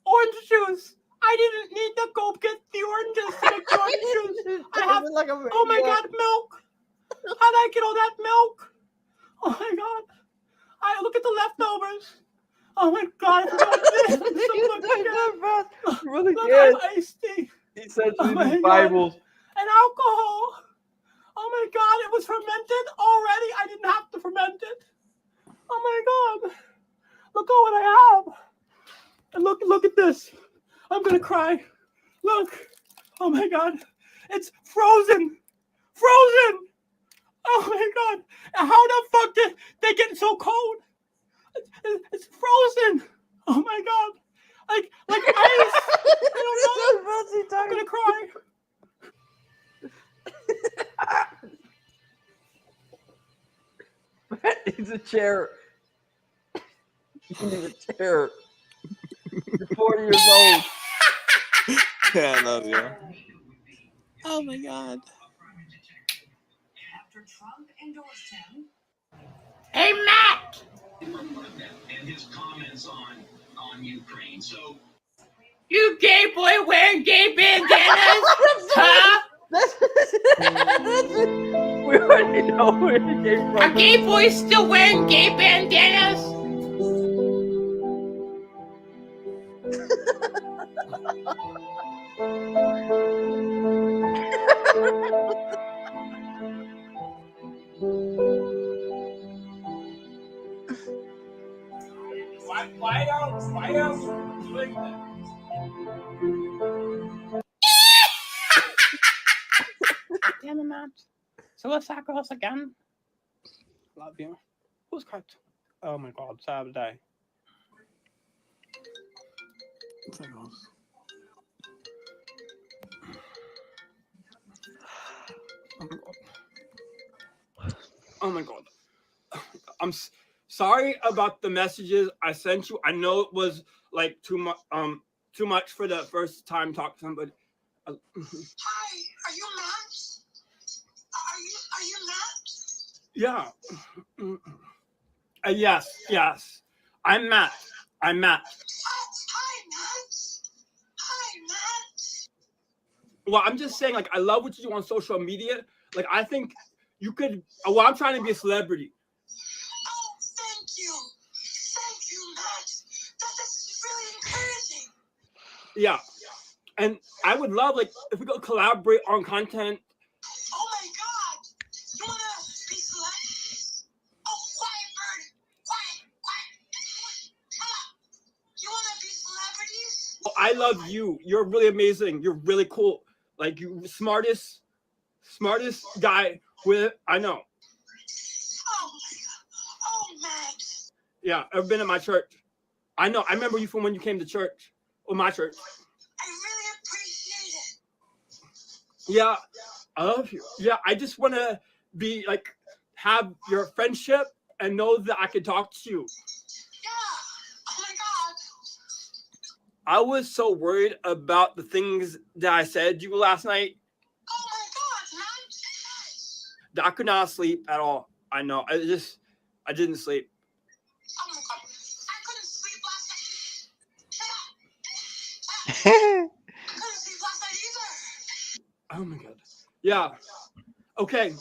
orange juice. I didn't need to go get the oranges to make the orange juice. I have oh my God, milk. How did I get all that milk? Oh my God. I look at the leftovers. Oh my God, I forgot this. Really Look, good. I have iced tea. He sends Oh me my these God. Bibles. And alcohol. Oh my God, it was fermented already. I didn't have to ferment it. Oh my God. Look at what I have. And look at this. I'm gonna cry. Look. Oh my God. It's frozen. Frozen. Oh my God. How the fuck did they get so cold? It's frozen. Oh my God. Like ice. I don't know. I'm gonna cry. He's a chair. You need a chair. You're 40 years old. Yeah, I love you. Oh my God. After Trump endorsed him, Hey, Matt. And his comments on Ukraine. So You gay boy wearing gay bandanas? Huh? We already know where it came from. Are gay boys still wearing gay bandanas? Why are you doing that? Damn it, Matt. So let's tackle us again. Love you. Who's correct? Oh my God, Saturday. Oh my God. I'm sorry about the messages I sent you. I know it was like too much for the first time talking to somebody. hi, are you Matt? Are you Matt? Yeah. Yes. I'm Matt. Hi, Matt. Hi, Matt. Well, I'm just saying, like, I love what you do on social media. Like, I think you could. Well, I'm trying to be a celebrity. Oh, thank you, Matt. That is really encouraging. Yeah, and I would love like if we could collaborate on content. Oh my God! You wanna be celebrities? Oh, quiet, Bird. Quiet. Shut up. You wanna be celebrities? Oh, I love you. You're really amazing. You're really cool. Like you, smartest guy with I know. Oh my God. Oh, Max. Yeah, ever been at my church? I know. I remember you from when you came to church or my church. I really appreciate it. Yeah, I love you. Yeah, I just want to be like have your friendship and know that I can talk to you. Yeah. Oh my God. I was so worried about the things that I said to you last night Oh my God, Max. that I could not sleep at all. I know. I didn't sleep. Oh my God. I couldn't sleep last night. Shut up. I couldn't sleep last night either. Oh my God. Yeah. Okay.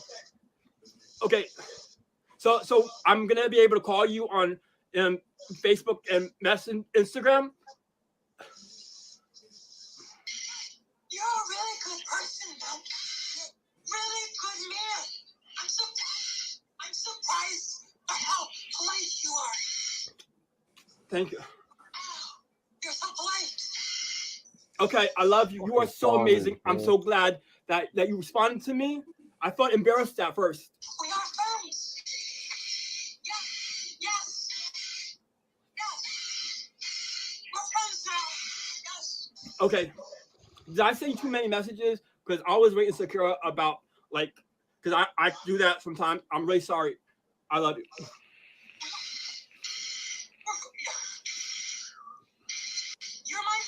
So I'm gonna be able to call you on Facebook and Instagram. You're a really good person, man. Really good man. I'm surprised by how polite you are. Thank you. You're so polite. Okay, I love you. You are so amazing. I'm so glad that you responded to me. I felt embarrassed at first. We are friends. Yes. We're friends now. Yes. Okay. Did I send you too many messages? Because I was really insecure about like, because I do that sometimes. I'm really sorry. I love you. You're my.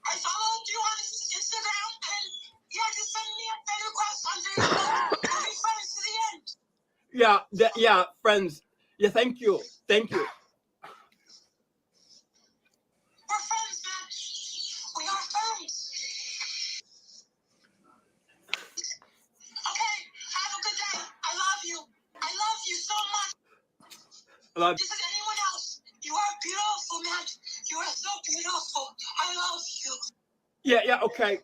I followed you on Instagram, and you had to send me a friend request on Facebook. We'll be friends to the end. Yeah, friends. Yeah, thank you. We're friends, man. We are friends. Okay, have a good day. I love you. I love you so much. I love This is anyone else. You are beautiful, man. You are so beautiful. I love you. Yeah, okay.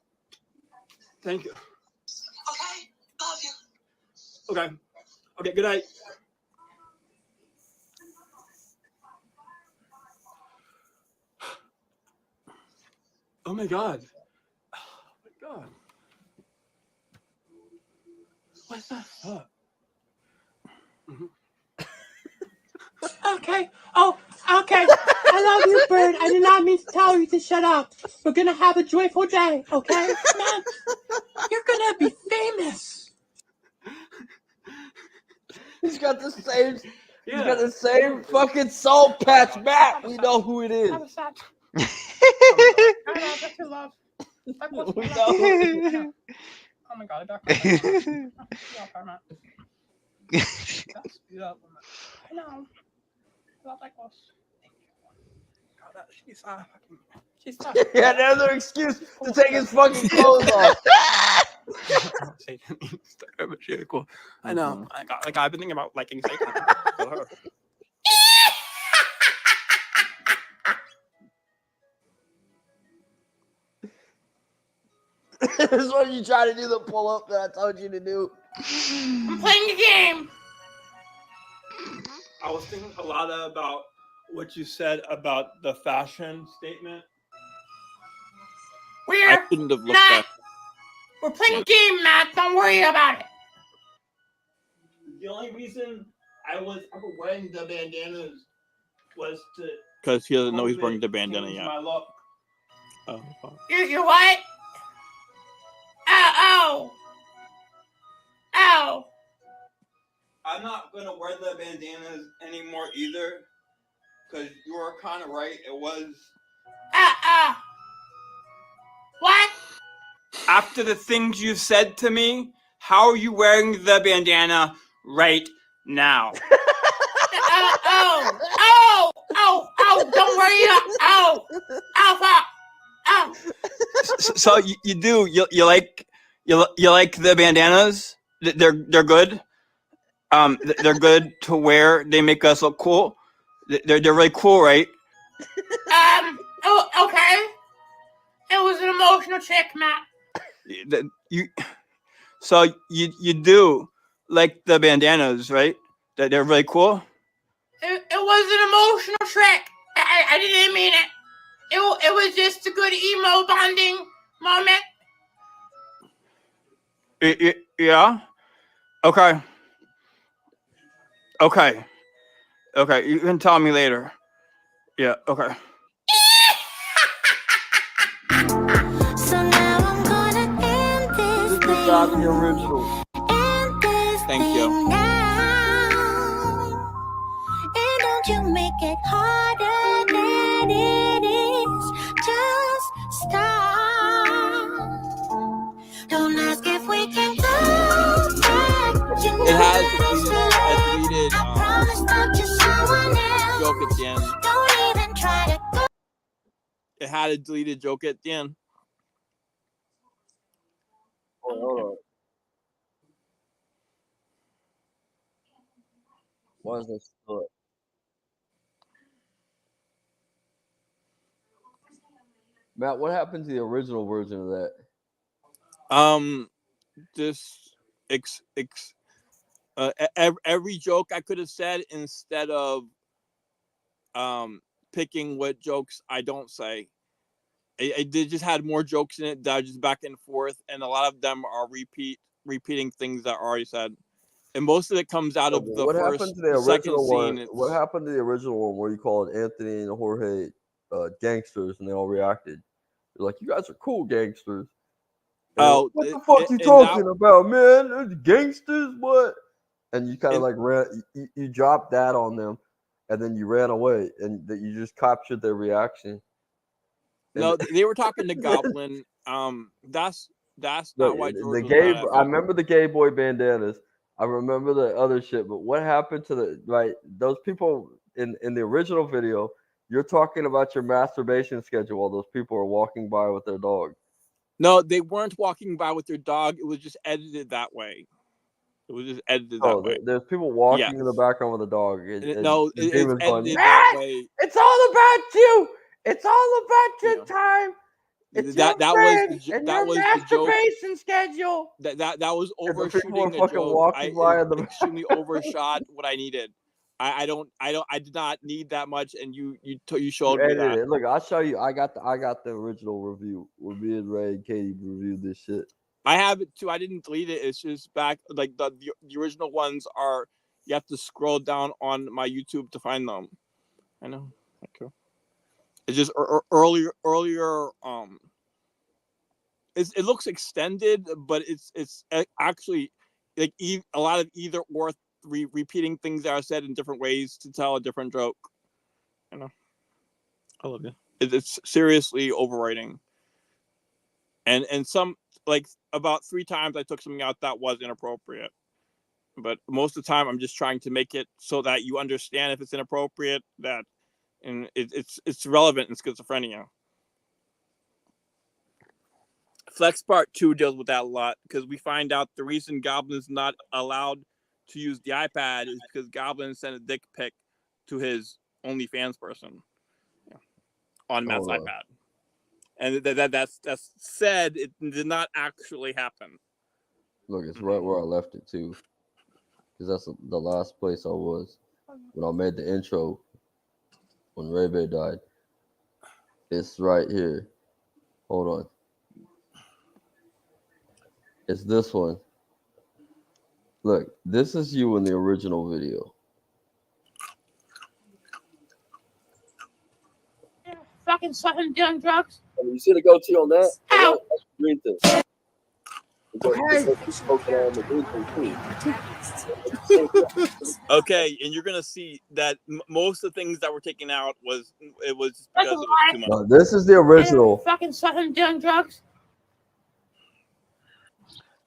Thank you. Okay, love you. Okay, good night. Oh my God. What's that? Okay. Oh, okay. I love you, Bird. I did not mean to tell you to shut up. We're gonna have a joyful day, okay? Man, you're gonna be famous. He's got the same. He's got the same fucking soul patch, Matt. We know who it is. That's your love. Like, what's We my know love? who it is. Oh my God, I know. Love like us. She's tough. He had another excuse to take his fucking clothes off. She's cool. I know. I've been thinking about liking Satan. Her. This is what you try to do the pull up that I told you to do. I'm playing the game. I was thinking a lot about what you said about the fashion statement. We're shouldn't have looked not. up. We're playing a game, Matt. Don't worry about it. The only reason I was ever wearing the bandanas was to Because he doesn't know he's wearing the bandana change yet. my look. Oh, fuck. You're what? Ow! I'm not gonna wear the bandanas anymore either, because you were kind of right. It was What? after the things you said to me. How are you wearing the bandana right now? Don't worry. Fuck. So you do you like You like the bandanas? They're good. They're good to wear. They make us look cool. They're really cool, right? Oh, okay. It was an emotional check, Matt. So you do like the bandanas, right? That they're really cool. It was an emotional trick. I didn't mean it. It was just a good emo bonding moment. Yeah. Okay. You can tell me later. Yeah. Okay. This is not the original. Thank you. And don't you make it harder than it is. Just stop. Don't ask if we can go back. It has deleted joke at the end. Don't even try to go. It had a deleted joke at the end. Hold on. Why is this still up? Matt, what happened to the original version of that? Just every joke I could have said instead of picking what jokes I don't say. I did just had more jokes in it that are just back and forth, and a lot of them are repeating things that I already said. And most of it comes out of the What first, happened to the second original scene. one? What happened to the original one where you called Anthony and Jorge gangsters and they all reacted? You're like, you guys are cool gangsters. And Oh, what the fuck you talking about, man? Those gangsters, what? And you kind of like ran, you dropped that on them, and then you ran away, and that you just captured their reaction. No, they were talking to Goblin. That's not why George was mad at me. I remember the gay boy bandanas. I remember the other shit, but what happened to those people in the original video? You're talking about your masturbation schedule while those people are walking by with their dog. No, they weren't walking by with their dog. It was just edited that way. Way. There's people walking in the background with a dog. No, it's edited going, that way. It's all about you. It's all about your time. It's that your was friend the, and that your was the joke. masturbation schedule. That was And the people overshooting are a fucking joke. walking by in the extremely overshot what I needed. I did not need that much, and you showed me that. it. Look, I'll show you. I got the original review where me and Ray and Katie reviewed this shit. I have it too. I didn't delete it. It's just back like the original ones are. You have to scroll down on my YouTube to find them. I know. Okay. It's just earlier. It looks extended, but it's actually like a lot of either or repeating things that are said in different ways to tell a different joke. I know. I love you. It's seriously overwriting. And some like about 3 times I took something out that was inappropriate. But most of the time I'm just trying to make it so that you understand if it's inappropriate, that and it's relevant in schizophrenia. Flex Part 2 deals with that a lot because we find out the reason Goblin's not allowed to use the iPad is because Goblin sent a dick pic to his OnlyFans person on Matt's iPad. And that's said it did not actually happen. Look, it's right where I left it too, because that's the last place I was when I made the intro when Ray Bay died. It's right here. Hold on. It's this one. Look, this is you in the original video. Fucking saw him doing drugs. You see the goatee on that? Ow. That's the green thing. Okay, and you're gonna see that most of the things that were taken out was because it was too much. No, this is the original. Fucking saw him doing drugs.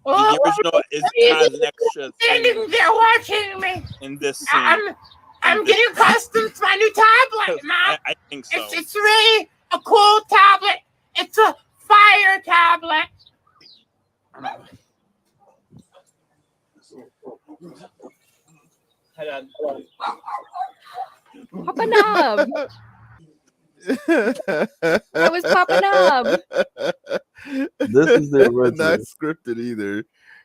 The original has an extra Standing there watching me. in this scene. I'm getting accustomed to my new tablet, man. I think so. It's really a cool tablet. It's a fire tablet. Papa Knob. I was Papa Knob. This is the original. Not scripted either.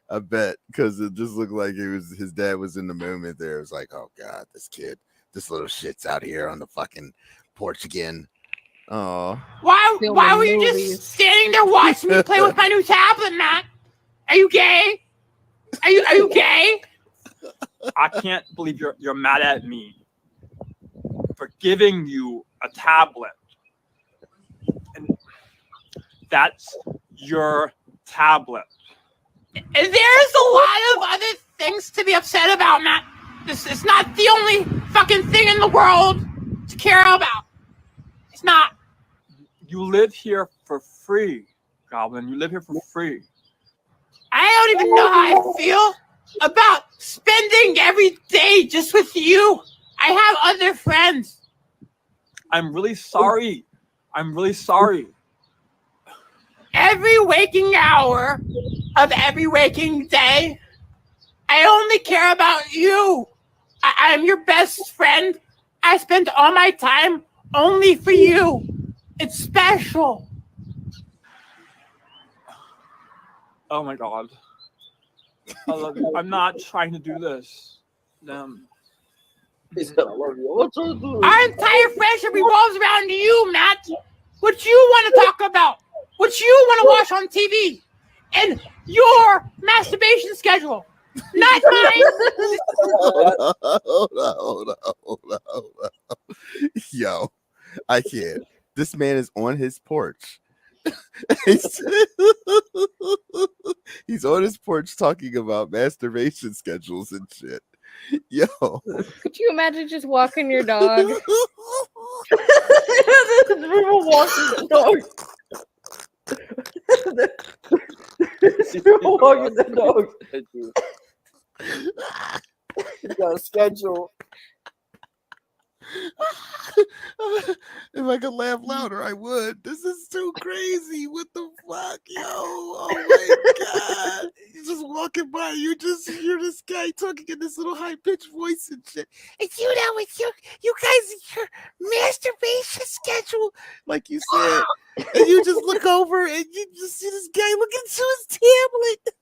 I bet, because it just looked like it was his dad was in the moment there. It was like, oh god, this kid, this little shit's out here on the fucking porch again. Oh, Why were you just standing there watching me play with my new tablet, Matt? Are you gay? Are you gay? I can't believe you're mad at me for giving you a tablet. And that's your tablet. There's a lot of other things to be upset about, Matt. This is not the only fucking thing in the world to care about. It's not. You live here for free, Goblin. You live here for free. I don't even know how I feel about spending every day just with you. I have other friends. I'm really sorry. I'm really sorry. Every waking hour of every waking day, I only care about you. I'm your best friend. I spend all my time only for you. It's special. Oh my god. I love you. I'm not trying to do this. He said, I love you. What's up, dude? Our entire friendship revolves around you, Matt. What you want to talk about. What you want to watch on TV. And your masturbation schedule. Not mine. Hold on. Yo, I can't. This man is on his porch. He's on his porch talking about masturbation schedules and shit. Yo. Could you imagine just walking your dog? Walking the dog. Walking the dog. You got a schedule. If I could laugh louder, I would. This is too crazy. What the fuck, yo? Oh my god! You're just walking by, you just hear this guy talking in this little high pitched voice and shit. It's you now. It's you guys. Your masturbation schedule, like you said, and you just look over and you just see this guy looking to his tablet.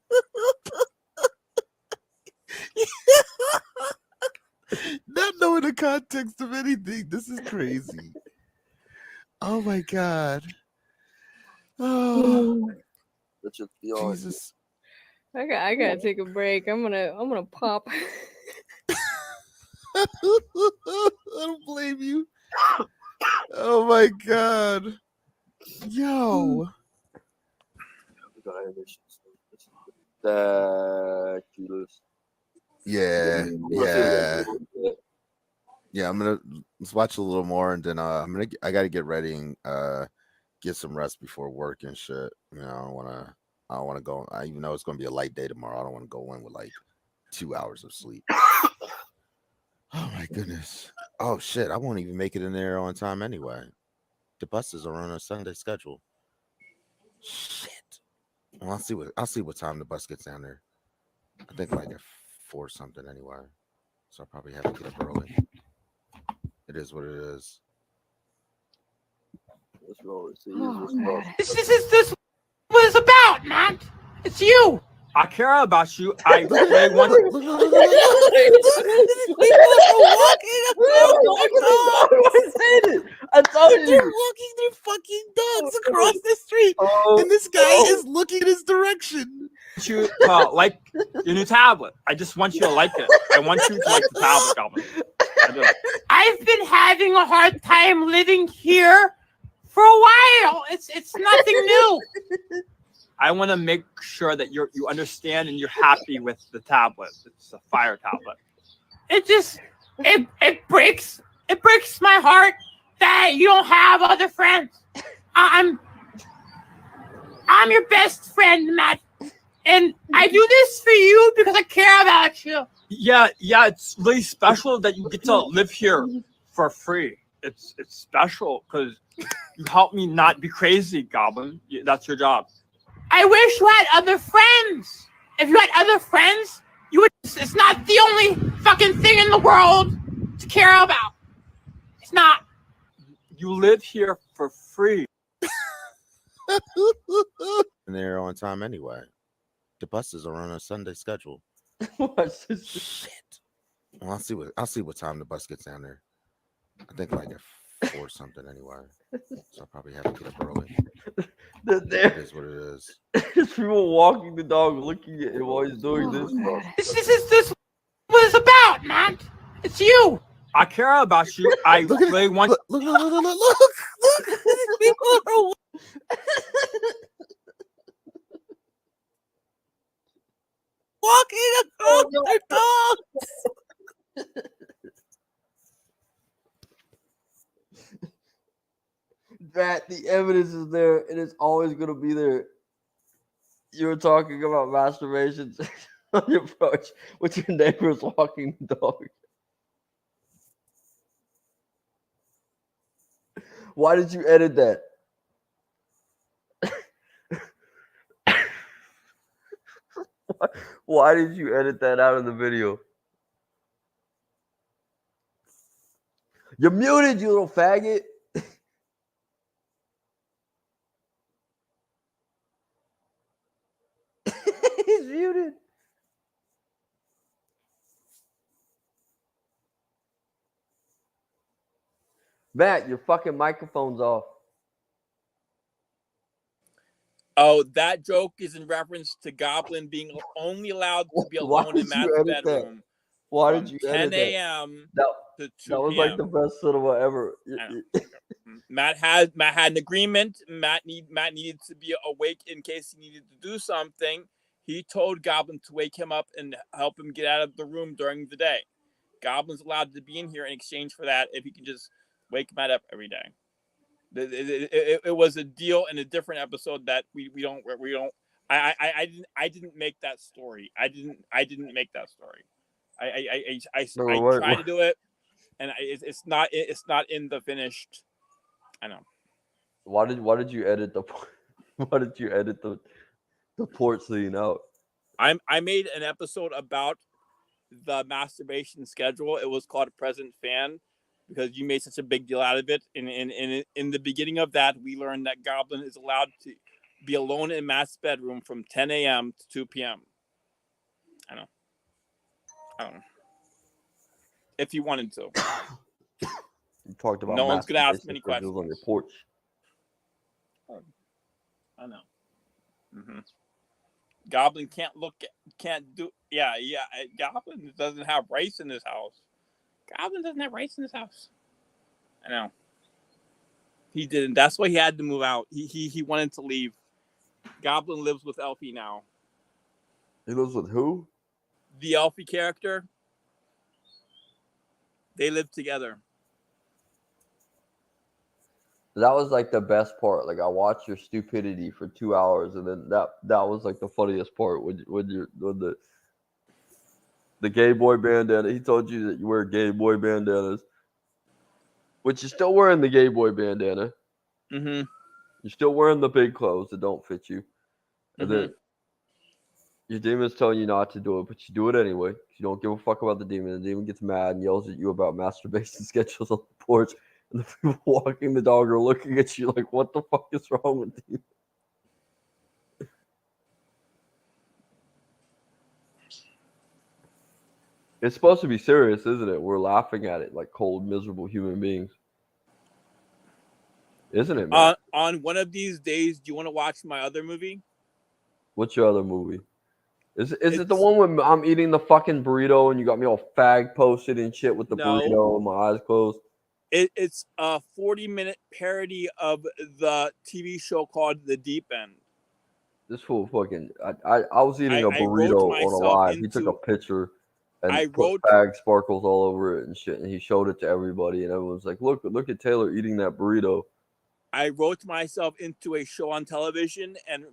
Not knowing the context of anything. This is crazy. Oh my god. Oh Jesus. I gotta take a break. I'm gonna pop. I don't blame you. Oh my god. Yo. Yeah. I'm gonna let's watch a little more, and then I gotta get ready and get some rest before work and shit. You know, I don't wanna go. I even know it's gonna be a light day tomorrow. I don't want to go in with like 2 hours of sleep. Oh my goodness. Oh shit, I won't even make it in there on time anyway. The buses are on a Sunday schedule. Shit. Well, I'll see what time the bus gets down there. I think like at 4 something anyway. So I'll probably have to get up early. It is what it is. Let's roll. This was about, Matt. It's you. I care about you. I really want I told you. They're walking their fucking dogs across the street, and this guy is looking in his direction. you like your new tablet. I just want you to like it. I want you to like the tablet, Goblin. I do. I've been having a hard time living here for a while. It's nothing new. I want to make sure that you understand and you're happy with the tablet. It's a Fire tablet. It breaks my heart that you don't have other friends. I'm your best friend, Matt. And I do this for you because I care about you. Yeah, it's really special that you get to live here for free. It's special because you help me not be crazy, Goblin. That's your job. I wish you had other friends. If you had other friends, you would. It's not the only fucking thing in the world to care about. It's not. You live here for free. And they're on time anyway. The buses are on a Sunday schedule. Shit. Well, I'll see what time the bus gets down there. I think like at 4 something anyway. So I'll probably have to get up early. It is what it is. There's people walking the dog, looking at him while he's doing this. This what it's about, man. It's you. I care about you. I really want. Look. Walking across the dogs. That the evidence is there and it's always gonna be there. You were talking about masturbation on your approach with your neighbors walking the dog. Why did you edit that? Why did you edit that out of the video? You're muted, you little faggot. He's muted. Matt, your fucking microphone's off. Oh, that joke is in reference to Goblin being only allowed to be Why alone in did you Matt's edit that? bedroom. Why from did you 10 edit that? a.m. That, to 2 that was p.m. like the best cinema ever. Matt had an agreement. Matt needed to be awake in case he needed to do something. He told Goblin to wake him up and help him get out of the room during the day. Goblin's allowed to be in here in exchange for that if he can just wake Matt up every day. It was a deal in a different episode that we don't. I didn't make that story. I didn't make that story. I tried to do it, and it's not in the finished. I know. Why did you edit the port scene out? I made an episode about the masturbation schedule. It was called Present Fan because you made such a big deal out of it. In the beginning of that, we learned that Goblin is allowed to be alone in Matt's bedroom from 10 a.m. to 2 p.m. I don't know. If you wanted to. You talked about no one's gonna ask masturbation many because it was questions on your porch. I know. Mm-hmm. Goblin can't do. Yeah. Goblin doesn't have rice in his house. Goblin doesn't have rice in his house. I know. He didn't. That's why he had to move out. He wanted to leave. Goblin lives with Elfie now. He lives with who? The Elfie character. They live together. That was like the best part. Like I watched your stupidity for 2 hours, and then that was like the funniest part when the gay boy bandana. He told you that you wear gay boy bandanas, which you're still wearing the gay boy bandana. Mm-hmm. You're still wearing the big clothes that don't fit you, and then your demon's telling you not to do it, but you do it anyway. You don't give a fuck about the demon. The demon gets mad and yells at you about masturbation schedules on the porch. And the people walking the dog are looking at you like, what the fuck is wrong with you? It's supposed to be serious, isn't it? We're laughing at it like cold, miserable human beings. Isn't it, man? On one of these days, do you want to watch my other movie? What's your other movie? Is it the one where I'm eating the fucking burrito and you got me all fag posted and shit with the burrito and my eyes closed? It's a 40-minute parody of the TV show called The Deep End. This fool fucking. I was eating a burrito on a live. He took a picture and put fag sparkles all over it and shit, and he showed it to everybody, and everyone was like, "Look at Taylor eating that burrito." I wrote myself into a show on television and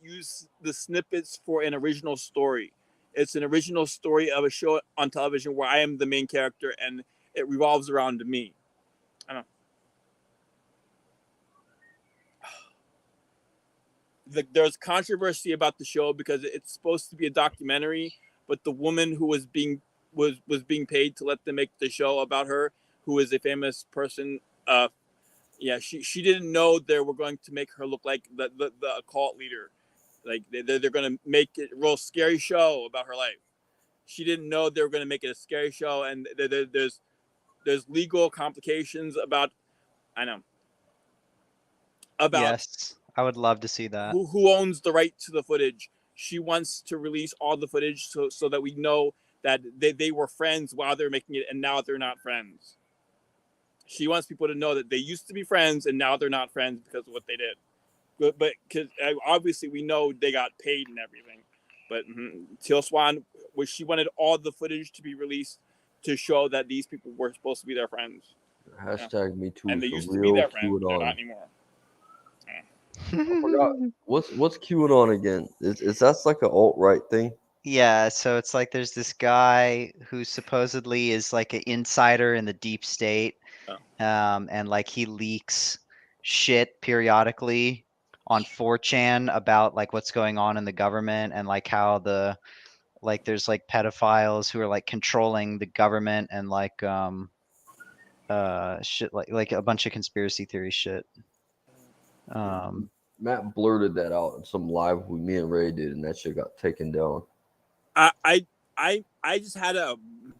use the snippets for an original story. It's an original story of a show on television where I am the main character and it revolves around me. I don't know. there's controversy about the show because it's supposed to be a documentary, but the woman who was being paid to let them make the show about her, who is a famous person, she didn't know they were going to make her look like the occult leader. Like they're going to make it a real scary show about her life. She didn't know they were going to make it a scary show, and there's legal complications about. I know. About Yes, I would love to see that. who owns the right to the footage. She wants to release all the footage so that we know that they were friends while they're making it, and now they're not friends. She wants people to know that they used to be friends and now they're not friends because of what they did. But because obviously we know they got paid and everything. But Teal Swan, she wanted all the footage to be released to show that these people were supposed to be their friends. Hashtag me too. And they for used to be real their friends, they're QAnon. not anymore. I forgot. What's QAnon again? Is that like an alt right thing? Yeah, so it's like there's this guy who supposedly is like an insider in the deep state, and like he leaks shit periodically on 4chan about like what's going on in the government and like how there's like pedophiles who are like controlling the government and like shit like a bunch of conspiracy theory shit. Matt blurted that out in some live me and Ray did, and that shit got taken down. I just had a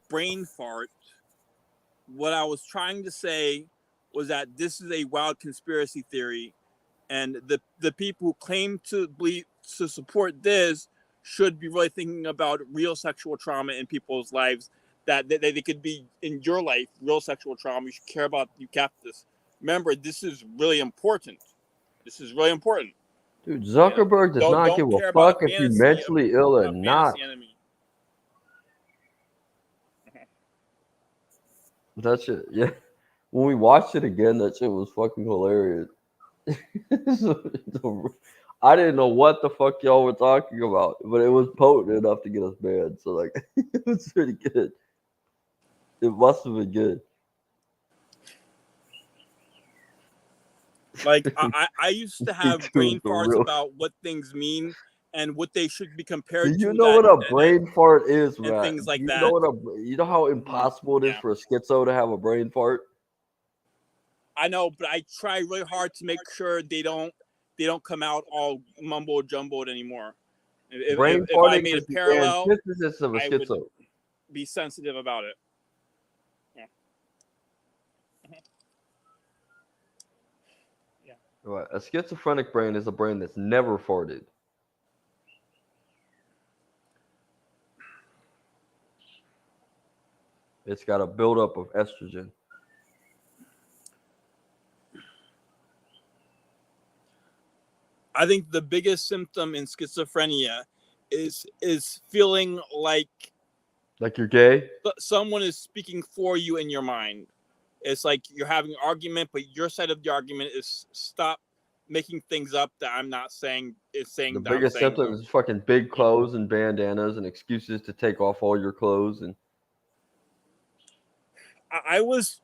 brain fart. What I was trying to say was that this is a wild conspiracy theory, and the people who claim to believe to support this should be really thinking about real sexual trauma in people's lives. That they could be in your life, real sexual trauma. You should care about. You cap this. Remember, this is really important. This is really important. Dude, Zuckerberg does not Don't give care a about fuck if you're fantasy mentally ill or not. fantasy enemy. That shit, yeah. When we watched it again, that shit was fucking hilarious. I didn't know what the fuck y'all were talking about, but it was potent enough to get us banned. So like, it was pretty good. It must have been good. Like I used to have Dude, brain for farts real. about what things mean and what they should be compared Do to. you know what a that- brain fart is, and Matt? things like you that. know what you know how impossible it is for a schizo to have a brain fart? I know, but I try really hard to make sure they don't come out all mumbo jumbled anymore. If Brain I farting made a is the parallel, antithesis of a I would schizo. be sensitive about it. Right. A schizophrenic brain is a brain that's never farted. It's got a buildup of estrogen. I think the biggest symptom in schizophrenia is feeling like Like you're gay? someone is speaking for you in your mind. It's like you're having an argument, but your side of the argument is stop making things up that I'm not saying. Is saying The that I'm biggest saying symptom is fucking big clothes and bandanas and excuses to take off all your clothes. And I was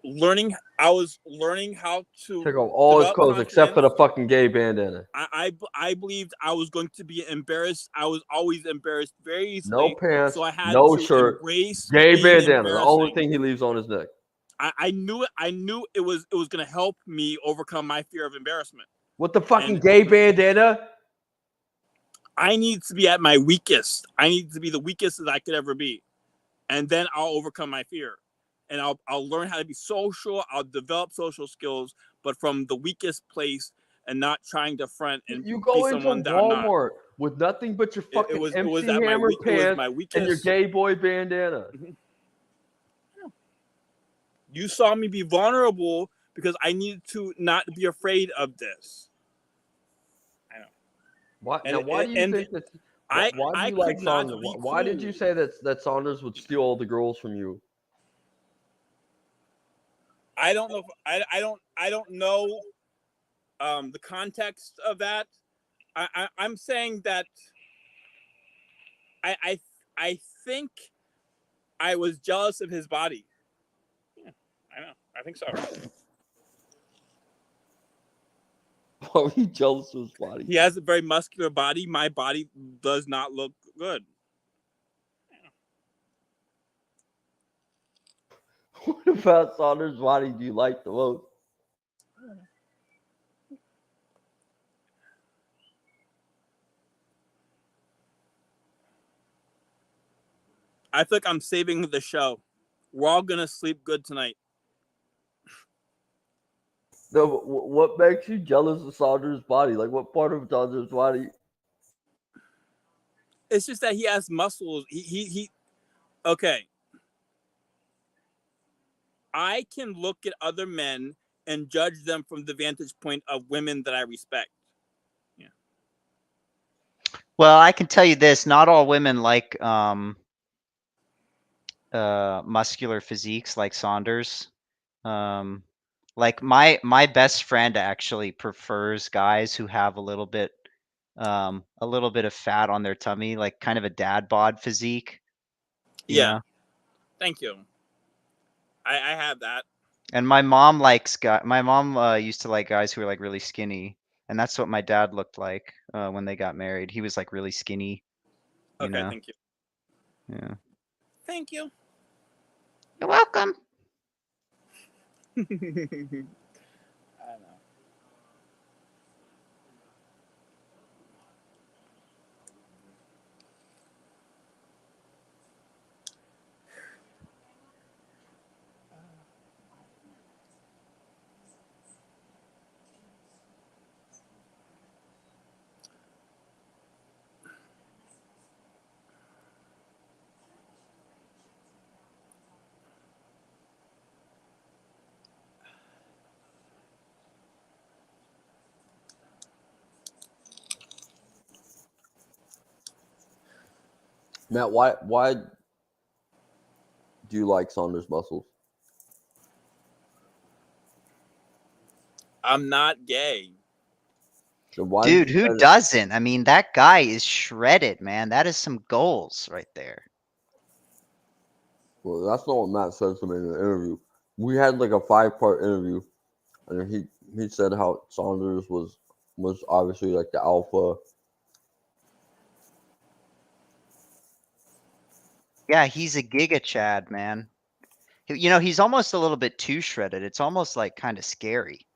learning how to take off all his develop clothes except for the confidence. fucking gay bandana. I believed I was going to be embarrassed. I was always embarrassed very easily. No pants, so I had no to shirt, embrace gay being bandana. The only embarrassing. thing he leaves on his neck. I knew it. I knew it was going to help me overcome my fear of embarrassment. What the fucking gay bandana? I need to be at my weakest. I need to be the weakest that I could ever be, and then I'll overcome my fear, and I'll learn how to be social. I'll develop social skills, but from the weakest place, and not trying to front and You be go into someone that I'm not. Walmart with nothing but your fucking was MC at my Hammer weak- it was pants my and your weakest- gay boy bandana. You saw me be vulnerable because I needed to not be afraid of this. I know. Why, And- now, why do you and think that? I- Why do I you like could not Saunders? be Why did you cool. say that Saunders would steal all the girls from you? I don't know. I don't know the context of that. I'm saying that I think I was jealous of his body. Yeah, I know. I think so. Why are you jealous of his body? He has a very muscular body. My body does not look good. What about Saunders' body do you like the most? I feel like I'm saving the show. We're all gonna sleep good tonight. No, but what makes you jealous of Saunders' body? Like, what part of Saunders' body? It's just that he has muscles. He okay. I can look at other men and judge them from the vantage point of women that I respect. Yeah. Well, I can tell you this: not all women like muscular physiques like Saunders. Like my best friend actually prefers guys who have a little bit of fat on their tummy, like kind of a dad bod physique. You Yeah. know? Thank you. I have that. And my mom likes my mom used to like guys who were like really skinny, and that's what my dad looked like when they got married. He was like really skinny. You Okay, know? thank you. Yeah. Thank you. You're welcome. I don't know. Matt, why do you like Saunders' muscles? I'm not gay. So why Dude, did you who guys- doesn't? I mean, that guy is shredded, man. That is some goals right there. Well, that's not what Matt said to me in the interview. We had like a 5-part interview, and he said how Saunders was obviously like the alpha. Yeah, he's a Giga Chad, man. You know, he's almost a little bit too shredded. It's almost like kind of scary.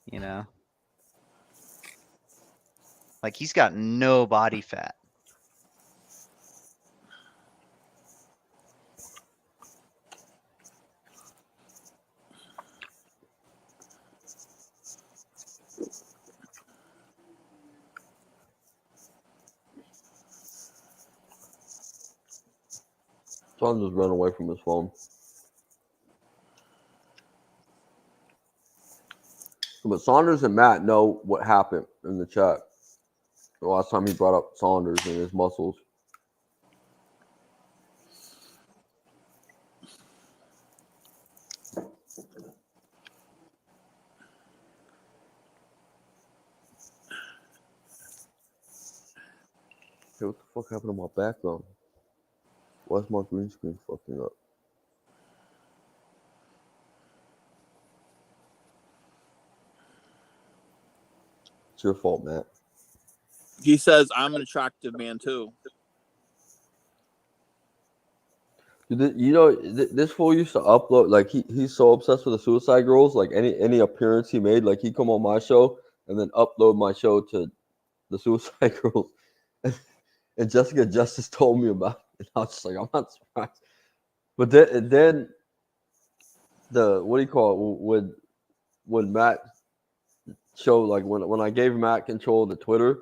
You know? Like he's got no body fat. Saunders ran away from his phone. But Saunders and Matt know what happened in the chat. The last time he brought up Saunders and his muscles. Hey, what the fuck happened to my background? Why is my green screen fucking up? It's your fault, Matt. He says I'm an attractive man too. You know, this fool used to upload, like he's so obsessed with the Suicide Girls, like any appearance he made, like he'd come on my show and then upload my show to the Suicide Girls. And Jessica Justice told me about it. And I was just like, I'm not surprised. But then the what do you call it? When Matt showed, like when I gave Matt control of the Twitter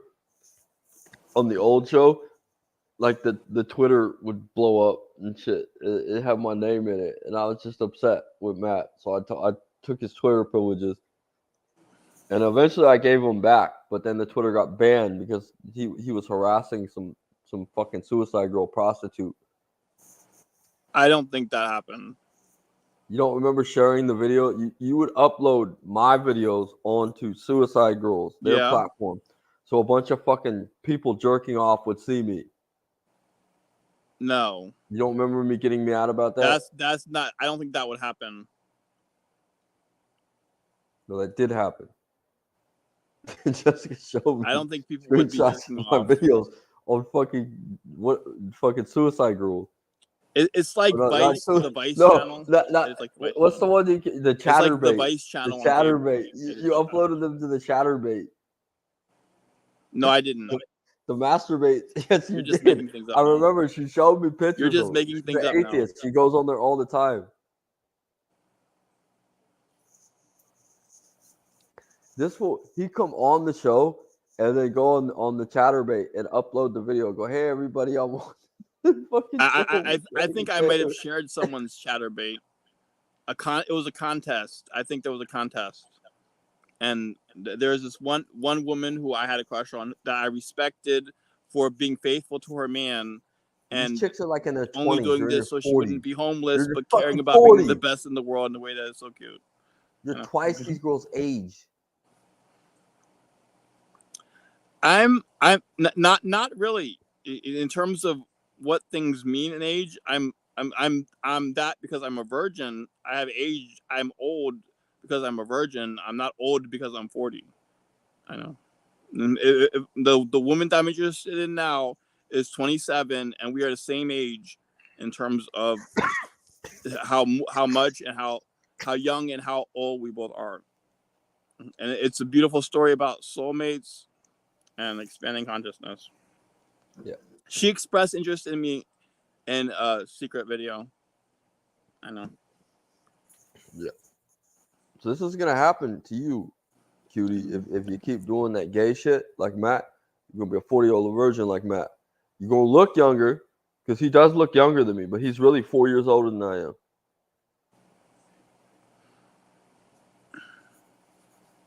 on the old show, like the Twitter would blow up and shit. It had my name in it, and I was just upset with Matt. So I took his Twitter privileges, and eventually I gave him back. But then the Twitter got banned because he was harassing some fucking Suicide Girl prostitute. I don't think that happened. You don't remember sharing the video? You would upload my videos onto Suicide Girls, their Yeah. platform. So a bunch of fucking people jerking off would see me. No. You don't remember me getting mad about that? That's not. I don't think that would happen. No, that did happen. Jessica showed me I don't think people would be screenshots jerking of my off. videos on fucking Suicide Girl. It's like Or not Vice, Sui- the Vice no, channel. not It's like Vice what's the channel. one the It's like the Chatterbait? Vice The channel on cable. Chatterbait. It You is like that. uploaded them to the Chatterbait. No, I didn't. The masturbate. Yes, you You're just did. making things up I now. remember she showed me pictures. You're just of making She's things an up now. atheist. She goes on there all the time. This will he come on the show and then go on the Chatterbait and upload the video. Go, hey everybody, I'm on the fucking show. I think I might have shared someone's Chatterbait. It was a contest. I think there was a contest, and there's this one woman who I had a crush on that I respected for being faithful to her man, These and chicks are like in their 20s. only doing You're in this your so she wouldn't 40s. be homeless, You're but fucking caring about being 40. the best in the world in a way that is so cute. You're You know? twice these girls' age. I'm not really in terms of what things mean in age. I'm that because I'm a virgin. I have age. I'm old because I'm a virgin. I'm not old because I'm 40. I know. And the woman that I'm interested in now is 27, and we are the same age in terms of how much and how young and how old we both are. And it's a beautiful story about soulmates and expanding consciousness. Yeah. She expressed interest in me in a secret video. I know. Yeah. So this is gonna happen to you, cutie, if you keep doing that gay shit like Matt. You're gonna be a 40-year-old virgin like Matt. You're gonna look younger because he does look younger than me, but he's really 4 years older than I am.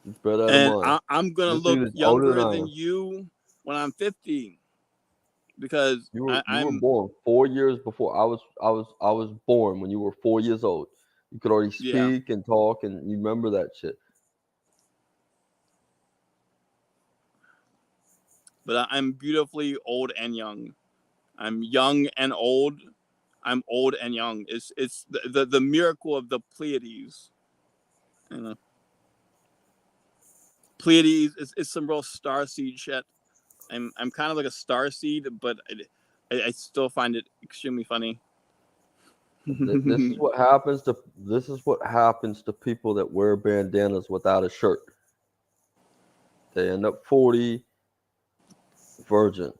It's better than And mine. I'm gonna This dude look is older younger than I than am. you when I'm 50 because You were I'm born 4 years before I was born when you were 4 years old. You could already Yeah. speak and talk, and you remember that shit. but I'm beautifully old and young. I'm young and old. I'm old and young. It's the miracle of the Pleiades. You know. Pleiades is some real star seed shit. I'm kind of like a star seed, but I still find it extremely funny. This is what happens to people that wear bandanas without a shirt. They end up 40 virgin.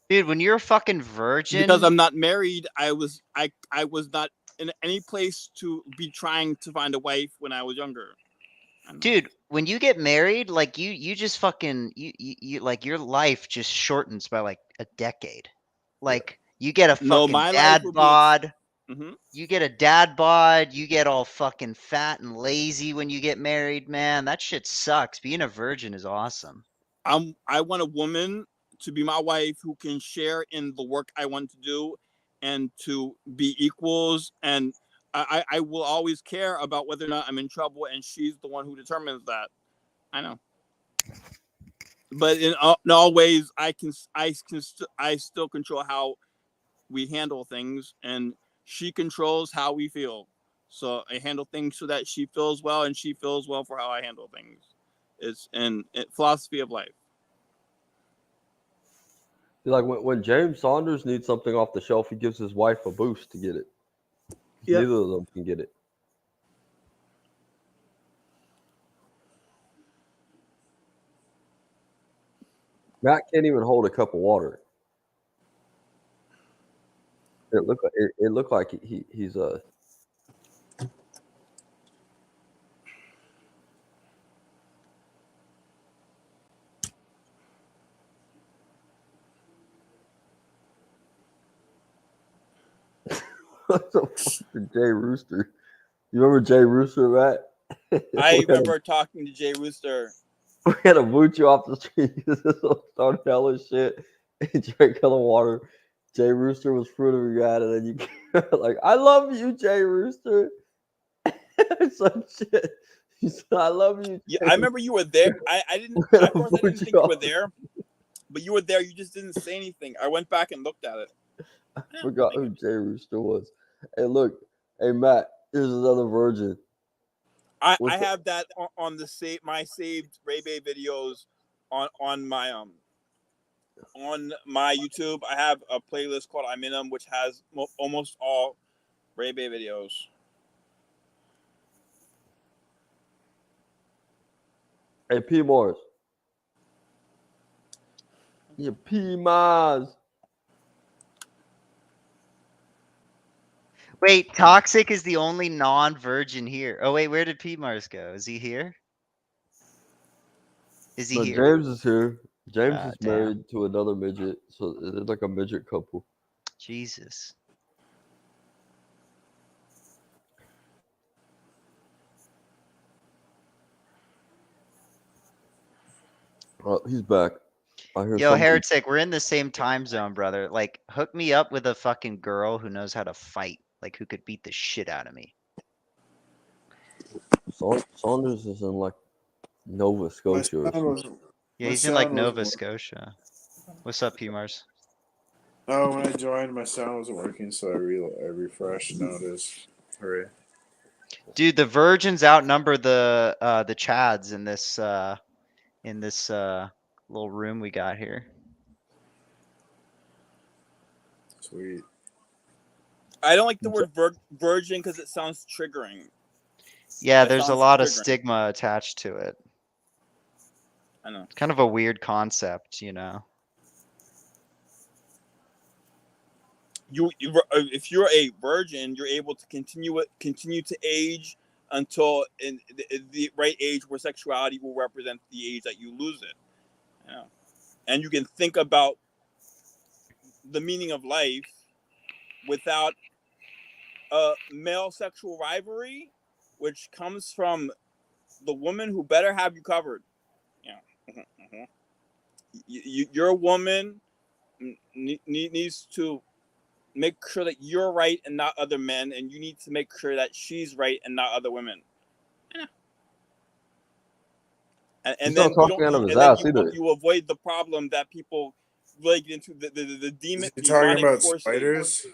Dude, when you're a fucking virgin, Because I'm not married, I was not in any place to be trying to find a wife when I was younger. dude, when you get married, like you just fucking you like your life just shortens by like a decade. Like you get a No, fucking my life dad would be bod. Mhm. You get a dad bod. You get all fucking fat and lazy when you get married, man. That shit sucks. Being a virgin is awesome. I want a woman to be my wife who can share in the work I want to do and to be equals, and I will always care about whether or not I'm in trouble, and she's the one who determines that. I know. But in all ways, I still control how we handle things, and she controls how we feel. So I handle things so that she feels well, and she feels well for how I handle things. It's an philosophy of life. Like when James Saunders needs something off the shelf, he gives his wife a boost to get it. Yep. Neither of them can get it. Matt can't even hold a cup of water. It looked like he's a. What the fuck, Jay Rooster? You remember Jay Rooster, Matt? I remember talking to Jay Rooster. We had to boot you off the street because this one started hella shit and drank hella water. Jay Rooster was fruit of your god, and then you came like, I love you, Jay Rooster. Some shit. He said, I love you. Yeah, Jay I remember you were there. I didn't. At first, I didn't think you were there, but you were there. You just didn't say anything. I went back and looked at it. I forgot who Jay Rooster was. Hey, look. Hey, Matt. Here's another virgin. I What's the- have that on the my saved Ray Bay videos on my YouTube. I have a playlist called I'm in 'em, which has almost all Ray Bay videos. Hey, P Mars. Yeah, P Mars. Wait, Toxic is the only non-virgin here. Oh wait, where did P Mars go? Is he here? Is he No, here? James is here. James Ah, is damn. married to another midget, so they're like a midget couple. Jesus. Oh, he's back. I hear Yo, something. Heretic, we're in the same time zone, brother. Like, hook me up with a fucking girl who knows how to fight. Like, who could beat the shit out of me. Saunders is in like Nova Scotia or something. Yeah, he's in like Nova Scotia. What's up, P Mars? Oh, when I joined, my sound wasn't working, so I refreshed. Now it is. Hooray! Dude, the virgins outnumber the Chads in this little room we got here. Sweet. I don't like the word virgin because it sounds triggering. Yeah, It there's a sounds lot of triggering. stigma attached to it. I know. Kind of a weird concept, you know. If you're a virgin, you're able to continue to age until in the right age where sexuality will represent the age that you lose it. Yeah. And you can think about the meaning of life without a male sexual rivalry, which comes from the woman who better have you covered. Yeah. Your woman needs to make sure that you're right and not other men, and you need to make sure that she's right and not other women. Yeah. And He's then not talking out of his ass either. you avoid the problem that people really get into the demon. Is he talking demonic about forces. spiders?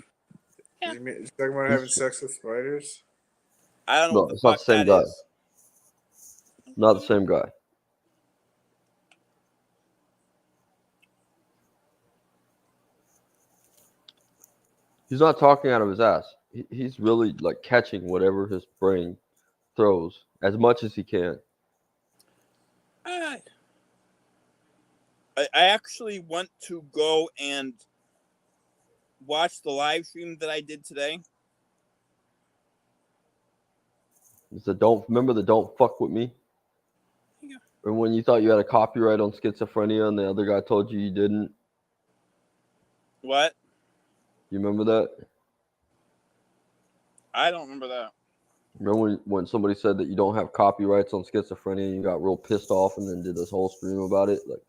Yeah. Is he talking about having sex with spiders? I don't know No, what the it's not fuck the same that guy. is. Not the same guy. He's not talking out of his ass. He's really like catching whatever his brain throws as much as he can. I actually want to go and watch the live stream that I did today. It's the don't fuck with me. Yeah. Or when you thought you had a copyright on schizophrenia and the other guy told you didn't. What? You remember that? I don't remember that. Remember when somebody said that you don't have copyrights on schizophrenia and you got real pissed off and then did this whole stream about it? Like,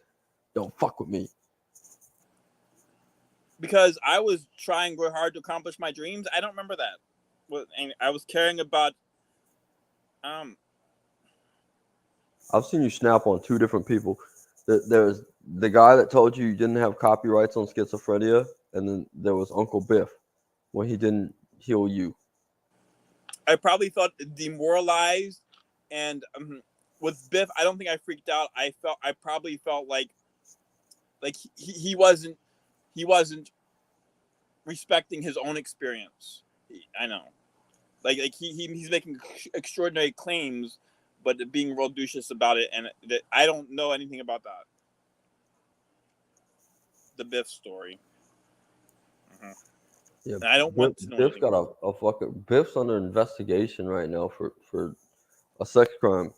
don't fuck with me. Because I was trying real hard to accomplish my dreams. I don't remember that. And I was caring about I've seen you snap on two different people. There's the guy that told you didn't have copyrights on schizophrenia, and then there was Uncle Biff when he didn't heal you. I probably felt demoralized, and with Biff, I don't think I freaked out. I probably felt like he wasn't respecting his own experience. I know, like he's making extraordinary claims, but being real douchous about it, and that I don't know anything about that. The Biff story. Yeah, And I don't want to know. Biff's got a fucking Biff's under investigation right now for a sex crime.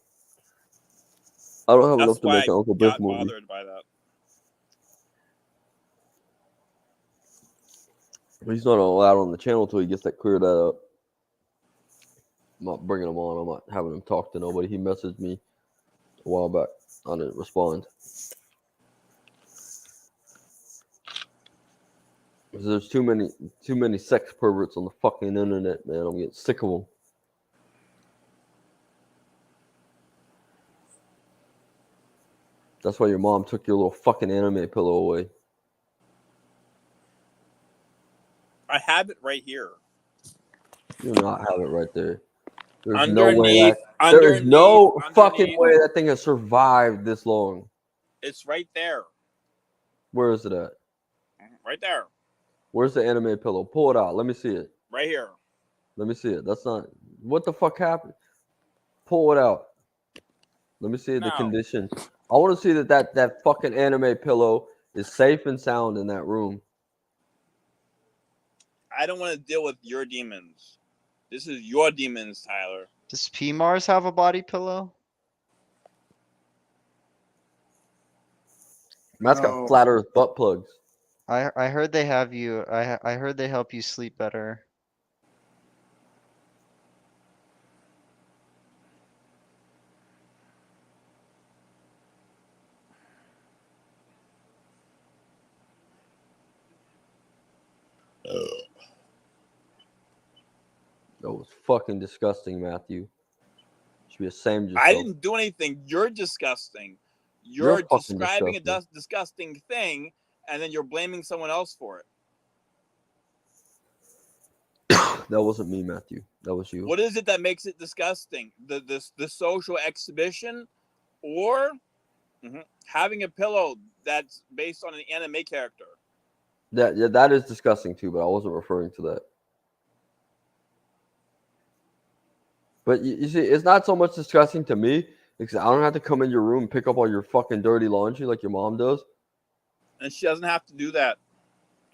I don't have enough to make an Uncle Biff got movie. bothered by that. He's not allowed on the channel until he gets that cleared that up. I'm not bringing him on. I'm not having him talk to nobody. He messaged me a while back. I didn't respond. There's too many sex perverts on the fucking internet, man. I'm getting sick of them. That's why your mom took your little fucking anime pillow away. I have it right here. You do not have it right there. There's no way Underneath There is no Underneath, fucking underneath. way that thing has survived this long. It's right there. Where is it at? Right there. Where's the anime pillow? Pull it out. Let me see it. Right here. Let me see it. That's not. What the fuck happened? Pull it out. Let me see the No. condition. I want to see that fucking anime pillow is safe and sound in that room. I don't want to deal with your demons. This is your demons, Tyler. Does P Mars have a body pillow? Matt's got flat earth butt plugs. I heard they have you. I heard they help you sleep better. That was fucking disgusting, Matthew. You should be ashamed of yourself. I didn't do anything. You're disgusting. You're You're fucking describing disgusting. a disgusting thing, and then you're blaming someone else for it. That wasn't me, Matthew. That was you. What is it that makes it disgusting? The social exhibition, or having a pillow that's based on an anime character? That is disgusting too, but I wasn't referring to that. But you see, it's not so much disgusting to me because I don't have to come in your room and pick up all your fucking dirty laundry like your mom does. And she doesn't have to do that.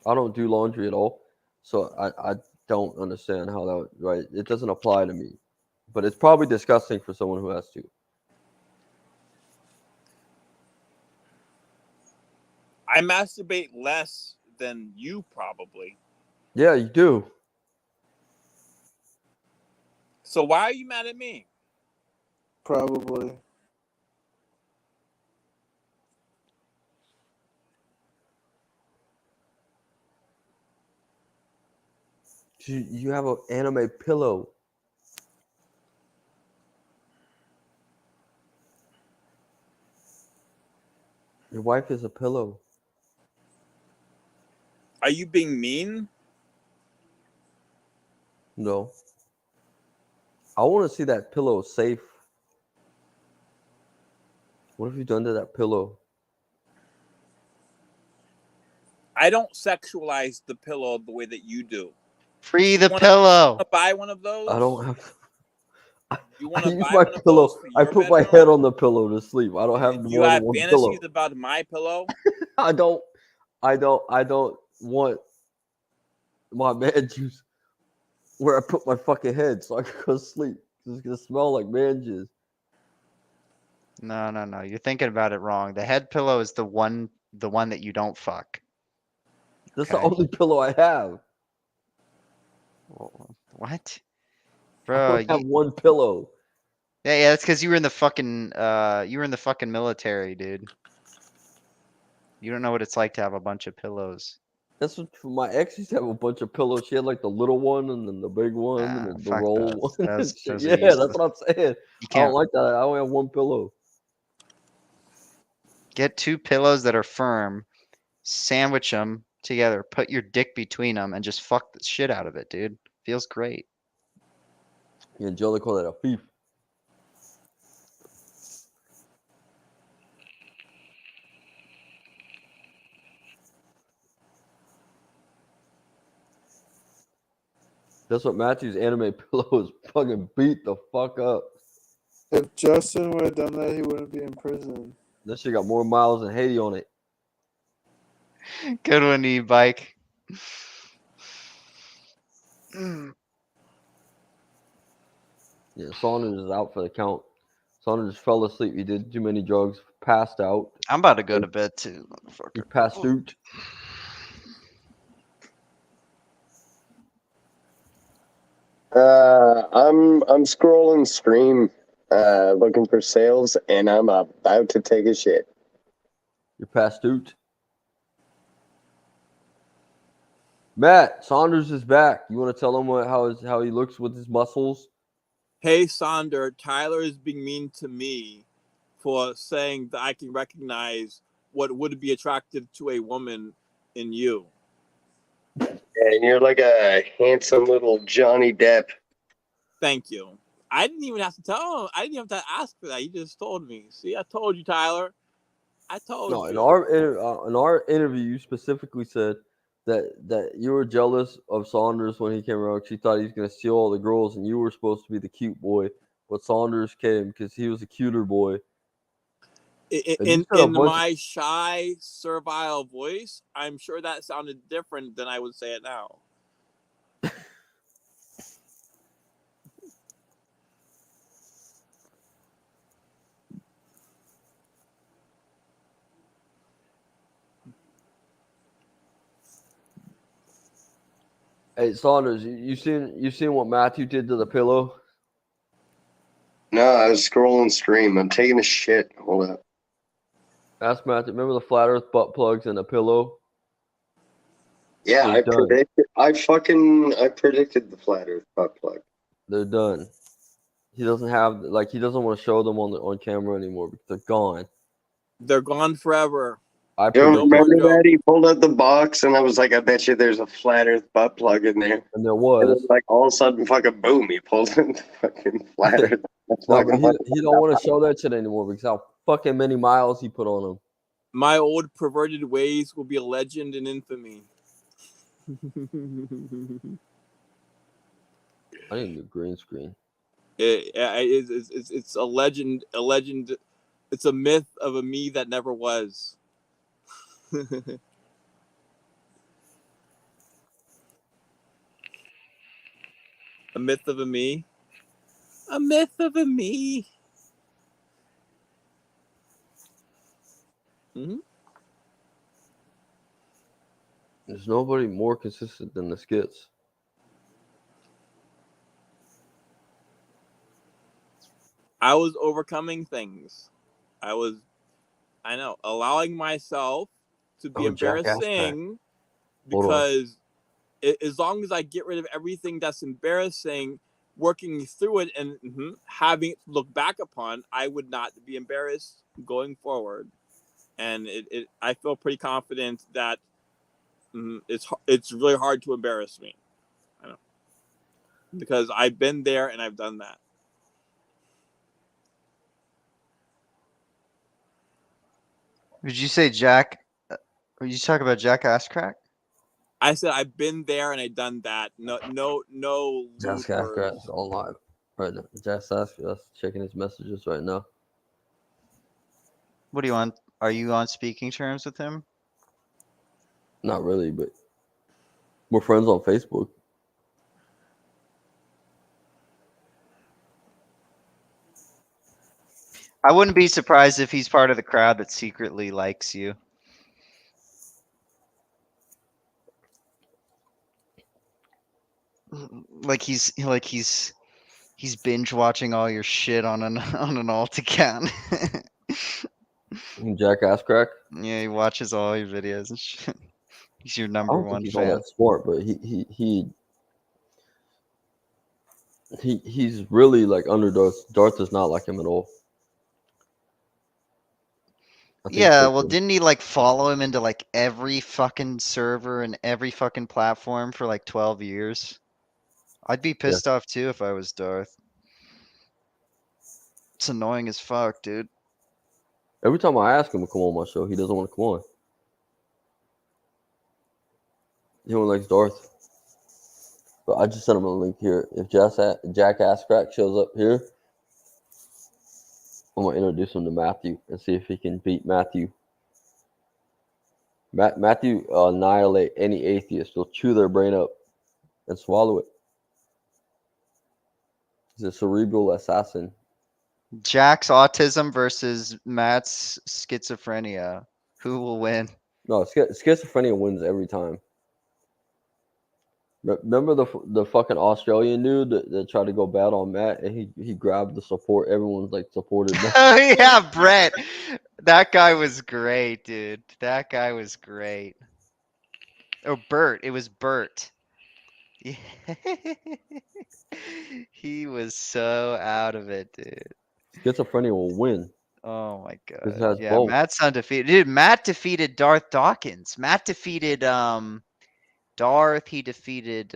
I don't do laundry at all, so I don't understand how that right. It doesn't apply to me, but it's probably disgusting for someone who has to. I masturbate less than you probably. Yeah, you do. So why are you mad at me? Probably. You have an anime pillow. Your wife is a pillow. Are you being mean? No. I want to see that pillow safe. What have you done to that pillow? I don't sexualize the pillow the way that you do. Free the Wanna pillow. buy one of those? I don't have. You I want to use buy my one of pillow. those for I your put my bedroom? head on the pillow to sleep. I don't have You more have than one fantasies pillow. about my pillow? I don't want my man juice where I put my fucking head so I can go sleep. It's gonna smell like man juice. No. You're thinking about it wrong. The head pillow is the one that you don't fuck. That's Okay. the only pillow I have. What? I Bro, only have one pillow. yeah, that's because you were in the fucking military, dude. You don't know what it's like to have a bunch of pillows. That's what my ex used to have a bunch of pillows. She had like the little one and then the big one and then the fuck roll those. one. Those- and shit. those are Yeah, that's useless. what I'm saying. You I don't can't like that. I only have one pillow. get two pillows that are firm, sandwich them together, put your dick between them, and just fuck the shit out of it, dude. Feels great. Yeah, Joe, they call that a thief. That's what Matthew's anime pillow is fucking beat the fuck up. If Justin would have done that, he wouldn't be in prison. That shit got more miles than Haiti on it. Good one, e-bike. Yeah, Saunders is out for the count. Saunders fell asleep. He did too many drugs, passed out. I'm about to go to bed too, He motherfucker. passed out. I'm scrolling stream, looking for sales, and I'm about to take a shit. You're passed out. Matt, Saunders is back. You want to tell him how he looks with his muscles? Hey, Sonder, Tyler is being mean to me for saying that I can recognize what would be attractive to a woman in you. And you're like a handsome little Johnny Depp. Thank you. I didn't even have to tell him. I didn't even have to ask for that. He just told me. See, I told you, Tyler. I told No, you. in our interview, you specifically said that you were jealous of Saunders when he came around. 'Cause you thought he was gonna steal all the girls, and you were supposed to be the cute boy. But Saunders came because he was a cuter boy. And you In said a bunch of- my shy, servile voice, I'm sure that sounded different than I would say it now. Hey Saunders, you seen what Matthew did to the pillow? No, I was scrolling stream. I'm taking a shit. Hold up. Ask Matthew. Remember the flat Earth butt plugs and the pillow? Yeah, They're done. I predicted the flat Earth butt plug. They're done. He doesn't want to show them on camera anymore because they're gone. They're gone forever. I Don't predicted- remember that he pulled out the box and I was like, I bet you there's a flat Earth butt plug in there. And there And was. it's like all of a sudden, fucking boom, he pulled in the fucking flat Earth butt No, plug. but I'm like, he don't want to show that shit anymore because how fucking many miles he put on him. My old perverted ways will be a legend in infamy. I need a green screen. It's a legend. A legend. It's a myth of a me that never was. A myth of a me. A myth of a me. Mm-hmm. There's nobody more consistent than the skits. I was overcoming things. I know, allowing myself to be Jackass embarrassing Hold on. because as long as I get rid of everything that's embarrassing, working through it and having it to look back upon, I would not be embarrassed going forward. And I feel pretty confident that it's really hard to embarrass me. I know, because I've been there and I've done that. Did you say Jack? Were you talking about Jack Asscrack? I said I've been there and I've done that. No. Jack Asscrack is all live right now. Jack Asscrack checking his messages right now. What do you want? Are you on speaking terms with him? Not really, but we're friends on Facebook. I wouldn't be surprised if he's part of the crowd that secretly likes you. Like he's binge watching all your shit on an alt account. Jack Asscrack? Yeah, he watches all your videos and shit. He's your I number don't think one he's all fan. that smart, but he's really like under Darth. Darth does not like him at all. I think Yeah, so, well, too. didn't he like follow him into like every fucking server and every fucking platform for like 12 years? I'd be pissed off too if I was Darth. It's annoying as fuck, dude. Every time I ask him to come on my show, he doesn't want to come on. He only likes Darth. But I just sent him a link here. If Jack Asscrack shows up here, I'm going to introduce him to Matthew and see if he can beat Matthew. Matthew annihilate any atheist. He'll chew their brain up and swallow it. He's a cerebral assassin. Jack's autism versus Matt's schizophrenia. Who will win? No, schizophrenia wins every time. Remember the fucking Australian dude that tried to go bad on Matt and he grabbed the support. Everyone's like supported Matt. Oh yeah, Brett. That guy was great, dude. That guy was great. Oh, Bert. It was Bert. Yeah. He was so out of it, dude. Schizophrenia will win. Oh my This god. has Yeah, both. Matt's undefeated. Dude, Matt defeated Darth Dawkins. Matt defeated Darth. He defeated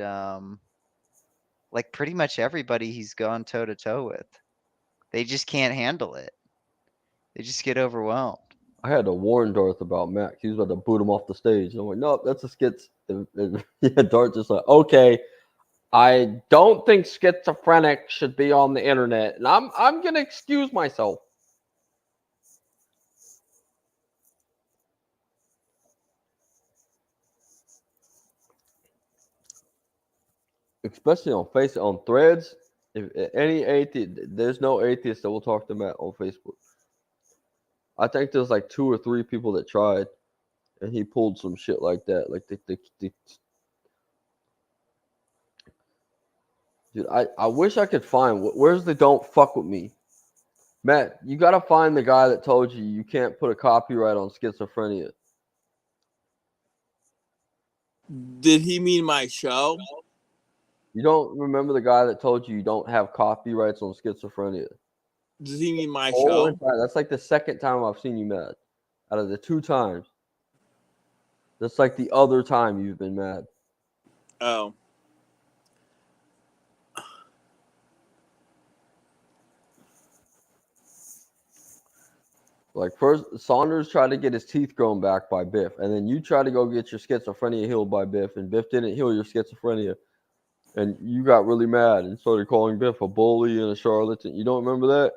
like pretty much everybody he's gone toe to toe with. They just can't handle it. They just get overwhelmed. I had to warn Darth about Mac. He was about to boot him off the stage. And I'm like, nope, that's a skits. And yeah, Darth just like, okay, I don't think schizophrenic should be on the internet, and I'm gonna excuse myself. Especially on Threads. If any atheist, there's no atheist that will talk to Matt on Facebook. I think there's like 2 or 3 people that tried, and he pulled some shit like that. Like dude, I wish I could find where's the don't fuck with me, Matt. You gotta find the guy that told you can't put a copyright on schizophrenia. Did he mean my show? You don't remember the guy that told you don't have copyrights on schizophrenia? Does he mean my Oh, show? that's like the second time I've seen you mad. Out of the 2 times. That's like the other time you've been mad. Oh. Like first, Saunders tried to get his teeth grown back by Biff, and then you tried to go get your schizophrenia healed by Biff, and Biff didn't heal your schizophrenia, and you got really mad and started calling Biff a bully and a charlatan. You don't remember that?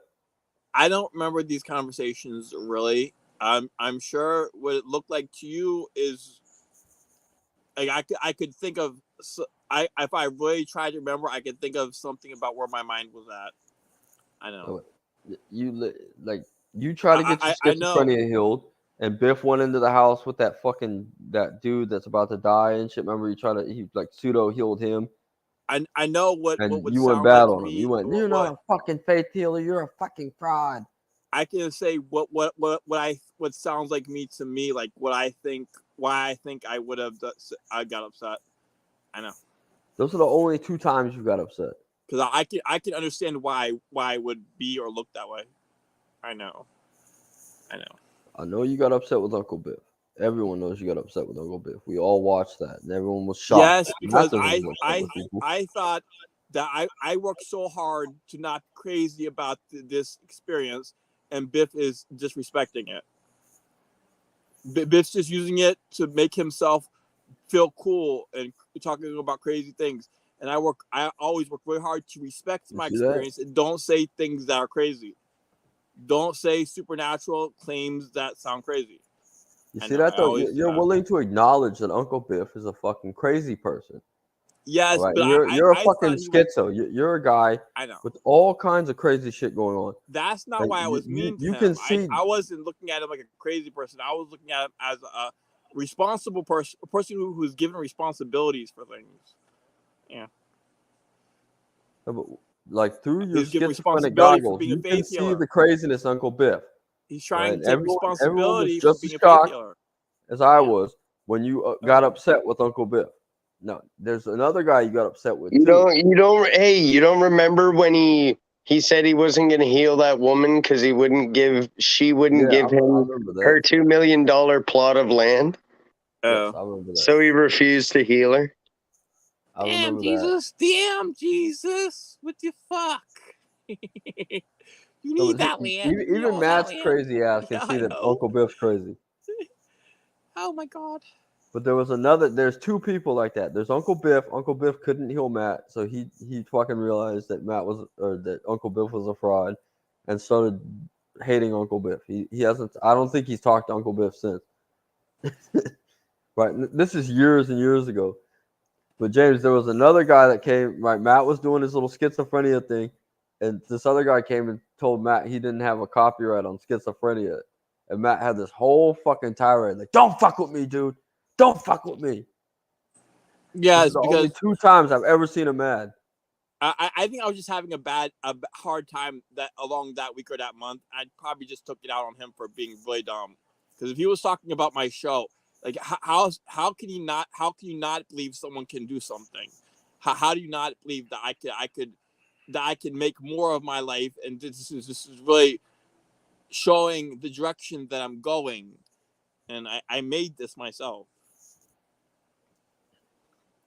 I don't remember these conversations really. I'm sure what it looked like to you is like I could think of if I really tried to remember, I could think of something about where my mind was at. I know. You try to get your I know. schizophrenia healed, and Biff went into the house with that dude that's about to die and shit. Remember, he like pseudo healed him. I know what would you went sound bad like on to him. me, You went, you're not a fucking faith healer. You're a fucking fraud. I can say what sounds like me to me, like why I think I would have. I got upset. I know. Those are the only 2 times you got upset. Because I can understand why I would be or look that way. I know. I know you got upset with Uncle Biff. Everyone knows you got upset with Uncle Biff. We all watched that, and everyone was shocked. Yes, because Massive was upset with people. I thought that I worked so hard to not be crazy about this experience, and Biff is disrespecting it. Biff's just using it to make himself feel cool and talking about crazy things. And I always work very hard to respect my see that? experience and don't say things that are crazy. Don't say supernatural claims that sound crazy. You I see know, that I though? always- You're willing to acknowledge that Uncle Biff is a fucking crazy person. Yes, All right? but You're a I fucking thought he was- schizo. You're a guy I know. with all kinds of crazy shit going on. That's not Like, why I was you- mean to you him. can see- I wasn't looking at him like a crazy person. I was looking at him as a responsible person, a person who's given responsibilities for things. Yeah. No, but, like through your He's given schizophrenic responsibility for goggles, being a you can faith see healer. the craziness, in Uncle Biff. He's trying Right? to take Everyone was responsibility for just being as a faith shocked healer. as I was when you got upset with Uncle Biff. No, there's another guy you got upset with You too. you don't remember when he said he wasn't going to heal that woman because she wouldn't give Yeah, I him remember that. her $2 million plot of land, Yes, I remember that. so he refused to heal her. I Damn remember that. Jesus! Damn Jesus! What the fuck? You No, need but that he- land. You even need Matt's that land. crazy ass can Yeah, see I that know. Uncle Biff's crazy. Oh my god. But there's 2 people like that. There's Uncle Biff. Uncle Biff couldn't heal Matt, so he fucking realized that that Uncle Biff was a fraud, and started hating Uncle Biff. He hasn't. I don't think he's talked to Uncle Biff since. Right. This is years and years ago. But James, there was another guy that came. Right, Matt was doing his little schizophrenia thing, and this other guy came and told Matt he didn't have a copyright on schizophrenia, and Matt had this whole fucking tirade like, "Don't fuck with me, dude. Don't fuck with me." Yes, This is the only because 2 times I've ever seen him mad. I think I was just having a hard time that along that week or that month. I probably just took it out on him for being really dumb. Because if he was talking about my show, like how can you not believe someone can do something? How do you not believe that I could make more of my life? And this is really showing the direction that I'm going. And I made this myself.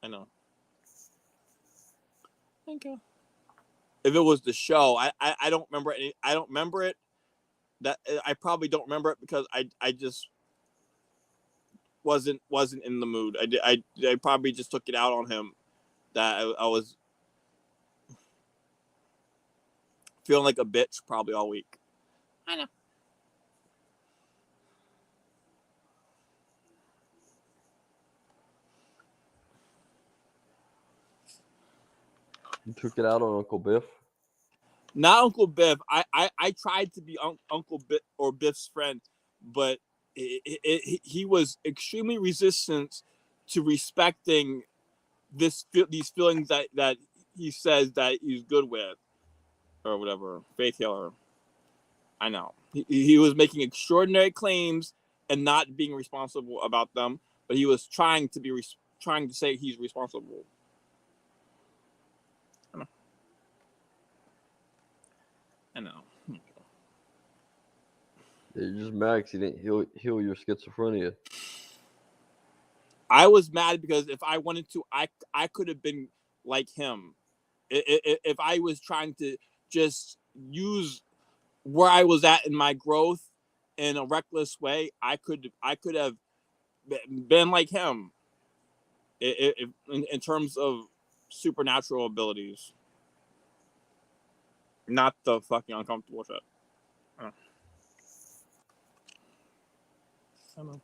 I know. Thank you. If it was the show, I don't remember any. I don't remember it. That I probably don't remember it because I just wasn't in the mood. I probably just took it out on him. That I was feeling like a bitch probably all week. I know. You took it out on Uncle Biff. Not Uncle Biff. I tried to be Uncle Biff or Biff's friend, but he was extremely resistant to respecting these feelings that he says that he's good with, or whatever. Faith healer. I know he was making extraordinary claims and not being responsible about them, but he was trying to trying to say he's responsible. I know. You're just mad because he didn't heal your schizophrenia. I was mad because if I wanted to, I could have been like him. If I was trying to just use where I was at in my growth in a reckless way, I could have been like him in terms of supernatural abilities. Not the fucking uncomfortable shit. I know.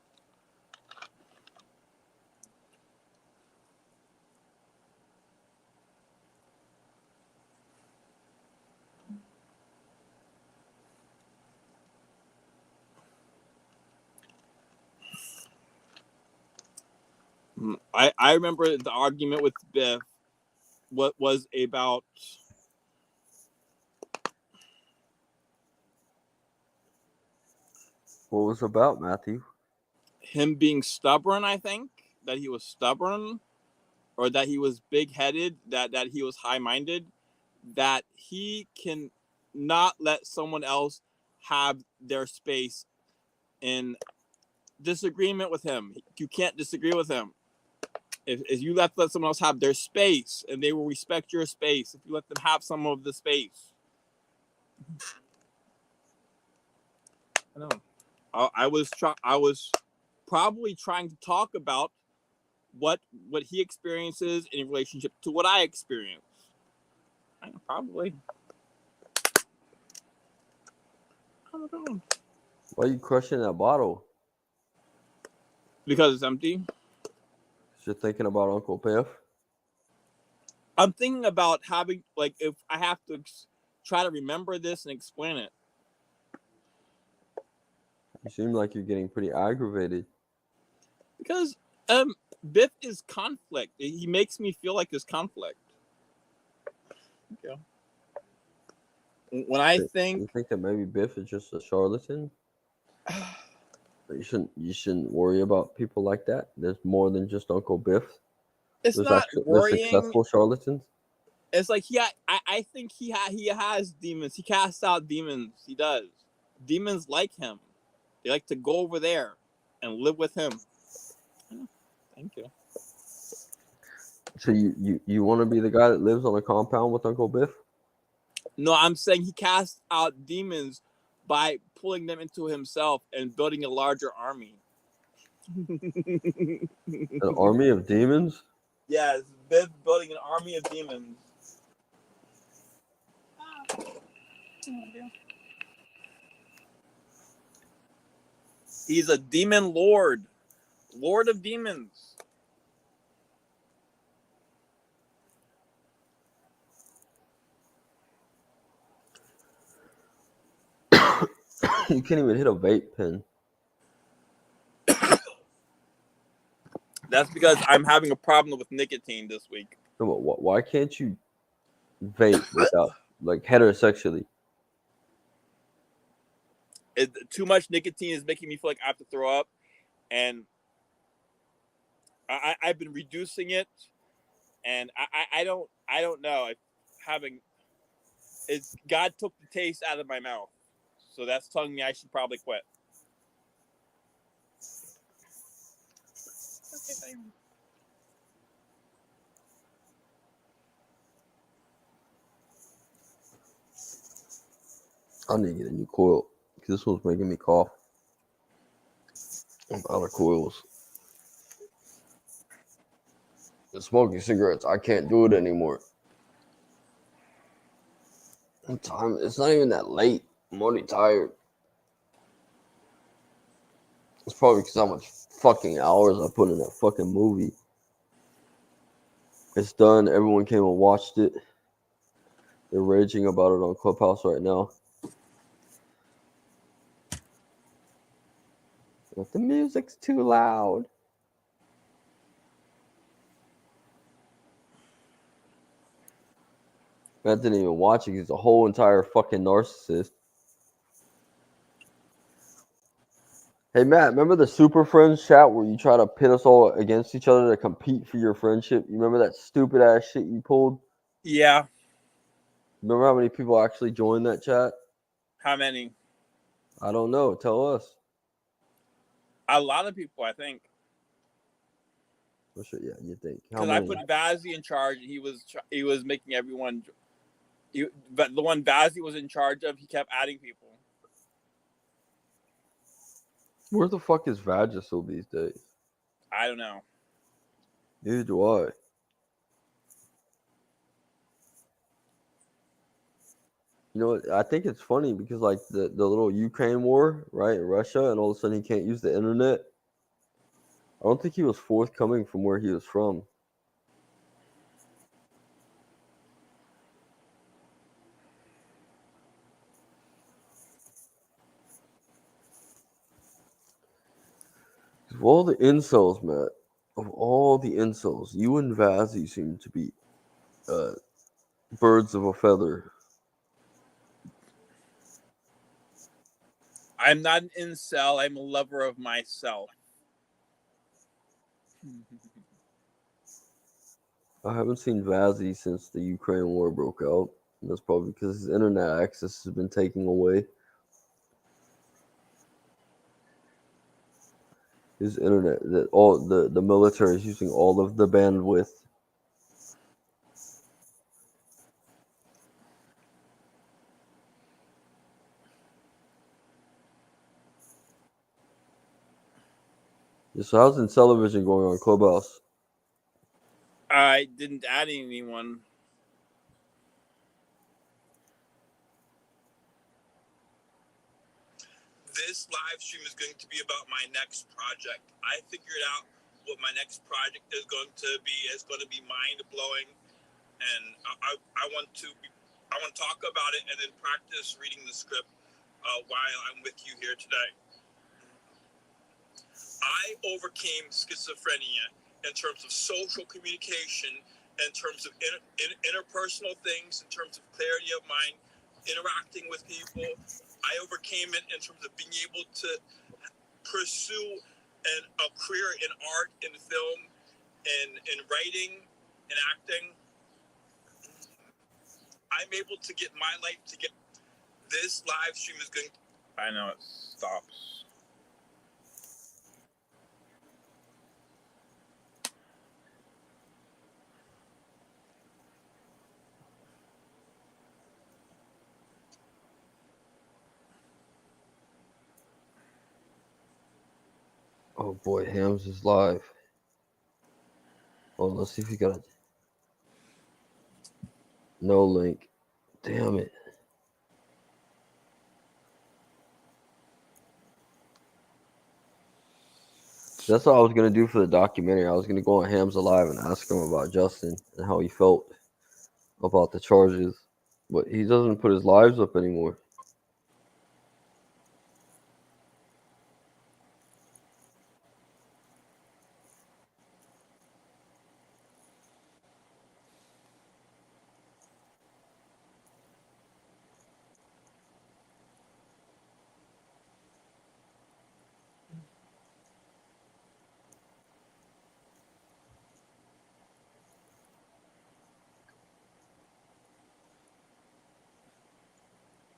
I remember the argument with Biff. What was about? What was it about, Matthew? Him being stubborn. I think that he was stubborn, or that he was big-headed. That he was high-minded. That he can not let someone else have their space in disagreement with him. You can't disagree with him. If you let someone else have their space, and they will respect your space, if you let them have some of the space. I know. I was probably trying to talk about what he experiences in relationship to what I experience. I know, probably. I don't know. Why are you crushing that bottle? Because it's empty. You're thinking about Uncle Biff? I'm thinking about having, like, if I have to try to remember this and explain it. You seem like you're getting pretty aggravated. Because Biff is conflict. He makes me feel like there's conflict. Okay. When I think you think that maybe Biff is just a charlatan, you shouldn't worry about people like that. There's more than just Uncle Biff. It's There's not actually worrying. successful charlatans. It's like I think he has demons. He casts out demons. He does. Demons like him. They like to go over there and live with him. Thank you. So you want to be the guy that lives on a compound with Uncle Biff? No, I'm saying he casts out demons by pulling them into himself and building a larger army. An army of demons? Yes, Biff building an army of demons. He's a demon lord. Lord of demons. You can't even hit a vape pen. That's because I'm having a problem with nicotine this week. Why can't you vape without, like, heterosexually? Too much nicotine is making me feel like I have to throw up, and I've been reducing it, and I don't know. God took the taste out of my mouth, so that's telling me I should probably quit. I need to get a new coil because this one's making me cough. I'm out of coils. And smoking cigarettes, I can't do it anymore. Time, it's not even that late. I'm already tired. It's probably because how much fucking hours I put in that fucking movie. It's done. Everyone came and watched it. They're raging about it on Clubhouse right now. But the music's too loud. Matt didn't even watch it. He's a whole entire fucking narcissist. Hey, Matt, remember the Super Friends chat where you try to pit us all against each other to compete for your friendship? You remember that stupid ass shit you pulled? Yeah. Remember how many people actually joined that chat? How many? I don't know. Tell us. A lot of people, I think. For sure, yeah, you think. How Because I many? put Vazzy in charge, and he was making everyone. But the one Vazzy was in charge of, he kept adding people. Where the fuck is Vagisil these days? I don't know. Neither do I. You know what? I think it's funny because like the little Ukraine war, right, in Russia, and all of a sudden he can't use the internet. I don't think he was forthcoming from where he was from. Of all the incels, Matt, of all the incels, you and Vazzy seem to be birds of a feather. I'm not an incel. I'm a lover of myself. I haven't seen Vazzy since the Ukraine war broke out. And that's probably because his internet access has been taken away. His internet, that all the military is using all of the bandwidth. Yeah, so how's Television going on Clubhouse? I didn't add anyone. This live stream is going to be about my next project. I figured out what my next project is going to be. It's going to be mind blowing, and I want to talk about it and then practice reading the script while I'm with you here today. I overcame schizophrenia in terms of social communication, in terms of interpersonal things, in terms of clarity of mind, interacting with people. I overcame it in terms of being able to pursue a career in art, in film, in writing, in acting. I'm able to get my life together. This live stream is going. I know it stops. Oh boy, Hams is live. Oh, let's see if he got it. No link. Damn it. That's what I was gonna do for the documentary. I was gonna go on Hams Alive and ask him about Justin and how he felt about the charges, but he doesn't put his lives up anymore.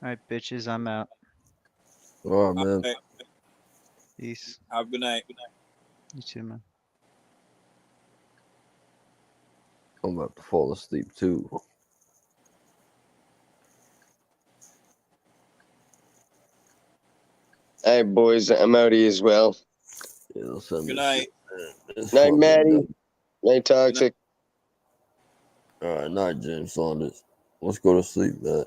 All right, bitches, I'm out. Oh man. Hey, Peace. have a good night. You too, man. I'm about to fall asleep too. All right, boys. I'm outie as well. Yeah, let's end Good this night. shit. It's Night, fucking Maddie. done. Night, Toxic. All right, night, James Saunders. Let's go to sleep, man.